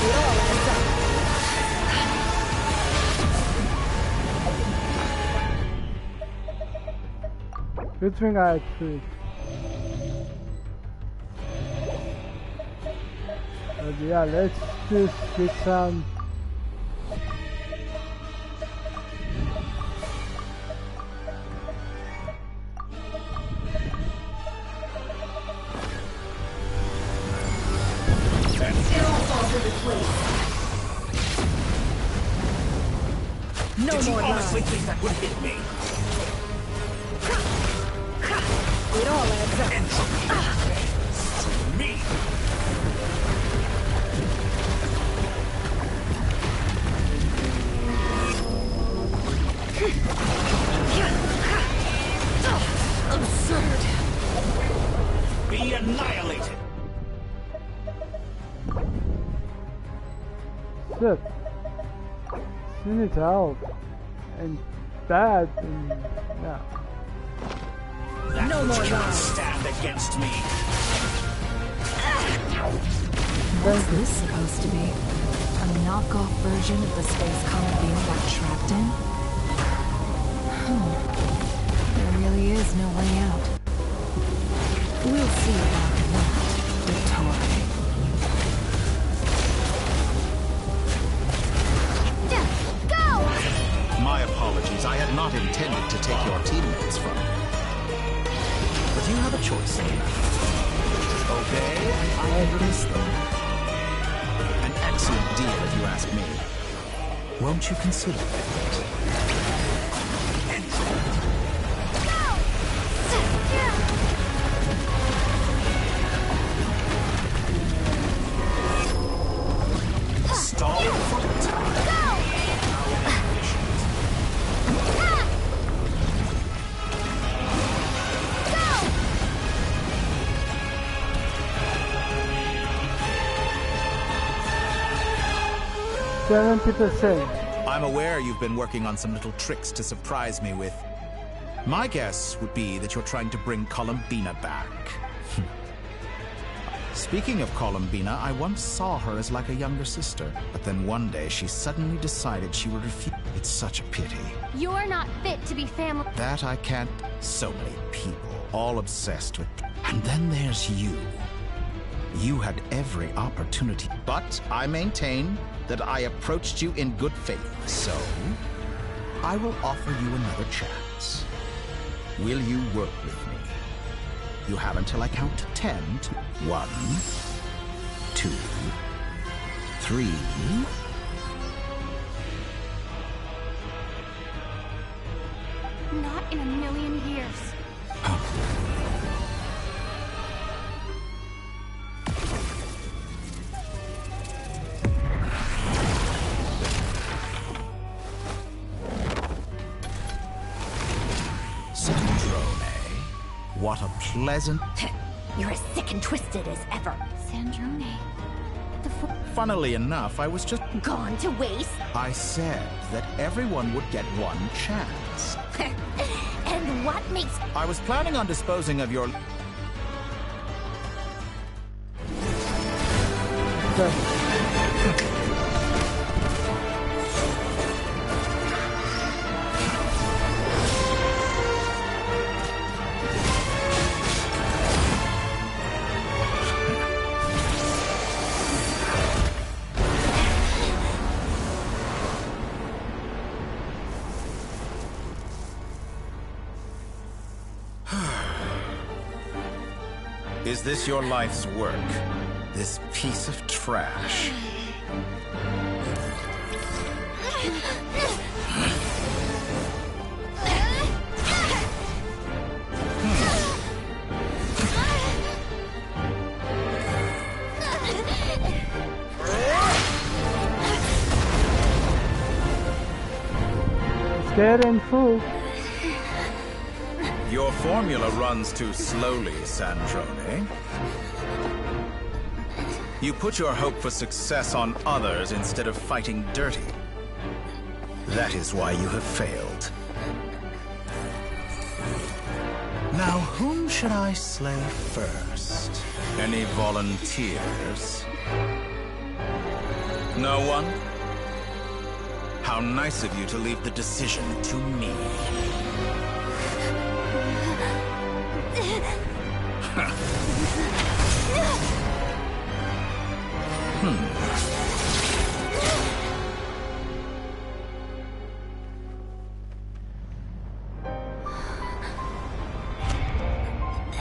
It all adds up. Good thing I had food. But yeah, let's just get some. No Did more you honestly lies. think that would hit me? It all adds up. Entropy bends to me. Absurd. Be annihilated. Shit. She needs help. And bad and yeah. That No which more cannot lies. stand against me. What's this supposed to be? A knockoff version of the space comet beam got trapped in? There really is no way out. We'll see about that, Dottore. My apologies. I had not intended to take your teammates from you. But you have a choice in that. Obey, and I release them. An excellent deal, if you ask me. Won't you consider it? Stall for time. $70%. I'm aware you've been working on some little tricks to surprise me with. My guess would be that you're trying to bring Columbina back. Speaking of Columbina, I once saw her as like a younger sister, but then one day she suddenly decided she would refuse. It's such a pity. You're not fit to be family. That I can't. So many people, all obsessed with. And then there's you. You had every opportunity, but I maintain that I approached you in good faith, so I will offer you another chance. Will you work with me? You have until I count to 10. 1, 2, 3. Not in a million years. What a pleasant... You're as sick and twisted as ever. Sandrone. Funnily enough, I was just... Gone to waste? I said that everyone would get one chance. And what makes... I was planning on disposing of your... Is this your life's work? This piece of trash? Scared and full. Your formula runs too slowly, Sandrone. You put your hope for success on others instead of fighting dirty. That is why you have failed. Now, whom should I slay first? Any volunteers? No one? How nice of you to leave the decision to me.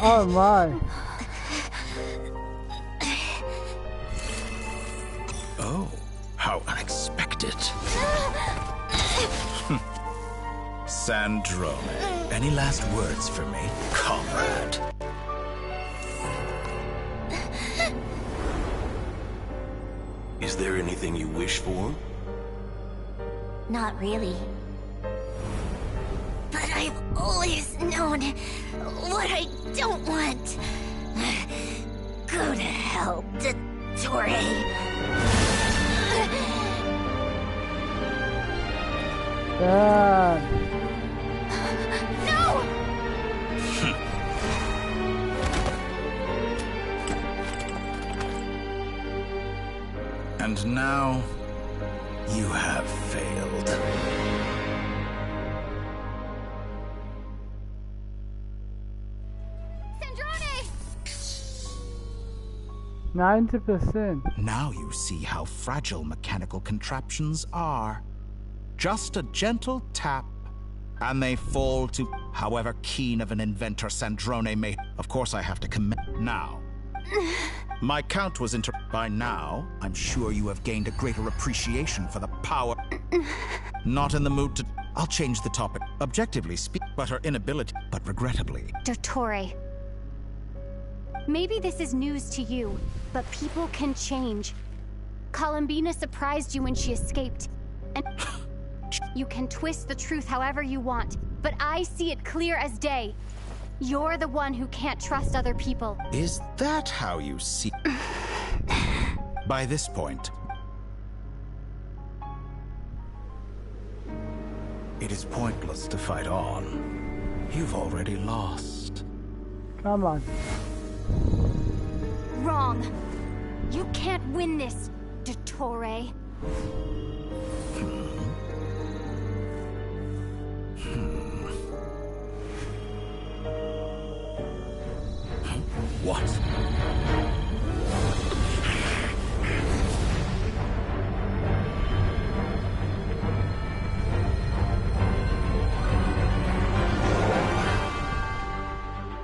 Oh my. Oh, how unexpected. Sandrone, any last words for me, comrade? Is there anything you wish for? Not really. But I've always known what I don't want. Go to hell, Dottore. No! And now, you have failed. 90%. Now you see how fragile mechanical contraptions are. Just a gentle tap, and they fall to however keen of an inventor Sandrone may. Of course I have to commit now. My count was by now, I'm sure you have gained a greater appreciation for the power. Not in the mood to. I'll change the topic. Objectively speak, but her inability, but regrettably. Dottore. Maybe this is news to you, but people can change. Columbina surprised you when she escaped, and you can twist the truth however you want, but I see it clear as day. You're the one who can't trust other people. Is that how you see? By this point, it is pointless to fight on. You've already lost. Come on. Wrong. You can't win this, Dottore. What?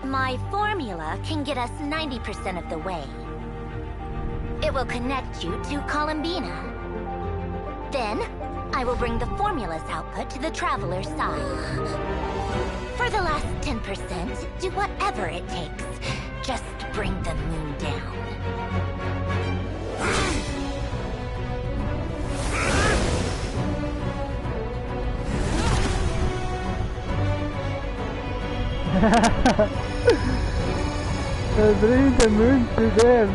My formula can get us 90% of the way. It will connect you to Columbina. Then, I will bring the formula's output to the Traveler's side. For the last 10%, do whatever it takes. Just bring the moon down. Bring the moon to them.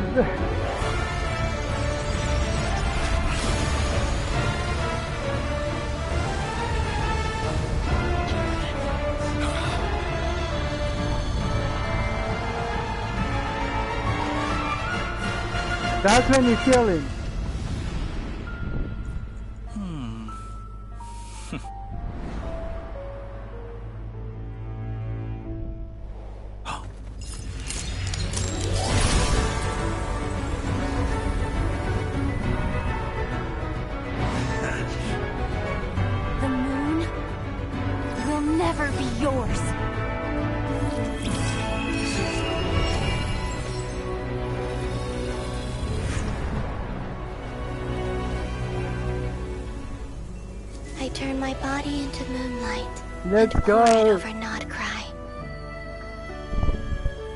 That's when you kill him. The moon will never be yours. turn my body into moonlight. Let's and pour it go. over Nodcry.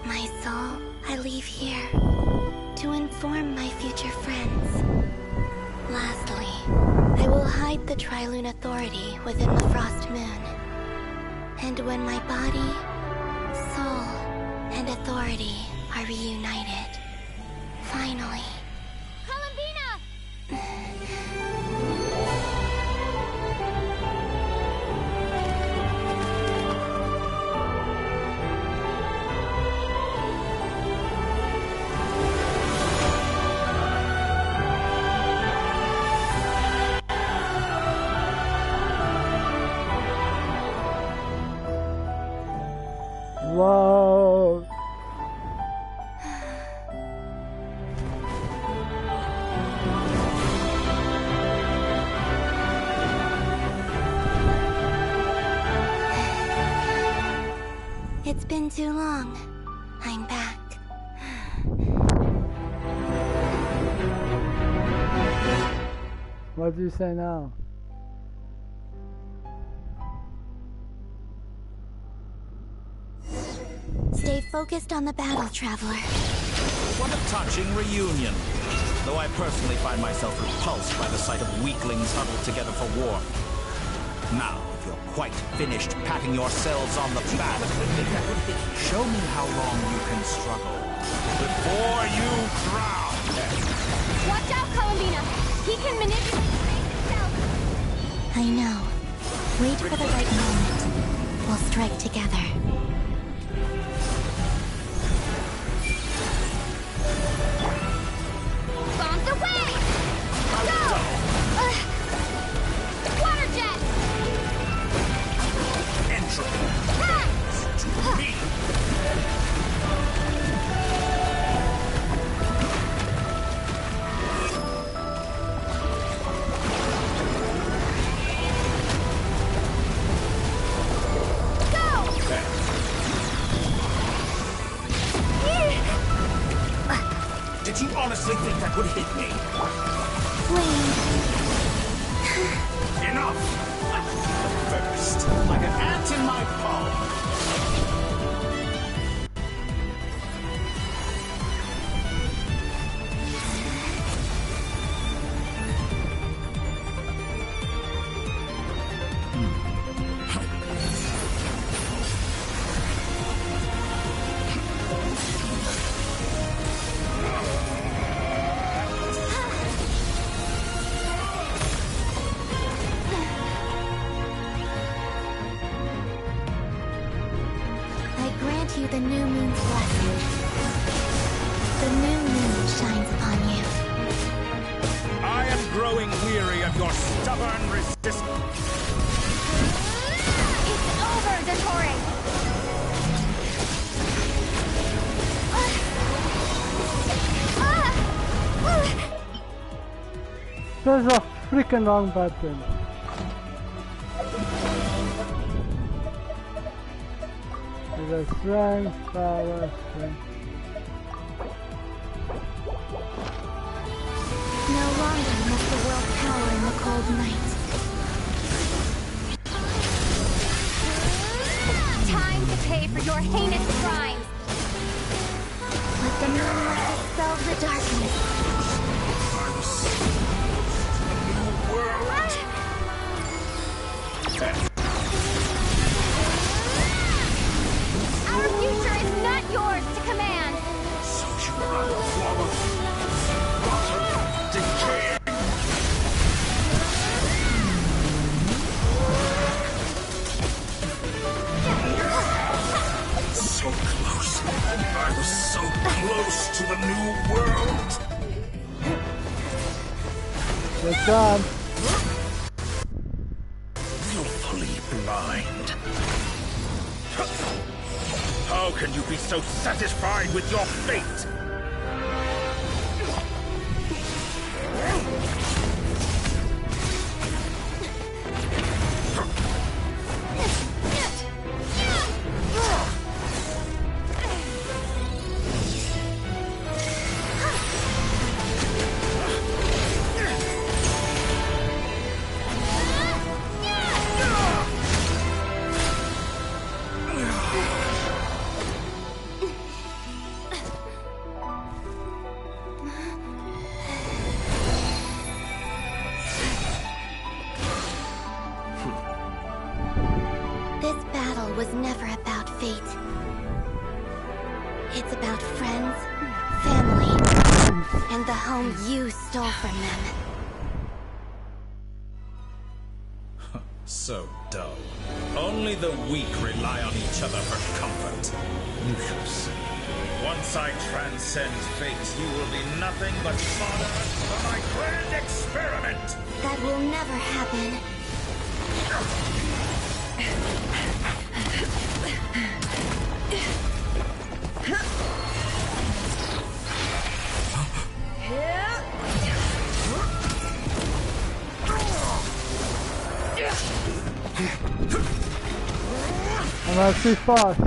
My soul, I leave here to inform my future friends. Lastly, I will hide the Trilune Authority within the Frost Moon. And when my body, soul, and authority are reunited, finally. Whoa. It's been too long. I'm back. What do you say now? Stay focused on the battle, Traveler. What a touching reunion. Though I personally find myself repulsed by the sight of weaklings huddled together for war. Now, if you're quite finished patting yourselves on the back, show me how long you can struggle before you drown. Watch out, Columbina! He can manipulate space itself! I know. Wait for the right moment. We'll strike together. Bombs away! Go! Water jet! Entropy to me! Did you honestly think that would hit me? Enough! First, like an ant in my palm. You the new moon's blessing. The new moon shines upon you. I am growing weary of your stubborn resistance. It's over, Dottore! There's a freaking wrong button. There's a strength, power, strength. No longer must the world cower in the cold night. Time to pay for your heinous crimes! Let the moonlight dispel the darkness. Our future is not yours to command! So you run forward, rotten, decaying. So close. I was so close to the new world. Good job. Willfully blind. How can you be so satisfied with your fate? Yeah! family, and the home you stole from them. So dull. Only the weak rely on each other for comfort. You shall see. Once I transcend fate, you will be nothing but fodder for my grand experiment! That will never happen. I'm actually fast.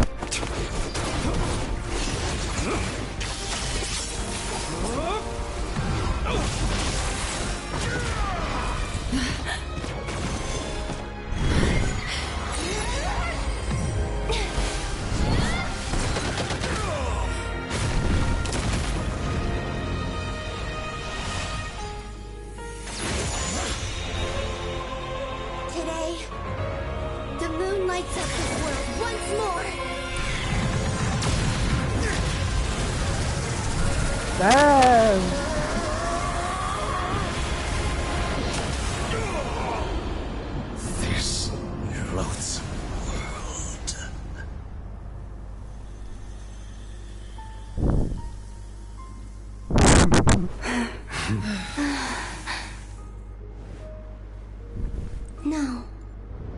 Today, the moon lights up this world once more. Damn! This loathsome world. No,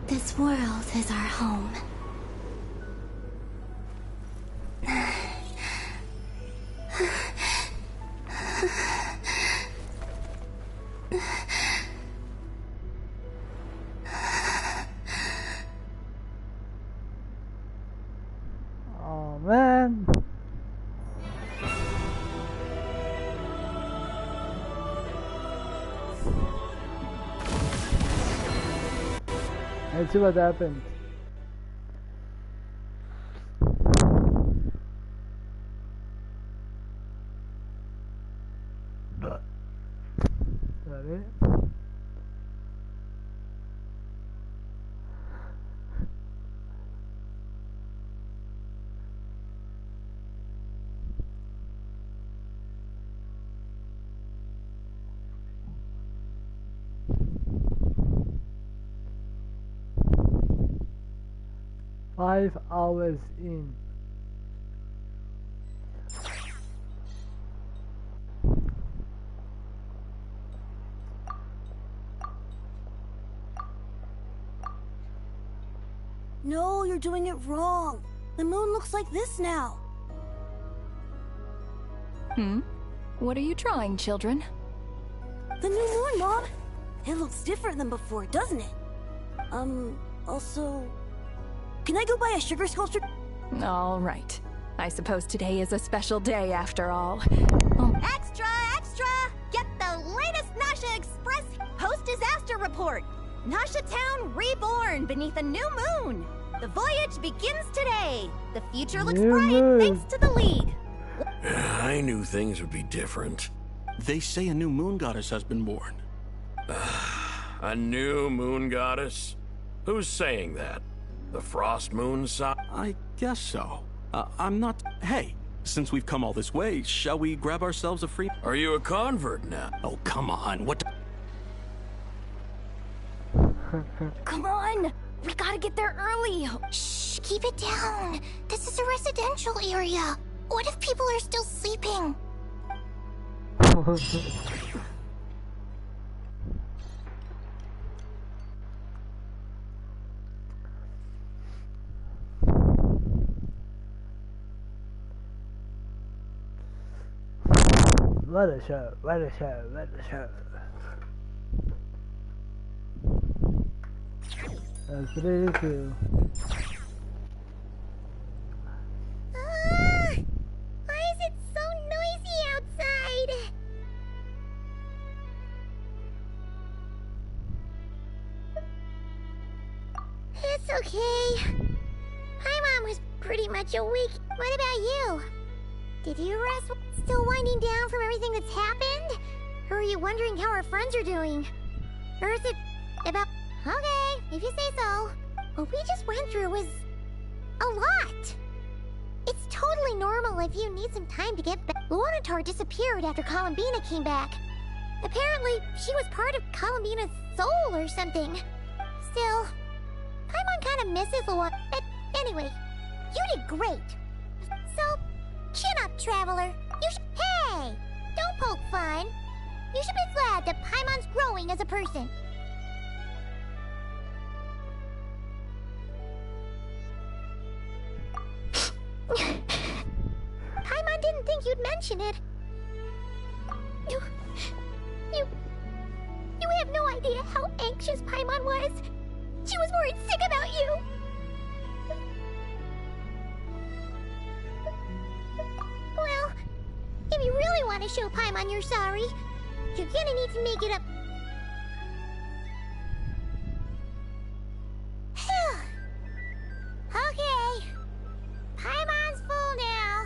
this world is our home. Oh man. Let's see what happens. That it? 5 hours in. No, you're doing it wrong. The moon looks like this now. What are you trying, children? The new moon, Mom. It looks different than before, doesn't it? Also... Can I go buy a sugar sculpture? All right. I suppose today is a special day after all. Extra, extra! Get the latest Nasha Express post-disaster report! Nasha Town reborn beneath a new moon! The voyage begins today! The future looks bright thanks to the League! I knew things would be different. They say a new moon goddess has been born. A new moon goddess? Who's saying that? The Frost Moon side? I guess so. I'm not... Hey, since we've come all this way, shall we grab ourselves a free... Are you a convert now? Oh, come on, what... Come on! We gotta get there early! Shh, keep it down. This is a residential area. What if people are still sleeping? What a show, what a show, what a show. That's really cool. Why is it so noisy outside? It's okay. My mom was pretty much awake. What about you? Did you rest? Still winding down from everything that's happened? Or are you wondering how our friends are doing? Or is it about... Okay, if you say so. What we just went through was... a lot. It's totally normal if you need some time to get back. Luanatar disappeared after Columbina came back. Apparently, she was part of Columbina's soul or something. Still, Paimon kind of misses Luana. But anyway, you did great. So, chin up, Traveler. Hey! Don't poke fun. You should be glad that Paimon's growing as a person. Paimon didn't think you'd mention it. You have no idea how anxious Paimon was. She was worried sick about you. Well, if you really want to show Paimon you're sorry, you're gonna need to make it up. Okay. Paimon's full now.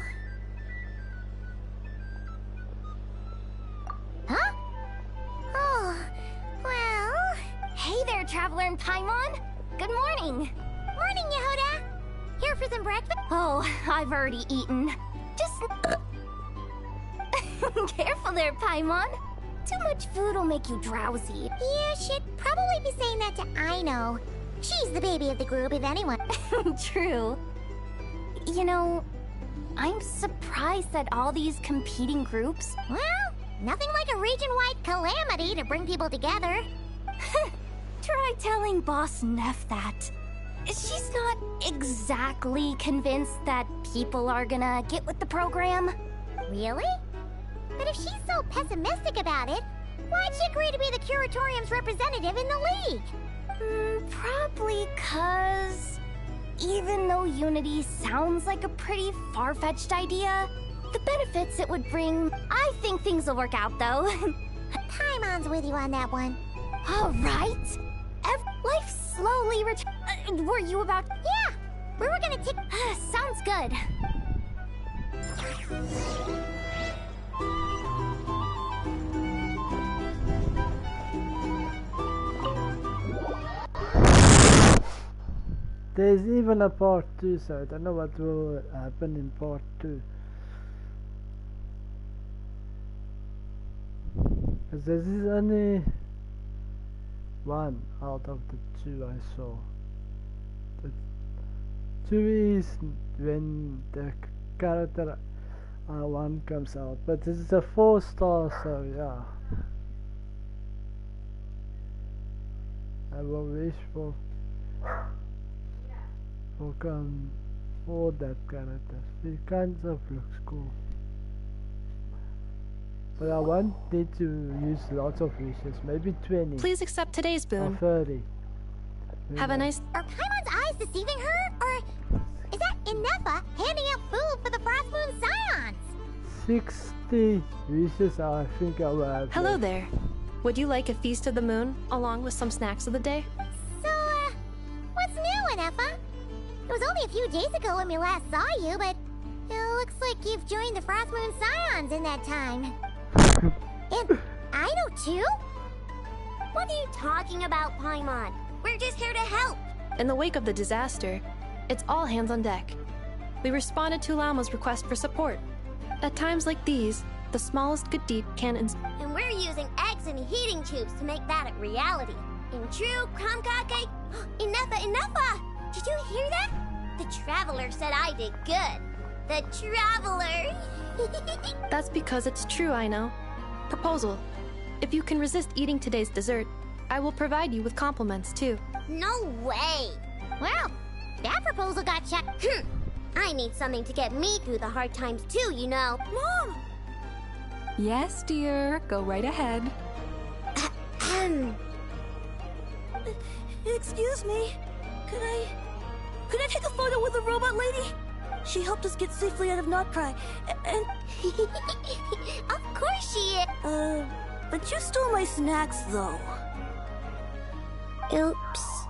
Huh? Oh, well... Hey there, Traveler and Paimon. Good morning. Morning, Yehuda. Here for some breakfast? Oh, I've already eaten. Just... Careful there, Paimon. Too much food will make you drowsy. Yeah, she'd probably be saying that to Aino. She's the baby of the group, if anyone. True. You know, I'm surprised at all these competing groups. Well, nothing like a region-wide calamity to bring people together. Try telling Boss Neff that. She's not exactly convinced that people are gonna get with the program. Really? But if she's so pessimistic about it, why'd she agree to be the Curatorium's representative in the League? Probably 'cause even though Unity sounds like a pretty far-fetched idea, the benefits it would bring, I think things will work out, though. Paimon's with you on that one. All right. Life slowly were you about... Yeah, we were gonna take... Sounds good. There's even a part 2, so I don't know what will happen in part 2. Because this is only one out of the 2 I saw. The 2 is when the character 1 comes out, but this is a 4-star, so yeah. I will wish for that character. It kind of looks cool. But I won't need to use lots of wishes, maybe 20. Please accept today's boon. Or 30. Have a nice... Are Paimon's eyes deceiving her? Or is that Inefa handing out food for the Frost Moon Scions? 60 wishes I think I will have. Hello there. Would you like a feast of the moon, along with some snacks of the day? So, what's new, Inefa? It was only a few days ago when we last saw you, but it looks like you've joined the Frost Moon Scions in that time. And I know too? What are you talking about, Paimon? We're just here to help. In the wake of the disaster, it's all hands on deck. We responded to Lauma's request for support. At times like these, the smallest good deed can And we're using eggs and heating tubes to make that a reality. In true Kamkake... Inefa! Did you hear that? The Traveler said I did good. The Traveler! That's because it's true, I know. Proposal. If you can resist eating today's dessert, I will provide you with compliments, too. No way! Well, that proposal got shut. I need something to get me through the hard times, too, you know. Mom! Yes, dear. Go right ahead. Excuse me. Could I take a photo with the robot lady? She helped us get safely out of Notcry, and... Of course she is! But you stole my snacks, though. Oops.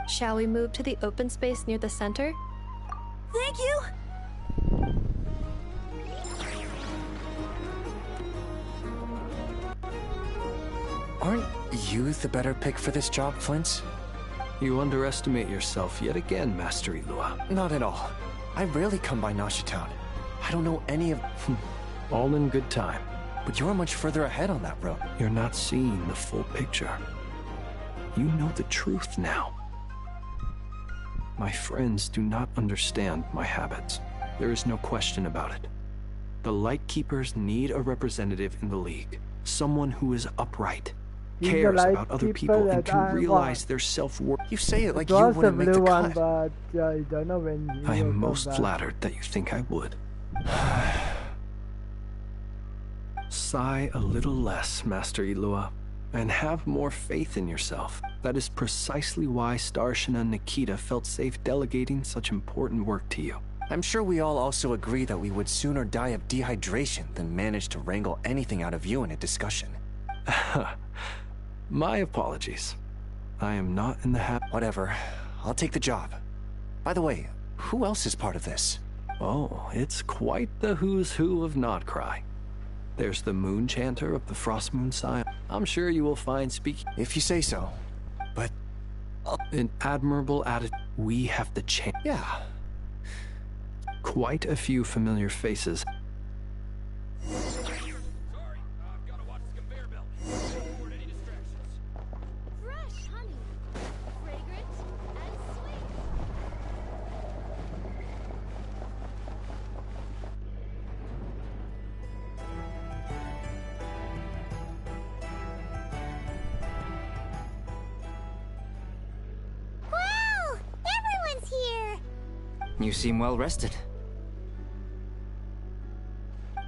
Shall we move to the open space near the center? Thank you! Aren't you the better pick for this job, Flint? You underestimate yourself yet again, Master Ilua. Not at all. I rarely come by Nasha Town. I don't know any of... All in good time. But you're much further ahead on that road. You're not seeing the full picture. You know the truth now. My friends do not understand my habits. There is no question about it. The Lightkeepers need a representative in the League. Someone who is upright, cares about other people, and can realize their self-worth. You say it like you wouldn't make the cut. But I don't know when I am most flattered that you think I would. Sigh a little less, Master Ilua, and have more faith in yourself. That is precisely why Starshina Nikita felt safe delegating such important work to you. I'm sure we all also agree that we would sooner die of dehydration than manage to wrangle anything out of you in a discussion. My apologies. I am not in the habit. Whatever. I'll take the job. By the way, who else is part of this? Oh, it's quite the who's who of Nodcry. There's the Moon Chanter of the Frost Moon Scion. I'm sure you will find speaking. If you say so. But... an admirable attitude. We have the chance. Yeah. Quite a few familiar faces. You seem well rested.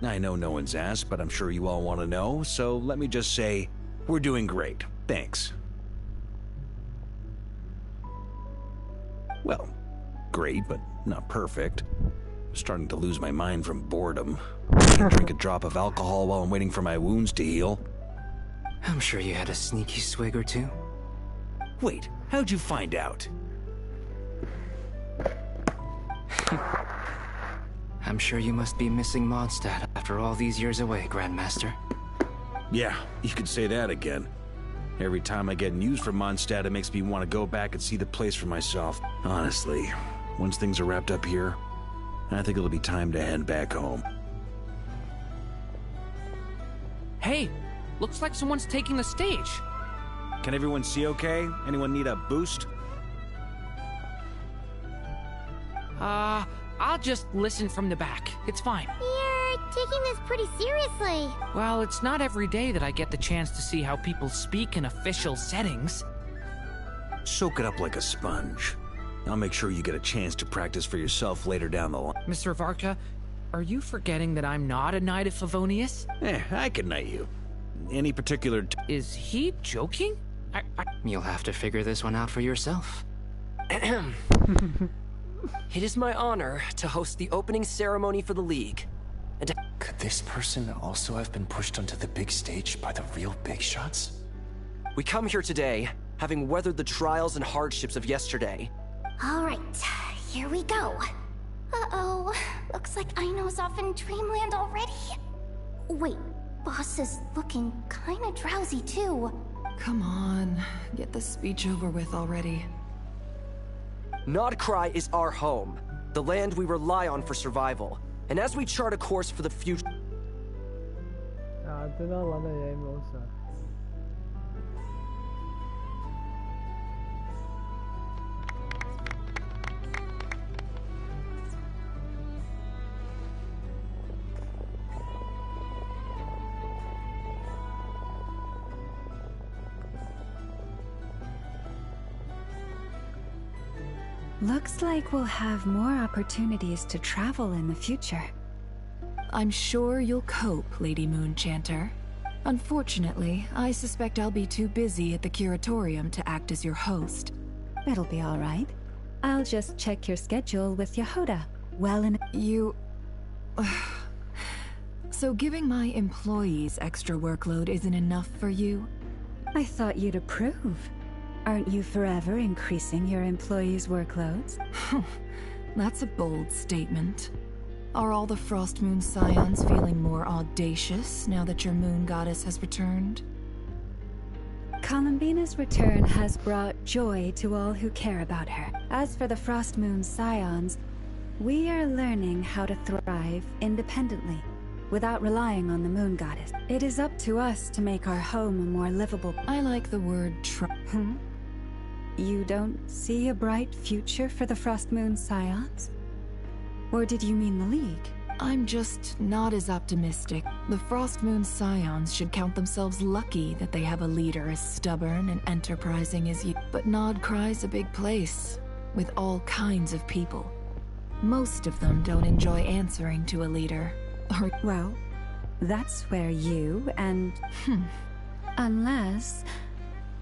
I know no one's asked, but I'm sure you all want to know, so let me just say, we're doing great. Thanks. Well, great, but not perfect. I'm starting to lose my mind from boredom. Can't drink a drop of alcohol while I'm waiting for my wounds to heal. I'm sure you had a sneaky swig or two. Wait, how'd you find out? I'm sure you must be missing Mondstadt after all these years away, Grandmaster. Yeah, you could say that again. Every time I get news from Mondstadt, it makes me want to go back and see the place for myself. Honestly, once things are wrapped up here, I think it'll be time to head back home. Hey, looks like someone's taking the stage. Can everyone see okay? Anyone need a boost? I'll just listen from the back. It's fine. You're taking this pretty seriously. Well, it's not every day that I get the chance to see how people speak in official settings. Soak it up like a sponge. I'll make sure you get a chance to practice for yourself later down the line. Mr. Varka, are you forgetting that I'm not a Knight of Favonius? I can knight you. Any particular... Is he joking? You'll have to figure this one out for yourself. It is my honor to host the opening ceremony for the League. And could this person also have been pushed onto the big stage by the real big shots? we come here today, having weathered the trials and hardships of yesterday. All right, here we go. Uh-oh, looks like Aino's off in Dreamland already. Wait, Boss is looking kinda drowsy too. Come on, get the speech over with already. Nodcry is our home, the land we rely on for survival. And as we chart a course for the future... Looks like we'll have more opportunities to travel in the future. I'm sure you'll cope, Lady Moonchanter. Unfortunately, I suspect I'll be too busy at the Curatorium to act as your host. It'll be all right. I'll just check your schedule with Yehuda. Well, and you... So giving my employees extra workload isn't enough for you? I thought you'd approve. Aren't you forever increasing your employees' workloads? That's a bold statement. Are all the Frost Moon Scions feeling more audacious now that your moon goddess has returned? Columbina's return has brought joy to all who care about her. As for the Frost Moon Scions, We are learning how to thrive independently, without relying on the Moon Goddess. It is up to us to make our home a more livable... I like the word You don't see a bright future for the Frost Moon Scions? Or did you mean the League? I'm just not as optimistic. The Frost Moon Scions should count themselves lucky that they have a leader as stubborn and enterprising as you. But Nodcry's a big place, with all kinds of people. Most of them don't enjoy answering to a leader. Well, that's where you and... Unless...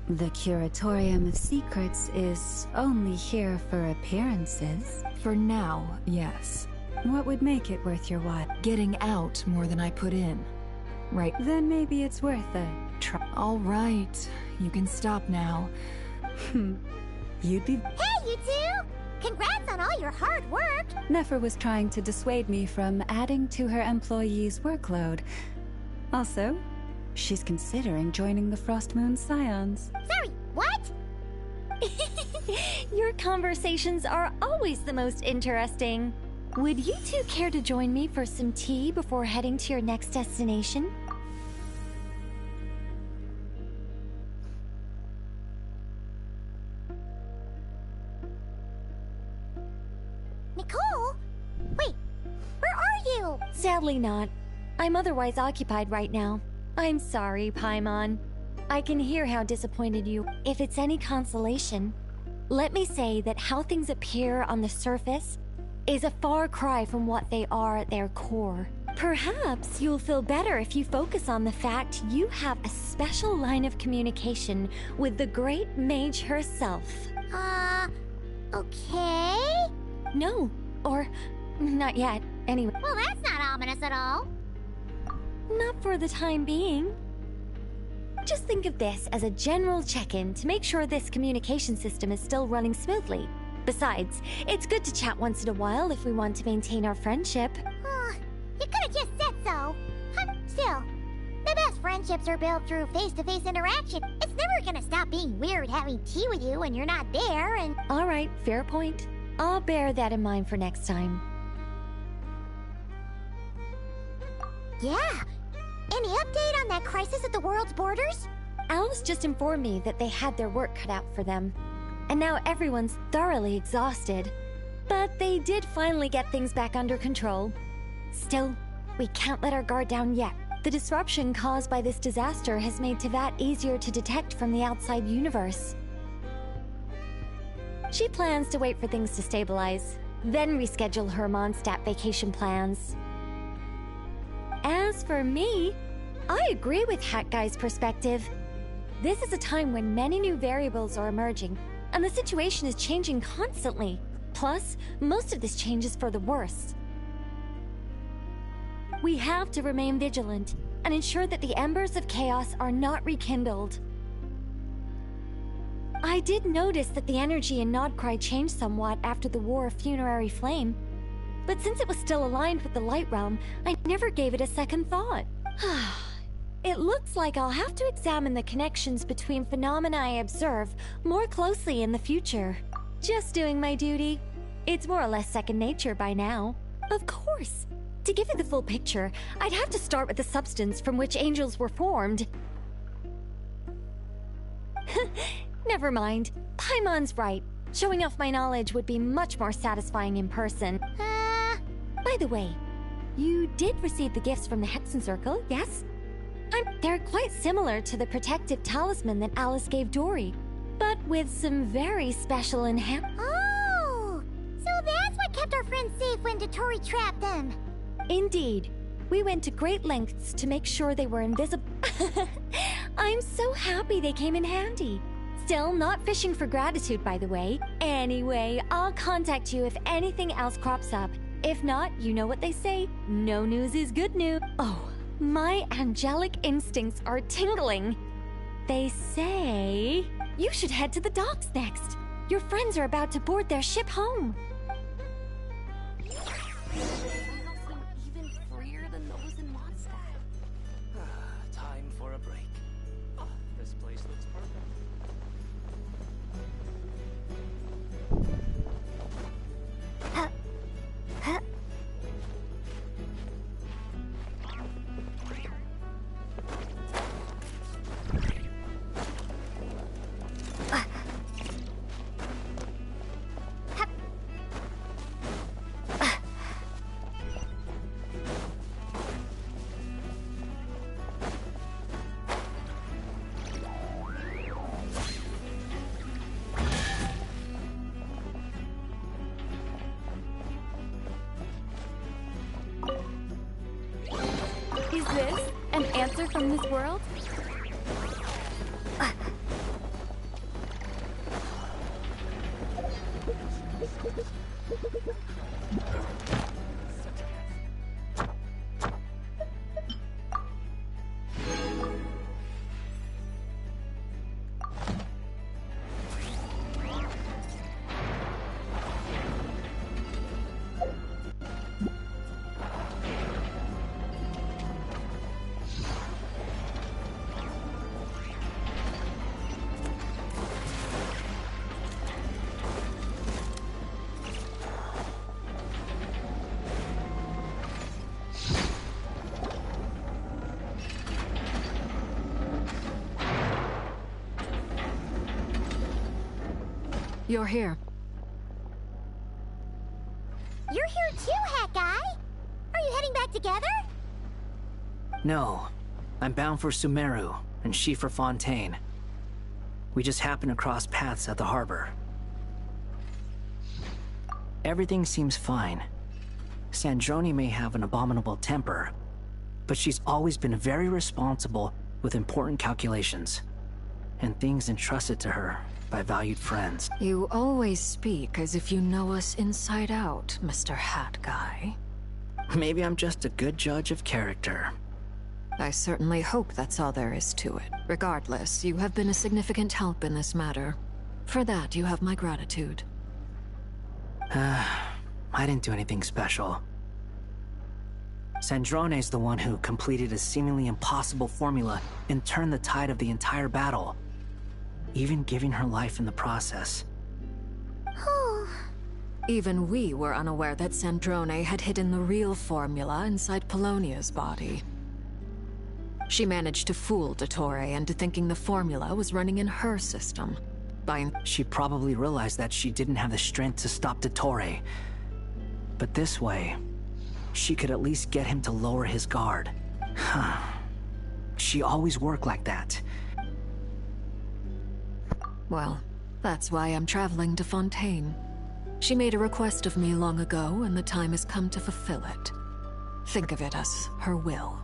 the Curatorium of Secrets is only here for appearances. For now, yes. What would make it worth your while? Getting out more than I put in. Right. Then maybe it's worth a try. All right. You can stop now. You'd be... Hey, you two! Congrats on all your hard work! Nefer was trying to dissuade me from adding to her employees' workload. Also, she's considering joining the Frost Moon Scions. Sorry, what? Your conversations are always the most interesting. Would you two care to join me for some tea before heading to your next destination? Nicole? Wait, where are you? Sadly not. I'm otherwise occupied right now. I'm sorry, Paimon. I can hear how disappointed you. If it's any consolation, let me say that how things appear on the surface is a far cry from what they are at their core. Perhaps you'll feel better if you focus on the fact you have a special line of communication with the great mage herself. Okay? No, or not yet, anyway. Well, that's not ominous at all. Not for the time being. Just think of this as a general check-in to make sure this communication system is still running smoothly. Besides, it's good to chat once in a while if we want to maintain our friendship. You could have just said so. Still, the best friendships are built through face-to-face interaction. It's never gonna stop being weird having tea with you when you're not there, and... Alright, fair point. I'll bear that in mind for next time. Yeah. Any update on that crisis at the world's borders? Alice just informed me that they had their work cut out for them. And now everyone's thoroughly exhausted. But they did finally get things back under control. Still, we can't let our guard down yet. The disruption caused by this disaster has made Teyvat easier to detect from the outside universe. She plans to wait for things to stabilize, then reschedule her Mondstadt vacation plans. As for me, I agree with Hat Guy's perspective. This is a time when many new variables are emerging, and the situation is changing constantly. Plus, most of this change is for the worse. We have to remain vigilant and ensure that the embers of chaos are not rekindled. I did notice that the energy in Nodcry changed somewhat after the War of Funerary Flame, but since it was still aligned with the Light Realm, I never gave it a second thought. It looks like I'll have to examine the connections between phenomena I observe more closely in the future. Just doing my duty. It's more or less second nature by now. Of course. To give you the full picture, I'd have to start with the substance from which angels were formed. Never mind. Paimon's right. Showing off my knowledge would be much more satisfying in person. By the way, you did receive the gifts from the Hexen Circle, yes? They're quite similar to the protective talisman that Alice gave Dory, but with some very special Oh! So that's what kept our friends safe when Dotori trapped them. Indeed. We went to great lengths to make sure they were invisible. I'm so happy they came in handy. Still not fishing for gratitude, by the way. Anyway, I'll contact you if anything else crops up. If not, you know what they say, no news is good news. Oh, my angelic instincts are tingling. They say you should head to the docks next. Your friends are about to board their ship home. Even freer than those in Mondstadt. Time for a break. This place looks perfect. this an answer from this world? You're here. You're here too, Hat Guy! Are you heading back together? No. I'm bound for Sumeru, and she for Fontaine. We just happened to cross paths at the harbor. Everything seems fine. Sandrone may have an abominable temper, but she's always been very responsible with important calculations, and things entrusted to her by valued friends. You always speak as if you know us inside out, Mr. Hat Guy. Maybe I'm just a good judge of character. I certainly hope that's all there is to it. Regardless, you have been a significant help in this matter. For that, you have my gratitude. I didn't do anything special. Sandrone's the one who completed a seemingly impossible formula and turned the tide of the entire battle, even giving her life in the process. Even we were unaware that Sandrone had hidden the real formula inside Polonia's body. She managed to fool Dottore into thinking the formula was running in her system. She probably realized that she didn't have the strength to stop Dottore. But this way, she could at least get him to lower his guard. She always worked like that. Well, that's why I'm traveling to Fontaine. She made a request of me long ago, and the time has come to fulfill it. Think of it as her will.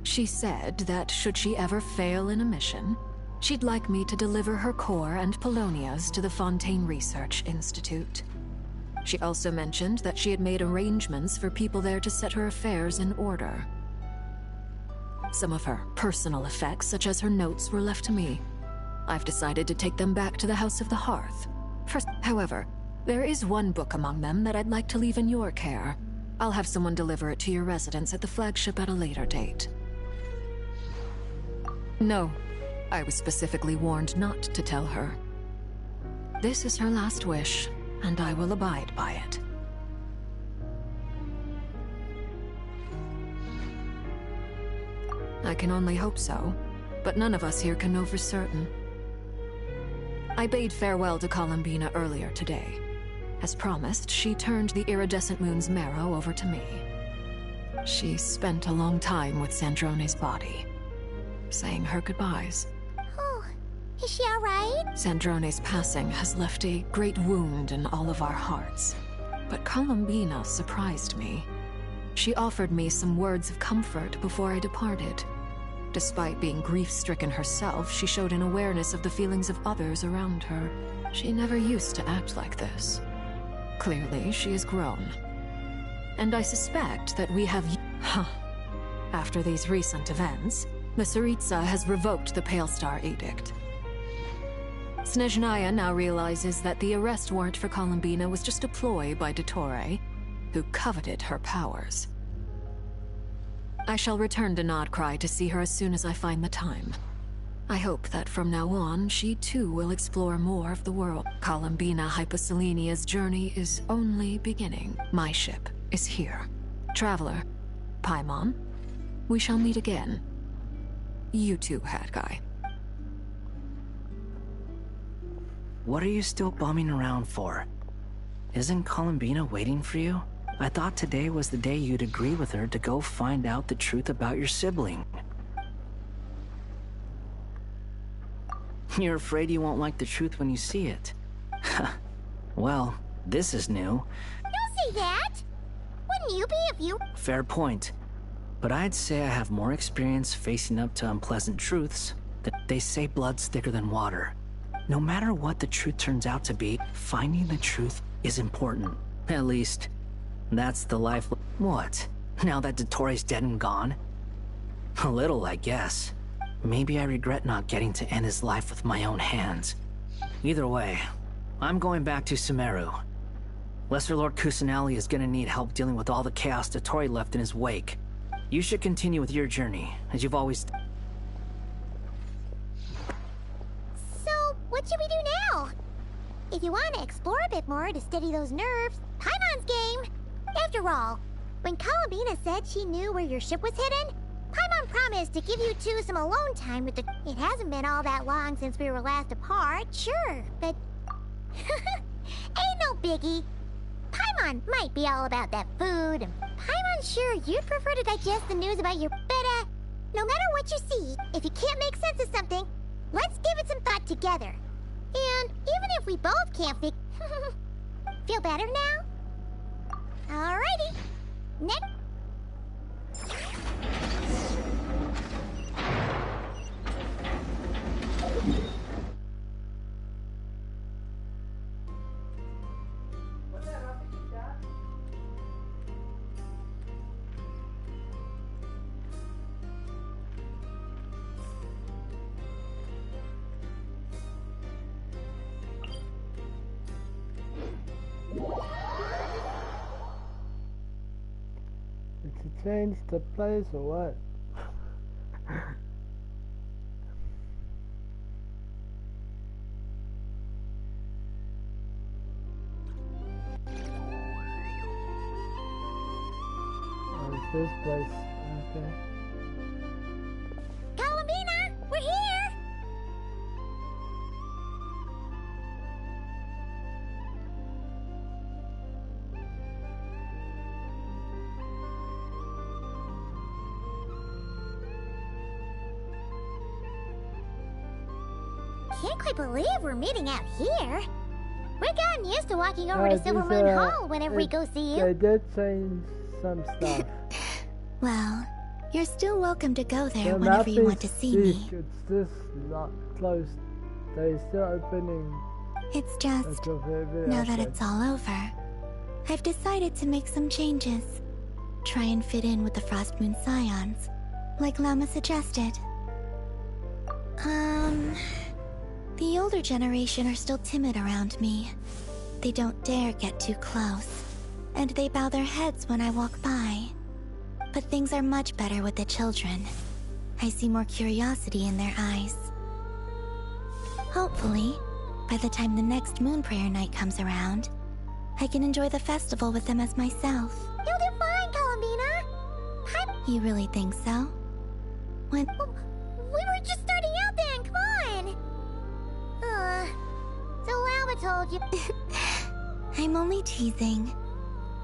She said that should she ever fail in a mission, she'd like me to deliver her core and Polonia's to the Fontaine Research Institute. She also mentioned that she had made arrangements for people there to set her affairs in order. Some of her personal effects, such as her notes, were left to me. I've decided to take them back to the House of the Hearth. However, there is one book among them that I'd like to leave in your care. I'll have someone deliver it to your residence at the flagship at a later date. No, I was specifically warned not to tell her. This is her last wish, and I will abide by it. I can only hope so, but none of us here can know for certain. I bade farewell to Columbina earlier today. As promised, she turned the iridescent moon's marrow over to me. She spent a long time with Sandrone's body, saying her goodbyes. Oh, is she alright? Sandrone's passing has left a great wound in all of our hearts, but Columbina surprised me. She offered me some words of comfort before I departed. Despite being grief-stricken herself, she showed an awareness of the feelings of others around her. She never used to act like this. Clearly, she has grown. And I suspect that we have... After these recent events, the Tsaritsa has revoked the Pale Star Edict. Snezhnaya now realizes that the arrest warrant for Columbina was just a ploy by Dottore, who coveted her powers. I shall return to Nodcry to see her as soon as I find the time. I hope that from now on, she too will explore more of the world. Columbina Hyposelenia's journey is only beginning. My ship is here. Traveler, Paimon, we shall meet again. You too, Hat Guy. What are you still bumming around for? Isn't Columbina waiting for you? I thought today was the day you'd agree with her to go find out the truth about your sibling. You're afraid you won't like the truth when you see it. Well, this is new. Don't say that! Wouldn't you be if you... Fair point. but I'd say I have more experience facing up to unpleasant truths. They say blood's thicker than water. No matter what the truth turns out to be, finding the truth is important. At least, that's the life... What? Now that Dottoro's dead and gone? A little, I guess. Maybe I regret not getting to end his life with my own hands. Either way, I'm going back to Sumeru. Lesser Lord Kusanali is gonna need help dealing with all the chaos Dottori left in his wake. You should continue with your journey, as you've always... So, what should we do now? If you want to explore a bit more to steady those nerves, Paimon's game! After all, when Columbina said she knew where your ship was hidden, Paimon promised to give you two some alone time with the... It hasn't been all that long since we were last apart, sure, but... Ain't no biggie. Paimon might be all about that food, and Paimon's sure you'd prefer to digest the news about your... But, no matter what you see, if you can't make sense of something, let's give it some thought together. And even if we both can't feel better now? Alrighty. Next. Did you change the place or what? Oh, it's this place. Okay. Columbina, we're here! Can't quite believe we're meeting out here. We're gotten used to walking over to Silver Moon Hall whenever we go see you. They did change some stuff. Well, you're still welcome to go there whenever you want to see me. It's just not closed. They're still opening. It's just, now that it's all over, I've decided to make some changes. Try and fit in with the Frost Moon Scions, like Lama suggested. The older generation are still timid around me. They don't dare get too close, and they bow their heads when I walk by. But things are much better with the children. I see more curiosity in their eyes. Hopefully, by the time the next Moon Prayer Night comes around, I can enjoy the festival with them as myself. You'll do fine, Columbina. You really think so? When... We were just starting out then, come on! So Lama told you... I'm only teasing.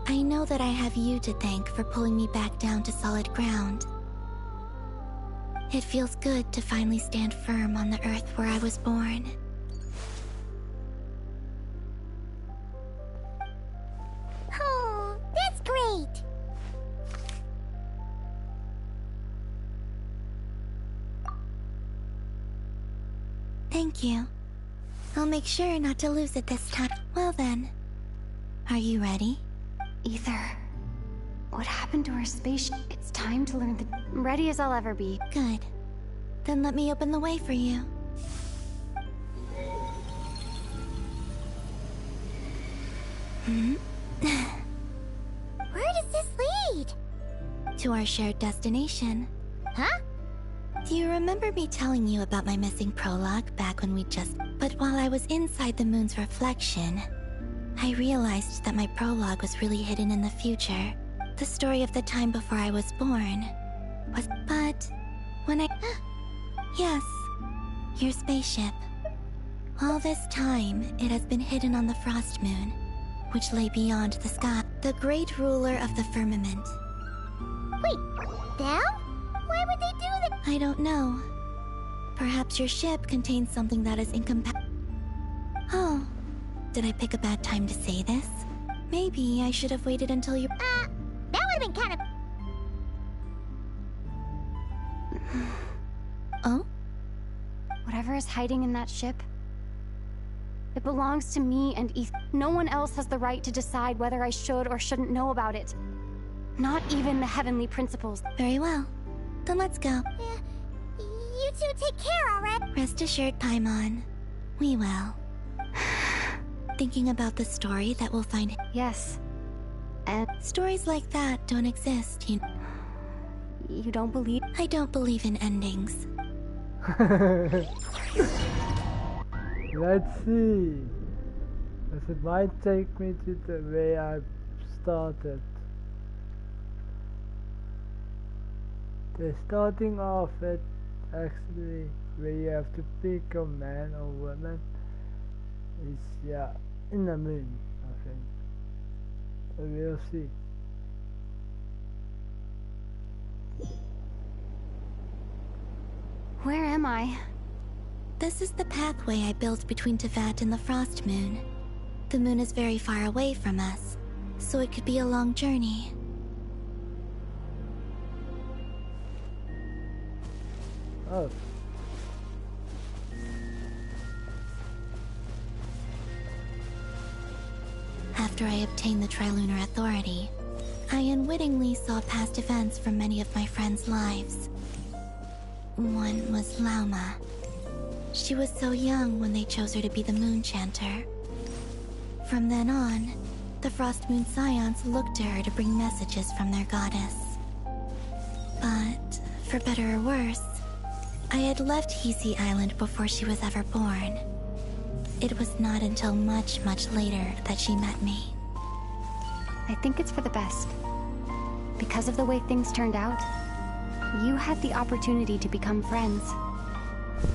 I know that I have you to thank for pulling me back down to solid ground. It feels good to finally stand firm on the earth where I was born. Oh, that's great! Thank you. I'll make sure not to lose it this time. Well then, are you ready? Ether. What happened to our spaceship? It's time to learn the... Ready as I'll ever be. Good. Then let me open the way for you. Where does this lead? To our shared destination. Huh? Do you remember me telling you about my missing prologue back when we just... But while I was inside the moon's reflection, I realized that my prologue was really hidden in the future. The story of the time before I was born was... But when I... Yes, your spaceship. All this time, it has been hidden on the Frost Moon, which lay beyond the sky. The great ruler of the firmament. Wait, them? Why would they do that? I don't know. Perhaps your ship contains something that is incompatible. Oh, did I pick a bad time to say this? Maybe I should have waited until you... That would've been kind of... Oh? Whatever is hiding in that ship, it belongs to me and Ethan. No one else has the right to decide whether I should or shouldn't know about it. Not even the Heavenly Principles. Very well. Then let's go. You two take care, alright? Rest assured, Paimon. We will. Thinking about the story that we'll find. Yes. And stories like that don't exist, you know. You don't believe? I don't believe in endings. Let's see. As it might take me to the way I started. The starting off at actually where you have to pick a man or woman is, yeah, in the moon, I think. So we'll see. Where am I? This is the pathway I built between Teyvat and the Frost Moon. The moon is very far away from us, so it could be a long journey. Oh. After I obtained the Trilunar Authority, I unwittingly saw past events from many of my friends' lives. One was Lauma. She was so young when they chose her to be the Moon Chanter. From then on, the Frost Moon Scions looked to her to bring messages from their goddess. But, for better or worse, I had left Hisi Island before she was ever born. It was not until much, much later that she met me. I think it's for the best. Because of the way things turned out, you had the opportunity to become friends.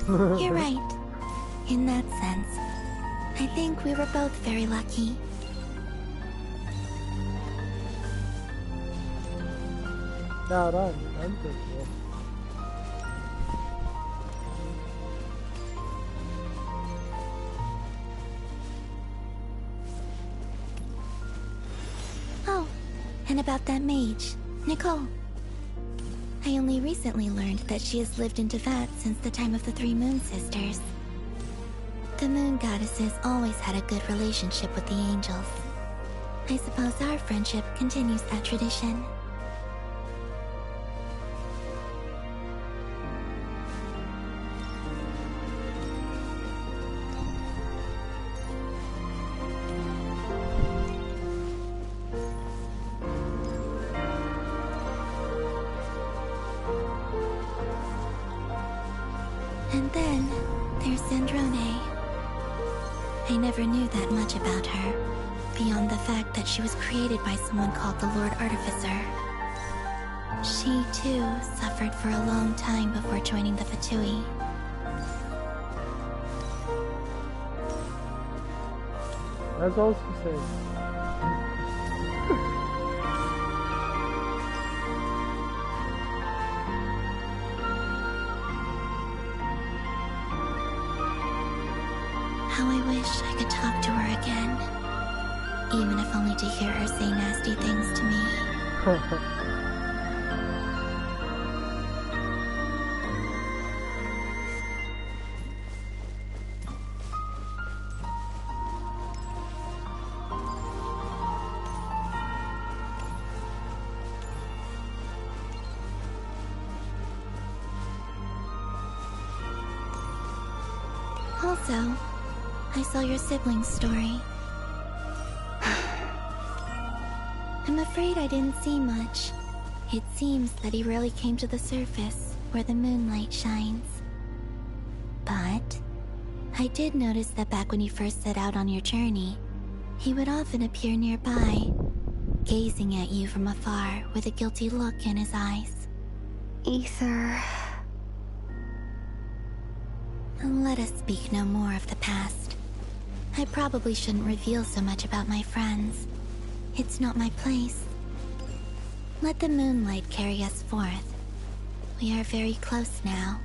You're right. In that sense, I think we were both very lucky. Oh, and about that mage, Nicole. I only recently learned that she has lived in Teyvat since the time of the Three Moon Sisters. The Moon Goddesses always had a good relationship with the angels. I suppose our friendship continues that tradition. And then, there's Zandrone. I never knew that much about her, beyond the fact that she was created by someone called the Lord Artificer. She, too, suffered for a long time before joining the Fatui. That's also said. How I wish I could talk to her again. Even if only to hear her say nasty things to me. Also, I saw your sibling's story. I'm afraid I didn't see much. It seems that he rarely came to the surface, where the moonlight shines. But I did notice that back when you first set out on your journey, he would often appear nearby, gazing at you from afar with a guilty look in his eyes. Ether... Let us speak no more of the past. I probably shouldn't reveal so much about my friends. It's not my place. Let the moonlight carry us forth. We are very close now.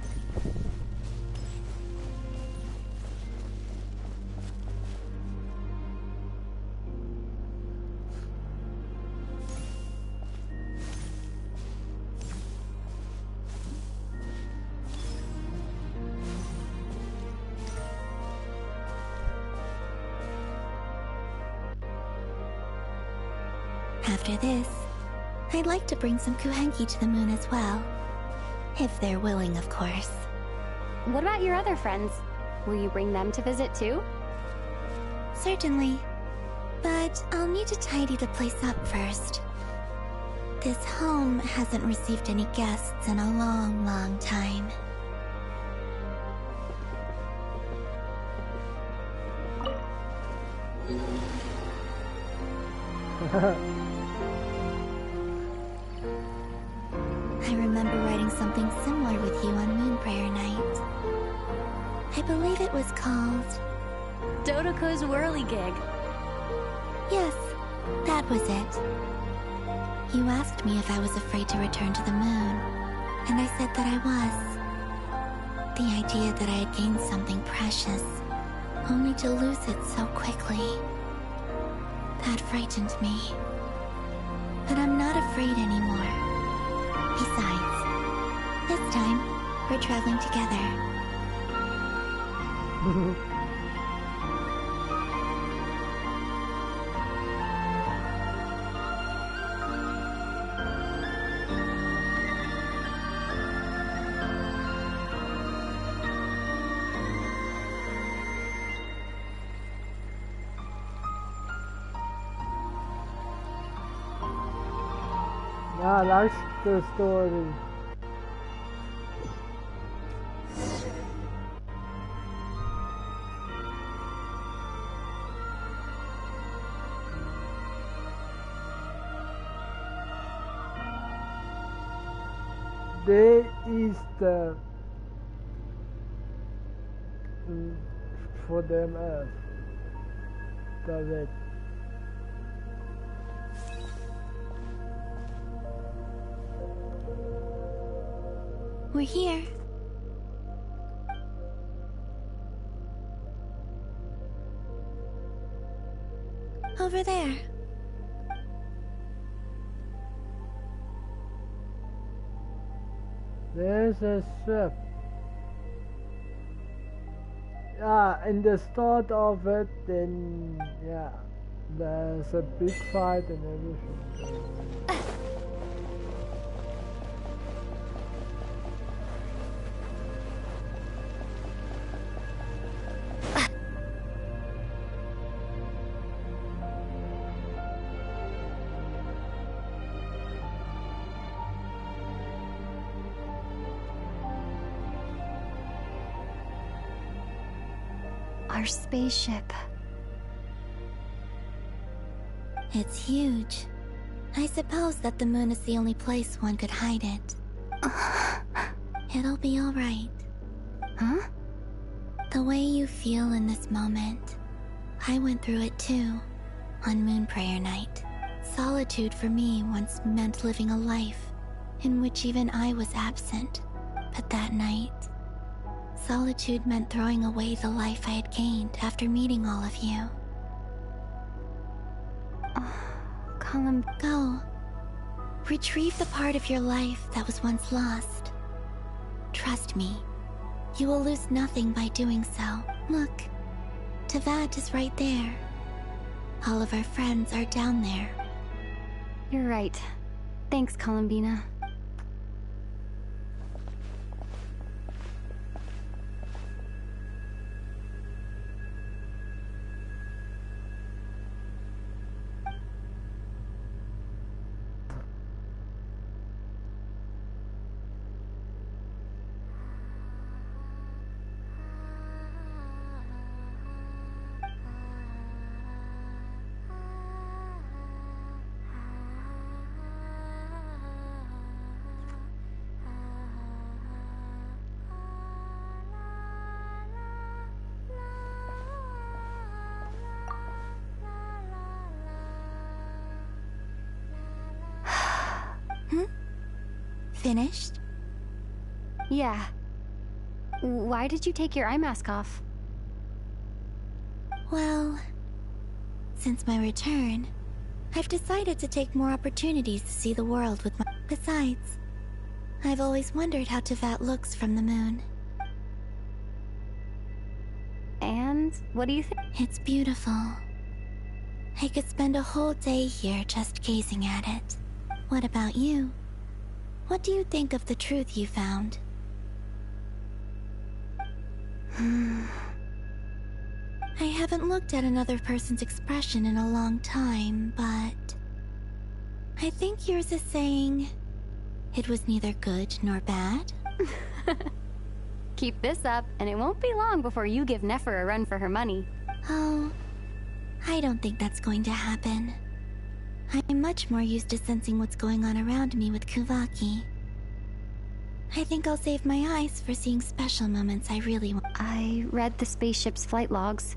After this, I'd like to bring some Kuhenki to the moon as well. If they're willing, of course. What about your other friends? Will you bring them to visit too? Certainly. But I'll need to tidy the place up first. This home hasn't received any guests in a long, long time. I remember writing something similar with you on Moon Prayer Night. I believe it was called... Dodoko's Whirligig. Yes, that was it. You asked me if I was afraid to return to the moon, and I said that I was. The idea that I had gained something precious, only to lose it so quickly. That frightened me. But I'm not afraid anymore. Besides, this time, we're traveling together. I like the story. There is the for them the red. We're here. Over there. There's a ship. Yeah, in the start of it, then yeah, there's a big fight and everything. Our spaceship. It's huge. I suppose that the moon is the only place one could hide it. It'll be alright. Huh? The way you feel in this moment, I went through it too, on Moon Prayer Night. Solitude for me once meant living a life in which even I was absent. But that night, solitude meant throwing away the life I had gained after meeting all of you. Go. Retrieve the part of your life that was once lost. Trust me, you will lose nothing by doing so. Look, Tavad is right there. All of our friends are down there. You're right. Thanks, Columbina. Finished? Yeah. Why did you take your eye mask off? Well, since my return, I've decided to take more opportunities to see the world with my... Besides, I've always wondered how Teyvat looks from the moon. And what do you think? It's beautiful. I could spend a whole day here just gazing at it. What about you? What do you think of the truth you found? I haven't looked at another person's expression in a long time, but I think yours is saying it was neither good nor bad. Keep this up, and it won't be long before you give Nefer a run for her money. Oh, I don't think that's going to happen. I'm much more used to sensing what's going on around me with Kuvaki. I think I'll save my eyes for seeing special moments I really want. I read the spaceship's flight logs.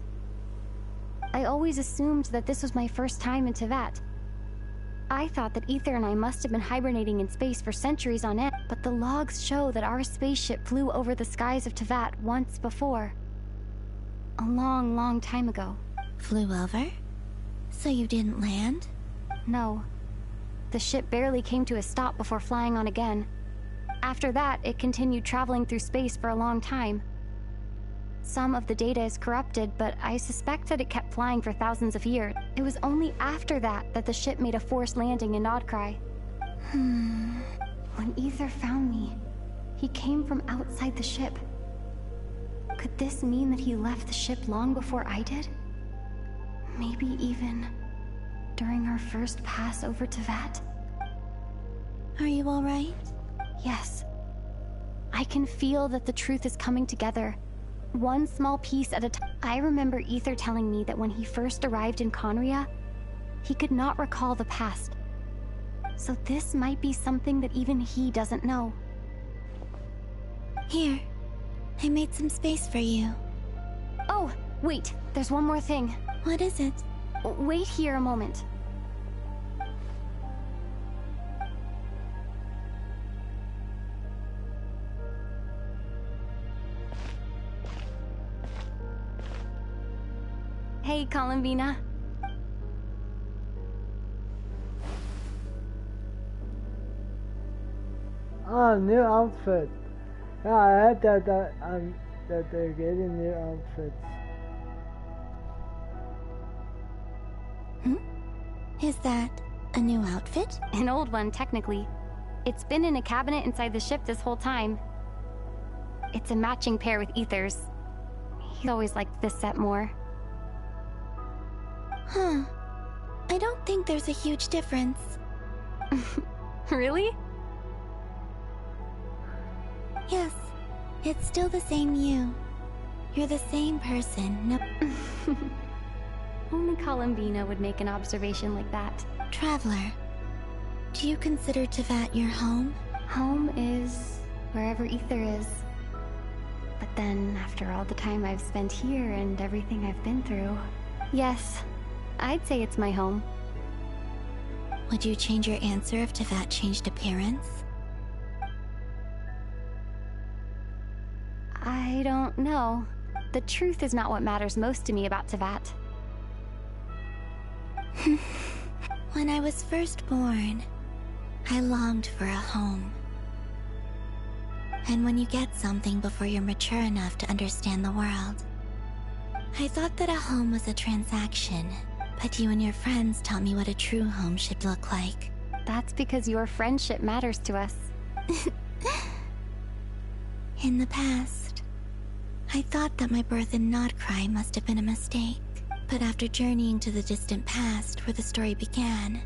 I always assumed that this was my first time in Teyvat. I thought that Ether and I must have been hibernating in space for centuries on end, but the logs show that our spaceship flew over the skies of Teyvat once before. A long, long time ago. Flew over? So you didn't land? No. The ship barely came to a stop before flying on again. After that, it continued traveling through space for a long time. Some of the data is corrupted, but I suspect that it kept flying for thousands of years. It was only after that that the ship made a forced landing in Nodcry. When Ether found me, he came from outside the ship. Could this mean that he left the ship long before I did? Maybe even during our first pass over Teyvat? Are you alright? Yes. I can feel that the truth is coming together. One small piece at a time. I remember Ether telling me that when he first arrived in Conria, he could not recall the past. So this might be something that even he doesn't know. Here, I made some space for you. Oh, wait, there's one more thing. What is it? Wait here a moment. Hey, Columbina. Oh, new outfit. Yeah, I heard that they're getting new outfits. Is that a new outfit? An old one, technically. It's been in a cabinet inside the ship this whole time. It's a matching pair with Ether's. He always liked this set more. Huh. I don't think there's a huge difference. Really? Yes. It's still the same you. You're the same person. No. Only Columbina would make an observation like that. Traveler, do you consider Teyvat your home? Home is wherever Ether is. But then, after all the time I've spent here and everything I've been through, yes, I'd say it's my home. Would you change your answer if Teyvat changed appearance? I don't know. The truth is not what matters most to me about Teyvat. When I was first born, I longed for a home. And when you get something before you're mature enough to understand the world, I thought that a home was a transaction, but you and your friends taught me what a true home should look like. That's because your friendship matters to us. In the past, I thought that my birth in Nodcry must have been a mistake. But after journeying to the distant past where the story began,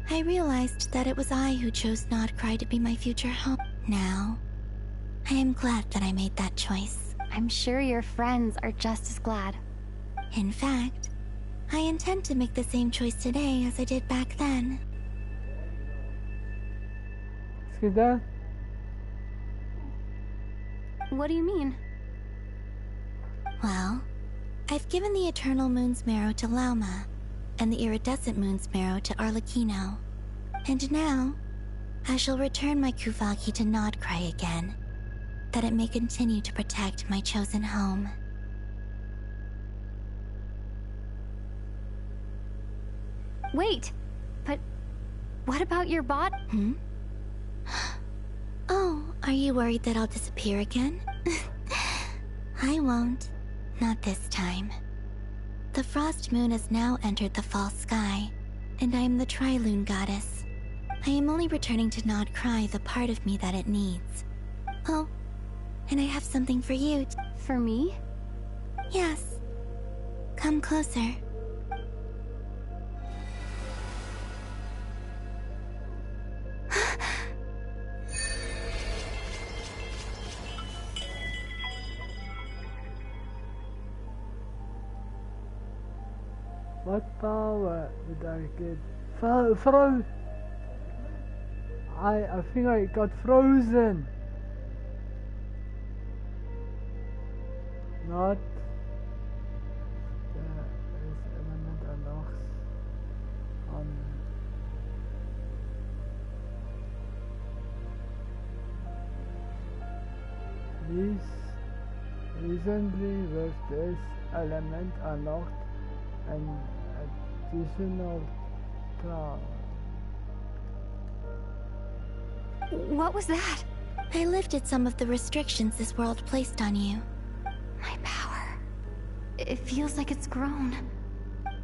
I realized that it was I who chose Nodcry to be my future home. Now, I am glad that I made that choice. I'm sure your friends are just as glad. In fact, I intend to make the same choice today as I did back then. See that? What do you mean? Well, I've given the Eternal Moon's Marrow to Lauma, and the Iridescent Moon's Marrow to Arlecchino. And now, I shall return my Kuvaki to Nodcry again, that it may continue to protect my chosen home. Wait, but what about your bot? Oh, are you worried that I'll disappear again? I won't. Not this time. The Frost Moon has now entered the false sky, and I am the Trilune Goddess. I am only returning to Nod Cry the part of me that it needs. Oh, and I have something for you. For me? Yes. Come closer. What power did I get? Froze! I think I got frozen. Not is element unlocks on this recently with this element unlocked an additional power. What was that? I lifted some of the restrictions this world placed on you. My power. It feels like it's grown.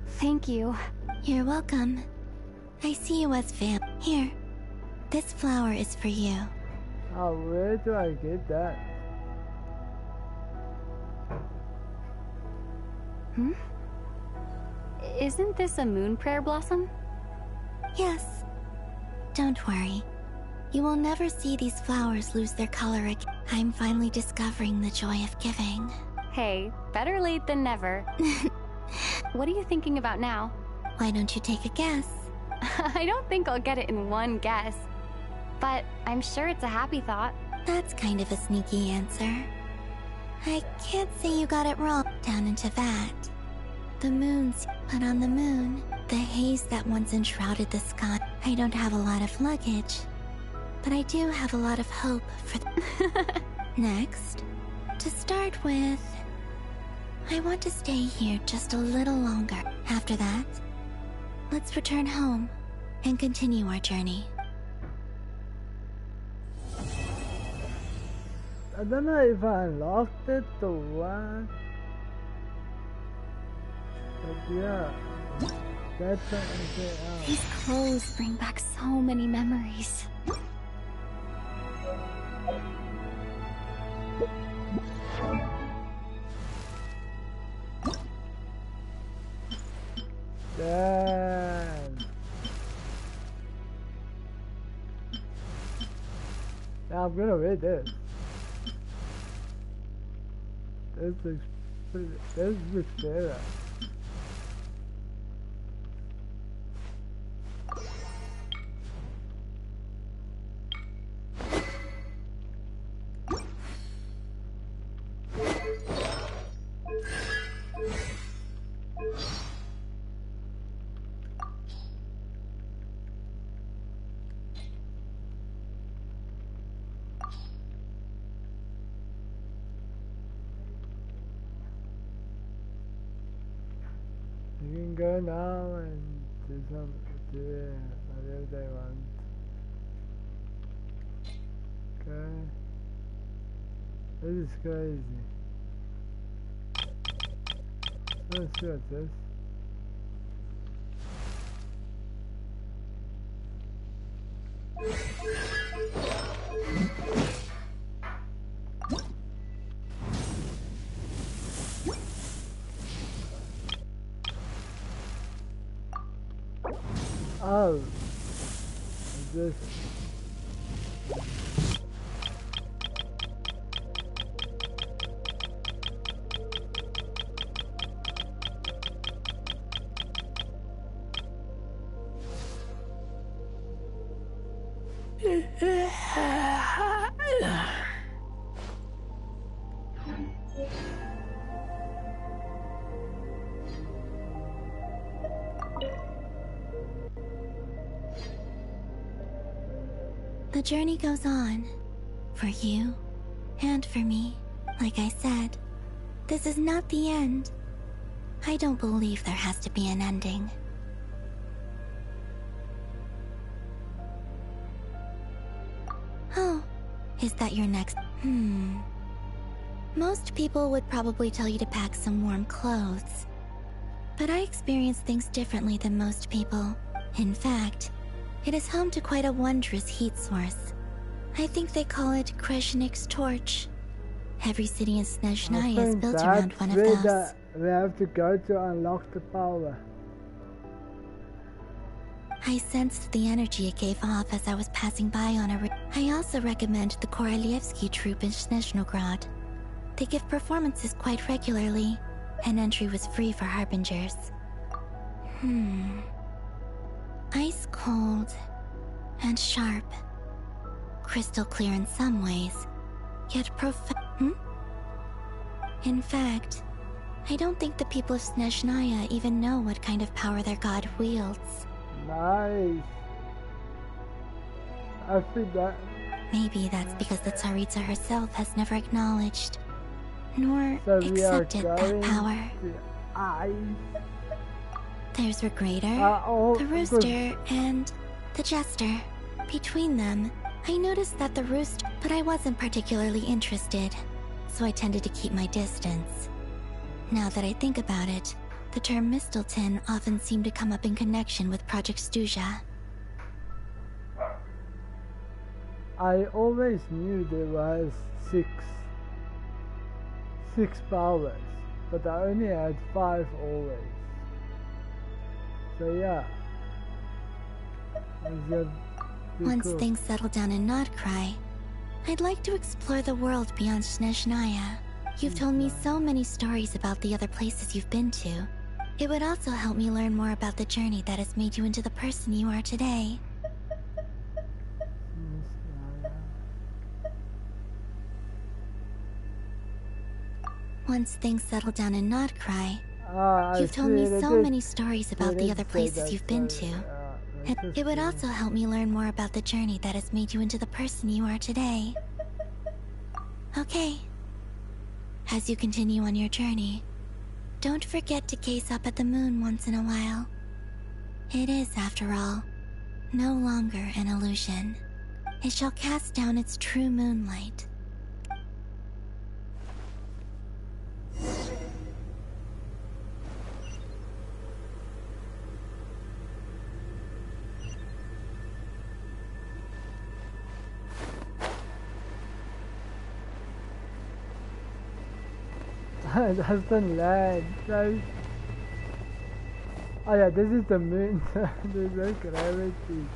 Thank you. You're welcome. I see you as fam. Here. This flower is for you. Oh, where do I get that? Hmm? Isn't this a moon prayer blossom? Yes. Don't worry. You will never see these flowers lose their color again. I'm finally discovering the joy of giving. Hey, better late than never. What are you thinking about now? Why don't you take a guess? I don't think I'll get it in one guess. But I'm sure it's a happy thought. That's kind of a sneaky answer. I can't say you got it wrong. Down into that. The moon's put on the moon. The haze that once enshrouded the sky. I don't have a lot of luggage. But I do have a lot of hope for Next, to start with, I want to stay here just a little longer. After that, let's return home and continue our journey. I don't know if I unlocked it or what. But yeah, that's something else. These clothes bring back so many memories. Damn. Now I'm gonna read this. This looks better. You can go now and do whatever they want. Okay. This is crazy. Let's see what's this. Oh, is this? The journey goes on. For you, and for me. Like I said, this is not the end. I don't believe there has to be an ending. Oh, is that your next? Most people would probably tell you to pack some warm clothes. But I experience things differently than most people. In fact, it is home to quite a wondrous heat source. I think they call it Kreshnik's torch. Every city in Snezhnaya is built around one of those. We have to go to unlock the power. I sensed the energy it gave off as I was passing by on a I also recommend the Korolievsky troupe in Snezhnograd. They give performances quite regularly, and entry was free for harbingers. Ice cold and sharp. Crystal clear in some ways, yet In fact, I don't think the people of Snezhnaya even know what kind of power their god wields. Nice. I think that... Maybe that's because the Tsaritsa herself has never acknowledged, nor accepted that power. There's Regrator, the Rooster, and the Jester. Between them, I noticed that the Rooster... But I wasn't particularly interested, so I tended to keep my distance. Now that I think about it, the term Mistelton often seemed to come up in connection with Project Stuja. I always knew there was six powers, but I only had 5 always. So yeah. Once cool. Things settle down in Nodcry, I'd like to explore the world beyond Snezhnaya. You've told me so many stories about the other places you've been to. It would also help me learn more about the journey that has made you into the person you are today. Once things settle down in Nodcry, you've told me so many stories about the other places you've been to. And it would also help me learn more about the journey that has made you into the person you are today. Okay. As you continue on your journey, don't forget to gaze up at the moon once in a while. It is, after all, no longer an illusion. It shall cast down its true moonlight. That's the land. Oh yeah, this is the moon. There's no gravity.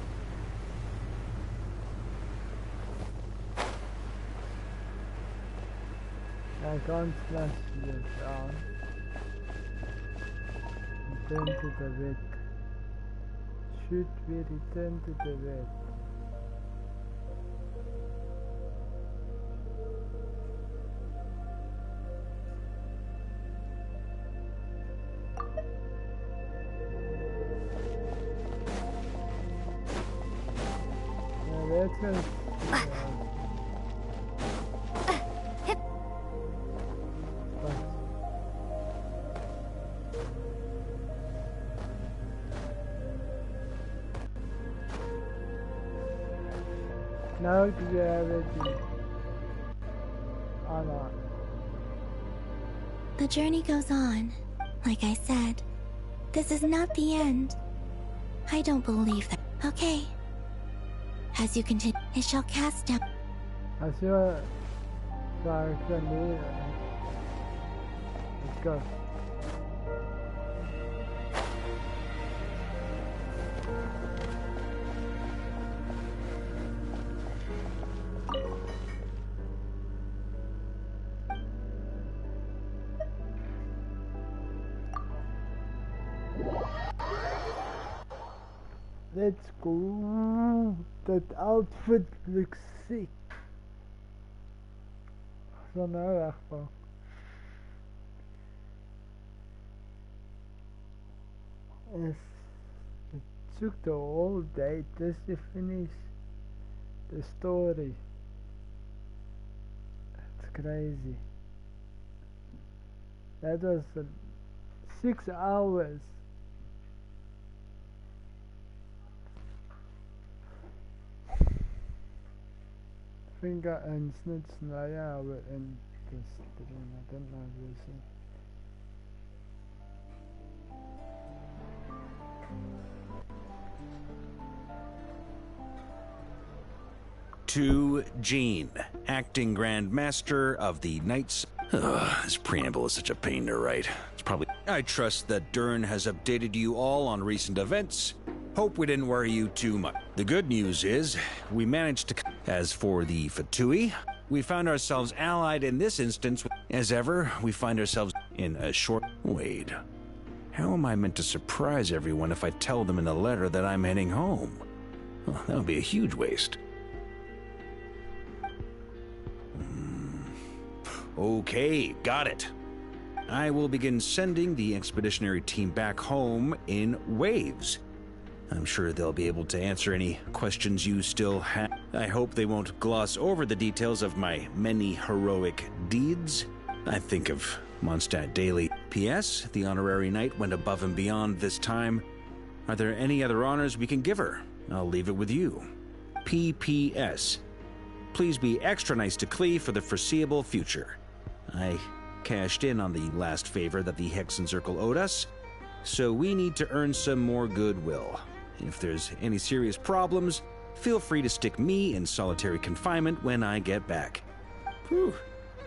I can't smash this down. Return to the bed. Should we return to the bed? No gravity. Oh no. The journey goes on. Like I said, this is not the end. I don't believe that. Okay. As you continue, it shall cast down. I see what I can do. Let's go. Let's go. That outfit looks sick. Zo nou echt van. Yes. It took the whole day just to finish the story. That's crazy. That was 6 hours. I think I Snezhnaya will end this stream. I don't know if To Jean, acting Grand Master of the Knights. This preamble is such a pain to write. It's probably... I trust that Dern has updated you all on recent events. Hope we didn't worry you too much. The good news is, we managed to... As for the Fatui, we found ourselves allied in this instance. As ever, we find ourselves in a short... Wait. How am I meant to surprise everyone if I tell them in the letter that I'm heading home? Well, that would be a huge waste. Okay, got it. I will begin sending the expeditionary team back home in waves. I'm sure they'll be able to answer any questions you still have. I hope they won't gloss over the details of my many heroic deeds. I think of Mondstadt daily. P.S. The honorary knight went above and beyond this time. Are there any other honors we can give her? I'll leave it with you. P.P.S. Please be extra nice to Klee for the foreseeable future. I cashed in on the last favor that the Hexen Circle owed us, so we need to earn some more goodwill. If there's any serious problems, feel free to stick me in solitary confinement when I get back. Whew.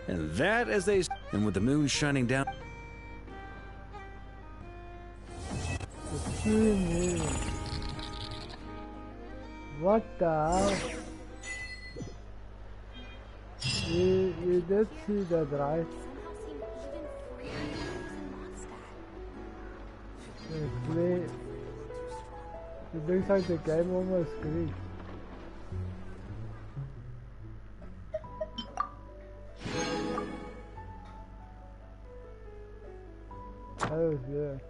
And that as they... And with the moon shining down... What the hell? You did see that, right? It looks like the game almost glitched. That was good.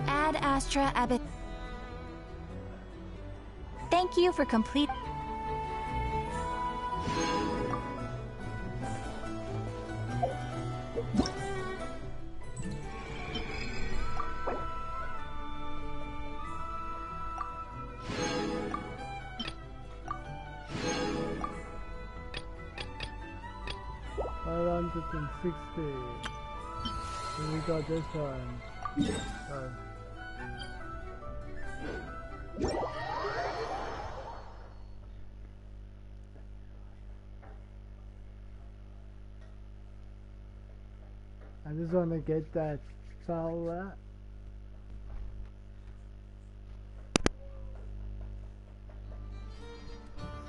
Ad Astra Abbot. Thank you for complete. And we got this one. I just want to get that power.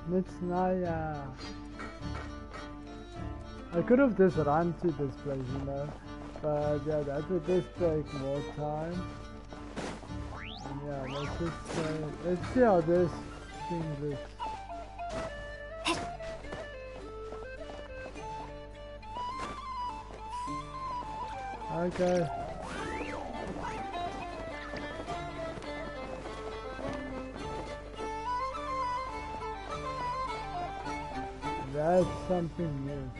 Snitsnaya. I could have just run to this place, you know, but yeah, that would just take more time. And yeah, let's see how this thing looks. Okay. That's something new.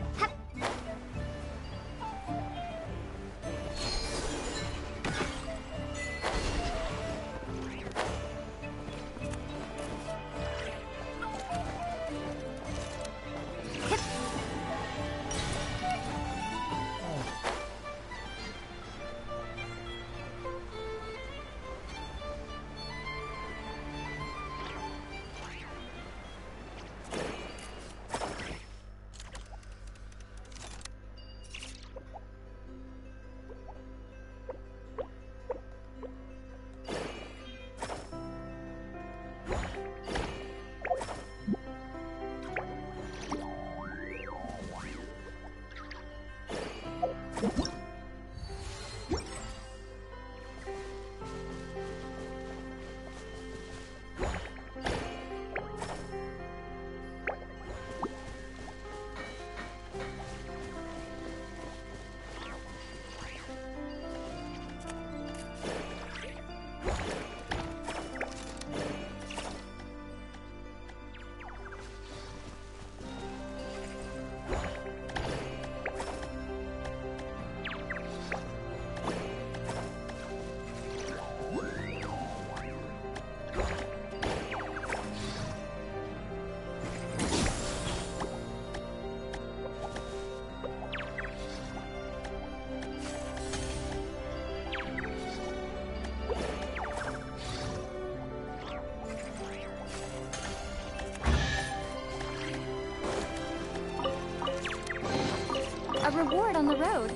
reward on the road.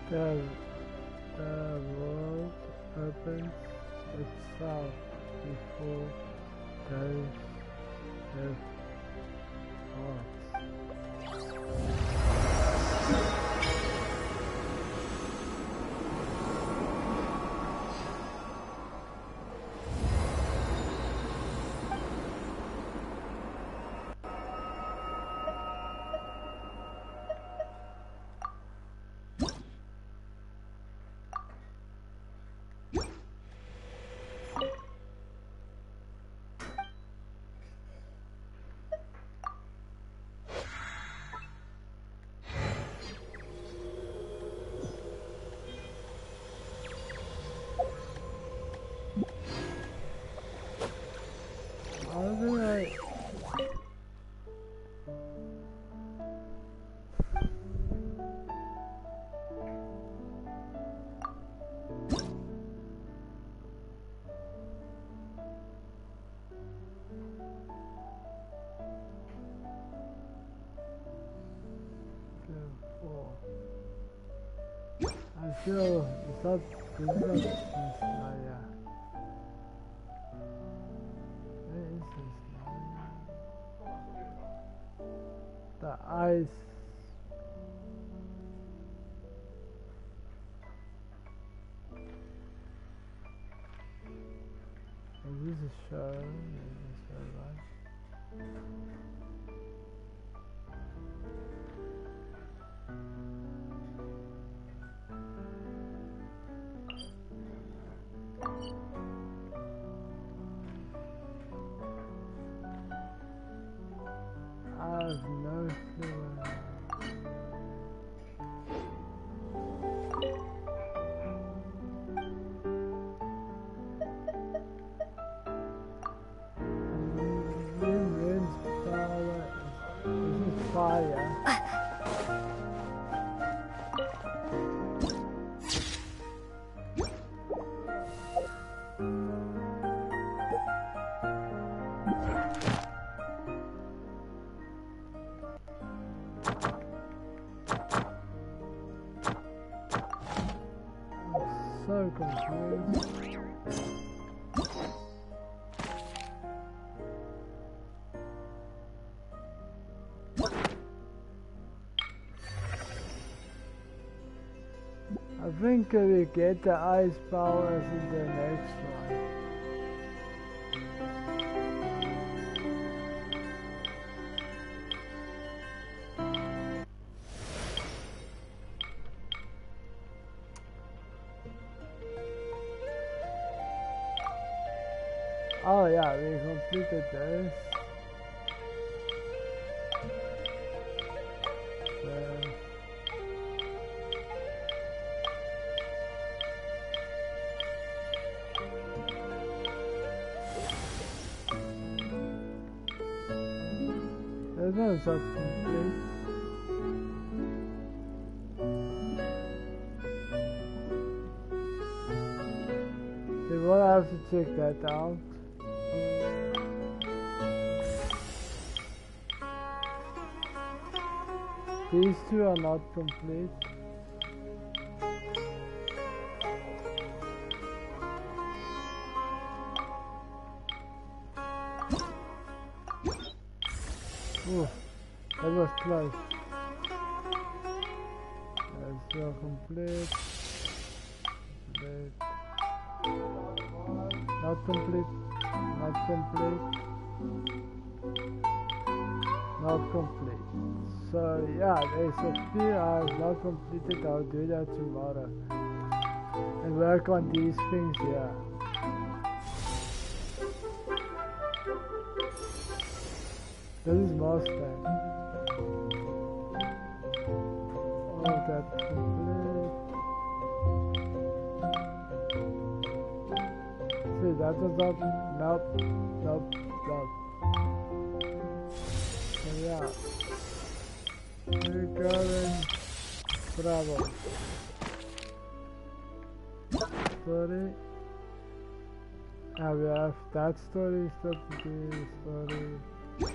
The world opens itself before those with hearts. Alright. I feel it's not yeah. Where is this now? The ice. Is this a show? Is this a show, right? I have no clue. This is fire. So confused. I think we get the ice powers in the next one. Oh yeah, we completed this. There's no such complete. We will have to check that out. These two are not complete. Ooh, that was close. That's still complete. Not complete. Not complete. Not complete. So yeah, there's a few I have not completed. I'll do that tomorrow and work on these things here. This is master. All that complete. See, that was not. Nope. So yeah. We're going travel. Story. We have that story, stuff to do, story. Okay,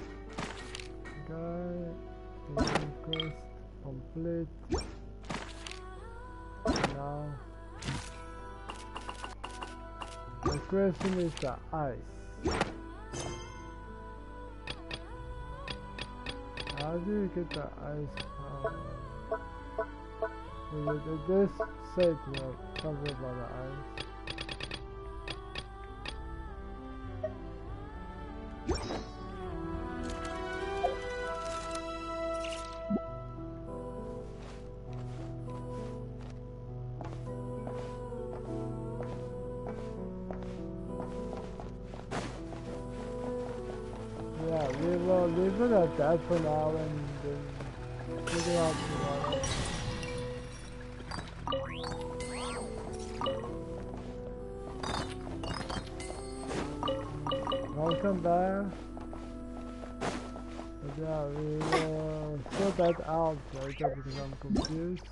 quest complete. Now, the question is the ice. How do you get the ice power? This said something about the ice. Yeah, we will leave it at that for now and then figure out tomorrow. Welcome back. But yeah, we will sort that out later because I'm confused.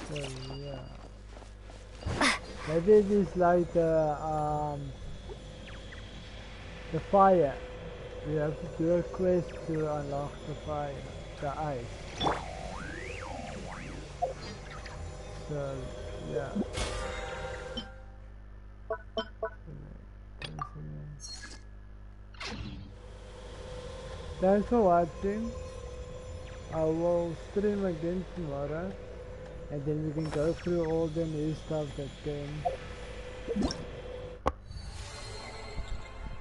So yeah. Maybe it is like the fire. We have to do a quest to unlock the fire, the ice. So, yeah. Thanks for watching. I will stream again tomorrow, and then we can go through all the new stuff that came.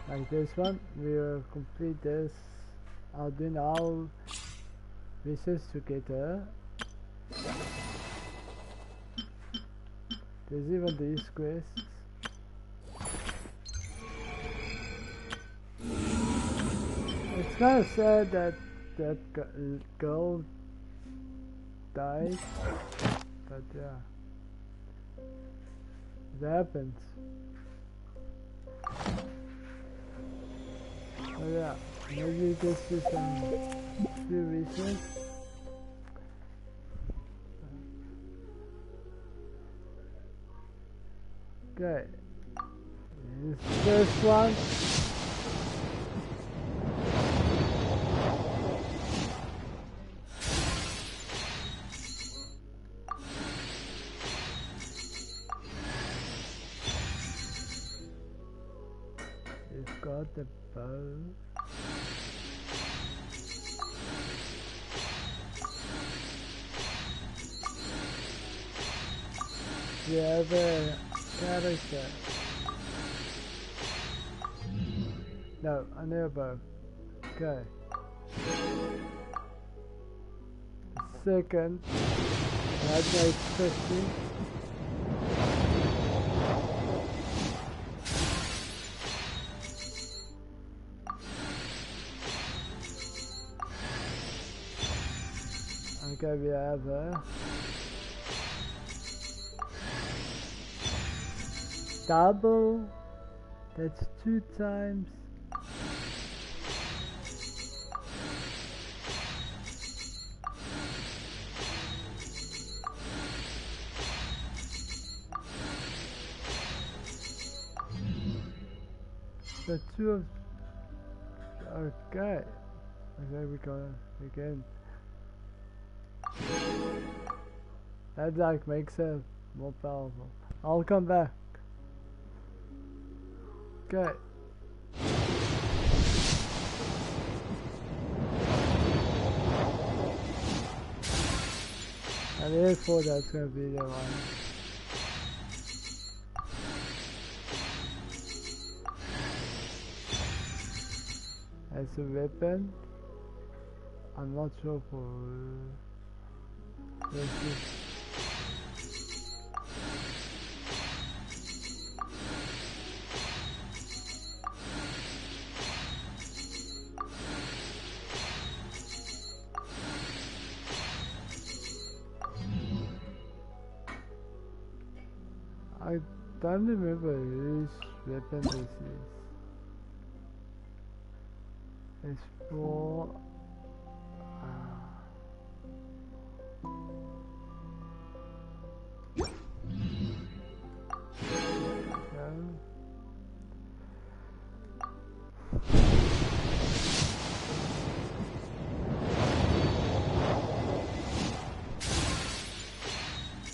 Like this one, we will complete this. I'll do now wishes together. There's even these quests. It's kind of sad that that girl died, but yeah, it happens. So yeah, maybe this is some few wishes. Okay, this one. We've got the bow. We have a character. No, I know bow. Okay. Second, that makes 50. Okay, we have a double. That's 2 times. The 2 of. Okay. Okay, we got it again. That like makes it more powerful. I'll come back. Okay. And therefore that's gonna be the one. As a weapon, I'm not sure for this is I don't remember whose weapon this is. is for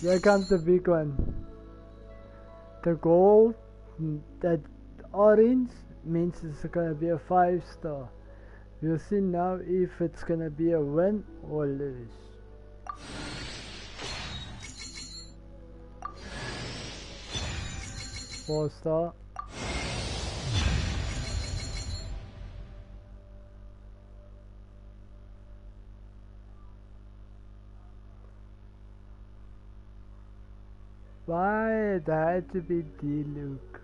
here comes the big one. The gold, that orange, means it's gonna be a 5-star. We'll see now if it's gonna be a win or lose. Four-star. Why it had to be D-Luke?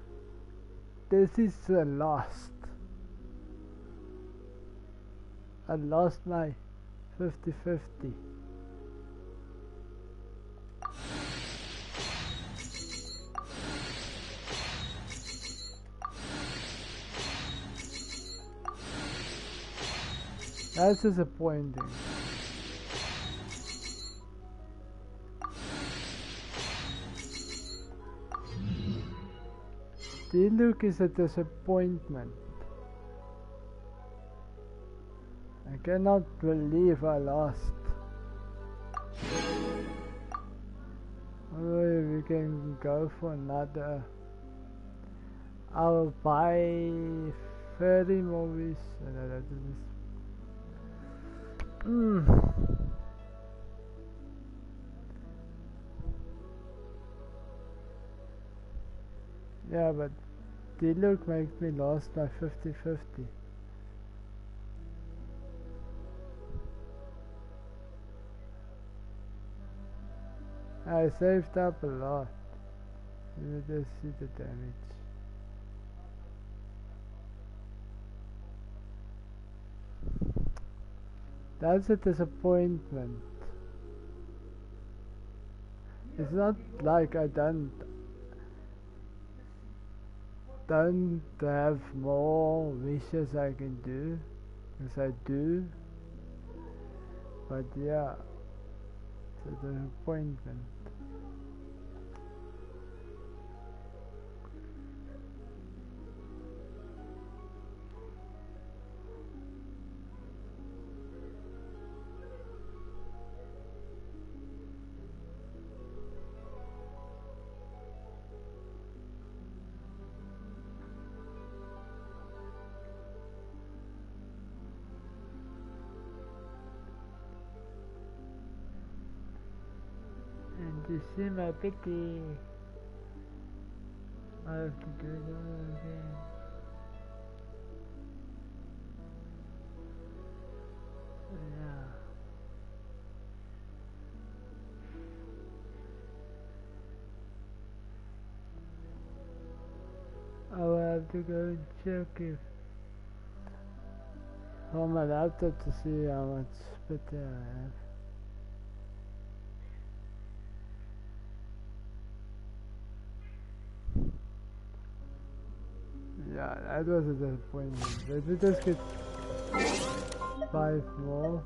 This is a lost. I lost my 50-50. That's disappointing. D-Luke is a disappointment. I cannot believe I lost. Oh, we can go for another. I'll buy 30 movies. Yeah, but D-Luke makes me lost by 50-50. I saved up a lot. Let me just see the damage. That's a disappointment. It's not like I don't have more wishes I can do, because I do. But yeah, it's a disappointment. You see my pity. I have to do it all again. Yeah. I will have to go and check if on my laptop to see how much pity I have. Yeah, that was a disappointment. Let me just get 5 more.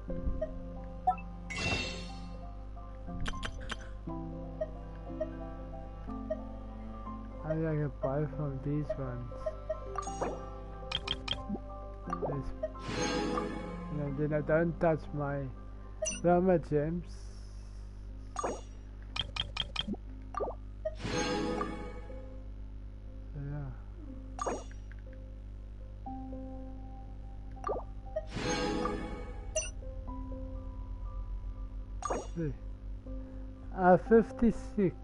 I think I can buy from these ones. And then I don't touch my Rama gems. Yeah. 56.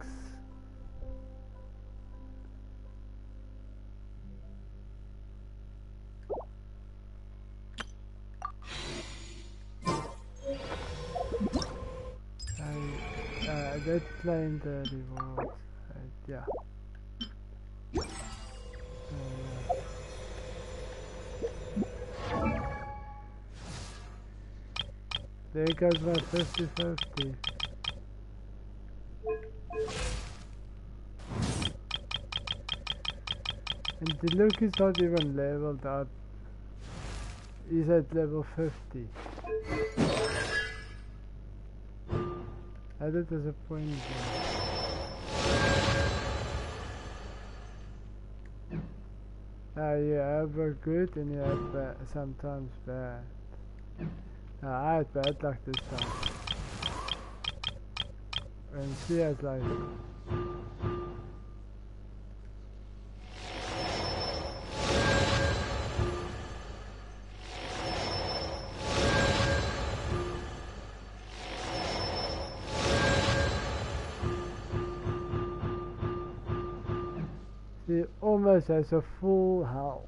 Let's claim the rewards. Yeah. There goes my 50-50. And the look is not even leveled up. He's at level 50. That is a point. You have a good and you have sometimes bad. I had bad luck this time. And she has like... She almost has a full house.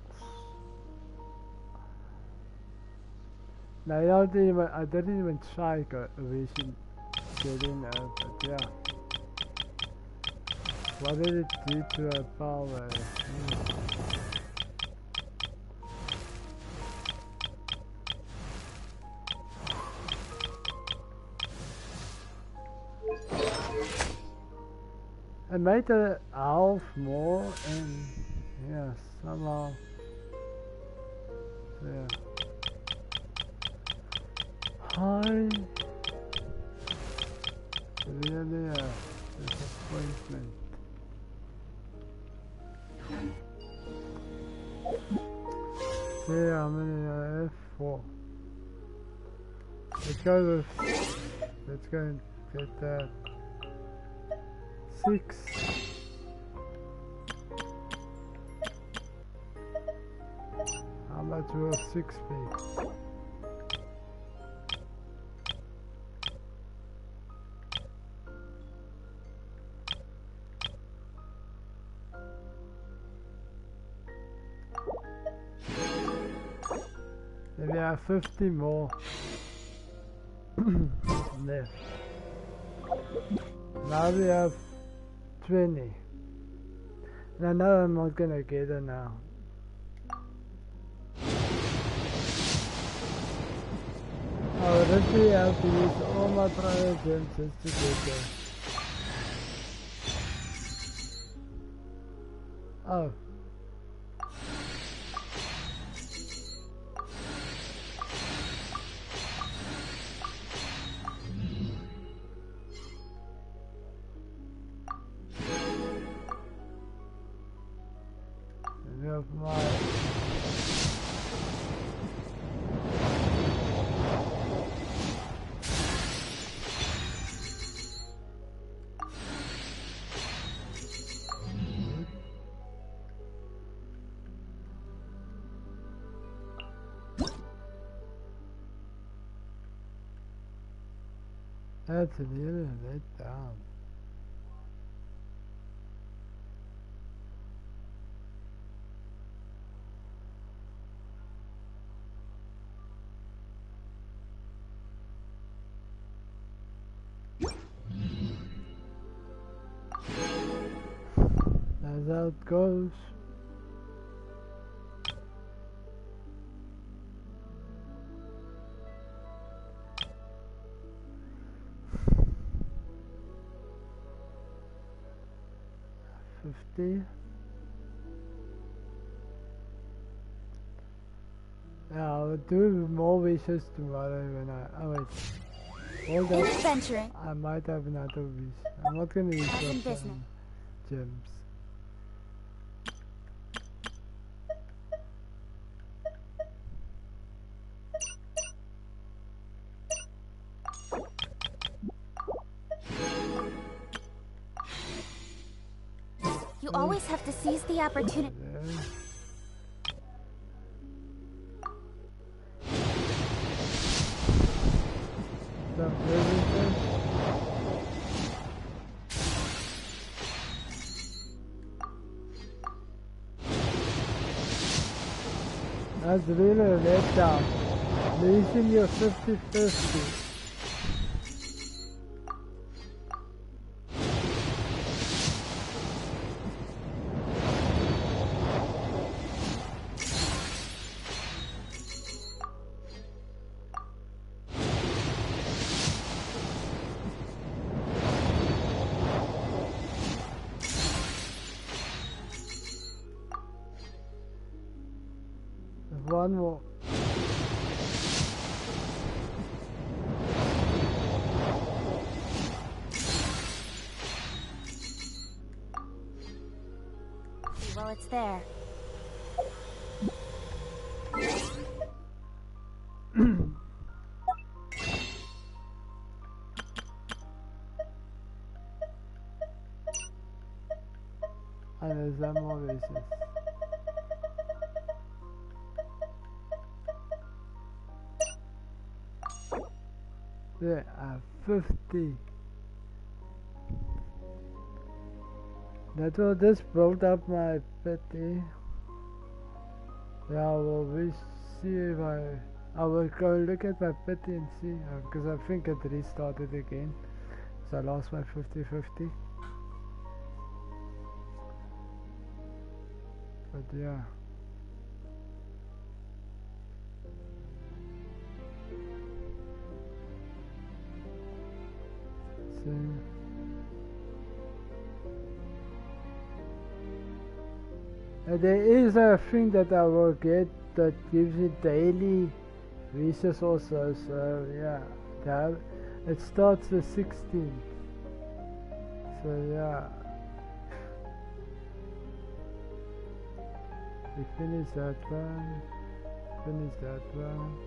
Now I didn't even try where she get in there, but yeah. What did it do to her power? I made the half more and yeah, somehow yeah. Hi. Really a disappointment. Yeah, I'm in F4. Let's go and get that. 6. How much will 6 be? Maybe I have 50 more left. Now we have 20. And I know I'm not gonna get it now. I would really have to use all my prior gems just to get there. Oh. Of my that's a little bit down. That's how it goes. Yeah, I'll do more wishes tomorrow when hold up. Adventuring. I might have another wish. I'm not gonna use up gems. You always have to seize the opportunity. That's really a letdown. Losing your 50-50. One more. while it's there. And there's some more races. There are 50. That will just build up my pity. Yeah, well, we see if I will go look at my pity and see, because I think it restarted again. So I lost my 50-50. But yeah. So there is a thing that I will get that gives you daily resources also, so yeah, that it starts the 16th. So yeah, we finish that one, finish that one.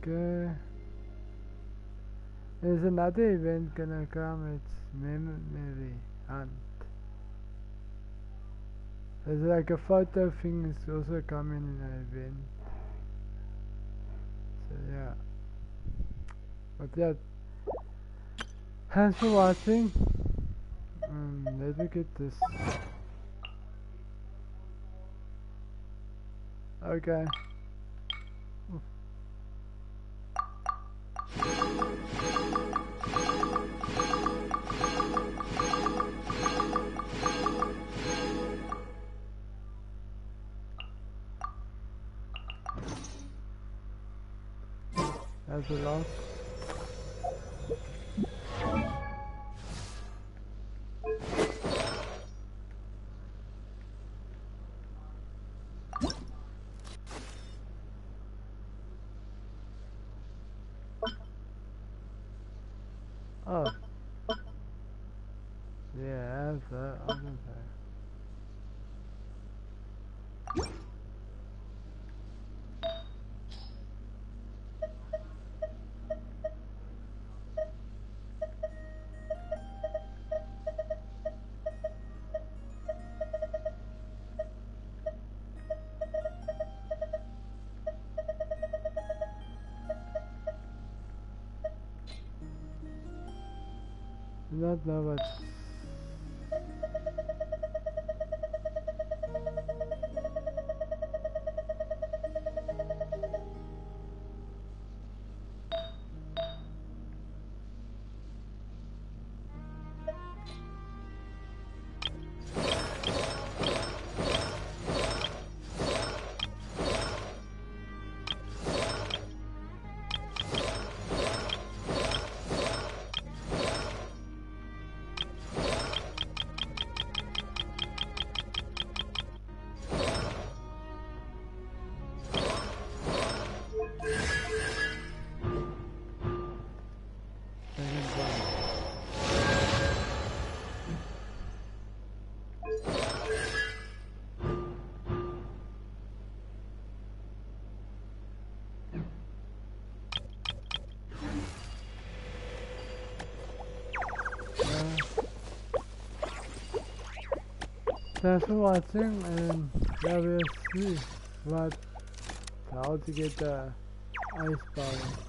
Okay. There's another event gonna come, it's memory hunt. There's like a photo thing is also coming in an event. So yeah. But yeah. Thanks for watching. Let me get this. Okay. That's a loss. Oh. Yeah, that's that. I'm gonna say. Not know what. Thanks for watching, and yeah, we'll see how to get the ice power.